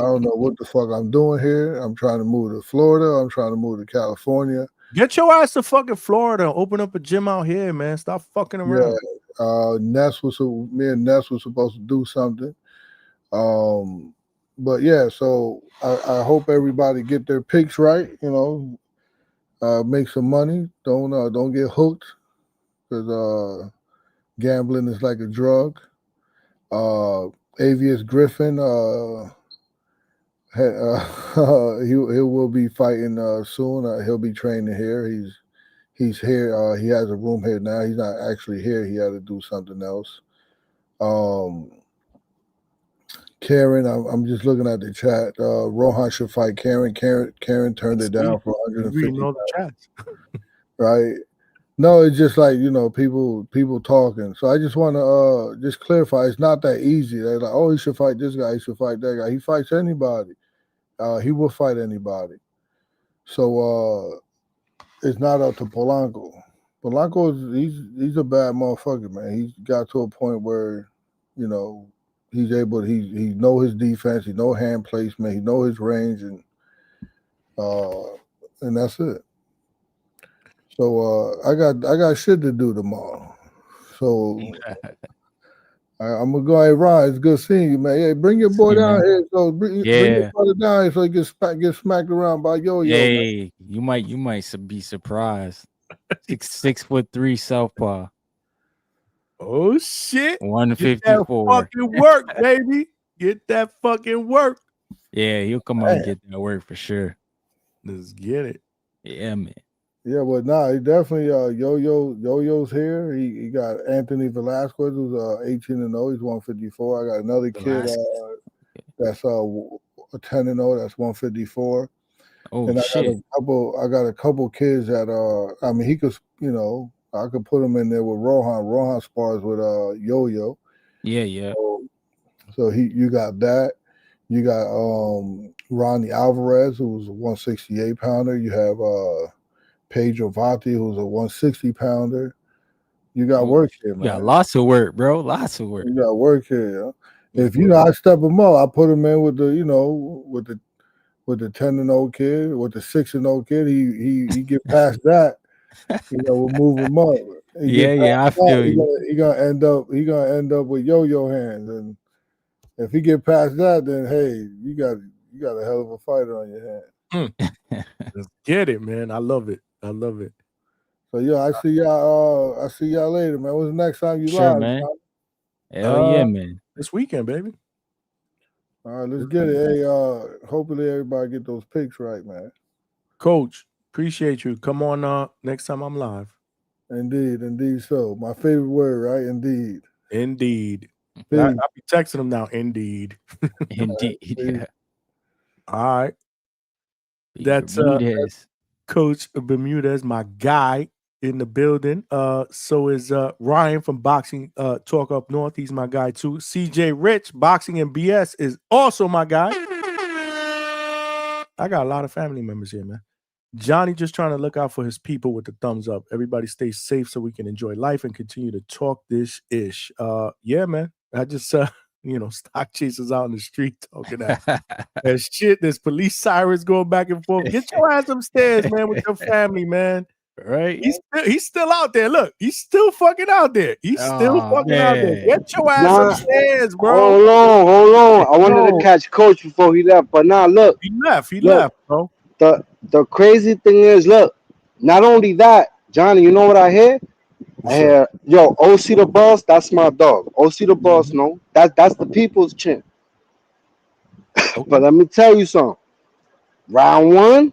don't know what the fuck I'm doing here. I'm trying to move to Florida. I'm trying to move to California. Get your ass to fucking Florida. Open up a gym out here, man. Stop fucking around. Yeah. Me and Ness was supposed to do something. But yeah, so I hope everybody get their picks right. Make some money. Don't get hooked because gambling is like a drug. Avius Griffin, he will be fighting soon. He'll be training here. He's here. He has a room here now. He's not actually here. He had to do something else. Karen, I'm just looking at the chat. Rohan should fight Karen. Karen turned it down for 150. Reading all the chats. Right. No, it's just like, people talking. So I just want to just clarify. It's not that easy. They're like, oh, he should fight this guy. He should fight that guy. He fights anybody. He will fight anybody. So it's not up to Polanco. Polanco's he's a bad motherfucker, man. He's got to a point where, you know, he's able. He know his defense. He know hand placement. He know his range, and that's it. So I got shit to do tomorrow. So I'm gonna go. Hey, Ron, it's good seeing you, man. Hey, bring your boy down here. So bring your brother down here so he get smacked around by yo. Hey, you might be surprised. 6'3" southpaw. Oh shit! 154. Get that fucking work, baby. Get that fucking work. Yeah, he'll come out and get that work for sure. Let's get it. Yeah, man. Yeah, but nah, he definitely Yo-Yo's here. He got Anthony Velasquez, who's 18-0. He's 154. I got another kid that's 10-0. That's 154. Oh, and shit. I got a couple kids that I mean, he could, you know, I could put him in there with Rohan. Rohan spars with Yo-Yo. Yeah. So you got that. You got Ronnie Alvarez, who's a 168 pounder. You have Pedro Vati, who's a 160 pounder. You got work here, man. You got lots of work, bro. Lots of work. You got work here. Yeah? If you know, I step him up. I put him in with the, you know, with the 10-0 kid, with the 6-0 kid. He get past that. You know, we'll move him up. I feel you. He gonna end up with yo-yo hands, and if he get past that, then hey, you got a hell of a fighter on your hand. Let's get it, man. I love it. So yeah, I see y'all later, man. When's the next time you live, man? Hell yeah, man. This weekend, baby. All right, let's get it. Hey, hopefully everybody get those picks right, man. Coach, appreciate you. Come on next time I'm live. Indeed so. My favorite word, right? Indeed. I'll be texting them now. Indeed. Yeah. All right. That's Coach Bermudez, my guy in the building. So is Ryan from Boxing Talk Up North. He's my guy too. CJ Rich, Boxing and BS, is also my guy. I got a lot of family members here, man. Johnny just trying to look out for his people with the thumbs up. Everybody stay safe so we can enjoy life and continue to talk this ish. Yeah, man. I just stock chasers out in the street talking that shit. There's police sirens going back and forth. Get your ass upstairs, man, with your family, man. Right? He's still out there. Look, he's still fucking out there. He's still fucking out there. Get your ass upstairs, bro. Hold on. I wanted to catch Coach before he left, but now look. He left, bro. The crazy thing is, look, not only that, Johnny, you know what I hear? I hear, yo, OC the boss, that's my dog. OC the boss, no. That's the people's champ. But let me tell you something. Round one,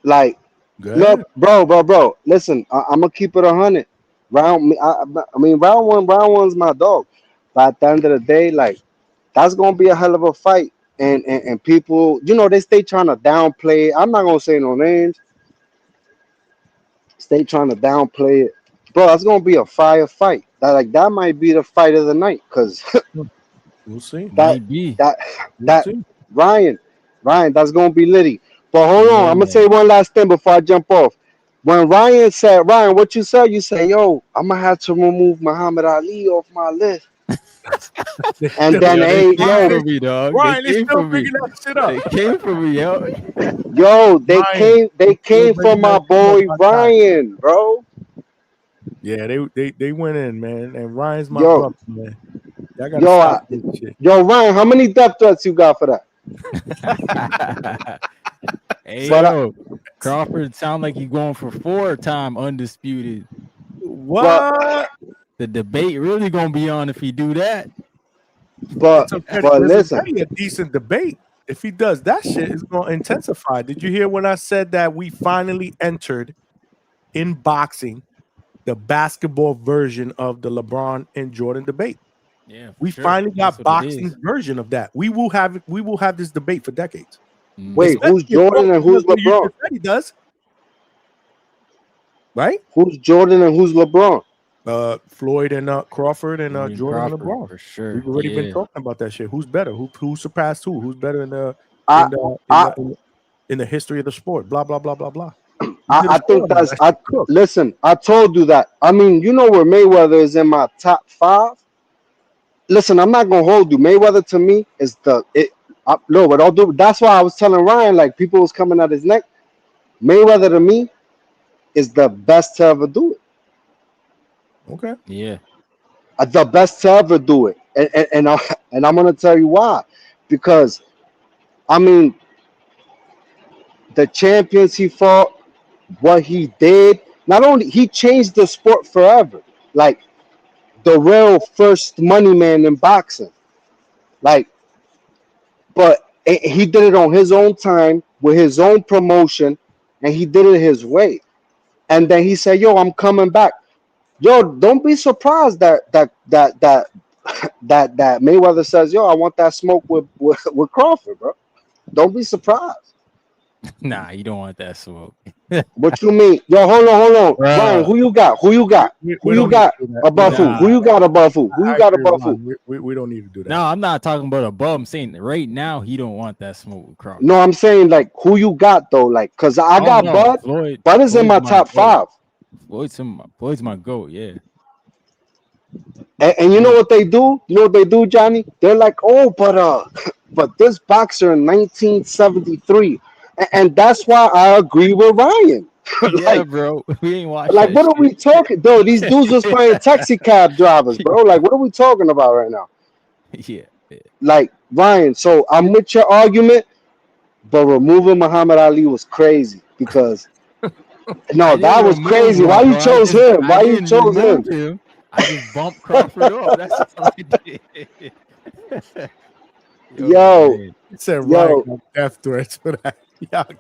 like, look, bro. Listen, I'm gonna keep it 100. Round one's my dog. But at the end of the day, like, that's gonna be a hell of a fight. And people, you know, they stay trying to downplay it. I'm not gonna say no names. Stay trying to downplay it, bro. That's gonna be a fire fight. That might be the fight of the night, cause we'll see. Ryan, that's gonna be litty. But hold on, I'm gonna say one last thing before I jump off. When Ryan said, Ryan, what you said? You say, yo, I'm gonna have to remove Muhammad Ali off my list. And then, Ryan is still picking that shit up. They came for me, yo. Yo, they came for my boy Ryan, bro. Yeah, they went in, man. And Ryan's my brother, man. Yo, Ryan, how many death threats you got for that? Hey, yo, Crawford sound like he's going for 4-time undisputed. What? The debate really gonna be on if he do that. But listen, a decent debate. If he does that shit, it's gonna intensify. Did you hear when I said that we finally entered in boxing the basketball version of the LeBron and Jordan debate? Yeah, we finally got boxing version of that. We will have this debate for decades. Wait, who's Jordan and who's LeBron? He does. Right? Who's Jordan and who's LeBron? Floyd and Crawford and Jordan and LeBron. For sure. We've already been talking about that shit. Who's better? Who surpassed who? Who's better in the in the history of the sport. Blah blah blah blah blah. I think that's listen. I told you that. I mean, you know where Mayweather is in my top 5. Listen, I'm not gonna hold you. Mayweather to me is no, but I'll do. That's why I was telling Ryan, like people was coming at his neck. Mayweather to me is the best to ever do it. Okay. Yeah. The best to ever do it, and I'm gonna tell you why. Because, I mean, the champions he fought, what he did. Not only he changed the sport forever, like the real first money man in boxing. Like, but he did it on his own time with his own promotion, and he did it his way. And then he said, "Yo, I'm coming back." Yo, don't be surprised that Mayweather says, "Yo, I want that smoke with Crawford, bro." Don't be surprised. Nah, you don't want that smoke. What you mean? Yo, hold on. Bro. Ryan, who you got? Who you got above who? Who you got above who? Who you got above who? We don't need to do that. No, I'm not talking about above. I'm saying right now he don't want that smoke with Crawford. No, I'm saying like who you got though, like because I got Bud. Bud is in my top 5. Floyd's my GOAT, yeah. And you know what they do? You know what they do, Johnny? They're like, oh, but this boxer in 1973, and that's why I agree with Ryan. Yeah, bro, we ain't watching. Like, what are we talking? Though these dudes was fighting taxi cab drivers, bro. Like, what are we talking about right now? Yeah. Like Ryan. So I'm with your argument, but removing Muhammad Ali was crazy because. No, that was crazy. Why you chose him? Why you chose him? I just bumped Crawford up. That's all I did. Yo, said Ryan death threats for that. I'm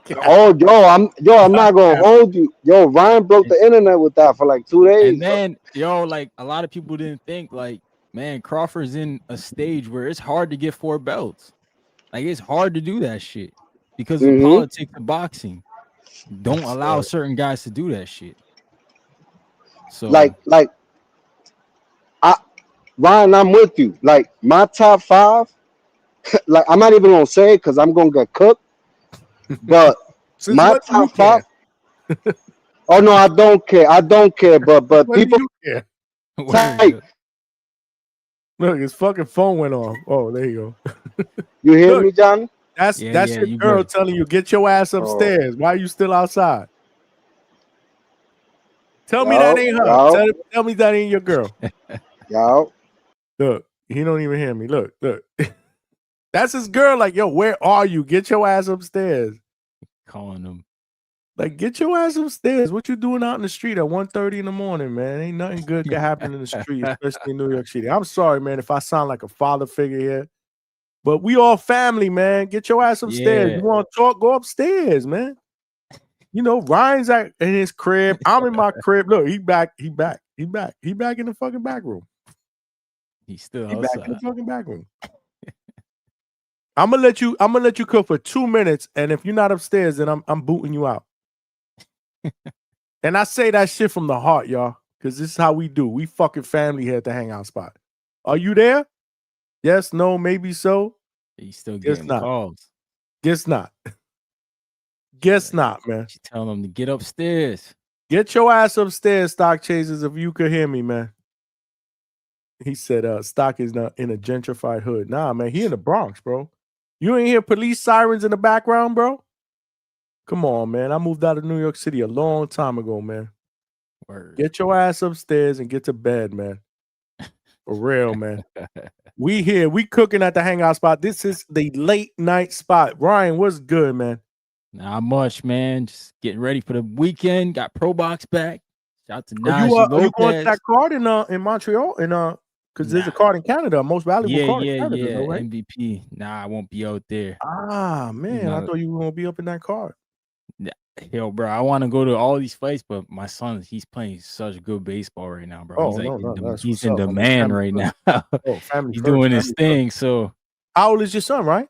not gonna hold you. Yo, Ryan broke the internet with that for like 2 days. And then, like a lot of people didn't think, like, man, Crawford's in a stage where it's hard to get 4 belts. Like, it's hard to do that shit because of politics of boxing. Don't allow certain guys to do that shit. So Ryan, I'm with you. Like my top 5, like I'm not even gonna say it because I'm gonna get cooked. But my top 5. Oh no, I don't care. I don't care. But people care. Like, look, his fucking phone went off. Oh, there you go. You hear me, Johnny? That's your girl telling you, get your ass upstairs. Why are you still outside? Tell me that ain't her. Tell me that ain't your girl. Yo. Look, he don't even hear me. Look. That's his girl. Like, yo, where are you? Get your ass upstairs. Calling him. Like, get your ass upstairs. What you doing out in the street at 1:30 in the morning, man? Ain't nothing good can happen in the street, especially in New York City. I'm sorry, man, if I sound like a father figure here. But we all family, man. Get your ass upstairs. Yeah. You want to talk? Go upstairs, man. You know, Ryan's in his crib. I'm in my crib. Look, he back in the fucking back room. He's still back outside. in the fucking back room. I'm gonna let you cook for 2 minutes, and if you're not upstairs, then I'm booting you out. And I say that shit from the heart, y'all, because this is how we do. We fucking family here at the Hangout spot. Are you there? Yes, no, maybe so. He's still getting calls. Guess not. Guess not, man. You tell him to get upstairs. Get your ass upstairs, stock chasers, if you could hear me, man. He said stock is not in a gentrified hood. Nah, man, he in the Bronx, bro. You ain't hear police sirens in the background, bro? Come on, man. I moved out of New York City a long time ago, man. Word. Get your ass upstairs and get to bed, man. For real, man. We here. We cooking at the Hangout spot. This is the late night spot. Ryan, what's good, man? Not much, man. Just getting ready for the weekend. Got Pro Box back. Shout out to Najee Are you Lopez. going to that card in Montreal? Because there's a card in Canada, most valuable card in Canada, though, right? MVP. Nah, I won't be out there. Ah, man. I thought you were going to be up in that card. Yo, bro, I want to go to all these fights, but my son, he's playing such good baseball right now, bro. He's in demand right now. He's doing his thing. So, how old is your son, right?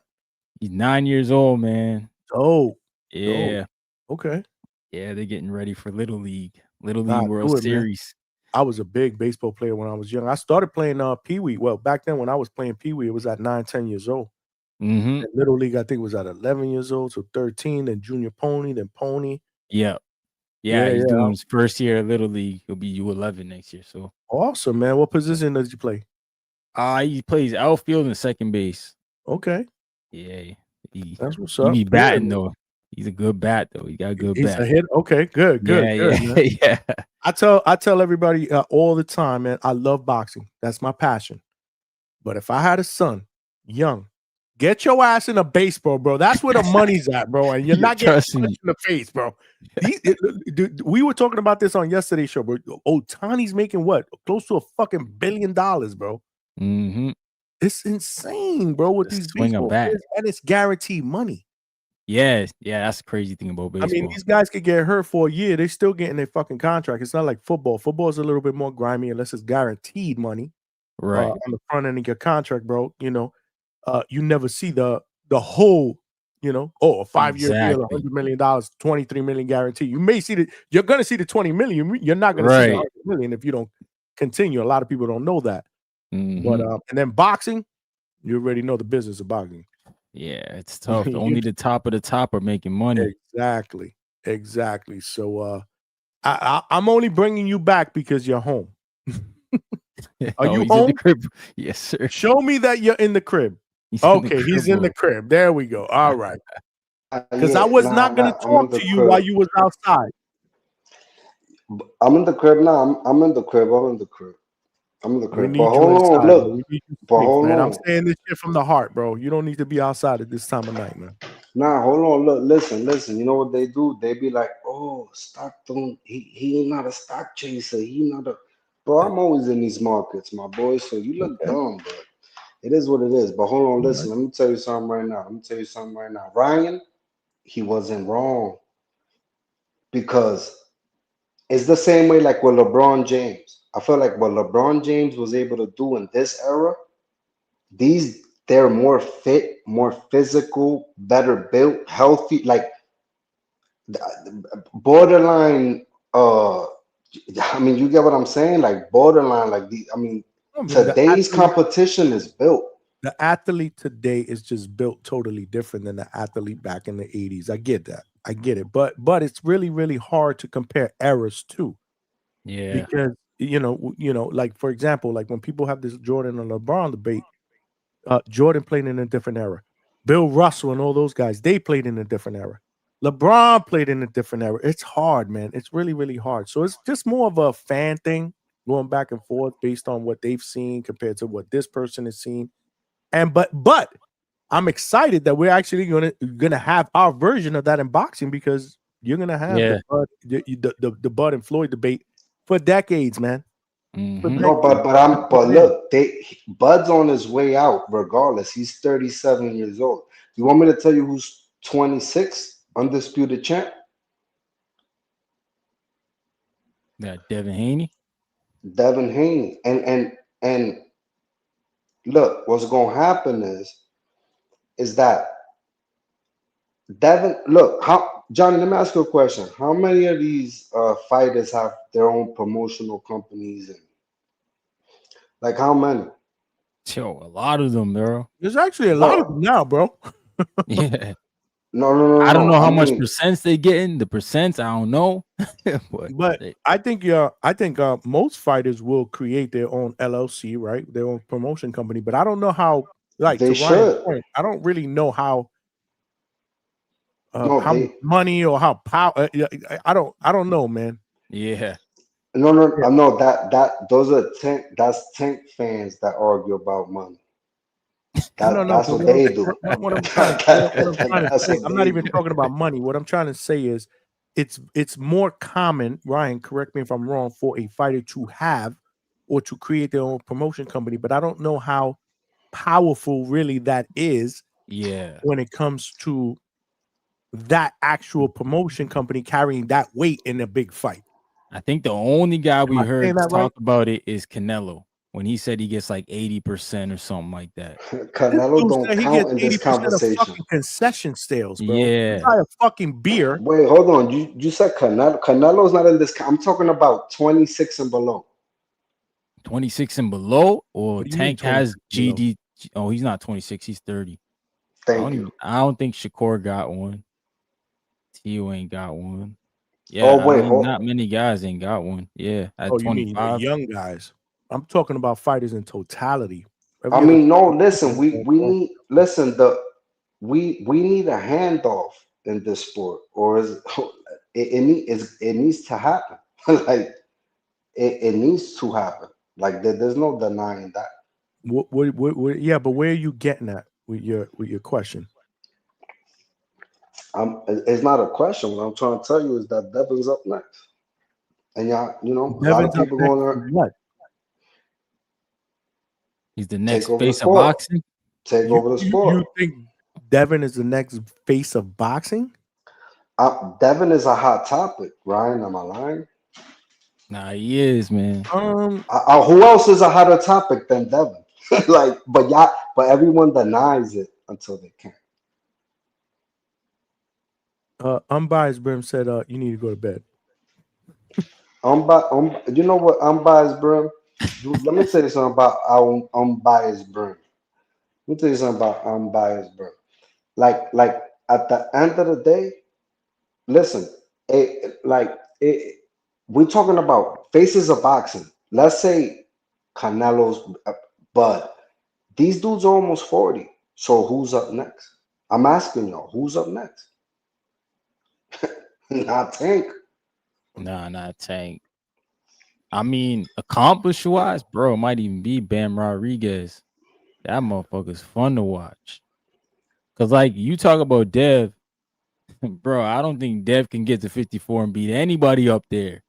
He's 9 years old, man. Oh, yeah. Okay. Yeah, they're getting ready for Little League World Series. Man. I was a big baseball player when I was young. I started playing Pee Wee. Well, back then when I was playing Pee Wee, it was at 9, 10 years old. And Little League, I think, was at 11 years old, so 13, then Junior Pony, then Pony. Yeah, he's doing his first year at Little League. He'll be U11 next year. So awesome, man. What position does he play? He plays outfield and second base. Okay. Yeah, that's what's he up. be batting though. He's a good bat though. He got a good bat. He's a hit. Okay, good. Yeah. I tell everybody all the time, man. I love boxing. That's my passion. But if I had a son, young, get your ass in a baseball, bro. That's where the money's at, bro. And you're not getting punched in the face, bro. We were talking about this on yesterday's show, bro. Ohtani's making what? Close to $1 billion, bro. It's insane, bro. With these baseball players, and it's guaranteed money. Yeah, that's the crazy thing about baseball. I mean, these guys could get hurt for a year. They're still getting their fucking contract. It's not like football. Football is a little bit more grimy unless it's guaranteed money. Right. On the front end of your contract, bro. You know, you never see the whole, a 5-year deal, $100 million, $23 million guarantee. You may see you're gonna see the $20 million. You're not gonna see the $100 million if you don't continue. A lot of people don't know that. But and then boxing, you already know the business of boxing. Yeah, it's tough. Only the top of the top are making money. Exactly. So I'm only bringing you back because you're home. Are you home? In the crib. Yes, sir. Show me that you're in the crib. He's in the crib. There we go. All right. Because I was not going to talk to you while you was outside. I'm in the crib now. I'm in the crib. But hold on, look. Man, I'm saying this shit from the heart, bro. You don't need to be outside at this time of night, man. Nah, hold on. Look, listen. You know what they do? They be like, oh, Stockton, he not a stock chaser. He not a... Bro, I'm always in these markets, my boy. So you look dumb, but it is what it is. But hold on, listen. Let me tell you something right now. Ryan, he wasn't wrong. Because it's the same way like with LeBron James. I feel like what LeBron James was able to do in this era, they're more fit, more physical, better built, healthy, like borderline. I mean, you get what I'm saying? Like borderline, like today's competition is built. The athlete today is just built totally different than the athlete back in the 80s. I get that. I get it. But it's really, really hard to compare eras too. Yeah. Because like for example, like when people have this Jordan and LeBron debate, Jordan played in a different era. Bill Russell and all those guys, they played in a different era. LeBron played in a different era. It's hard, man. It's really, really hard. So it's just more of a fan thing, going back and forth based on what they've seen compared to what this person has seen. And but I'm excited that we're actually gonna have our version of that in boxing, because you're gonna have the Bud and Floyd debate for decades, man. No, but look, Bud's on his way out regardless. He's 37 years old. You want me to tell you who's 26, undisputed champ? Yeah, Devin Haney. And look, what's gonna happen is that Devin, look, Johnny, let me ask you a question. How many of these fighters have their own promotional companies? And like how many? Yo, a lot of them, bro. There's actually a lot of them now, bro. Yeah. No. I don't know how much percents they getting. The percents, I don't know. but I think most fighters will create their own LLC, right? Their own promotion company. But I don't know how. Like they should. Point, I don't really know how. How much money or how power? I don't know, man. Yeah. No. Those are Tank fans that argue about money. That's what they do. I'm not even talking about money. What I'm trying to say is, it's more common. Ryan, correct me if I'm wrong, for a fighter to have or to create their own promotion company, but I don't know how powerful really that is. Yeah. When it comes to that actual promotion company carrying that weight in a big fight. I think the only guy we heard talk about it is Canelo, when he said he gets like 80% or something like that. Canelo don't count in this conversation. Fucking concession sales, bro. Yeah. Buy a fucking beer. Wait, hold on. You said Canelo. Canelo's not in this. I'm talking about 26 and below. 26 and below, or Tank has GD. Oh, he's not 26. He's 30. Thank you. I don't think Shakur got one. Tio ain't got one. Yeah, Oh wait, not many guys ain't got one. Yeah, at you mean the 25. young guys? I'm talking about fighters in totality. I mean, no. Listen, we need listen. We need a handoff in this sport, or is it needs to happen. Like it needs to happen. Like there's no denying that. What, yeah, but where are you getting at with your question? It's not a question. What I'm trying to tell you is that Devin's up next, and y'all, a lot Devin's of up people next going to to what? He's the take next over the face of sport. boxing. Take over the sport. You think Devin is the next face of boxing? Devin is a hot topic. Ryan, am I lying? Nah, he is, man. Who else is a hotter topic than Devin? But everyone denies it until they can. Unbiased Brim said, you need to go to bed. You know what? Unbiased Brim. Let me tell you something about unbiased Brim. Let me tell you something about unbiased Brim. Like at the end of the day, listen. We're talking about faces of boxing. Let's say Canelo's, but these dudes are almost 40. So who's up next? I'm asking y'all, who's up next? Not Tank. Nah, not Tank. I mean, accomplish wise, bro, it might even be Bam Rodriguez. That motherfucker's fun to watch. Cause like you talk about Dev, bro, I don't think Dev can get to 54 and beat anybody up there.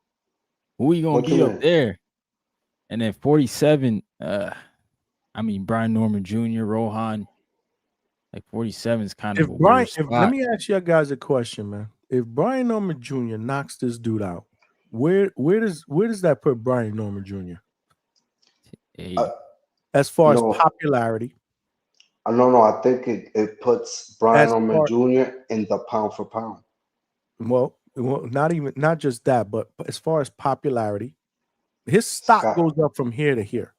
Who you gonna be up there? And then 47, I mean Brian Norman Jr., Rohan. Like 47 is kind of a weird spot. Let me ask you guys a question, man. If Brian Norman Jr. knocks this dude out, where does that put Brian Norman Jr.? As far as popularity? No. I think it puts Brian Norman Jr. in the pound for pound. Well, not just that, but as far as popularity, his stock goes up from here to here.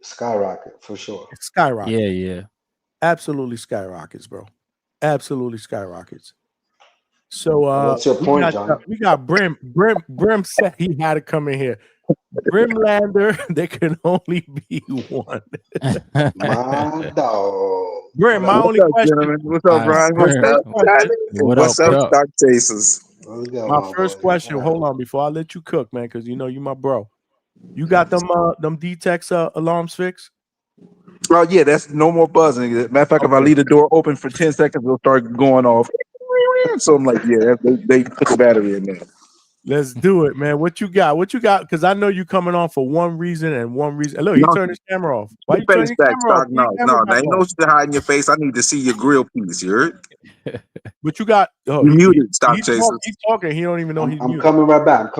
Skyrocket for sure. Skyrocket. Yeah. Absolutely skyrockets, bro. Absolutely skyrockets. So what's your point, John? We got Brim. Brim said he had to come in here. Brimlander, there can only be one. My dog. Brim, my only question. Gentlemen? What's up, Brian? What's up, Stock Chasers? My first question. Hold on, before I let you cook, man, because you know you my bro. You got them D-Tex alarms fixed? Oh yeah, that's no more buzzing. Matter of fact, if I leave the door open for 10 seconds, it'll start going off. So I'm like, yeah, they put the battery in there. Let's do it, man. What you got? Because I know you coming on for one reason and one reason. Look, he turned his camera off. Why you turning your camera off? No, ain't no shit hiding your face. I need to see your grill piece. You heard? But you got you muted, Stock Chasers. He's talking. He don't even know he's muted. Coming right back.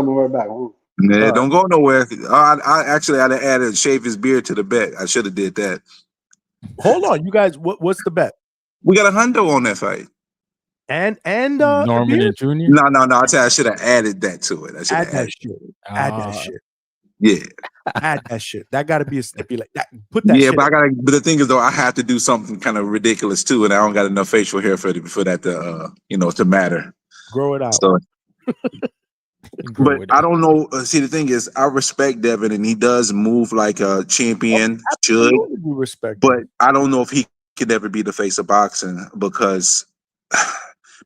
Nah, don't go nowhere. I actually had to add and shave his beard to the bet. I should have did that. Hold on, you guys. What's the bet? We got a hundo on that fight. And Norman and Jr. No. I should have added that to it. I should add have that shit. Add that shit. Yeah. Add that shit. That got to be a stipulation. Put that. Yeah, shit but the thing is though, I have to do something kind of ridiculous too, and I don't got enough facial hair for that to to matter. Grow it out. So, but I don't know. See, the thing is, I respect Devin, and he does move like a champion should. We respect. But I don't know if he could ever be the face of boxing because.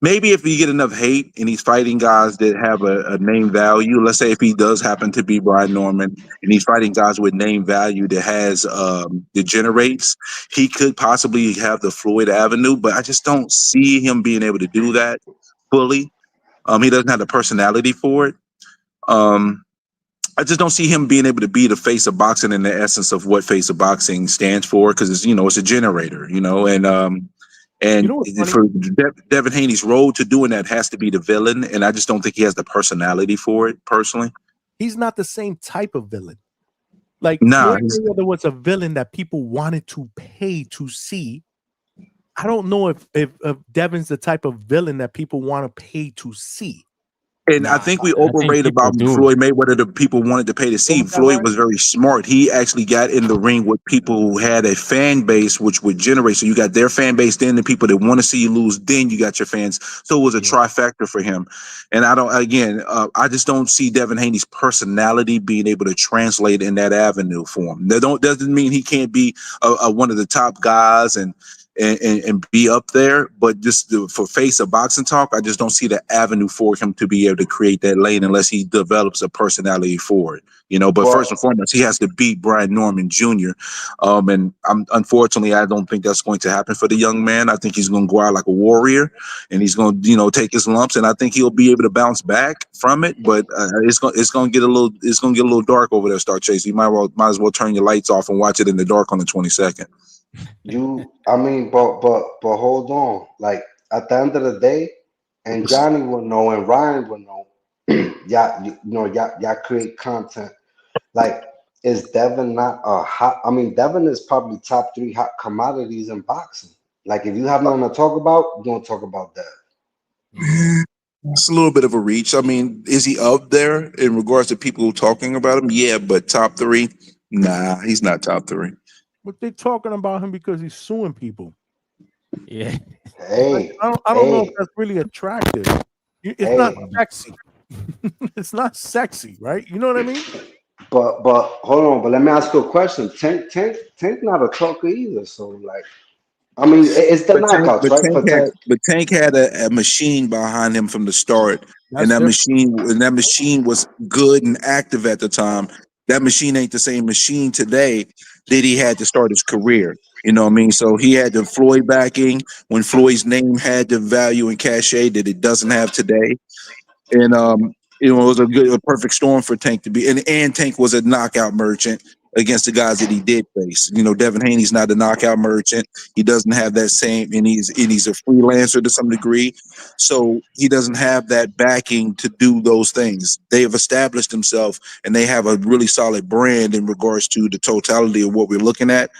Maybe if you get enough hate and he's fighting guys that have a name value, let's say if he does happen to be Brian Norman and he's fighting guys with name value that has that generates, he could possibly have the Floyd Avenue, but I just don't see him being able to do that fully. He doesn't have the personality for it. I just don't see him being able to be the face of boxing in the essence of what face of boxing stands for, because it's a generator, and for Devin Haney's road to doing that has to be the villain, and I just don't think he has the personality for it, personally. He's not the same type of villain. Like, there was a villain that people wanted to pay to see. I don't know if Devin's the type of villain that people want to pay to see. And I think we I think overrated people about do. Floyd Mayweather. The people wanted to pay to see. Floyd was very smart. He actually got in the ring with people who had a fan base, which would generate. So you got their fan base, then the people that want to see you lose, then you got your fans. So it was a trifecta for him. And I just don't see Devin Haney's personality being able to translate in that avenue for him. Doesn't mean he can't be one of the top guys and be up there, but just for face of boxing talk, I just don't see the avenue for him to be able to create that lane unless he develops a personality for it, But first and foremost, he has to beat Brian Norman Jr. And unfortunately, I don't think that's going to happen for the young man. I think he's going to go out like a warrior, and he's going to take his lumps, and I think he'll be able to bounce back from it. But it's going to get a little dark over there, Star Chase. You might as well turn your lights off and watch it in the dark on the 22nd. But hold on. Like at the end of the day, and Johnny will know, and Ryan will know. y'all create content. Like, is Devin not a hot? I mean, Devin is probably top 3 hot commodities in boxing. Like, if you have nothing to talk about, you're gonna talk about that. It's a little bit of a reach. I mean, is he up there in regards to people who talking about him? Yeah, but top 3? Nah, he's not top 3. But they're talking about him because he's suing people. Yeah. Hey, I don't know if that's really attractive. It's not sexy. It's not sexy, right? You know what I mean? But hold on. But let me ask you a question. Tank not a talker either. So like, I mean, it's the knockouts, right? But Tank had a machine behind him from the start, and that machine was good and active at the time. That machine ain't the same machine today that he had to start his career. You know what I mean? So he had the Floyd backing when Floyd's name had the value and cachet that it doesn't have today. And it was a perfect storm for Tank to be. And Tank was a knockout merchant against the guys that he did face. Devin Haney's not a knockout merchant. He doesn't have that same, and he's a freelancer to some degree. So he doesn't have that backing to do those things. They have established themselves, and they have a really solid brand in regards to the totality of what we're looking at.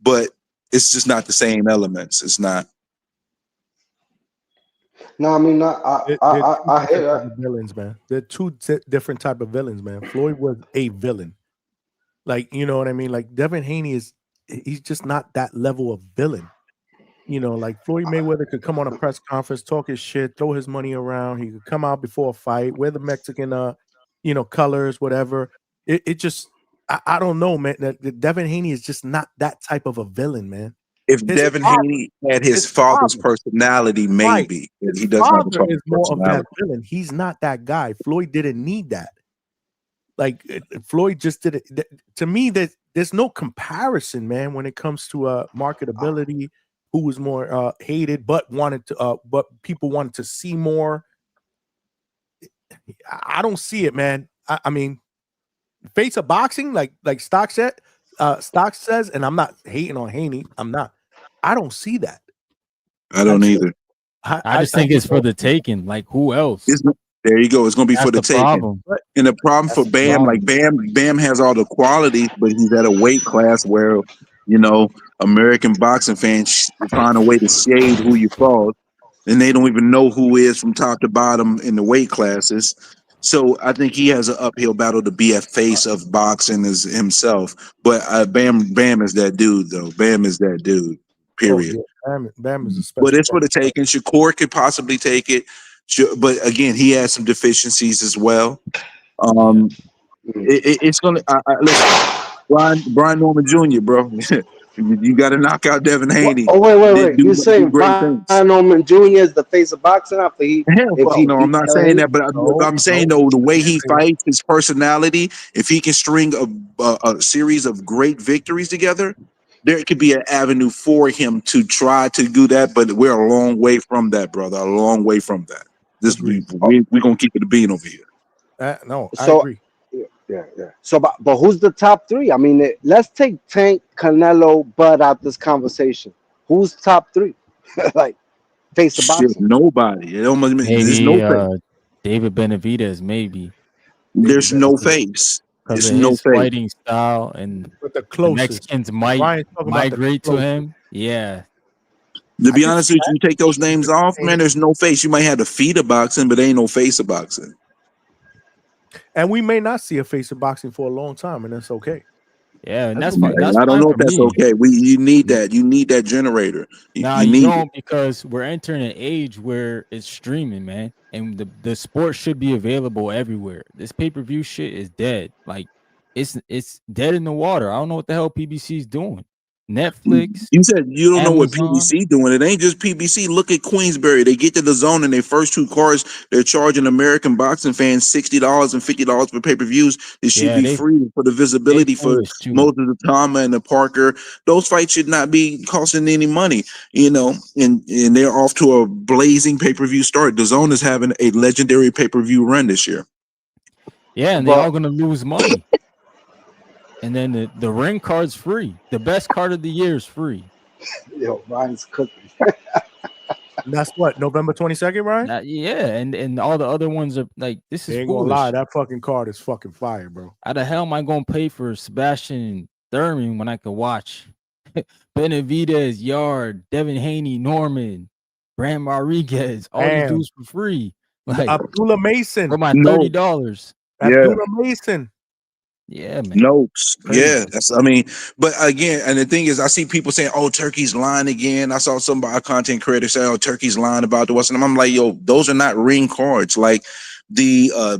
But it's just not the same elements. It's not. No, I mean, I hear that. Villains, man. They're two different type of villains, man. Floyd was a villain. Like, you know what I mean? Like, Devin Haney he's just not that level of villain. Like Floyd Mayweather could come on a press conference, talk his shit, throw his money around. He could come out before a fight, wear the Mexican, colors, whatever. It just, I don't know, man. That Devin Haney is just not that type of a villain, man. If Devin Haney had his father's personality, maybe. Right. He doesn't have a Father is more of that personality. villain. He's not that guy. Floyd didn't need that. Like, Floyd just did it. To me, there's no comparison, man, when it comes to marketability. Who was more hated, but people wanted to see more. I don't see it, man. I mean, face of boxing, like Stock says, and I'm not hating on Haney. I'm not. I don't see that. I don't either. I just think it's for the taking. Like, who else? There you go. It's going to be for the taking. Problem. And the problem for Bam, like Bam has all the qualities, but he's at a weight class where, American boxing fans find a way to shade who you fought, and they don't even know who is from top to bottom in the weight classes. So I think he has an uphill battle to be a face of boxing as himself. But Bam is that dude, though. Bam is that dude. Period. Oh, yeah. Bam is a special. But it's for the taking. Shakur could possibly take it. But again, he has some deficiencies as well. It's gonna listen, Brian Norman Jr., bro. You got to knock out Devin Haney. Oh wait! You saying Brian Norman Jr. is the face of boxing after he? I'm not saying that, but I'm saying though the way he fights, his personality. If he can string a series of great victories together, there could be an avenue for him to try to do that. But we're a long way from that, brother. A long way from that. We're gonna keep it a bean over here. I agree. Yeah. So, but who's the top 3? I mean, let's take Tank, Canelo, Bud out this conversation. Who's top 3? Like, face of boxing? Nobody. There's no face. David Benavidez, maybe. There's no face. Because of his fighting style and the Mexicans might migrate to him. Yeah. To be honest with you, take those names off, man. There's no face. You might have the feet of boxing, but there ain't no face of boxing. And we may not see a face of boxing for a long time, and that's okay. Yeah, and that's Okay. fine. That's I don't fine know for if that's me. okay. You need that. You need that generator. Nah, You you need don't, because we're entering an age where it's streaming, man, and the sport should be available everywhere. This pay-per-view shit is dead. Like it's dead in the water. I don't know what the hell PBC is doing. Netflix, You said you don't know what Amazon. PBC doing. It ain't just PBC. Look at Queensberry. They get to the zone and their first 2 cards, they're charging American boxing fans $60 and $50 for pay-per-views. It should Yeah, be they free for the visibility for foolish too. most of the Tama and the Parker. Those fights should not be costing any money, you know, and they're off to a blazing pay-per-view start. The zone is having a legendary pay-per-view run this year. Yeah, and they all gonna lose money. And then the ring card's free. The best card of the year is free. Yo, Ryan's cooking. And that's what, November 22nd, right? Yeah, and all the other ones are like, this is Ain't foolish. gonna lie, that fucking card is fucking fire, bro. How the hell am I gonna pay for Sebastian Thurman when I could watch Benavidez, Yard, Devin Haney, Norman, Brand Rodriguez, all these dudes for free? Like Abdullah Mason for my $30. Abdullah Mason. Yeah, man. Notes. Crazy. Yeah, but again, and the thing is, I see people saying, "Oh, Turkey's lying again." I saw a content creator say, "Oh, Turkey's lying about the Western." I'm like, "Yo, those are not ring cards. Like the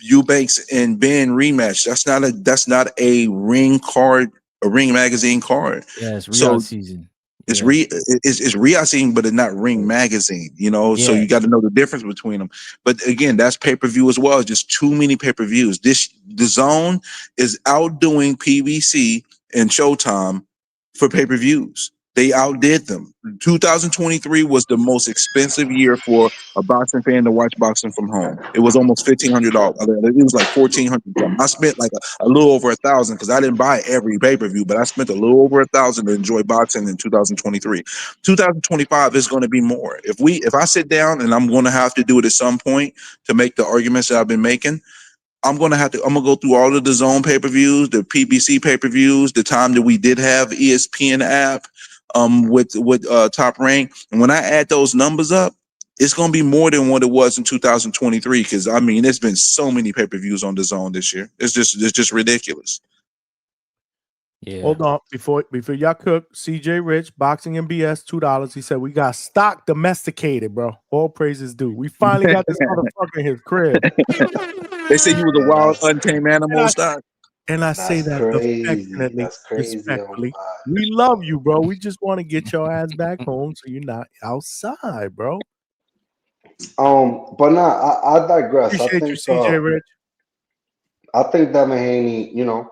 Eubanks and Ben rematch. That's not a ring card, a ring magazine card. Yeah, it's Riyadh season. It's Riyadh season, but it's not Ring Magazine, you know. So you got to know the difference between them. But again, that's pay-per-view as well. It's just too many pay-per-views. The zone is outdoing PBC and Showtime for pay-per-views. They outdid them. 2023 was the most expensive year for a boxing fan to watch boxing from home. It was almost $1,500. It was like $1,400. I spent like a little over $1,000 because I didn't buy every pay-per-view, but I spent a little over $1,000 to enjoy boxing in 2023. 2025 is going to be more. If I sit down, and I'm going to have to do it at some point to make the arguments that I've been making, I'm gonna go through all of the zone pay-per-views, the PBC pay-per-views, the time that we did have ESPN app with Top Rank. And when I add those numbers up, it's gonna be more than what it was in 2023. Because I mean, there's been so many pay-per-views on the zone this year. It's just ridiculous. Yeah. Hold on, before y'all cook, CJ Rich, Boxing MBS, $2. He said we got stock domesticated, bro. All praises due. We finally got this motherfucker in his crib. They say you was a wild, untamed animal stock. And I say that affectionately, respectfully. We love you, bro. We just want to get your ass back home so you're not outside, bro. But nah, I digress. Appreciate I think you, CJ Rich. I think Devin Haney, you know,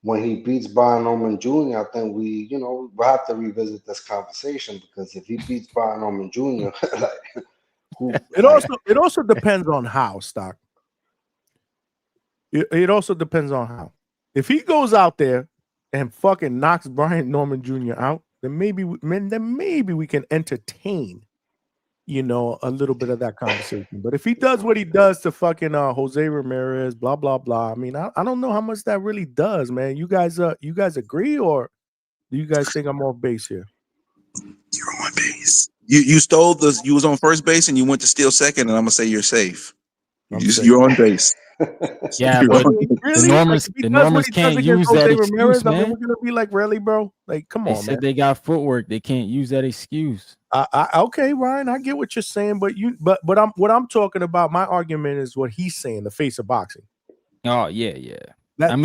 when he beats Brian Norman Jr., I think we'll have to revisit this conversation, because if he beats Brian Norman Jr., it also depends on how, Stock. It also depends on how. If he goes out there and fucking knocks Brian Norman Jr. out, then maybe we can entertain, a little bit of that conversation. But if he does what he does to fucking Jose Ramirez, blah blah blah, I mean, I don't know how much that really does, man. You guys agree, or do you guys think I'm off base here? You're on base. You stole this. You was on first base and you went to steal second, and I'm gonna say you're safe. You're on base. Yeah, but the Normans can't use that excuse, man. I mean, we're gonna be like, really, bro? Like, come on, man. They said they got footwork. They can't use that excuse. Okay, Ryan, I get what you're saying, but what I'm talking about. My argument is what he's saying, the face of boxing. Oh yeah. That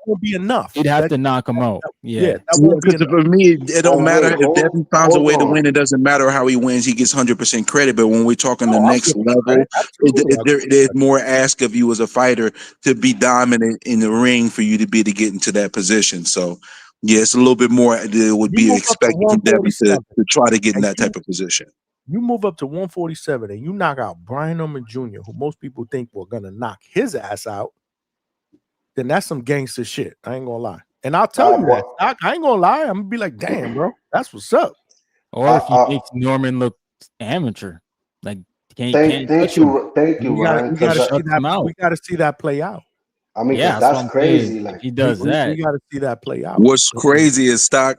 won't be enough. You'd have to knock him out. That won't be enough. For me, it don't matter if Devin finds a way to win. It doesn't matter how he wins. He gets 100% credit. But when we're talking the next level, there's more ask of you as a fighter to be dominant in the ring for you to be able to get into that position. So, yeah, it's a little bit more that would be expected from Devin to try to get in that type of position. You move up to 147 and you knock out Brian Norman Jr., who most people think we're gonna knock his ass out, then that's some gangster shit. I ain't gonna lie. And I'll tell you that. I ain't gonna lie. I'm gonna be like, damn, bro, that's what's up. Or if he makes Norman look amateur, like thank you, Ryan. We gotta see that play out. I mean, that's crazy. Like, if he does that, we gotta see that play out. What's crazy is, Stock,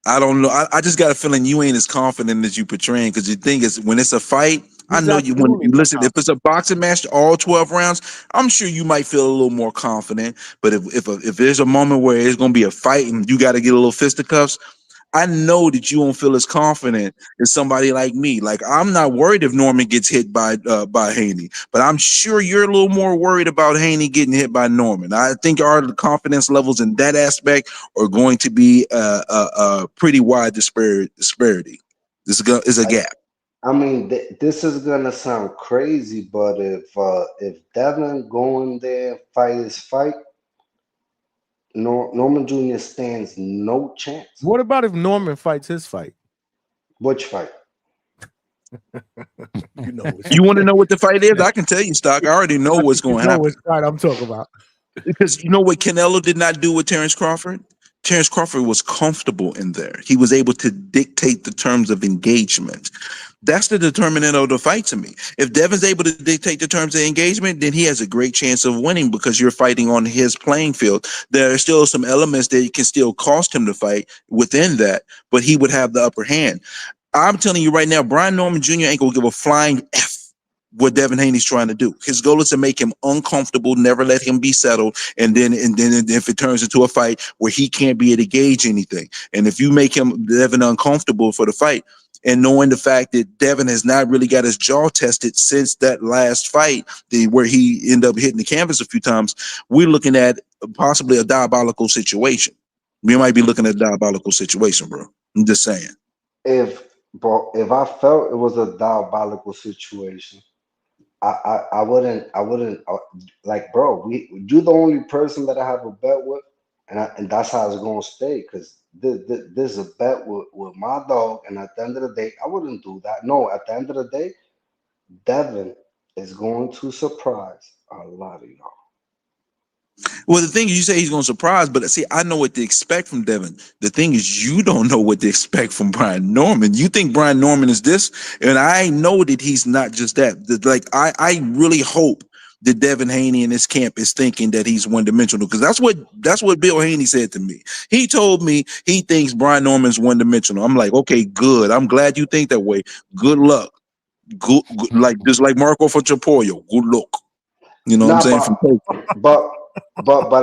I don't know. I just got a feeling you ain't as confident as you portraying, because the thing is, when it's a fight, I know you when you listen. If it's a boxing match, all 12 rounds, I'm sure you might feel a little more confident. But if there's a moment where it's going to be a fight and you got to get a little fisticuffs, I know that you won't feel as confident as somebody like me. Like I'm not worried if Norman gets hit by Haney, but I'm sure you're a little more worried about Haney getting hit by Norman. I think our confidence levels in that aspect are going to be a pretty wide disparity. This is a gap. I mean, this is gonna sound crazy, but if Devin go in there and fight his fight, Norman Jr. stands no chance. What about if Norman fights his fight? Which fight? You want to know what the fight is? I can tell you, Stock. I already know what's going to happen. Which fight I'm talking about? Because you know what Canelo did not do with Terrence Crawford? Terrence Crawford was comfortable in there. He was able to dictate the terms of engagement. That's the determinant of the fight to me. If Devin's able to dictate the terms of engagement, then he has a great chance of winning because you're fighting on his playing field. There are still some elements that can still cost him to fight within that, but he would have the upper hand. I'm telling you right now, Brian Norman Jr. ain't gonna give a flying F what Devin Haney's trying to do. His goal is to make him uncomfortable, never let him be settled, and then if it turns into a fight where he can't be able to gauge anything. And if you make him Devin uncomfortable for the fight, and knowing the fact that Devin has not really got his jaw tested since that last fight, where he ended up hitting the canvas a few times, we're looking at possibly a diabolical situation. We might be looking at a diabolical situation, bro. I'm just saying. If I felt it was a diabolical situation, I wouldn't like, bro. You're the only person that I have a bet with, and that's how it's gonna stay. Because this is a bet with my dog, and at the end of the day, I wouldn't do that. No, at the end of the day, Devin is going to surprise a lot of y'all. Well, the thing is, you say he's going to surprise, but see, I know what to expect from Devin. The thing is, you don't know what to expect from Brian Norman. You think Brian Norman is this, and I know that he's not just that. Like, I really hope that Devin Haney in his camp is thinking that he's one-dimensional, because that's what Bill Haney said to me. He told me he thinks Brian Norman's one-dimensional. I'm like, okay, good. I'm glad you think that way. Good luck. Good like just like Marco for Chapoyo. Good luck. You know what I'm saying? But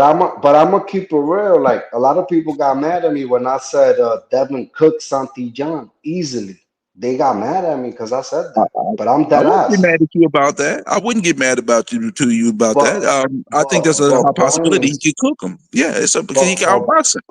I'm gonna keep it real. Like, a lot of people got mad at me when I said Devin cooked Santi John easily. They got mad at me because I said that. But I'm dead I wouldn't ass. get mad at you about that. I wouldn't get mad about you about that. I think there's a high possibility he could cook him. Yeah, it's because he can outbox him.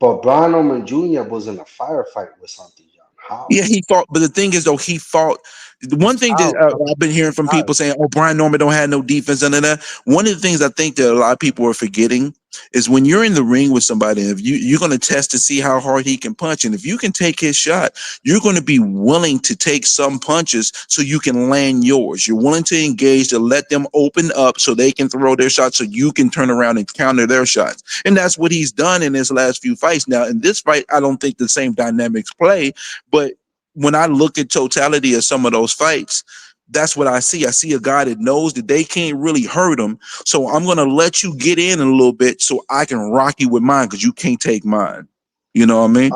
But Brian Norman Jr. was in a firefight with Santi John. How? Yeah, he fought. But the thing is, though, he fought. The one thing that I've been hearing from people saying, "Oh, Brian Norman don't have no defense," and that. One of the things I think that a lot of people are forgetting is when you're in the ring with somebody, if you're going to test to see how hard he can punch, and if you can take his shot, you're going to be willing to take some punches so you can land yours. You're willing to engage to let them open up so they can throw their shots, so you can turn around and counter their shots. And that's what he's done in his last few fights. Now, in this fight, I don't think the same dynamics play, but when I look at totality of some of those fights, that's what I see. I see a guy that knows that they can't really hurt him. So I'm going to let you get in a little bit so I can rock you with mine because you can't take mine. You know what I mean?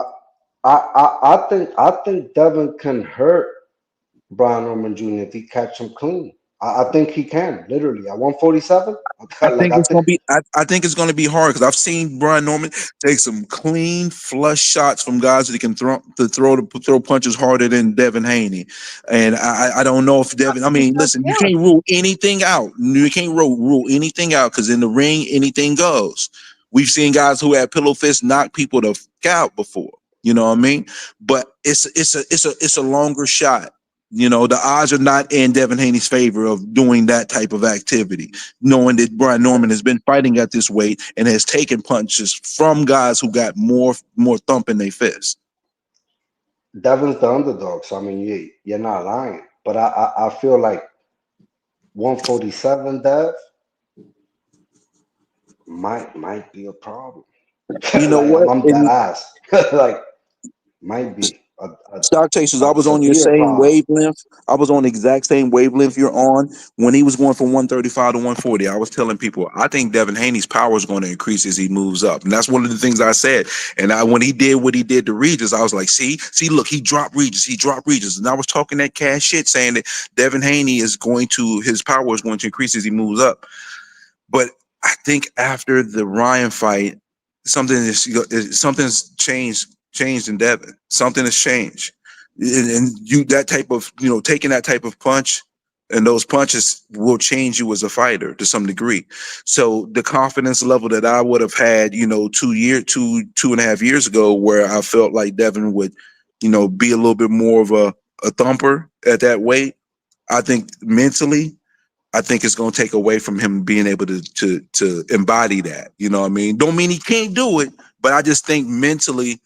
I think Devin can hurt Brian Norman Jr. if he catch him clean. I think he can, literally. At 147, I think it's gonna be hard because I've seen Brian Norman take some clean flush shots from guys that can throw punches harder than Devin Haney, and I don't know if Devin. I mean, listen, you can't rule anything out. You can't rule anything out because in the ring, anything goes. We've seen guys who had pillow fists knock people to fuck out before. You know what I mean? But it's a longer shot. You know, the odds are not in Devin Haney's favor of doing that type of activity, knowing that Brian Norman has been fighting at this weight and has taken punches from guys who got more thump in their fists. Devin's the underdog, so I mean, you're not lying. But I feel like 147 Dev might be a problem. You know like, what? I'm dead ass. Like, might be. Stock Chasers, I a was on your severe same problem. wavelength. I was on the exact same wavelength you're on when he was going from 135 to 140. I was telling people, I think Devin Haney's power is going to increase as he moves up. And that's one of the things I said. And when he did what he did to Regis, I was like, see, look, he dropped Regis. And I was talking that cash shit saying that Devin Haney his power is going to increase as he moves up. But I think after the Ryan fight, something's changed in Devin. Something has changed, and that type of taking that type of punch, and those punches will change you as a fighter to some degree. So the confidence level that I would have had, 2.5 years ago, where I felt like Devin would, be a little bit more of a thumper at that weight. I think mentally, I think it's going to take away from him being able to embody that. You know what I mean? Don't mean he can't do it, but I just think mentally,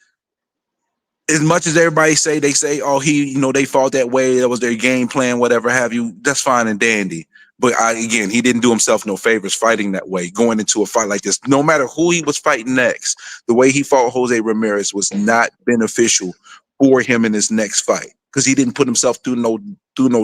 as much as everybody they say, oh, they fought that way, that was their game plan, whatever have you, that's fine and dandy. But again, he didn't do himself no favors fighting that way, going into a fight like this. No matter who he was fighting next, the way he fought Jose Ramirez was not beneficial for him in his next fight, because he didn't put himself through no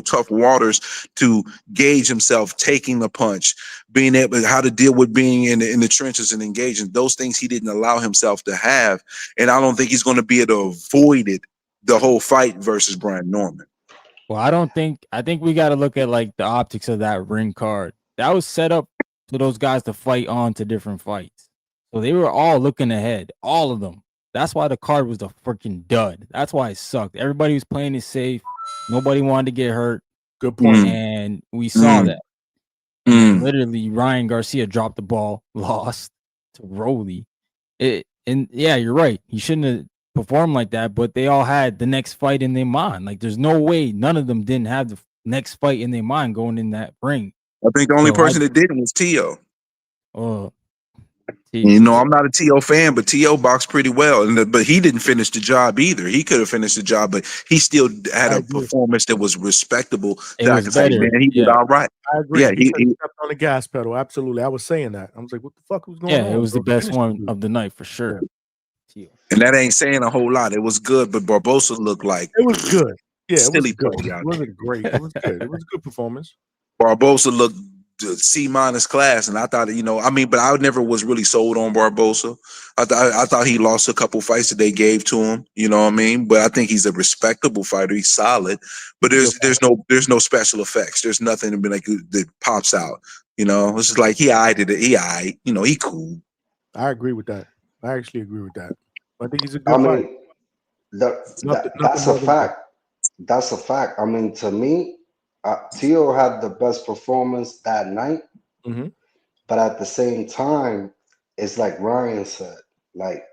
tough waters to gauge himself, taking the punch, being able how to deal with being in the trenches and engaging. Those things he didn't allow himself to have, and I don't think he's going to be able to avoid it the whole fight versus Brian Norman. Well, I think we got to look at like the optics of that ring card. That was set up for those guys to fight on to different fights. So they were all looking ahead, all of them. That's why the card was a freaking dud. That's why it sucked. Everybody was playing it safe. Nobody wanted to get hurt. Good point. And we saw that. And literally, Ryan Garcia dropped the ball, lost to Rolly. And yeah, you're right. He shouldn't have performed like that, but they all had the next fight in their mind. Like, there's no way none of them didn't have the next fight in their mind going in that ring. I think the only person that didn't was Tio. Oh, I'm not a T.O. fan, but T.O. boxed pretty well. But he didn't finish the job either. He could have finished the job, but he still had a performance that was respectable. It was better. Man, he did all right. I agree. Yeah, he stepped on the gas pedal. Absolutely. I was saying that. I was like, what the fuck was going on? Yeah, it was the best one of the night for sure. And that ain't saying a whole lot. It was good, but Barbosa looked like it was good. Yeah, it was good. It wasn't great. It was good. It was a good performance. Barbosa looked C- class, and I thought, but I never was really sold on Barbosa. I thought he lost a couple fights that they gave to him. You know what I mean? But I think he's a respectable fighter. He's solid, but there's no special effects. There's nothing to be like that pops out. It's just like he eyed it. He eyed. He cool. I agree with that. I actually agree with that. I think he's a good fighter. That's a fact. That's a fact. I mean, to me, Tio had the best performance that night, but at the same time, it's like Ryan said. Like,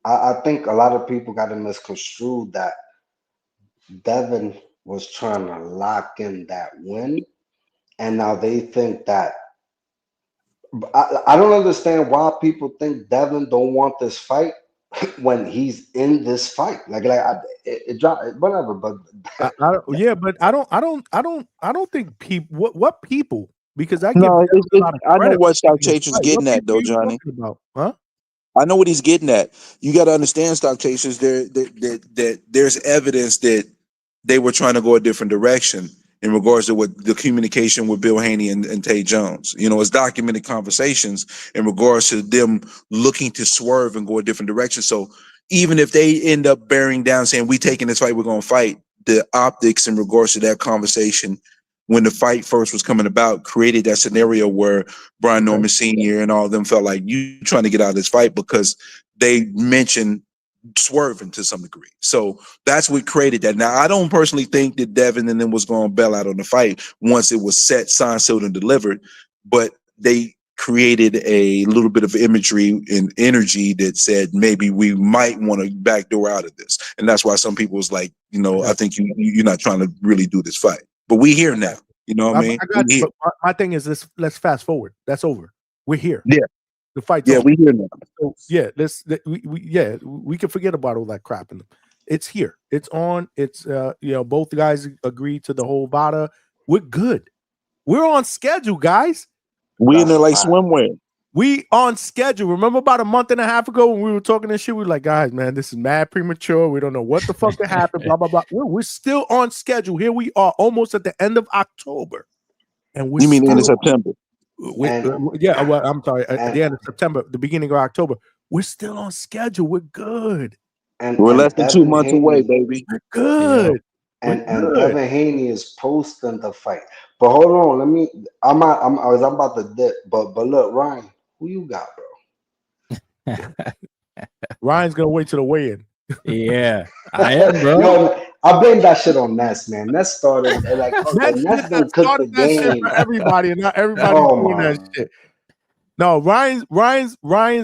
I think a lot of people got to misconstrue that Devin was trying to lock in that win, and now they think that. I don't understand why people think Devin don't want this fight when he's in this fight. It dropped whatever, but I don't think people. What people? Because I know what Stock Chasers getting at though, Johnny. Huh? I know what he's getting at. You got to understand, Stock Chasers. That there's evidence that they were trying to go a different direction in regards to what the communication with Bill Haney and Tay Jones. It's documented conversations in regards to them looking to swerve and go a different direction. So even if they end up bearing down saying, we taking this fight, we're going to fight, the optics in regards to that conversation when the fight first was coming about created that scenario where Brian Norman Sr. and all of them felt like you trying to get out of this fight because they mentioned swerving to some degree. So that's what created that. Now, I don't personally think that Devin and them was going to bail out on the fight once it was set, signed, sealed, and delivered, but they created a little bit of imagery and energy that said maybe we might want to backdoor out of this. And that's why some people was like, I think you're not trying to really do this fight. But we here now. You know what I mean? I got you, but my thing is this. Let's fast forward. That's over. We're here. Yeah. The fight's over. We here now. So, we can forget about all that crap. It's here. It's on. It's both guys agreed to the whole VADA. We're good. We're on schedule, guys. We in there like swimwear. We on schedule. Remember about a month and a half ago when we were talking this shit? We were like, guys, man, this is mad premature. We don't know what the fuck that happened. Blah blah blah. We're still on schedule. Here we are, almost at the end of October, and we're You mean the end of still. September? Yeah, well, I'm sorry. At the end of September, the beginning of October, we're still on schedule. We're good. We're less than 2 months away, baby. We're good. And Devin Haney is posting the fight. But hold on, I'm about to dip. But look, Ryan, who you got, bro? Ryan's gonna wait till the weigh-in. Yeah, I am, bro. Yo, I blame that shit on Ness, man. Ness started like Ness done cook the game for everybody, and not everybody's doing that shit. No, Ryan's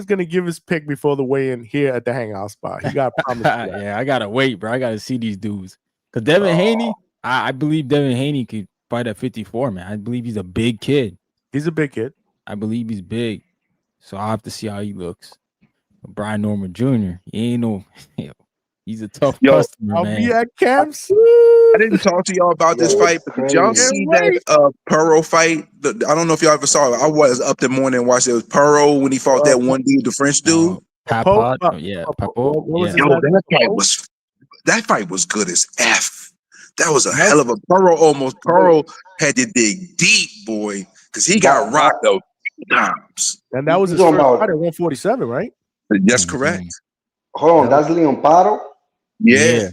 gonna give his pick before the weigh-in here at the Hangout spot. He got promised. Yeah, I gotta wait, bro. I gotta see these dudes. Cause Devin Haney, I believe Devin Haney could fight at 54, man. I believe he's a big kid. He's a big kid. I believe he's big. So I'll have to see how he looks. But Brian Norman Jr., he ain't no, he's a tough customer, I'll man. be at camps. I didn't talk to y'all about this fight, but did y'all see that Perro fight? I don't know if y'all ever saw it. I was up the morning and watched it. It was Perro when he fought that one dude, the French dude. Papo? Yeah, Papo. Yo, that fight was good as F. That was a hell of a Perro had to dig deep, boy, because he got rocked though times. And that was his first fight at 147, right? That's correct. Hold on, that's Leon Paro? Yeah.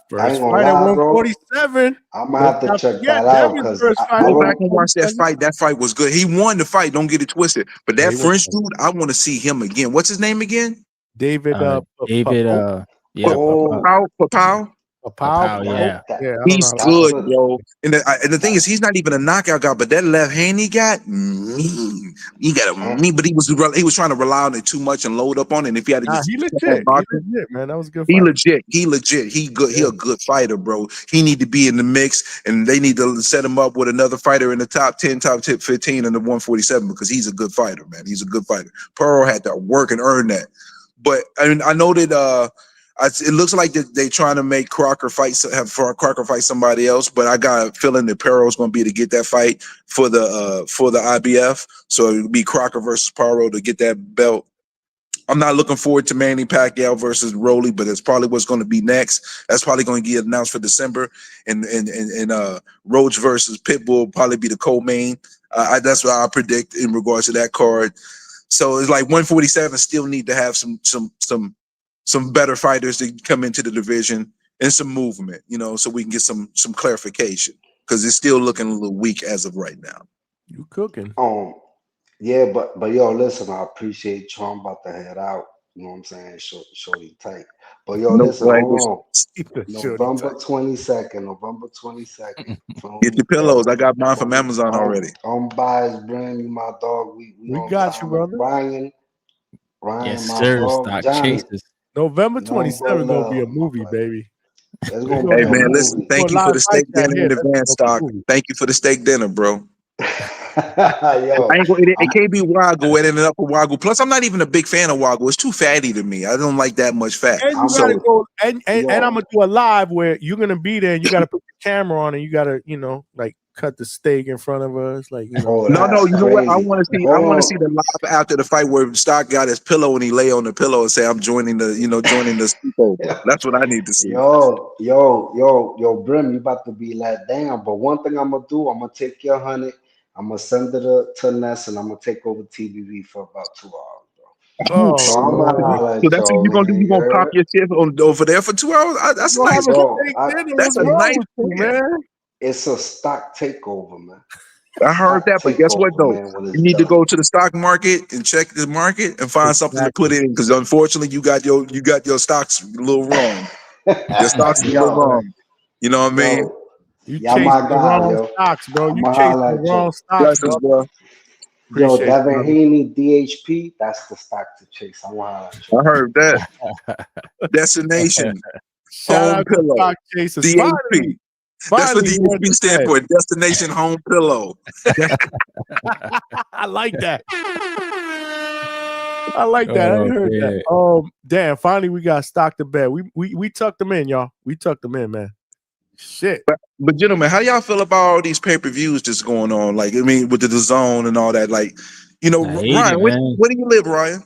First fight at 147. I'm gonna have to check that out because go back and watch that fight. That fight was good. He won the fight. Don't get it twisted. But that French dude, I want to see him again. What's his name again? David. Papao, yeah. He's good, yo. And the thing is, he's not even a knockout guy, but that left hand he got mean. He got a mean, but he was trying to rely on it too much and load up on it. And if he had to get he legit, man. That was a good. He legit. He good. He a good fighter, bro. He need to be in the mix, and they need to set him up with another fighter in the top 10, top 15 in the 147 because he's a good fighter, man. He's a good fighter. Pearl had to work and earn that. But I mean, I know that it looks like that they trying to make Crocker fight somebody else, but I got a feeling that Pearl's going to be able to get that fight for the IBF. So it would be Crocker versus Paro to get that belt. I'm not looking forward to Manny Pacquiao versus Rolly, but it's probably what's going to be next. That's probably going to get announced for December. And Roach versus Pitbull probably be the co-main. That's what I predict in regards to that card. So it's like 147 still need to have some better fighters to come into the division and some movement, so we can get some clarification because it's still looking a little weak as of right now. You cooking? Yeah, but yo, listen, I appreciate you. I'm about to head out. You know what I'm saying? Shorty tight. But yo, listen, hold on. November 22nd. Get your pillows. I got mine from Amazon already. Unbiased brand, you my dog. We got you, brother. Ryan, yes, my sir. dog. Stock Johnny. Chasers. November 27th gonna be a movie, baby. Hey man, listen. Thank you for the steak dinner in advance, Stock. Thank you for the steak dinner, bro. It can't be Wagyu. It ended up with Wagyu. Plus, I'm not even a big fan of Wagyu. It's too fatty to me. I don't like that much fat. And you gotta go. And I'm gonna do a live where you're gonna be there. and You gotta put the camera on, and you gotta, like cut the steak in front of us, like No, you know what? I want to see. I want to see the live after the fight where Stock got his pillow and he lay on the pillow and say, "I'm joining the sleepover." That's what I need to see. Yo, Brim, you about to be let down. But one thing I'm gonna do, I'm gonna take your 100. I'm gonna send it to Ness, and I'm gonna take over TBV for about 2 hours, bro. So that's what you're gonna do. You gonna pop your shit over there for 2 hours? That's nice. That's a nice man. It's a stock takeover, man. I heard that, but guess what though? You need to go to the stock market and check the market and find something to put in because unfortunately you got your stocks a little wrong. Your stocks a little wrong. You know what I mean? You chase the wrong stocks, bro. You chase the wrong stocks, bro. Yo, Devin Haney, DHP, that's the stock to chase. I heard that. Destination. Shout out to stock chasers. DHP. That's what DHP stand for. Destination Home Pillow. I like that. I like that. I heard that. Damn, finally we got stock to bed. We tucked them in, y'all. We tucked them in, man. Shit. But gentlemen, how y'all feel about all these pay-per-views that's going on? Like, I mean, with the zone and all that, like, You know, I hate Ryan, it, where man. do you live, Ryan?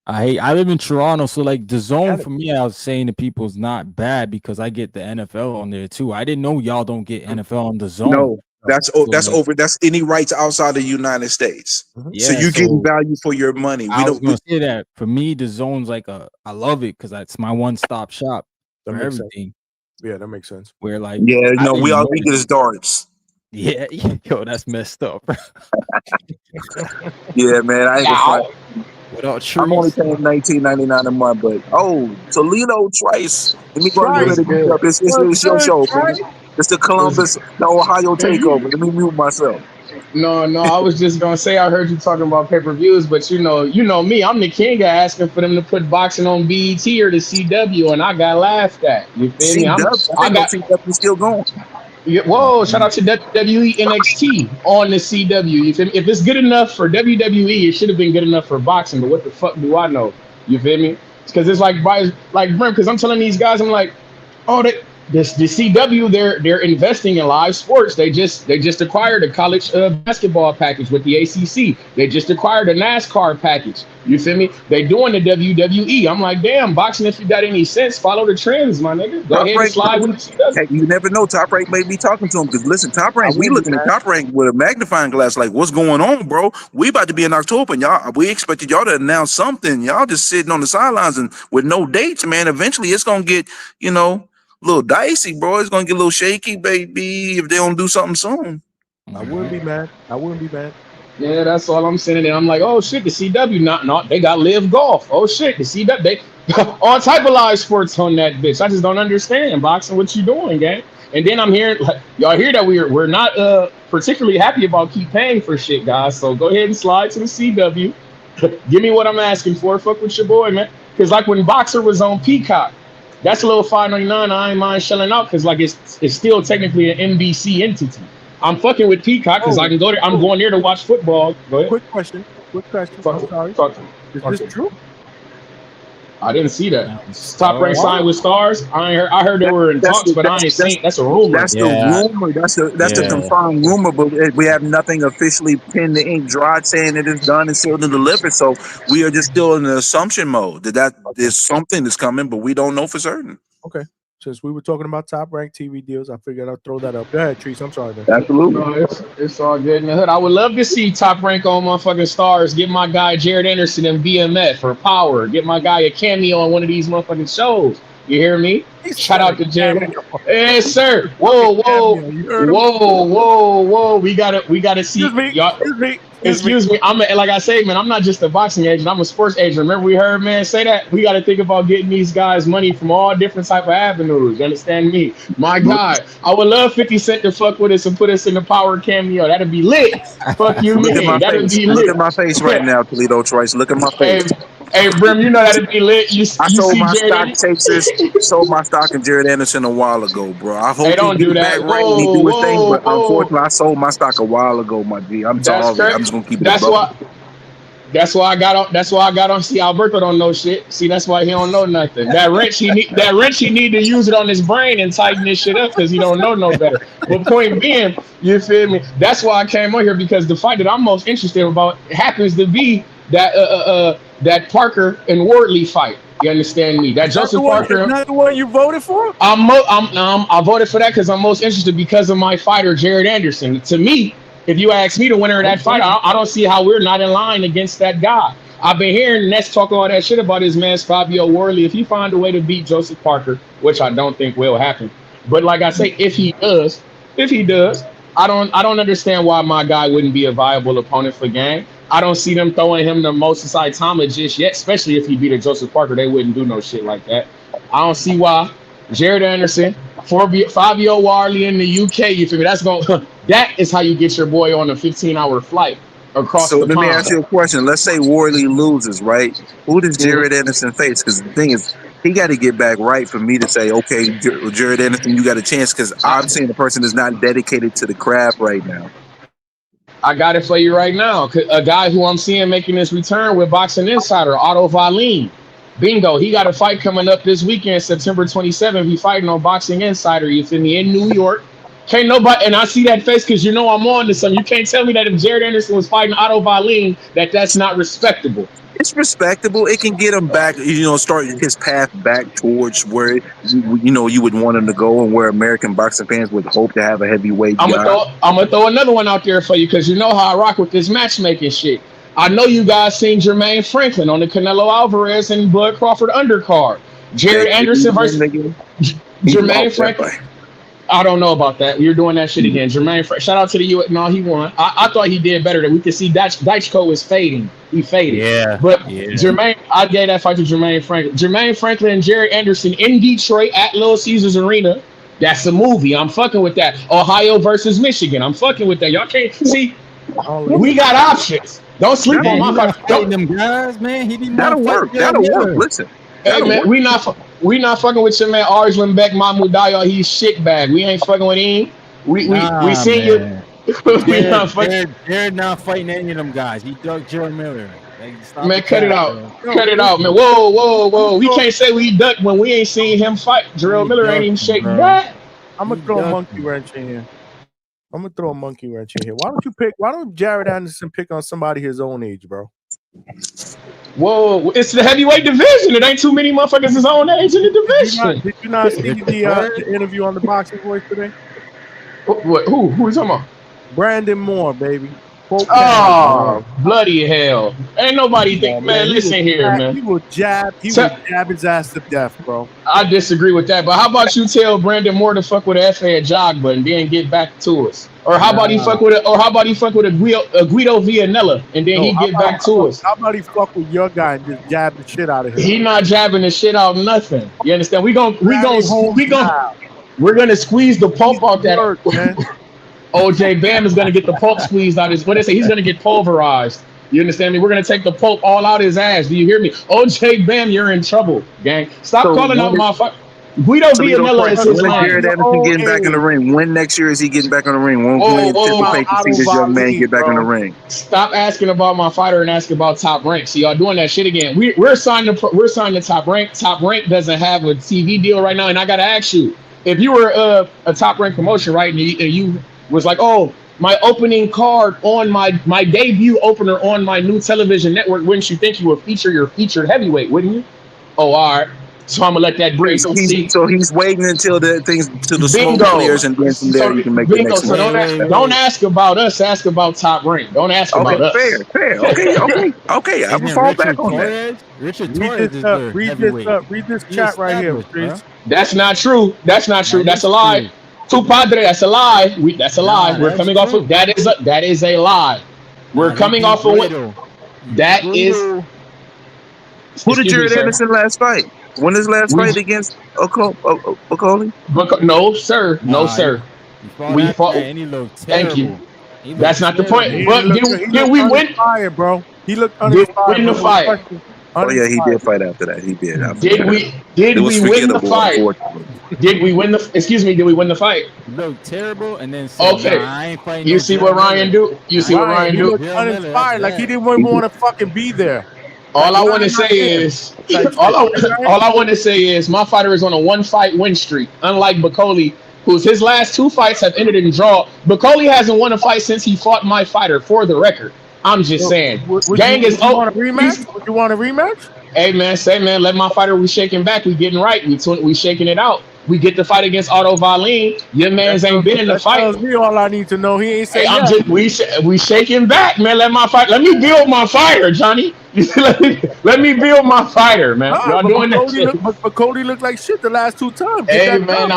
I live in Toronto, so like the zone for me, I was saying to people is not bad because I get the NFL on there too. I didn't know y'all don't get NFL on the zone. No, that's So, that's like, over. That's any rights outside the United States. So yeah, you're getting so value for your money. We I was don't. gonna say that for me, the zone's like I love it because that's my one-stop shop That for makes sense. everything. Yeah, that makes sense. Where like Yeah, I no, we didn't all know we get is darts. Yeah, yo, that's messed up. Yeah, man, I ain't gonna front. Without I'm only trees. paying $19.99 a month, but Toledo Trice. Let me go and get What's ready to good? up. It's your show, man. It's the Columbus, the Ohio takeover. Let me mute myself. No, I was just gonna say I heard you talking about pay-per-views, but you know me, I'm the king of asking for them to put boxing on BET or the CW, and I got laughed at. You feel me? C-Dubs, I I think got CW still going. Yeah, whoa, shout out to WWE NXT on the CW. You feel me? If it's good enough for WWE, it should have been good enough for boxing, but what the fuck do I know? You feel me? Because it's like Brem, because I'm telling these guys, I'm like, oh, the CW, they're investing in live sports. They just acquired a college basketball package with the ACC. They just acquired a NASCAR package. You feel me? They doing the WWE. I'm like, damn, boxing. If you got any sense, follow the trends, my nigga. Go Top ahead and Rank, slide with the CW. hey, you never know. Top Rank may be talking to him because listen, Top I Rank, we will be, looking at man. Top Rank with a magnifying glass. Like, what's going on, bro? We about to be in October, and y'all. We expected y'all to announce something. Y'all just sitting on the sidelines and with no dates, man. Eventually, it's gonna get a little dicey, bro. It's gonna get a little shaky, baby, if they don't do something soon. I wouldn't be mad. I wouldn't be mad. Yeah, that's all I'm saying. And I'm like, oh shit, the CW, not they got live golf. Oh shit, the CW, they all type of live sports on that bitch. I just don't understand boxing. What you doing, gang? And then I'm hearing y'all hear that we're not particularly happy about keep paying for shit, guys. So go ahead and slide to the CW. Give me what I'm asking for. Fuck with your boy, man. Because like when Boxer was on Peacock, that's a little $5.99. I ain't mind shelling out because like it's still technically an NBC entity. I'm fucking with Peacock because I can go there. I'm going there to watch football. Go ahead. Quick question. I'm sorry. Is this true? I didn't see that. Top Rank signed with Stars. I heard they were in talks, but I ain't seen. That's a rumor. That's the rumor. That's the confirmed rumor, but we have nothing officially pinned the ink dry saying it is done and sealed and delivered. So we are just still in the assumption mode that there's something that's coming, but we don't know for certain. Okay. Since we were talking about Top Rank TV deals, I figured I'd throw that up. Go ahead, Trees. I'm sorry, man. Absolutely. No, it's all good in the hood. I would love to see Top Rank on motherfucking Stars. Get my guy Jared Anderson and BMF for Power. Get my guy a cameo on one of these motherfucking shows. You hear me? Shout out to Jared. Yes, sir. Whoa. We gotta see y'all. Excuse me. Like I say, man, I'm not just a boxing agent. I'm a sports agent. Remember we heard man say that? We got to think about getting these guys money from all different type of avenues. You understand me? My God, I would love 50 Cent to fuck with us and put us in the Power cameo. That'd be lit. Fuck you, Look at my That'd face. be lit. Look at my face right now, Toledo Trice. Look at my face. Hey, Brim, you know that'd be lit. You sold see my Jared stock sold my stock in Jared Anderson a while ago, bro. I hope don't he do get that. back right and he do his thing, but Whoa. unfortunately, I sold my stock a while ago, my G. I'm That's sorry. correct. I'm just gonna keep it. That's why I got on. That's why I got on. See, Alberto don't know shit. See, that's why he don't know nothing. That wrench he need to use it on his brain and tighten this shit up because he don't know no better. But point being, you feel me? That's why I came on here because the fight that I'm most interested about happens to be that that Parker and Wardley fight. You understand me? That Joseph Parker. Is that the one you voted for? I voted for that because I'm most interested because of my fighter Jared Anderson. To me, if you ask me the winner of that fight, I don't see how we're not in line against that guy. I've been hearing Ness talk all that shit about his man Fabio Worley. If he find a way to beat Joseph Parker, which I don't think will happen, but like I say, if he does, I don't understand why my guy wouldn't be a viable opponent for Gang. I don't see them throwing him the Moses Saitama just yet, especially if he beat a Joseph Parker. They wouldn't do no shit like that. I don't see why Jared Anderson, Fabio Worley in the UK. You feel me? That is how you get your boy on a 15-hour flight across the pond. So let me ask you a question. Let's say Worley loses, right? Who does Jared Anderson face? Because the thing is, he got to get back right for me to say, okay, Jared Anderson, you got a chance. Because I'm seeing the person is not dedicated to the craft right now. I got it for you right now. A guy who I'm seeing making his return with Boxing Insider, Otto Valine. Bingo. He got a fight coming up this weekend, September 27th. He fighting on Boxing Insider. You feel me? In New York. Can't nobody, and I see that face because you know I'm on to something. You can't tell me that if Jared Anderson was fighting Otto Wallin, that's not respectable. It's respectable. It can get him back, start his path back towards where you would want him to go, and where American boxing fans would hope to have a heavyweight guy. I'm gonna throw another one out there for you because you know how I rock with this matchmaking shit. I know you guys seen Jermaine Franklin on the Canelo Alvarez and Bud Crawford undercard. Jared Anderson versus Jermaine Franklin. I don't know about that. You're doing that shit again. Jermaine, shout out to the U. No, he won. I thought he did better. That we could see Daichko was fading. He faded. Yeah. But Jermaine, I gave that fight to Jermaine Franklin. Jermaine Franklin and Jared Anderson in Detroit at Little Caesars Arena. That's a movie. I'm fucking with that. Ohio versus Michigan. I'm fucking with that. Y'all can't see. We got options. Don't sleep on my fight. Them guys, man. He didn't. That'll work. That'll work. Listen. Hey man, we not fucking with your man Arslan Beck Mahmoud Dayal. He's shit bag. We ain't fucking with him. We seen you. They're not fighting any of them guys. He dug Joe Miller. Man, cut it out. Cut it out, man. Whoa. We can't say we ducked when we ain't seen him fight. Jarrell Miller ain't even shaking that. I'm gonna throw a monkey wrench in here. Why don't Jared Anderson pick on somebody his own age, bro? Whoa, it's the heavyweight division. It ain't too many motherfuckers his own age in the division. Did you not see the interview on the Boxing Voice today? Who is talking about? Brandon Moore, baby. Oh, bloody hell. Ain't nobody think, man, listen here, man. He will jab his ass to death, bro. I disagree with that, but how about you tell Brandon Moore to fuck with an FA at jog button, then get back to us? Or how about he fuck with a Guido Vianella and then he get back to us? How about he fuck with your guy and just jab the shit out of him? He not jabbing the shit out of nothing. You understand? We're gonna squeeze the pulp out that man. OJ Bam is gonna get the pulp squeezed out his. What they say? He's gonna get pulverized. You understand me? We're gonna take the pulp all out his ass. Do you hear me? OJ Bam, you're in trouble, gang. Stop calling out my fuck. Guido Vianella is his line. Jared Anderson getting back in the ring? When next year is he getting back in the ring? When can we anticipate to see this young man get back in the ring? Stop asking about my fighter and asking about Top Rank. See, y'all doing that shit again. We're signed to Top Rank. Top Rank doesn't have a TV deal right now, and I gotta ask you, if you were a Top Rank promotion, right, and you was like, oh, my opening card on my debut opener on my new television network, wouldn't you think you would feature your featured heavyweight, wouldn't you? Oh, all right. So I'm gonna let that break. So he's waiting until the smoke clears, and then from there you can make the next so don't ask about us. Ask about Top Rank. Don't ask about us. Fair. Okay. I will fall back on that. Richard Torres read this chat right here, please. That's not true. That's a lie. Tu Padre, that's a lie. That's a lie. We're coming off of that is a lie. We're coming off of what that is. Who did Jared Anderson last fight? When his last fight against Okoli? No, sir. No, sir. We fought. Thank you. That's not the point. But did we win? Fire, bro. He looked uninspired. Win the fight. Oh yeah, he did fight after that. He did. Did we win the fight? Did we win the? Excuse me. Did we win the fight? He looked terrible, and then said, okay. I ain't fighting. You see what Ryan do? You see what Ryan do? He looked uninspired, like he didn't even want to fucking be there. All I want to say is, my fighter is on a 1-fight win streak. Unlike Bakoli, whose his last 2 fights have ended in draw. Bakoli hasn't won a fight since he fought my fighter. For the record, I'm just saying. Gang is over. Would you want a rematch? Hey man, let my fighter. We shaking back. We getting right. We shaking it out. We get the fight against Otto Wallin. Your man's ain't been in the fight. Tells me all I need to know. He ain't saying. We shaking back, man. Let me build my fighter, Johnny. let me build my fighter, man. Y'all doing that shit. But Cody looked like shit the last 2 times. Hey man,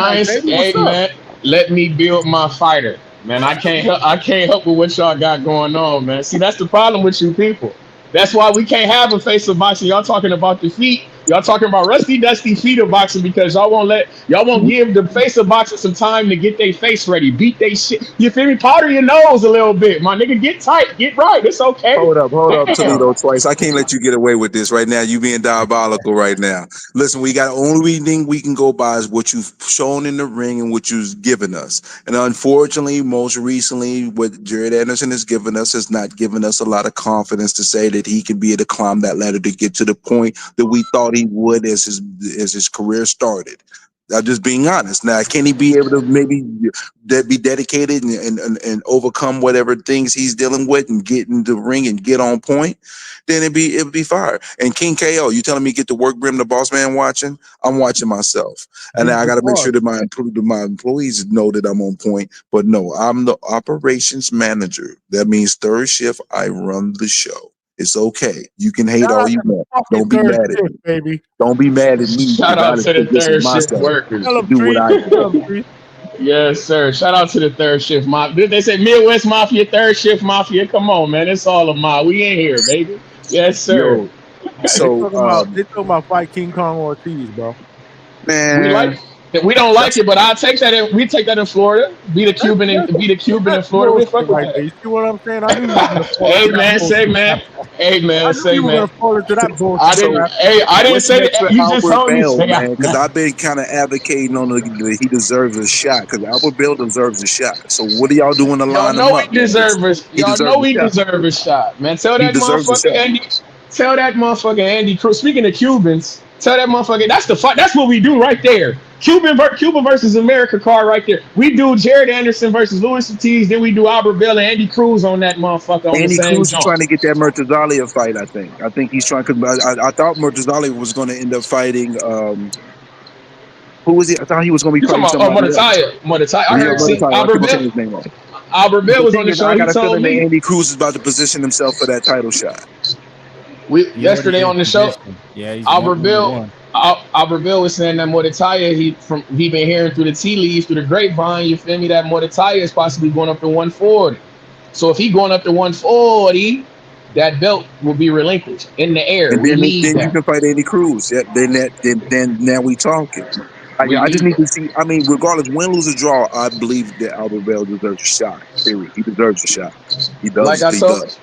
let me build my fighter, man. I can't help with what y'all got going on, man. See, that's the problem with you people. That's why we can't have a face of boxing. Y'all talking about the feet. Y'all talking about rusty, dusty feet of boxing because y'all won't give the face of boxing some time to get their face ready, beat they shit. You feel me? Powder your nose a little bit, my nigga. Get tight, get right. It's okay. Hold up, Toledo twice. I can't let you get away with this right now. You being diabolical right now. Listen, we got only thing we can go by is what you've shown in the ring and what you've given us. And unfortunately, most recently, what Jared Anderson has given us has not given us a lot of confidence to say that he can be able to climb that ladder to get to the point that we thought he would as his career started. I'm just being honest. Now, can he be able to maybe be dedicated and overcome whatever things he's dealing with and get in the ring and get on point? Then it'd be fire. And King KO, you telling me get to work Brim the boss man watching? I'm watching myself, and I got to make sure that my employees know that I'm on point. But no, I'm the operations manager. That means third shift. I run the show. It's okay. You can hate all you want. Don't be mad at me, baby. Don't be mad at me. Shout out to the third shift workers. To do what I do. Yes, sir. Shout out to the third shift mafia. They say Midwest Mafia, third shift mafia. Come on, man. It's all a mob. We in here, baby. Yes, sir. Yo, so they talking about fight King Kong Ortiz, bro. Man, we don't like it, but I'll take that. We take that in Florida. Be the Cuban in Florida. We fuck with that. You see what I'm saying? I knew you were gonna fall Hey into man, that say bullshit. man. Hey man, say You were man. gonna fall into that bullshit. I didn't say that. You just told me. man, because I've been kind of advocating on he deserves a shot because Albert Bell deserves a shot. So what are y'all doing to line him up? Y'all know we deserve a shot, man. Tell that motherfucker Andy Cruz. Speaking of Cubans, tell that motherfucker that's the fight. That's what we do right there. Cuba versus America card right there. We do Jared Anderson versus Luis Ortiz, then we do Albert Bell and Andy Cruz on that motherfucker. Andy Cruz is trying to get that Murtazalia fight. I think he's trying because I thought Murtazalia was going to end up fighting. Who was he? I thought he was going to be fighting somebody else. Murtazalia. I heard Albert Bell was on the show. I got a He told feeling that me Andy Cruz is about to position himself for that title shot. Yesterday on the show, yeah, Albert Bell was saying that Mordetaya, he been hearing through the tea leaves, through the grapevine, you feel me, that Mordetaya is possibly going up to 140. So if he going up to 140, that belt will be relinquished in the air. And then you can fight Andy Cruz. Yeah, then now we talking. I just need to see. I mean, regardless, win, lose, or draw, I believe that Albert Bell deserves a shot. Period. He deserves a shot. He does.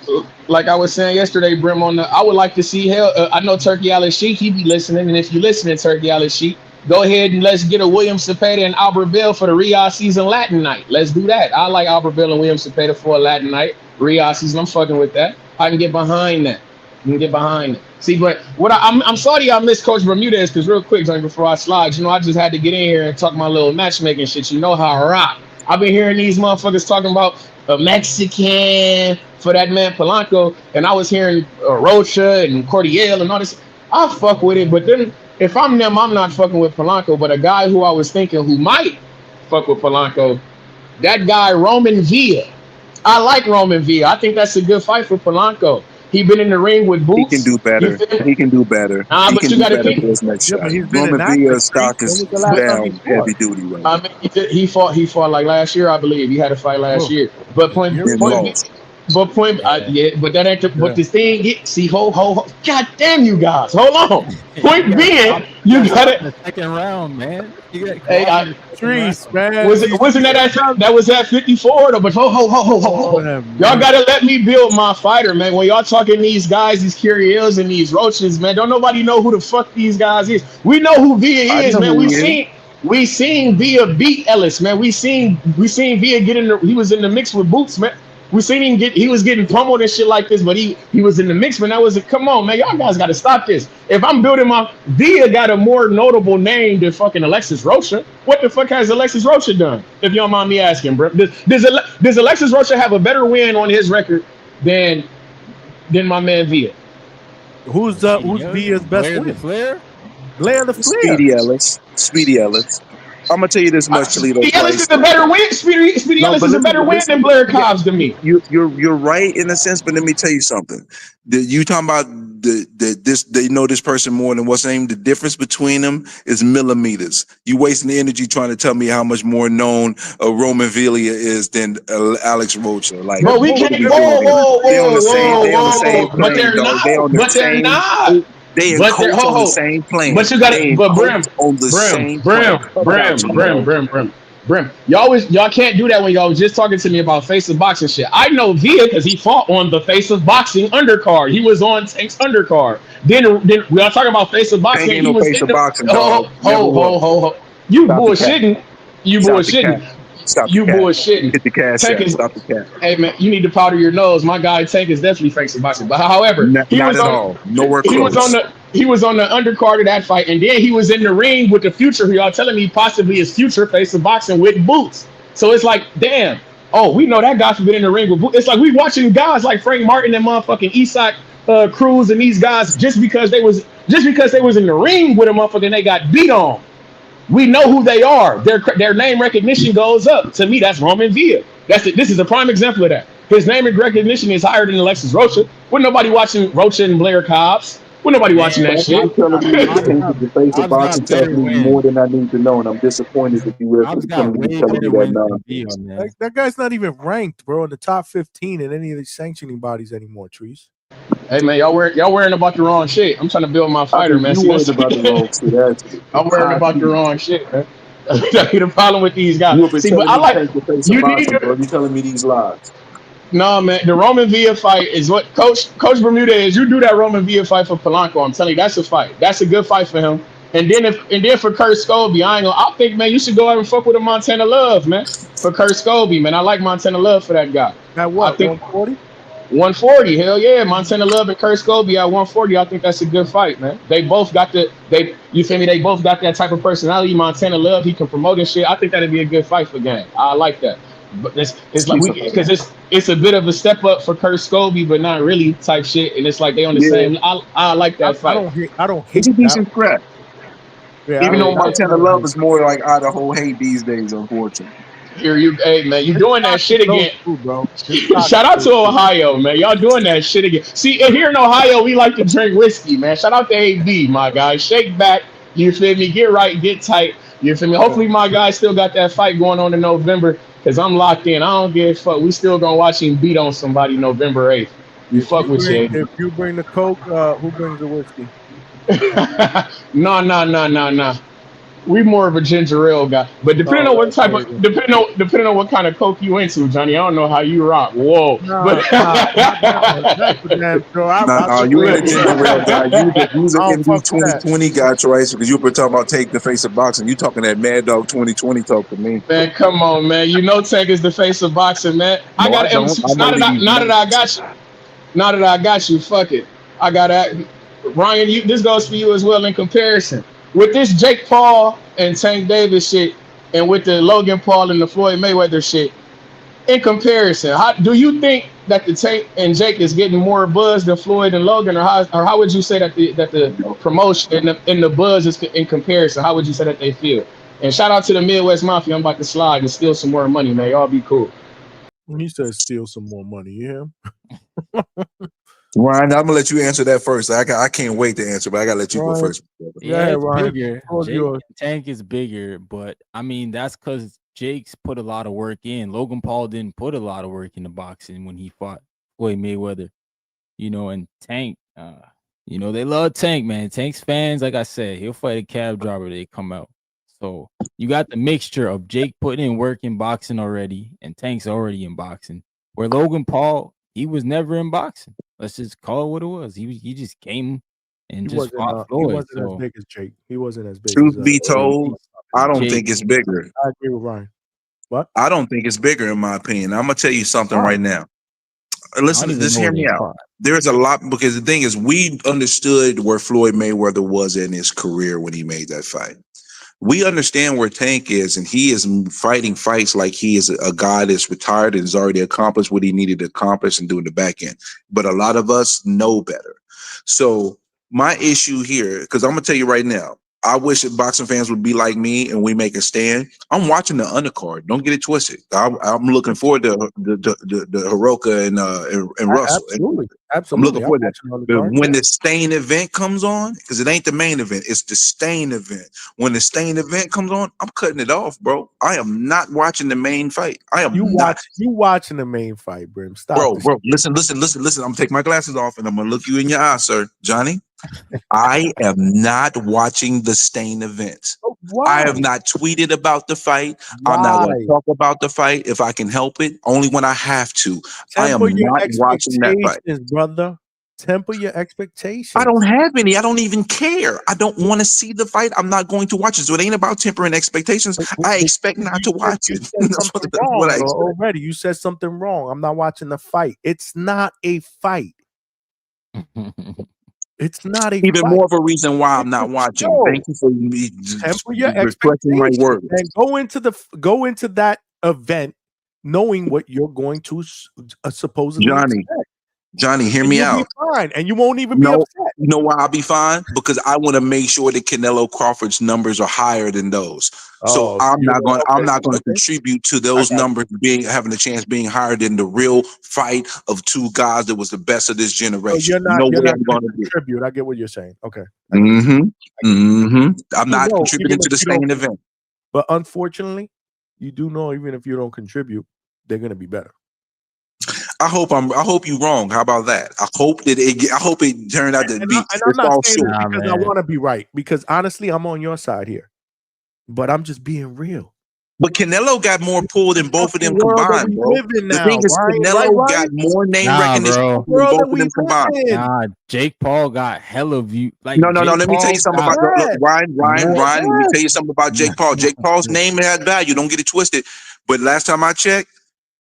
Like I was saying yesterday, Brim, I would like to see I know Turkey Alice Sheik, he be listening, and if you listening, Turkey Alice Sheik, go ahead and let's get a William Cepeda and Albert Bell for the Riyadh season Latin night. Let's do that. I like Albert Bell and William Cepeda for a Latin night. Riyadh season, I'm fucking with that. I can get behind that. See, but I'm sorry I missed Coach Bermudez because real quick, Johnny, before I slide, I just had to get in here and talk my little matchmaking shit. You know how I rock. I've been hearing these motherfuckers talking about a Mexican for that man Polanco, and I was hearing Rocha and Cordial and all this. I fuck with it, but then if I'm them, I'm not fucking with Polanco. But a guy who I was thinking who might fuck with Polanco, that guy Roman Villa. I like Roman Villa. I think that's a good fight for Polanco. He been in the ring with Boots. He can do better. He can do better. But you got to think. His next shot. Roman Villa's stock is down heavy duty right now. I mean, he fought like last year, I believe. He had a fight last year. But but that ain't but the thing. God damn you guys. Hold on. Point being, you got it. The second round, man. Trees, man. Wasn't that was at 54 though? But ho. Y'all gotta let me build my fighter, man. When y'all talking these guys, these Curiels and these Roaches, man, don't nobody know who the fuck these guys is. We know who Villa is, man. We seen Villa beat Ellis, man. We seen Villa get he was in the mix with Boots, man. We seen him he was getting pummeled and shit like this, but he was in the mix, man. Come on, man. Y'all guys got to stop this. If I'm building Villa got a more notable name than fucking Alexis Rocha. What the fuck has Alexis Rocha done? If you don't mind me asking, bro. Does Alexis Rocha have a better win on his record than my man Villa? Who's Villa's best win? Blair the Flair. Speedy Ellis. I'm gonna tell you this much, Toledo. Speedy Ellis is a better win. Speedy Ellis is a better win than Blair Cobbs to me. You're right in a sense, but let me tell you something. You talking about they know this person more than what's named. The difference between them is millimeters. You wasting the energy trying to tell me how much more known Roman Villa is than Alex Rocha. Like, but we can't. Whoa. But they're not. They on the same plane. But you got it. But Brim. Y'all can't do that when y'all was just talking to me about face of boxing shit. I know Villa because he fought on the face of boxing undercard. He was on Tank's undercard. Then we are talking about face of boxing. Ain't no face of boxing. Ho. You bullshitting. Stop you bullshitting. Hit the cash. Stop the cash. Hey man, you need to powder your nose. My guy Tank is definitely facing boxing, but however, not at all. Nowhere close. He was on the undercard of that fight, and then he was in the ring with the future, who y'all telling me possibly is future face of boxing with boots. So it's like, damn. Oh, we know that guy's been in the ring with boots. It's like we watching guys like Frank Martin and motherfucking Isak Cruz and these guys just because they was in the ring with a motherfucker and they got beat on. We know who they are. Their name recognition goes up. To me, that's Roman Villa. This is a prime example of that. His name and recognition is higher than Alexis Rocha. Would nobody watching Rocha and Blair Cobbs? Would nobody watching that shit? You're telling me that Tank is the face of boxing tells me more than I need to know, and I'm disappointed that you were telling me that nonsense. That guy's not even ranked, bro, in the top 15 in any of these sanctioning bodies anymore, Trees. Hey man, y'all worrying about the wrong shit. I'm trying to build my fighter, man. You worried about the wrong shit. I'm worrying about the wrong shit, man. That's the problem with these guys. See, but I like you're telling me these lies. No, man, the Roman Villa fight is what Coach Bermudez. You do that Roman Villa fight for Polanco. I'm telling you, that's a fight. That's a good fight for him. And then for Kurt Scobie, I think, man, you should go out and fuck with a Montana Love, man. For Kurt Scobie, man, I like Montana Love for that guy. At what? 140? 140, hell yeah. Montana Love and Kurt Scobie at 140. I think that's a good fight, man. They both got you feel me? They both got that type of personality. Montana Love, he can promote and shit. I think that'd be a good fight for Gang. I like that. But it's like because it's a bit of a step up for Kurt Scobie, but not really type shit. And it's like they on the same. I like that fight. I don't hate it's a decent scrap. Yeah, even though Montana Love is more like Idaho hate these days, unfortunately. Hey man, you doing that shit again, bro. Shout out to Ohio, man. Y'all doing that shit again. See, here in Ohio, we like to drink whiskey, man. Shout out to AB, my guy. Shake back, you feel me? Get right, get tight, you feel me? Hopefully, my guy still got that fight going on in November, because I'm locked in. I don't give a fuck. We still gonna watch him beat on somebody November 8th. You fuck with you. If you bring the Coke, who brings the whiskey? No. We more of a ginger ale guy, but depending on what type of depending on what kind of Coke you into, Johnny. I don't know how you rock. Whoa, you ain't a ginger ale guy. You was an MD 2020 guy, Trice, because you were talking about take the face of boxing. You talking that Mad Dog 2020 talk to me. Man, come on, man. You know Tank is the face of boxing, man. No, Now that I got you, fuck it. I got that. Ryan, this goes for you as well in comparison. With this Jake Paul and Tank Davis shit, and with the Logan Paul and the Floyd Mayweather shit, in comparison, how do you think that the Tank and Jake is getting more buzz than Floyd and Logan, or how would you say that the promotion and the buzz is in comparison? How would you say that they feel? And shout out to the Midwest Mafia. I'm about to slide and steal some more money, man. Y'all be cool. He said steal some more money. You hear him? Ryan, I'm gonna let you answer that first. I can't wait to answer, but I gotta let you go first. Yeah, it's bigger. Tank is bigger, but I mean that's because Jake's put a lot of work in. Logan Paul didn't put a lot of work into boxing when he fought Floyd Mayweather, and Tank. They love Tank, man. Tank's fans, like I said, he'll fight a cab driver. They come out. So you got the mixture of Jake putting in work in boxing already, and Tank's already in boxing. Where Logan Paul, he was never in boxing. Let's just call it what it was. He just came and just fought Floyd. He wasn't as big as Jake. He wasn't as big. Truth be told, I don't think it's bigger. I agree with Ryan. What? I don't think it's bigger, in my opinion. I'm gonna tell you something right now. Listen, just hear me out. There's a lot, because the thing is, we understood where Floyd Mayweather was in his career when he made that fight. We understand where Tank is, and he is fighting fights like he is a guy that's retired and has already accomplished what he needed to accomplish and doing the back end. But a lot of us know better. So my issue here, because I'm going to tell you right now, I wish that boxing fans would be like me and we make a stand. I'm watching the undercard. Don't get it twisted. I'm looking forward to the Hiroka and Russell. Absolutely. I'm looking forward to that. But when the Stain event comes on, because it ain't the main event, it's the Stain event. When the Stain event comes on, I'm cutting it off, bro. I am not watching the main fight. You watching the main fight, Brim. Stop. Bro, listen. I'm gonna take my glasses off and I'm gonna look you in your eyes, sir. Johnny, I am not watching the Stain event. I have not tweeted about the fight. Why? I'm not going to talk about the fight if I can help it. Only when I have to. I am not watching that fight, brother. Temper your expectations. I don't have any. I don't even care. I don't want to see the fight. I'm not going to watch it. So it ain't about tempering expectations. I expect not to watch it. Already, you said something wrong. I'm not watching the fight. It's not a fight. It's not a Even fight. more of a reason why I'm not watching. Thank you for me Temper your reflecting my expectations words. and go into that event knowing what you're going to supposedly expect. Johnny, hear And me you'll out. be fine, and you won't even be No, upset. you know why I'll be fine? Because I want to make sure that Canelo Crawford's numbers are higher than those. So I'm not going to contribute to those numbers having a chance being higher than the real fight of two guys that was the best of this So generation. you're not I'm going going to to do. contribute. I get what you're saying. Okay. I'm not No, contributing even to the if you don't- same event. But unfortunately, you do know even if you don't contribute, they're going to be better. I hope you're wrong. How about that? I hope it turned out to be. And I'm not saying short. it because I want to be right. Because honestly, I'm on your side here. But I'm just being real. But Canelo got more pull than both of them combined, bro. The thing is, Canelo got more name recognition than both of them combined. Nah, Jake Paul got hella view. Like No. Jake Let me tell you Paul something about Ryan. Let me tell you something about Jake Paul. Jake Paul's name had value. Don't get it twisted. But last time I checked,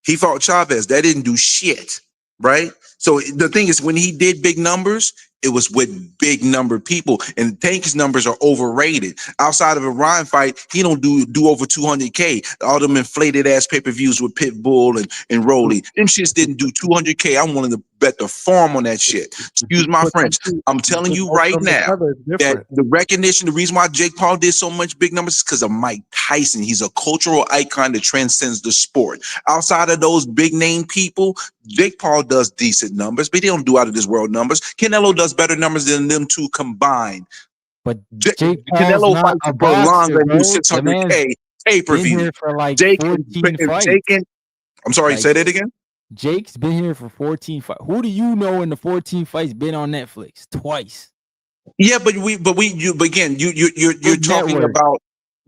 he fought Chavez. That didn't do shit, right? So the thing is, when he did big numbers, it was with big number people, and Tank's numbers are overrated. Outside of a Ryan fight, he don't do over 200K. All them inflated ass pay-per-views with Pitbull and Rolly. Them shits didn't do 200K. I'm willing to bet the farm on that shit. Excuse my French. I'm telling you right now that the recognition, the reason why Jake Paul did so much big numbers is because of Mike Tyson. He's a cultural icon that transcends the sport. Outside of those big name people, Jake Paul does decent numbers, but he don't do out of this world numbers. Canelo does better numbers than them two combined. But Jake Canelo not fights a Berlanga boxer, and do bro. 600K pay-per-view. For like Jake 14 fights. I'm sorry, Like, say that again. Jake's been here for 14 fights. Who do you know in the 14 fights been on Netflix twice? Yeah, but you're talking about.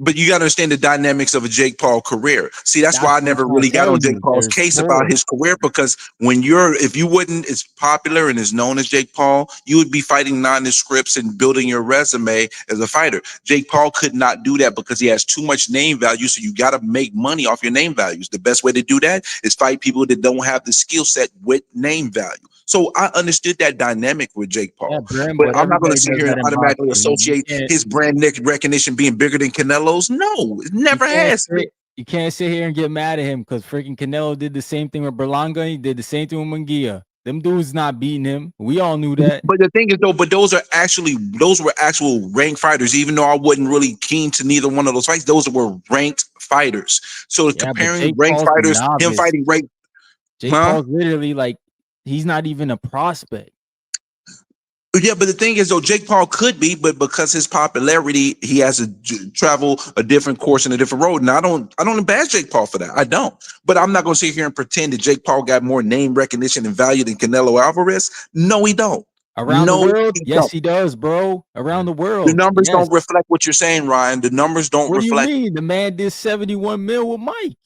But you got to understand the dynamics of a Jake Paul career. See, that's why I never really got on Jake Paul's case about his career, because if you wouldn't as popular and as known as Jake Paul, you would be fighting nondescripts and building your resume as a fighter. Jake Paul could not do that because he has too much name value. So you got to make money off your name values. The best way to do that is fight people that don't have the skill set with name value. So I understood that dynamic with Jake Paul, but I'm not going to sit here and automatically associate his brand recognition being bigger than Canelo's. No, it never has. You can't sit here and get mad at him because freaking Canelo did the same thing with Berlanga. He did the same thing with Munguia. Them dudes not beating him. We all knew that. But the thing is, though, those were actual ranked fighters. Even though I wasn't really keen to neither one of those fights, those were ranked fighters. So comparing ranked fighters, him fighting ranked, Jake Paul's literally like. He's not even a prospect. Yeah, but the thing is, though, Jake Paul could be, but because his popularity, he has to travel a different course and a different road. And I don't bash Jake Paul for that. I don't. But I'm not going to sit here and pretend that Jake Paul got more name recognition and value than Canelo Alvarez. No, he don't. Around the world, yes, he does, bro. Around the world, the numbers don't reflect what you're saying, Ryan. The numbers don't reflect. What do you mean? The man did 71 mil with Mike.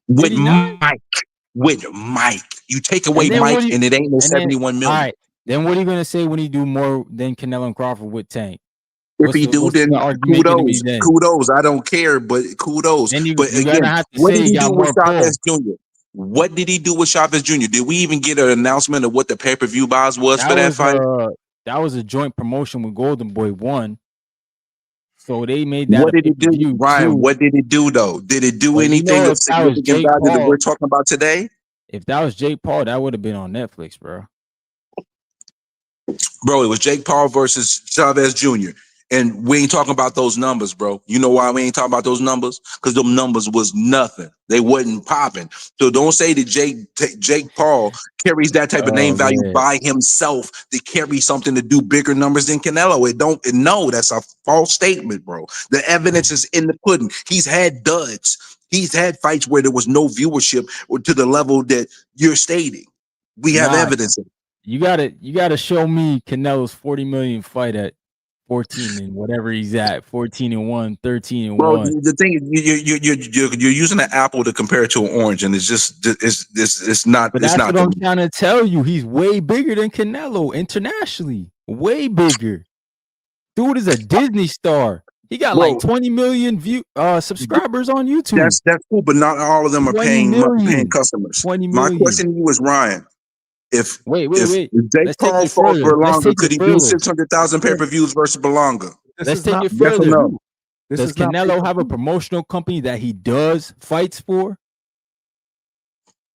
With Mike. You take away Mike and it ain't no 71 million. All right. Then what are you going to say when he do more than Canelo and Crawford with Tank? If he do, then kudos. I don't care, but kudos. But again, what did he do with Chavez Jr.? What did he do with Chavez Jr.? Did we even get an announcement of what the pay-per-view buys was for that fight? That was a joint promotion with Golden Boy 1. So they made that. What did it do, Ryan? What did it do, though? Did it do anything of significant value that we're talking about today? If that was Jake Paul, that would have been on Netflix, bro. Bro, it was Jake Paul versus Chavez Jr. And we ain't talking about those numbers, bro. You know why we ain't talking about those numbers? Because them numbers was nothing. They wasn't popping. So don't say that Jake Paul carries that type of name value by himself to carry something to do bigger numbers than Canelo. No, that's a false statement, bro. The evidence is in the pudding. He's had duds. He's had fights where there was no viewership or to the level that you're stating. We have evidence of it. You gotta show me Canelo's 40 million fight at 14 and whatever he's at, 14-1, 13-1. Bro, the thing is, you're using an apple to compare it to an orange, and it's not. But that's what I'm trying to tell you. He's way bigger than Canelo internationally. Way bigger. Dude is a Disney star. He got like 20 million subscribers on YouTube. That's cool, but not all of them are paying customers. 20 million. My question to you is, Ryan, If wait. if Jake Let's take Paul it fought further. Let's Berlanga, take could it he do further. 600,000 pay-per-views versus Berlanga? Let's take it Yes or further. no? This Does is not Canelo have a pay-per-view. promotional company that he does fights for?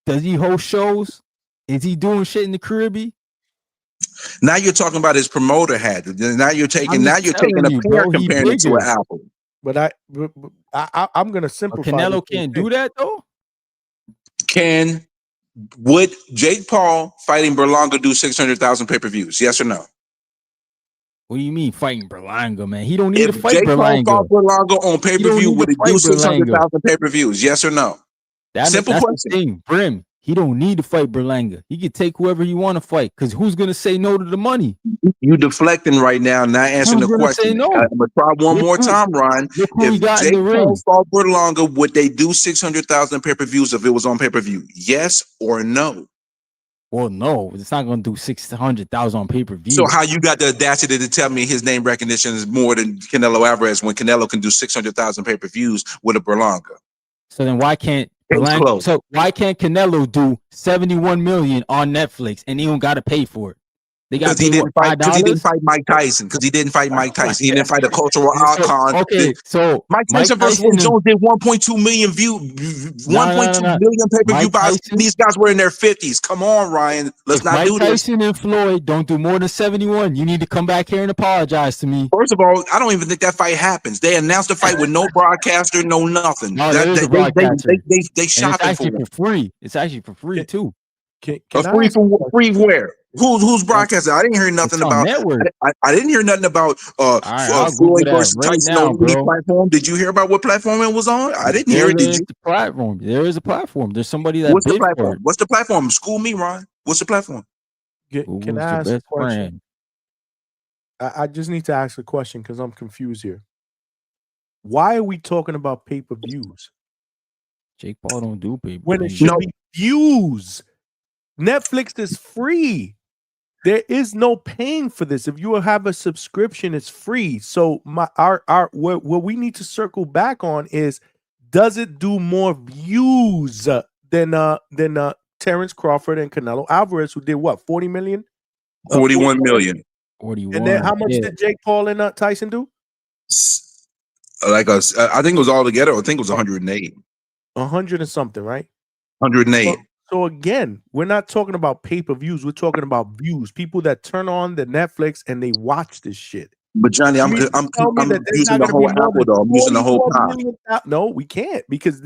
Does he host shows? Is he doing shit in the Caribbean? Now you're talking about his promoter hat. Now you're taking a pair comparing it to an apple. But I'm gonna simplify. Canelo can't do that though. Would Jake Paul fighting Berlanga do 600,000 pay-per-views? Yes or no? What do you mean fighting Berlanga, man? He don't need to If fight Jake Paul Berlanga. fought Berlanga on pay-per-view, would it do 600,000 pay-per-views? Yes or no? Simple that's question. The thing, Brim. He don't need to fight Berlanga. He could take whoever he want to fight. Because who's gonna say no to the money? You deflecting right now, not answering the question. Say no? I'm gonna try one more time, Ryan. If Jake Paul fought Berlanga, would they do 600,000 pay-per-views if it was on pay-per-view? Yes or no? Well, no, it's not gonna do 600,000 on pay-per-view. So how you got the audacity to tell me his name recognition is more than Canelo Alvarez when Canelo can do 600,000 pay-per-views with a Berlanga? So then why can't Canelo do 71 million on Netflix and he don't gotta pay for it? They got Because he didn't fight Mike Tyson. Because he didn't fight Mike Tyson. He didn't fight a cultural icon. Okay, so Mike Tyson versus Roy Jones did 1.2 million view, 1.2 million pay-per-view buys. These guys were in their 50s. Come on, Ryan. Let's not do this. Mike Tyson and Floyd don't do more than 71. You need to come back here and apologize to me. First of all, I don't even think that fight happens. They announced the fight with no broadcaster, no nothing. No, there is a broadcaster. They shot it for free. It's actually for free too. Free where? Who's broadcasting? I didn't hear nothing about. I didn't hear nothing about Floyd versus Tyson on any platform. Did you hear about what platform it was on? I didn't hear it. Did you? Platform. There is a platform. There's somebody that. What's the platform? What's the platform? School me, Ron. What's the platform? Can I ask a question? I just need to ask a question because I'm confused here. Why are we talking about pay-per-views? Jake Paul don't do pay-per-views. When it should be views. Netflix is free. There is no paying for this. If you have a subscription, it's free. So what we need to circle back on is, does it do more views than Terrence Crawford and Canelo Alvarez, who did what, 40 million? 41 million. 41. And then how much did Jake Paul and Tyson do? I think it was all together. I think it was 108. 100 and something, right? 108. So again, we're not talking about pay-per-views. We're talking about views. People that turn on the Netflix and they watch this shit. But Johnny, I'm using the whole apple though. I'm using the whole pie. No, we can't, because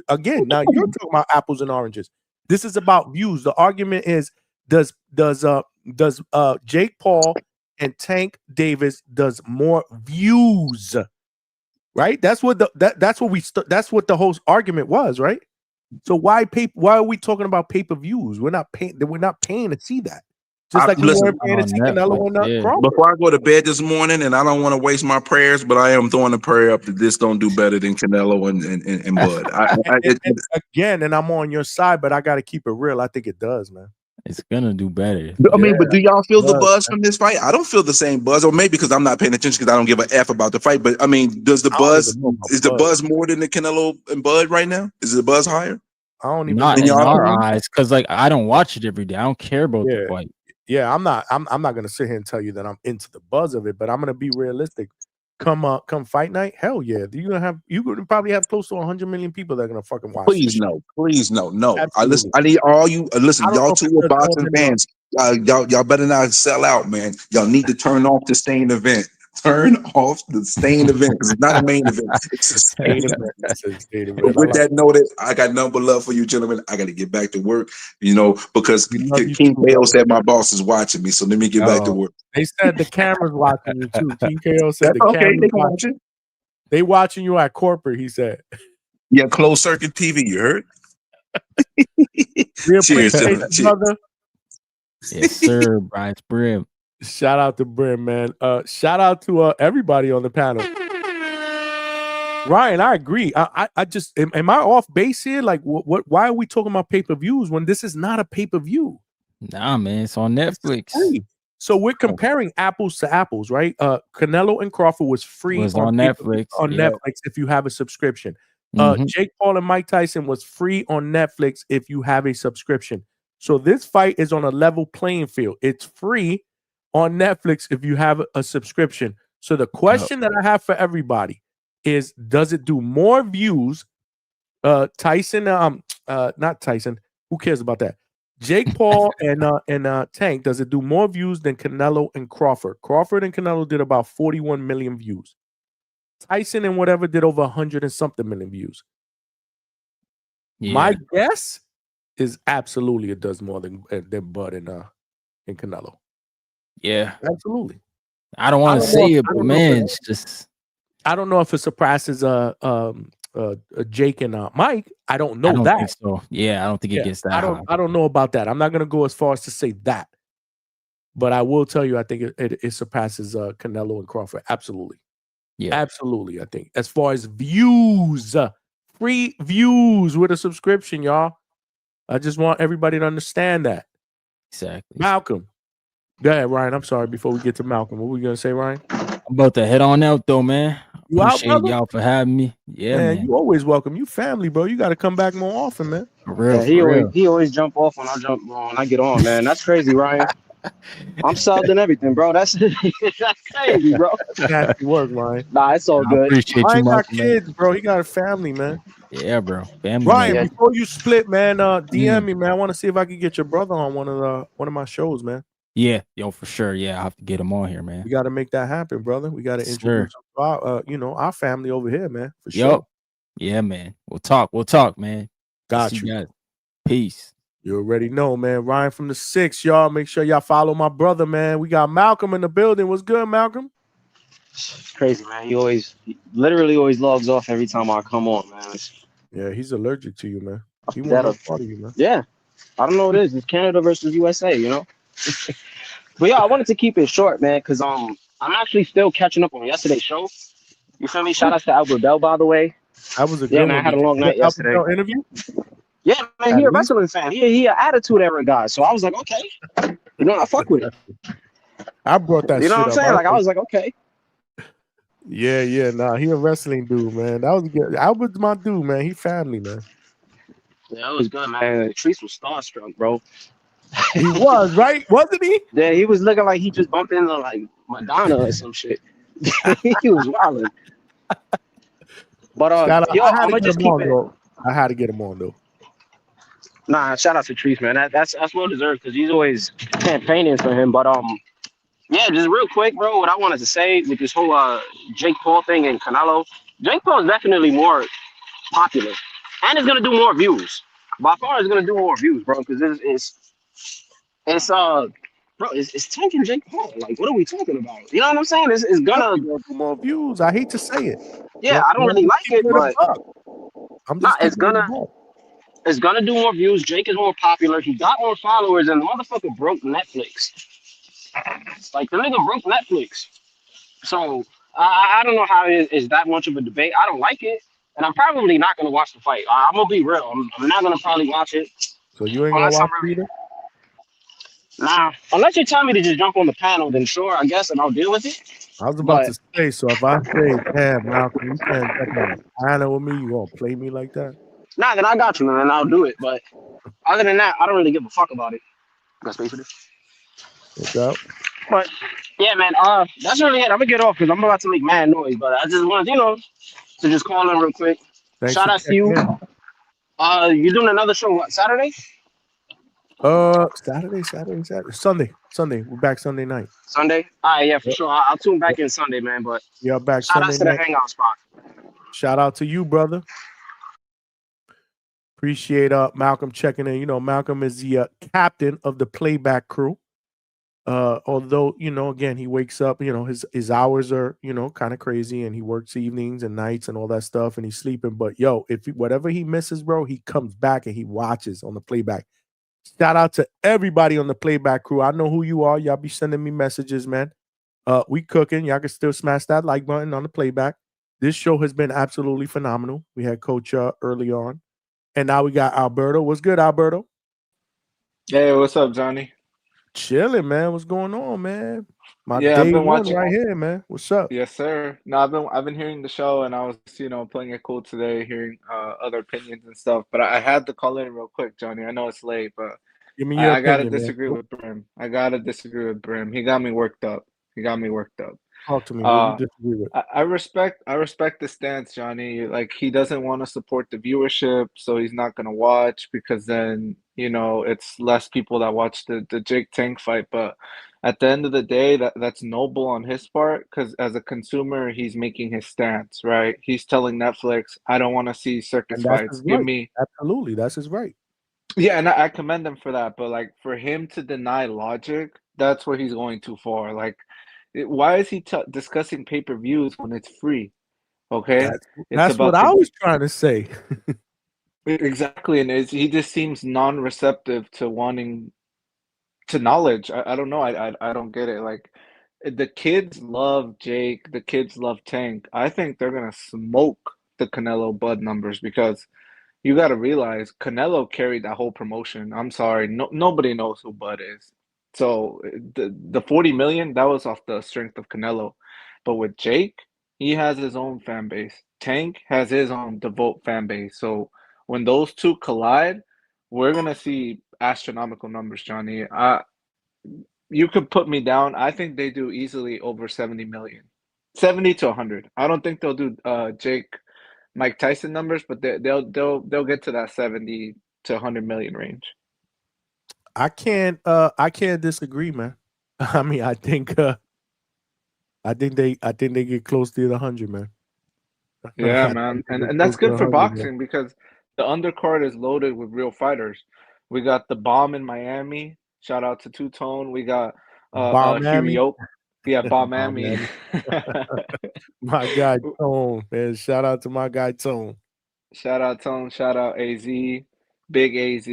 again, now you're talking about apples and oranges. This is about views. The argument is, does Jake Paul and Tank Davis does more views? Right? That's what the whole argument was, right? So why are we talking about pay-per-views? We're not paying to see that. Just like we weren't paying to see Canelo and Crawford. Before I go to bed this morning, and I don't want to waste my prayers, but I am throwing a prayer up that this don't do better than Canelo and Bud. Again, and I'm on your side, but I got to keep it real. I think it does, man. It's gonna do better. But do y'all feel the buzz from this fight? I don't feel the same buzz, or maybe because I'm not paying attention because I don't give a F about the fight. But I mean, is the buzz more than the Canelo and Bud right now? Is the buzz higher? I don't even not in our eyes, because like I don't watch it every day. I don't care about the fight. Yeah, I'm not gonna sit here and tell you that I'm into the buzz of it, but I'm gonna be realistic. Come fight night, hell yeah. You're gonna probably have close to 100 million people that are gonna fucking watch. Please no. I need all you listen, y'all two are boxing fans. Y'all better not sell out, man. Y'all need to turn off the stain event. Turn off the stain event, because it's not a main event. It's a stain event. With that noted, I got nothing but love for you, gentlemen. I got to get back to work, because King KO said my boss is watching me. So let me get back to work. They said the camera's watching you too. King KO said the camera's watching. They watching you at corporate, he said. Yeah, closed circuit TV, you heard? Cheers, brother. Yes, sir, Bryce Brim. Shout out to Brim, man. Shout out to everybody on the panel. Ryan, I agree. I just am I off base here? Like, what? Why are we talking about pay-per-views when this is not a pay-per-view? Nah, man, it's on Netflix. So we're comparing apples to apples, right? Canelo and Crawford was free on Netflix. On Netflix, if you have a subscription. Jake Paul and Mike Tyson was free on Netflix if you have a subscription. So this fight is on a level playing field. It's free on Netflix if you have a subscription. So the question that I have for everybody is, does it do more views? Tyson, not Tyson. Who cares about that? Jake Paul and Tank, does it do more views than Canelo and Crawford? Crawford and Canelo did about 41 million views. Tyson and whatever did over 100 and something million views. Yeah. My guess is absolutely it does more than Bud and Canelo. Yeah, absolutely. I don't want to say it, but man, it's just I don't know if it surpasses Jake and Mike. I don't know I don't that. think so. Yeah, I don't think it gets that high. I don't know about that. I'm not gonna go as far as to say that, but I will tell you, I think it surpasses Canelo and Crawford. Absolutely. Yeah, absolutely. I think as far as views, free views with a subscription, y'all. I just want everybody to understand that. Exactly. Malcolm. Go ahead, Ryan. I'm sorry. Before we get to Malcolm, what were we gonna say, Ryan? I'm about to head on out though, man. You out, Appreciate brother? y'all for having me. Yeah, man. You always welcome. You family, bro. You got to come back more often, man. For real, he always jump off when I get on, man. That's crazy, Ryan. I'm subbed and everything, bro. That's crazy, bro. That's nasty work, Ryan. Nah, it's all good. Appreciate Ryan you, got Malcolm, man. kids, bro. He got a family, man. Yeah, bro. Family. Ryan, Man. before you split, man, DM me, man. I want to see if I can get your brother on one of my shows, man. Yeah, yo, for sure. Yeah, I have to get him on here, man. We got to make that happen, brother. We got to introduce our family over here, man. For sure. Yeah, man. We'll talk, man. Got See you. guys. Peace. You already know, man. Ryan from the 6, y'all. Make sure y'all follow my brother, man. We got Malcolm in the building. What's good, Malcolm? It's crazy, man. He literally always logs off every time I come on, man. Yeah, he's allergic to you, man. He won't no part of you, man. Yeah. I don't know what it is. It's Canada versus USA, you know? But yeah, I wanted to keep it short, man, because I'm actually still catching up on yesterday's show. You feel me? Shout out to Albert Bell, by the way. That was a good man, one. I had a long night yesterday. Interview? Yeah, man, he a wrestling fan. He an attitude era guy. So I was like, okay. You know, I fuck with it. I brought that You know shit what I'm up. saying? Like, I was like, okay. Yeah, nah, he a wrestling dude, man. That was good. Albert's my dude, man. He family, man. Yeah, it was good, man. Treese was starstruck, bro. He was, right? Wasn't he? Yeah, he was looking like he just bumped into like Madonna or some shit. He was wilding. But yo, I'm gonna just keep it. Though. I had to get him on though. Nah, shout out to Treese, man. That's well deserved because he's always campaigning for him. But yeah, just real quick, bro. What I wanted to say with this whole Jake Paul thing and Canelo, Jake Paul is definitely more popular, and it's gonna do more views. By far, it's gonna do more views, bro. Because it's tanking Jake Paul. Like, what are we talking about? You know what I'm saying? It's gonna do more views. I hate to say it. Yeah, I don't really like it, but it's gonna do more views. Jake is more popular. He got more followers, and the motherfucker broke Netflix. Like, the nigga broke Netflix. So I don't know how it is that much of a debate. I don't like it, and I'm probably not gonna watch the fight. I'm gonna be real. I'm not gonna probably watch it. So you ain't gonna watch it either? Nah, unless you tell me to just jump on the panel, then sure, I guess, and I'll deal with it. I was about to say, so if I say, damn, Malcolm, you can't jump on a panel with me, you gonna play me like that? Nah, then I got you, man. I'll do it. But other than that, I don't really give a fuck about it. Got space for this? What's up? But yeah, man. That's really it. I'm gonna get off because I'm about to make mad noise. But I just wanted, to just call in real quick. Thanks Shout out to you. You're doing another show what, Saturday? Saturday. Sunday. We're back Sunday night. Sunday? All right, yeah, for sure. I'll tune back in Sunday, man. But yeah, back shout Sunday out to night. the Hangout spot. Shout out to you, brother. Appreciate Malcolm checking in. Malcolm is the captain of the playback crew. Although, again, he wakes up, his hours are, kind of crazy, and he works evenings and nights and all that stuff, and he's sleeping. But whatever he misses, bro, he comes back and he watches on the playback. Shout out to everybody on the playback crew. I know who you are. Y'all be sending me messages, man. We cooking. Y'all can still smash that like button on the playback. This show has been absolutely phenomenal. We had Coach early on, and now we got Alberto. What's good, Alberto? Hey, what's up, Johnny? Chilling, man. What's going on, man? I've been watching right here, man. What's up? Yes, sir. No, I've been hearing the show, and I was, playing it cool today, hearing other opinions and stuff. But I had to call in real quick, Johnny. I know it's late, but Give me your I gotta opinion, man. disagree with Brim. I gotta disagree with Brim. He got me worked up. Talk to me. What you Uh, disagree with? I respect the stance, Johnny. Like he doesn't want to support the viewership, so he's not gonna watch because then it's less people that watch the Jake Tank fight. But at the end of the day, that's noble on his part because as a consumer, he's making his stance, right? He's telling Netflix, I don't want to see circus And that's his fights. Give right. me Absolutely, that's his right. Yeah, and I commend him for that. But like for him to deny logic, that's where he's going too far. Like, why is he discussing pay-per-views when it's free? Okay, it's That's what about I the was trying to say. exactly, and he just seems non-receptive to wanting to knowledge. I don't know. I don't get it. Like the kids love Jake, the kids love Tank. I think they're gonna smoke the Canelo Bud numbers because you got to realize Canelo carried that whole promotion. I'm sorry, nobody knows who Bud is. So the 40 million that was off the strength of Canelo, but with Jake, he has his own fan base. Tank has his own devout fan base. So when those two collide, we're gonna see astronomical numbers, Johnny. You could put me down. I think they do easily over 70 million, 70 to 100. I don't think they'll do Jake Mike Tyson numbers, but they'll get to that 70 to 100 million range. I can't disagree, man. I mean, I think they get close to the 100, man. Yeah, man. And that's good for boxing because the undercard is loaded with real fighters. We got the Bomb in Miami. Shout out to Two Tone. We got Hirioka. Yeah, Bombami. My guy Tone, man. Shout out to my guy Tone. Shout out Tone. Shout out AZ. Big AZ.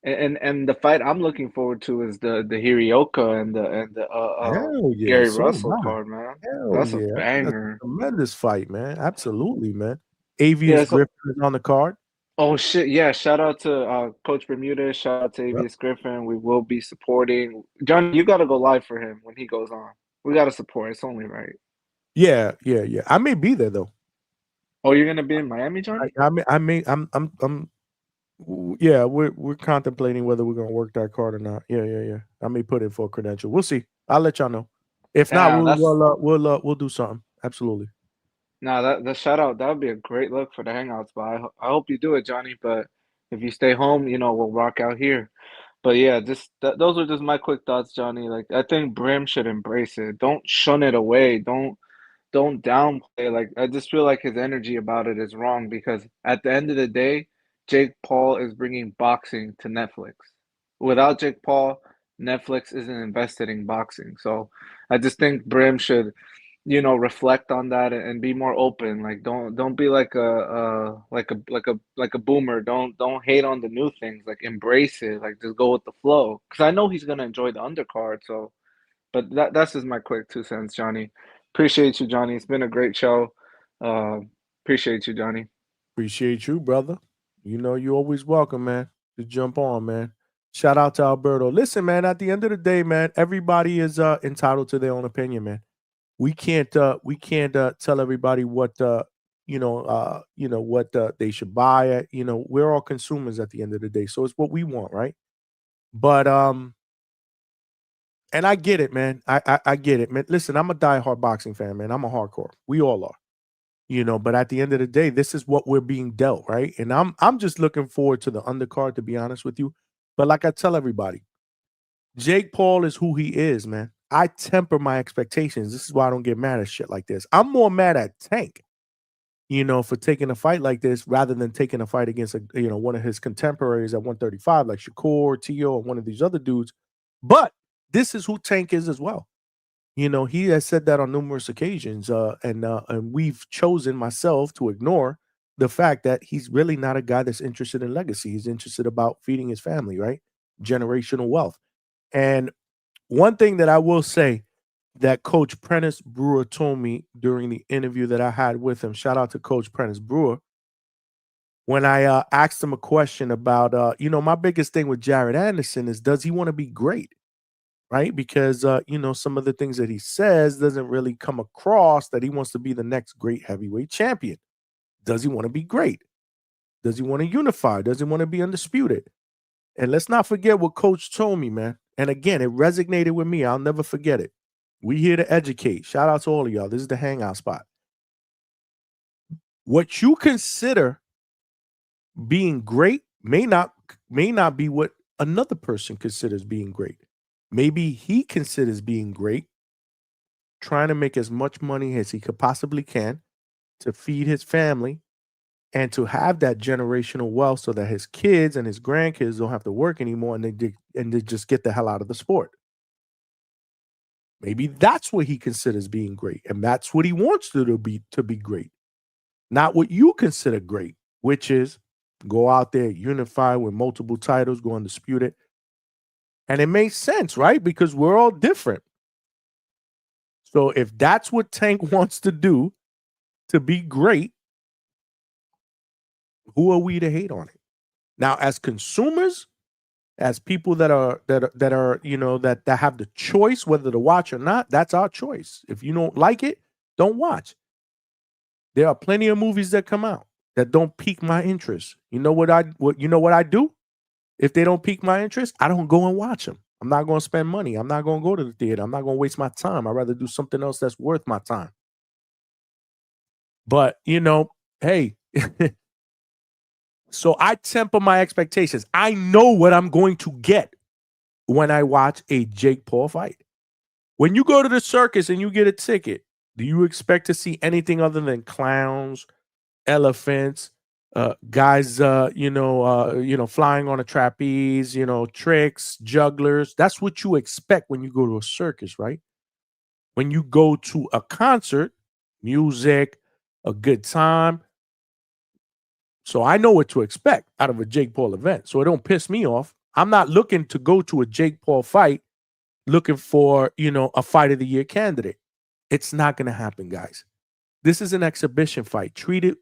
And the fight I'm looking forward to is the Hirioka and the Gary Russell card, man. That's a banger. That's a tremendous fight, man. Absolutely, man. Avius Griffin is on the card. Oh shit, yeah. Shout out to Coach Bermudez, shout out to Avius Griffin. We will be supporting John, you gotta go live for him when he goes on. We gotta support. It's only right. Yeah. I may be there though. Oh, you're gonna be in Miami, Johnny? Yeah, we're contemplating whether we're gonna work that card or not. Yeah. I may put in for a credential. We'll see. I'll let y'all know. If not, we'll do something. Absolutely. Nah, the shout out, that would be a great look for the Hangouts, but I hope you do it, Johnny. But if you stay home, we'll rock out here. But yeah, those are just my quick thoughts, Johnny. Like I think Brim should embrace it. Don't shun it away. Don't downplay. Like I just feel like his energy about it is wrong because at the end of the day, Jake Paul is bringing boxing to Netflix. Without Jake Paul, Netflix isn't invested in boxing. So I just think Brim should, reflect on that and be more open. Like don't be like a boomer. Don't hate on the new things. Like embrace it. Like just go with the flow. Because I know he's gonna enjoy the undercard. So, but that's just my quick 2 cents, Johnny. Appreciate you, Johnny. It's been a great show. Appreciate you, Johnny. Appreciate you, brother. You're always welcome, man. To jump on, man. Shout out to Alberto. Listen, man, at the end of the day, man, everybody is entitled to their own opinion, man. We can't tell everybody what what they should buy. We're all consumers at the end of the day. So it's what we want, right? But and I get it, man. I get it, man. Listen, I'm a diehard boxing fan, man. I'm a hardcore. We all are. But at the end of the day, this is what we're being dealt, right? And I'm just looking forward to the undercard, to be honest with you. But like I tell everybody, Jake Paul is who he is, man. I temper my expectations. This is why I don't get mad at shit like this. I'm more mad at Tank, for taking a fight like this rather than taking a fight against one of his contemporaries at 135, like Shakur, Tio, or one of these other dudes. But this is who Tank is as well. He has said that on numerous occasions, and we've chosen myself to ignore the fact that he's really not a guy that's interested in legacy. He's interested about feeding his family, right? Generational wealth. And one thing that I will say that Coach Prentice Brewer told me during the interview that I had with him, shout out to Coach Prentice Brewer, when I asked him a question about, my biggest thing with Jared Anderson is, does he want to be great? Right? Because, some of the things that he says doesn't really come across that he wants to be the next great heavyweight champion. Does he want to be great? Does he want to unify? Does he want to be undisputed? And let's not forget what Coach told me, man. And again, it resonated with me. I'll never forget it. We here to educate. Shout out to all of y'all. This is the hangout spot. What you consider being great may not be what another person considers being great. Maybe he considers being great, trying to make as much money as he could possibly can to feed his family and to have that generational wealth so that his kids and his grandkids don't have to work anymore and they just get the hell out of the sport. Maybe that's what he considers being great, and that's what he wants to be great. Not what you consider great, which is go out there, unify with multiple titles, go undisputed. And it makes sense, right? Because we're all different. So if that's what Tank wants to do to be great, who are we to hate on it? Now, as consumers, as people that are that have the choice whether to watch or not, that's our choice. If you don't like it, don't watch. There are plenty of movies that come out that don't pique my interest. You know what I do? If they don't pique my interest, I don't go and watch them. I'm not going to spend money. I'm not going to go to the theater. I'm not going to waste my time. I'd rather do something else that's worth my time. But, hey, so I temper my expectations. I know what I'm going to get when I watch a Jake Paul fight. When you go to the circus and you get a ticket, do you expect to see anything other than clowns, elephants, guys, flying on a trapeze, tricks, jugglers? That's what you expect when you go to a circus, right? When you go to a concert, music, a good time. So I know what to expect out of a Jake Paul event. So it don't piss me off. I'm not looking to go to a Jake Paul fight looking for, a fight of the year candidate. It's not going to happen, guys. This is an exhibition fight. Treat it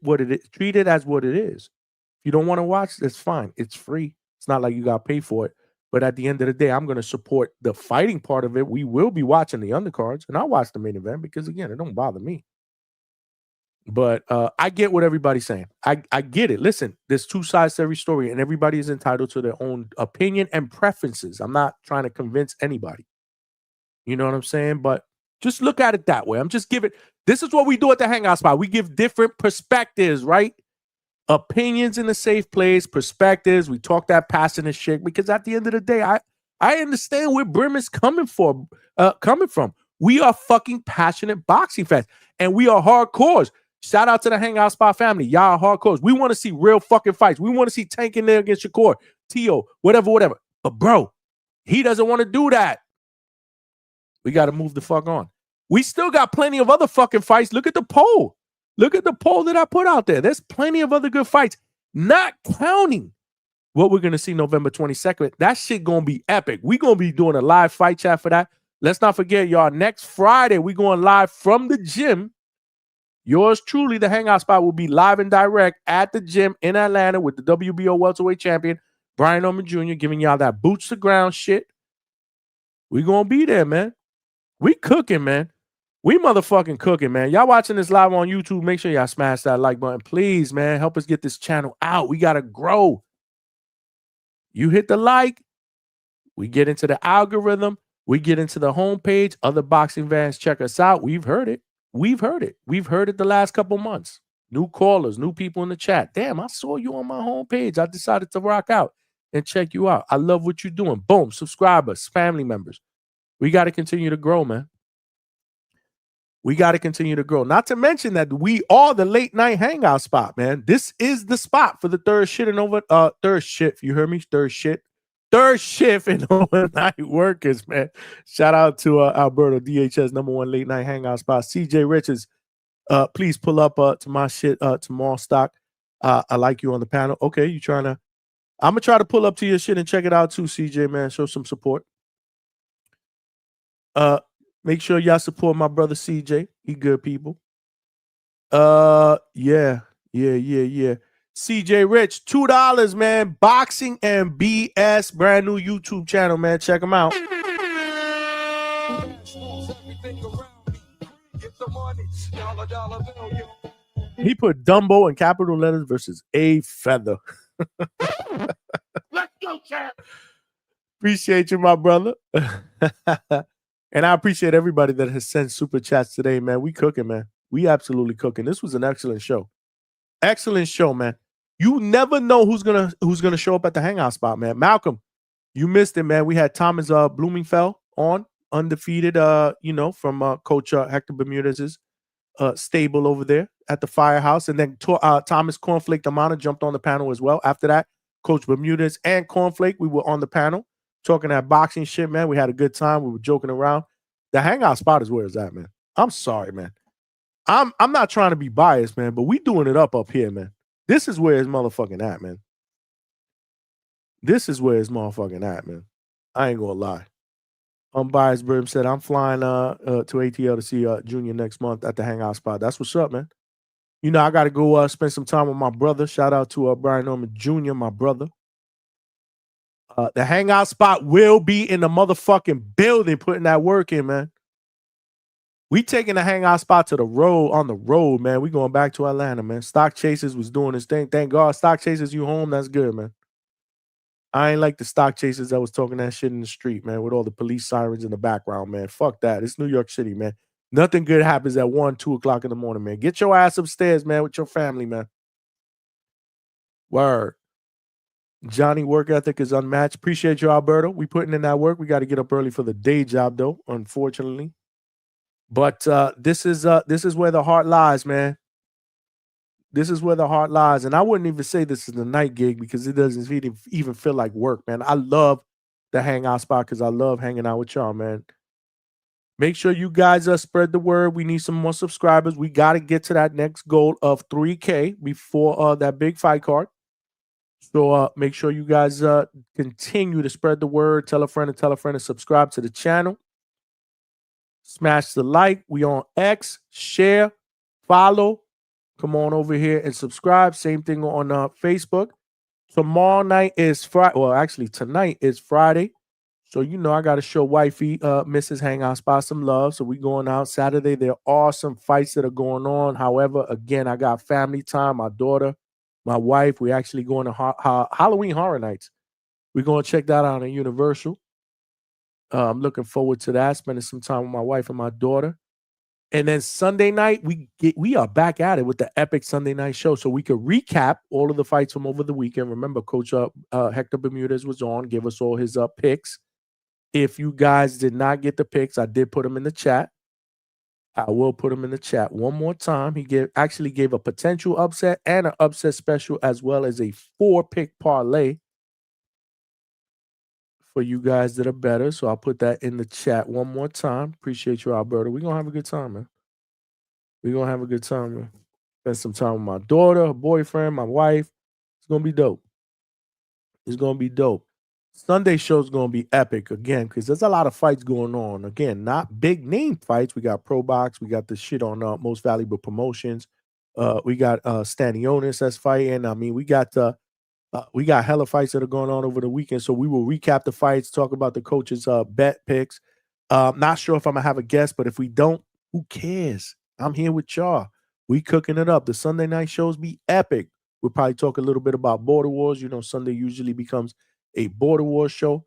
as what it is. If you don't want to watch, that's fine. It's free. It's not like you got to pay for it. But at the end of the day, I'm going to support the fighting part of it. We will be watching the undercards, and I'll watch the main event because, again, it don't bother me. But I get what everybody's saying. I get it. Listen, there's two sides to every story, and everybody is entitled to their own opinion and preferences. I'm not trying to convince anybody. You know what I'm saying? But just look at it that way. I'm just giving. This is what we do at the Hangout Spot. We give different perspectives, right? Opinions in a safe place, perspectives. We talk that passionate shit because at the end of the day, I understand where Brim is coming from. We are fucking passionate boxing fans, and we are hardcores. Shout out to the Hangout Spot family. Y'all are hardcores. We want to see real fucking fights. We want to see Tank in there against Shakur, Tio, whatever. But bro, he doesn't want to do that. We got to move the fuck on. We still got plenty of other fucking fights. Look at the poll. Look at the poll that I put out there. There's plenty of other good fights, not counting what we're going to see November 22nd. That shit going to be epic. We're going to be doing a live fight chat for that. Let's not forget, y'all, next Friday, we're going live from the gym. Yours truly, the Hangout Spot, will be live and direct at the gym in Atlanta with the WBO welterweight champion, Brian Norman Jr., giving y'all that boots to ground shit. We're going to be there, man. We cooking, man. We motherfucking cooking, man. Y'all watching this live on YouTube, make sure y'all smash that like button. Please, man, help us get this channel out. We got to grow. You hit the like, we get into the algorithm, we get into the homepage. Other boxing fans, check us out. We've heard it. We've heard it the last couple months. New callers, new people in the chat. Damn, I saw you on my homepage. I decided to rock out and check you out. I love what you're doing. Boom, subscribers, family members. We got to continue to grow, man. We got to continue to grow. Not to mention that we are the late night hangout spot, man. This is the spot for the third shift. You heard me? Third shift and overnight workers, man. Shout out to Alberto, DHS #1 late night hangout spot. CJ Richards, please pull up to my shit tomorrow stock. I like you on the panel. Okay, I'm gonna try to pull up to your shit and check it out too, CJ, man. Show some support. Make sure y'all support my brother CJ. He good people. Yeah. CJ Rich, $2, man. Boxing and BS, brand new YouTube channel, man. Check him out. He put Dumbo in capital letters versus A Feather. Let's go. Appreciate you, my brother. And I appreciate everybody that has sent super chats today, man. We cooking, man. We absolutely cooking. This was an excellent show. Excellent show, man. You never know who's gonna show up at the Hangout spot, man. Malcolm, you missed it, man. We had Thomas Bloomingfeld on, undefeated, from Coach Hector Bermudez's stable over there at the Firehouse. And then Thomas Cornflake Amana jumped on the panel as well. After that, Coach Bermudez and Cornflake, we were on the panel talking that boxing shit, man. We had a good time. We were joking around. The Hangout spot is where it's at, man. I'm sorry, man. I'm not trying to be biased, man, but we doing it up here, man. This is where it's motherfucking at, man. This is where it's motherfucking at, man. I ain't gonna lie. Unbiased Brim said, I'm flying to ATL to see Junior next month at the Hangout spot. That's what's up, man. You know, I got to go spend some time with my brother. Shout out to Brian Norman Jr., my brother. The Hangout spot will be in the motherfucking building putting that work in, man. We taking the Hangout spot to the road, on the road, man. We going back to Atlanta, man. Stock Chasers was doing his thing. Thank God Stock Chasers you home. That's good, man. I ain't like the Stock Chasers that was talking that shit in the street, man, with all the police sirens in the background, man. Fuck that. It's New York City, man. Nothing good happens at 1, 2 o'clock in the morning, man. Get your ass upstairs, man, with your family, man. Word. Johnny work ethic is unmatched. Appreciate you, Alberto. We putting in that work. We got to get up early for the day job, though, unfortunately. But this is where the heart lies, man. This is where the heart lies. And I wouldn't even say this is the night gig because it doesn't even feel like work, man. I love the Hangout spot because I love hanging out with y'all, man. Make sure you guys spread the word. We need some more subscribers. We got to get to that next goal of 3K before that big fight card. So make sure you guys continue to spread the word. Tell a friend and subscribe to the channel. Smash the like. We on X. Share. Follow. Come on over here and subscribe. Same thing on Facebook. Tomorrow night is Friday. Well, actually, tonight is Friday. So, you know, I got to show wifey, Mrs. Hangout Spot some love. So we going out Saturday. There are some fights that are going on. However, again, I got family time. My daughter, my wife, we actually going to Halloween Horror Nights. We're going to check that out at Universal. I'm looking forward to that, spending some time with my wife and my daughter. And then Sunday night, we are back at it with the epic Sunday night show. So we could recap all of the fights from over the weekend. Remember, Coach Hector Bermudez was on, gave us all his picks. If you guys did not get the picks, I did put them in the chat. I will put them in the chat one more time. He actually gave a potential upset and an upset special, as well as a 4-pick parlay for you guys that are better. So I'll put that in the chat one more time. Appreciate you, Alberto. We're going to have a good time, man. We're going to have a good time, man. Spend some time with my daughter, her boyfriend, my wife. It's going to be dope. It's going to be dope. Sunday show's going to be epic again because there's a lot of fights going on. Again, not big name fights. We got Pro Box. We got the shit on Most Valuable Promotions. We got Stanionis that's fighting. I mean, we got hella fights that are going on over the weekend. So we will recap the fights, talk about the coaches' bet picks. Not sure if I'm going to have a guest, but if we don't, who cares? I'm here with y'all. We cooking it up. The Sunday night shows be epic. We'll probably talk a little bit about Border Wars. You know, Sunday usually becomes a Border Wars show.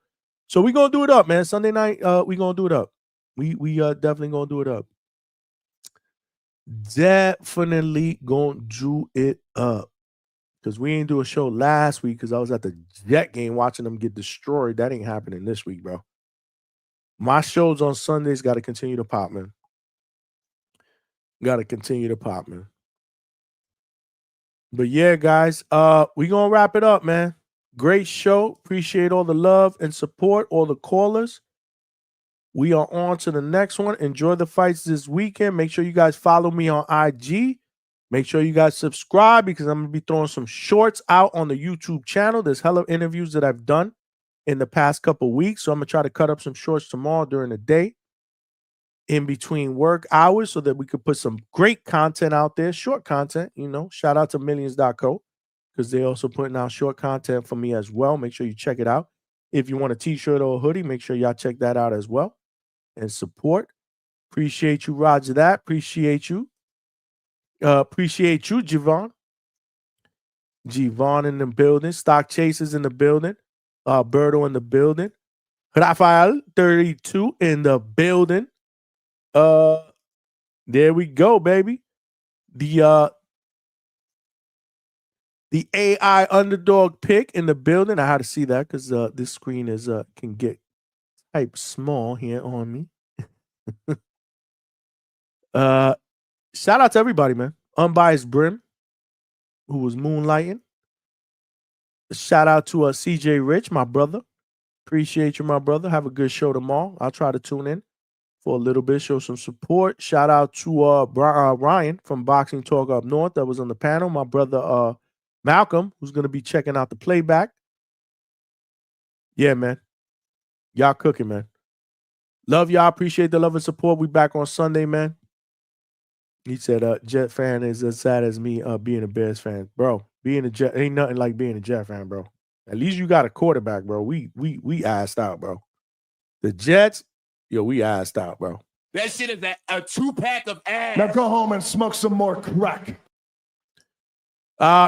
So we're going to do it up, man. Sunday night, we're going to do it up. We definitely going to do it up. Definitely going to do it up. Because we ain't do a show last week because I was at the Jet game watching them get destroyed. That ain't happening this week, bro. My shows on Sundays got to continue to pop, man. Got to continue to pop, man. But yeah, guys, we going to wrap it up, man. Great show. Appreciate all the love and support, all the callers. We are on to the next one. Enjoy the fights this weekend. Make sure you guys follow me on IG. Make sure you guys subscribe because I'm going to be throwing some shorts out on the YouTube channel. There's hella interviews that I've done in the past couple weeks. So I'm going to try to cut up some shorts tomorrow during the day in between work hours so that we could put some great content out there, short content, you know. Shout out to millions.co because they're also putting out short content for me as well. Make sure you check it out. If you want a t-shirt or a hoodie, make sure y'all check that out as well and support. Appreciate you, Roger, that. Appreciate you. Appreciate you, Javon. Javon in the building. Stock Chasers in the building. Berto in the building. Rafael 32 in the building. There we go, baby. The AI underdog pick in the building. I had to see that because this screen is can get type small here on me. Shout out to everybody, man. Unbiased Brim, who was moonlighting. Shout out to CJ Rich, my brother. Appreciate you, my brother. Have a good show tomorrow. I'll try to tune in for a little bit, show some support. Shout out to Ryan from Boxing Talk Up North that was on the panel. My brother Malcolm, who's going to be checking out the playback. Yeah, man. Y'all cooking, man. Love y'all. Appreciate the love and support. We back on Sunday, man. He said, Jet fan is as sad as me being a Bears fan. Bro, being a Jet ain't nothing like being a Jet fan, bro. At least you got a quarterback, bro. We assed out, bro. The Jets, yo, we assed out, bro. That shit is a 2-pack of ass. Now go home and smoke some more crack.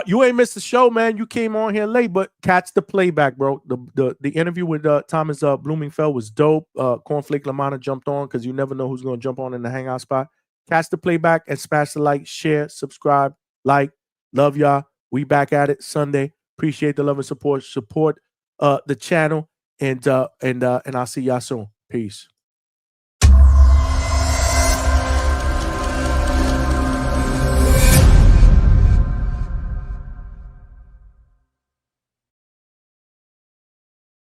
You ain't missed the show, man. You came on here late, but catch the playback, bro. The interview with Thomas Bloomingfeld was dope. Cornflake Lamana jumped on because you never know who's going to jump on in the hangout spot. Catch the playback and smash the like, share, subscribe, like. Love y'all. We back at it Sunday. Appreciate the love and support. Support the channel, and I'll see y'all soon. Peace.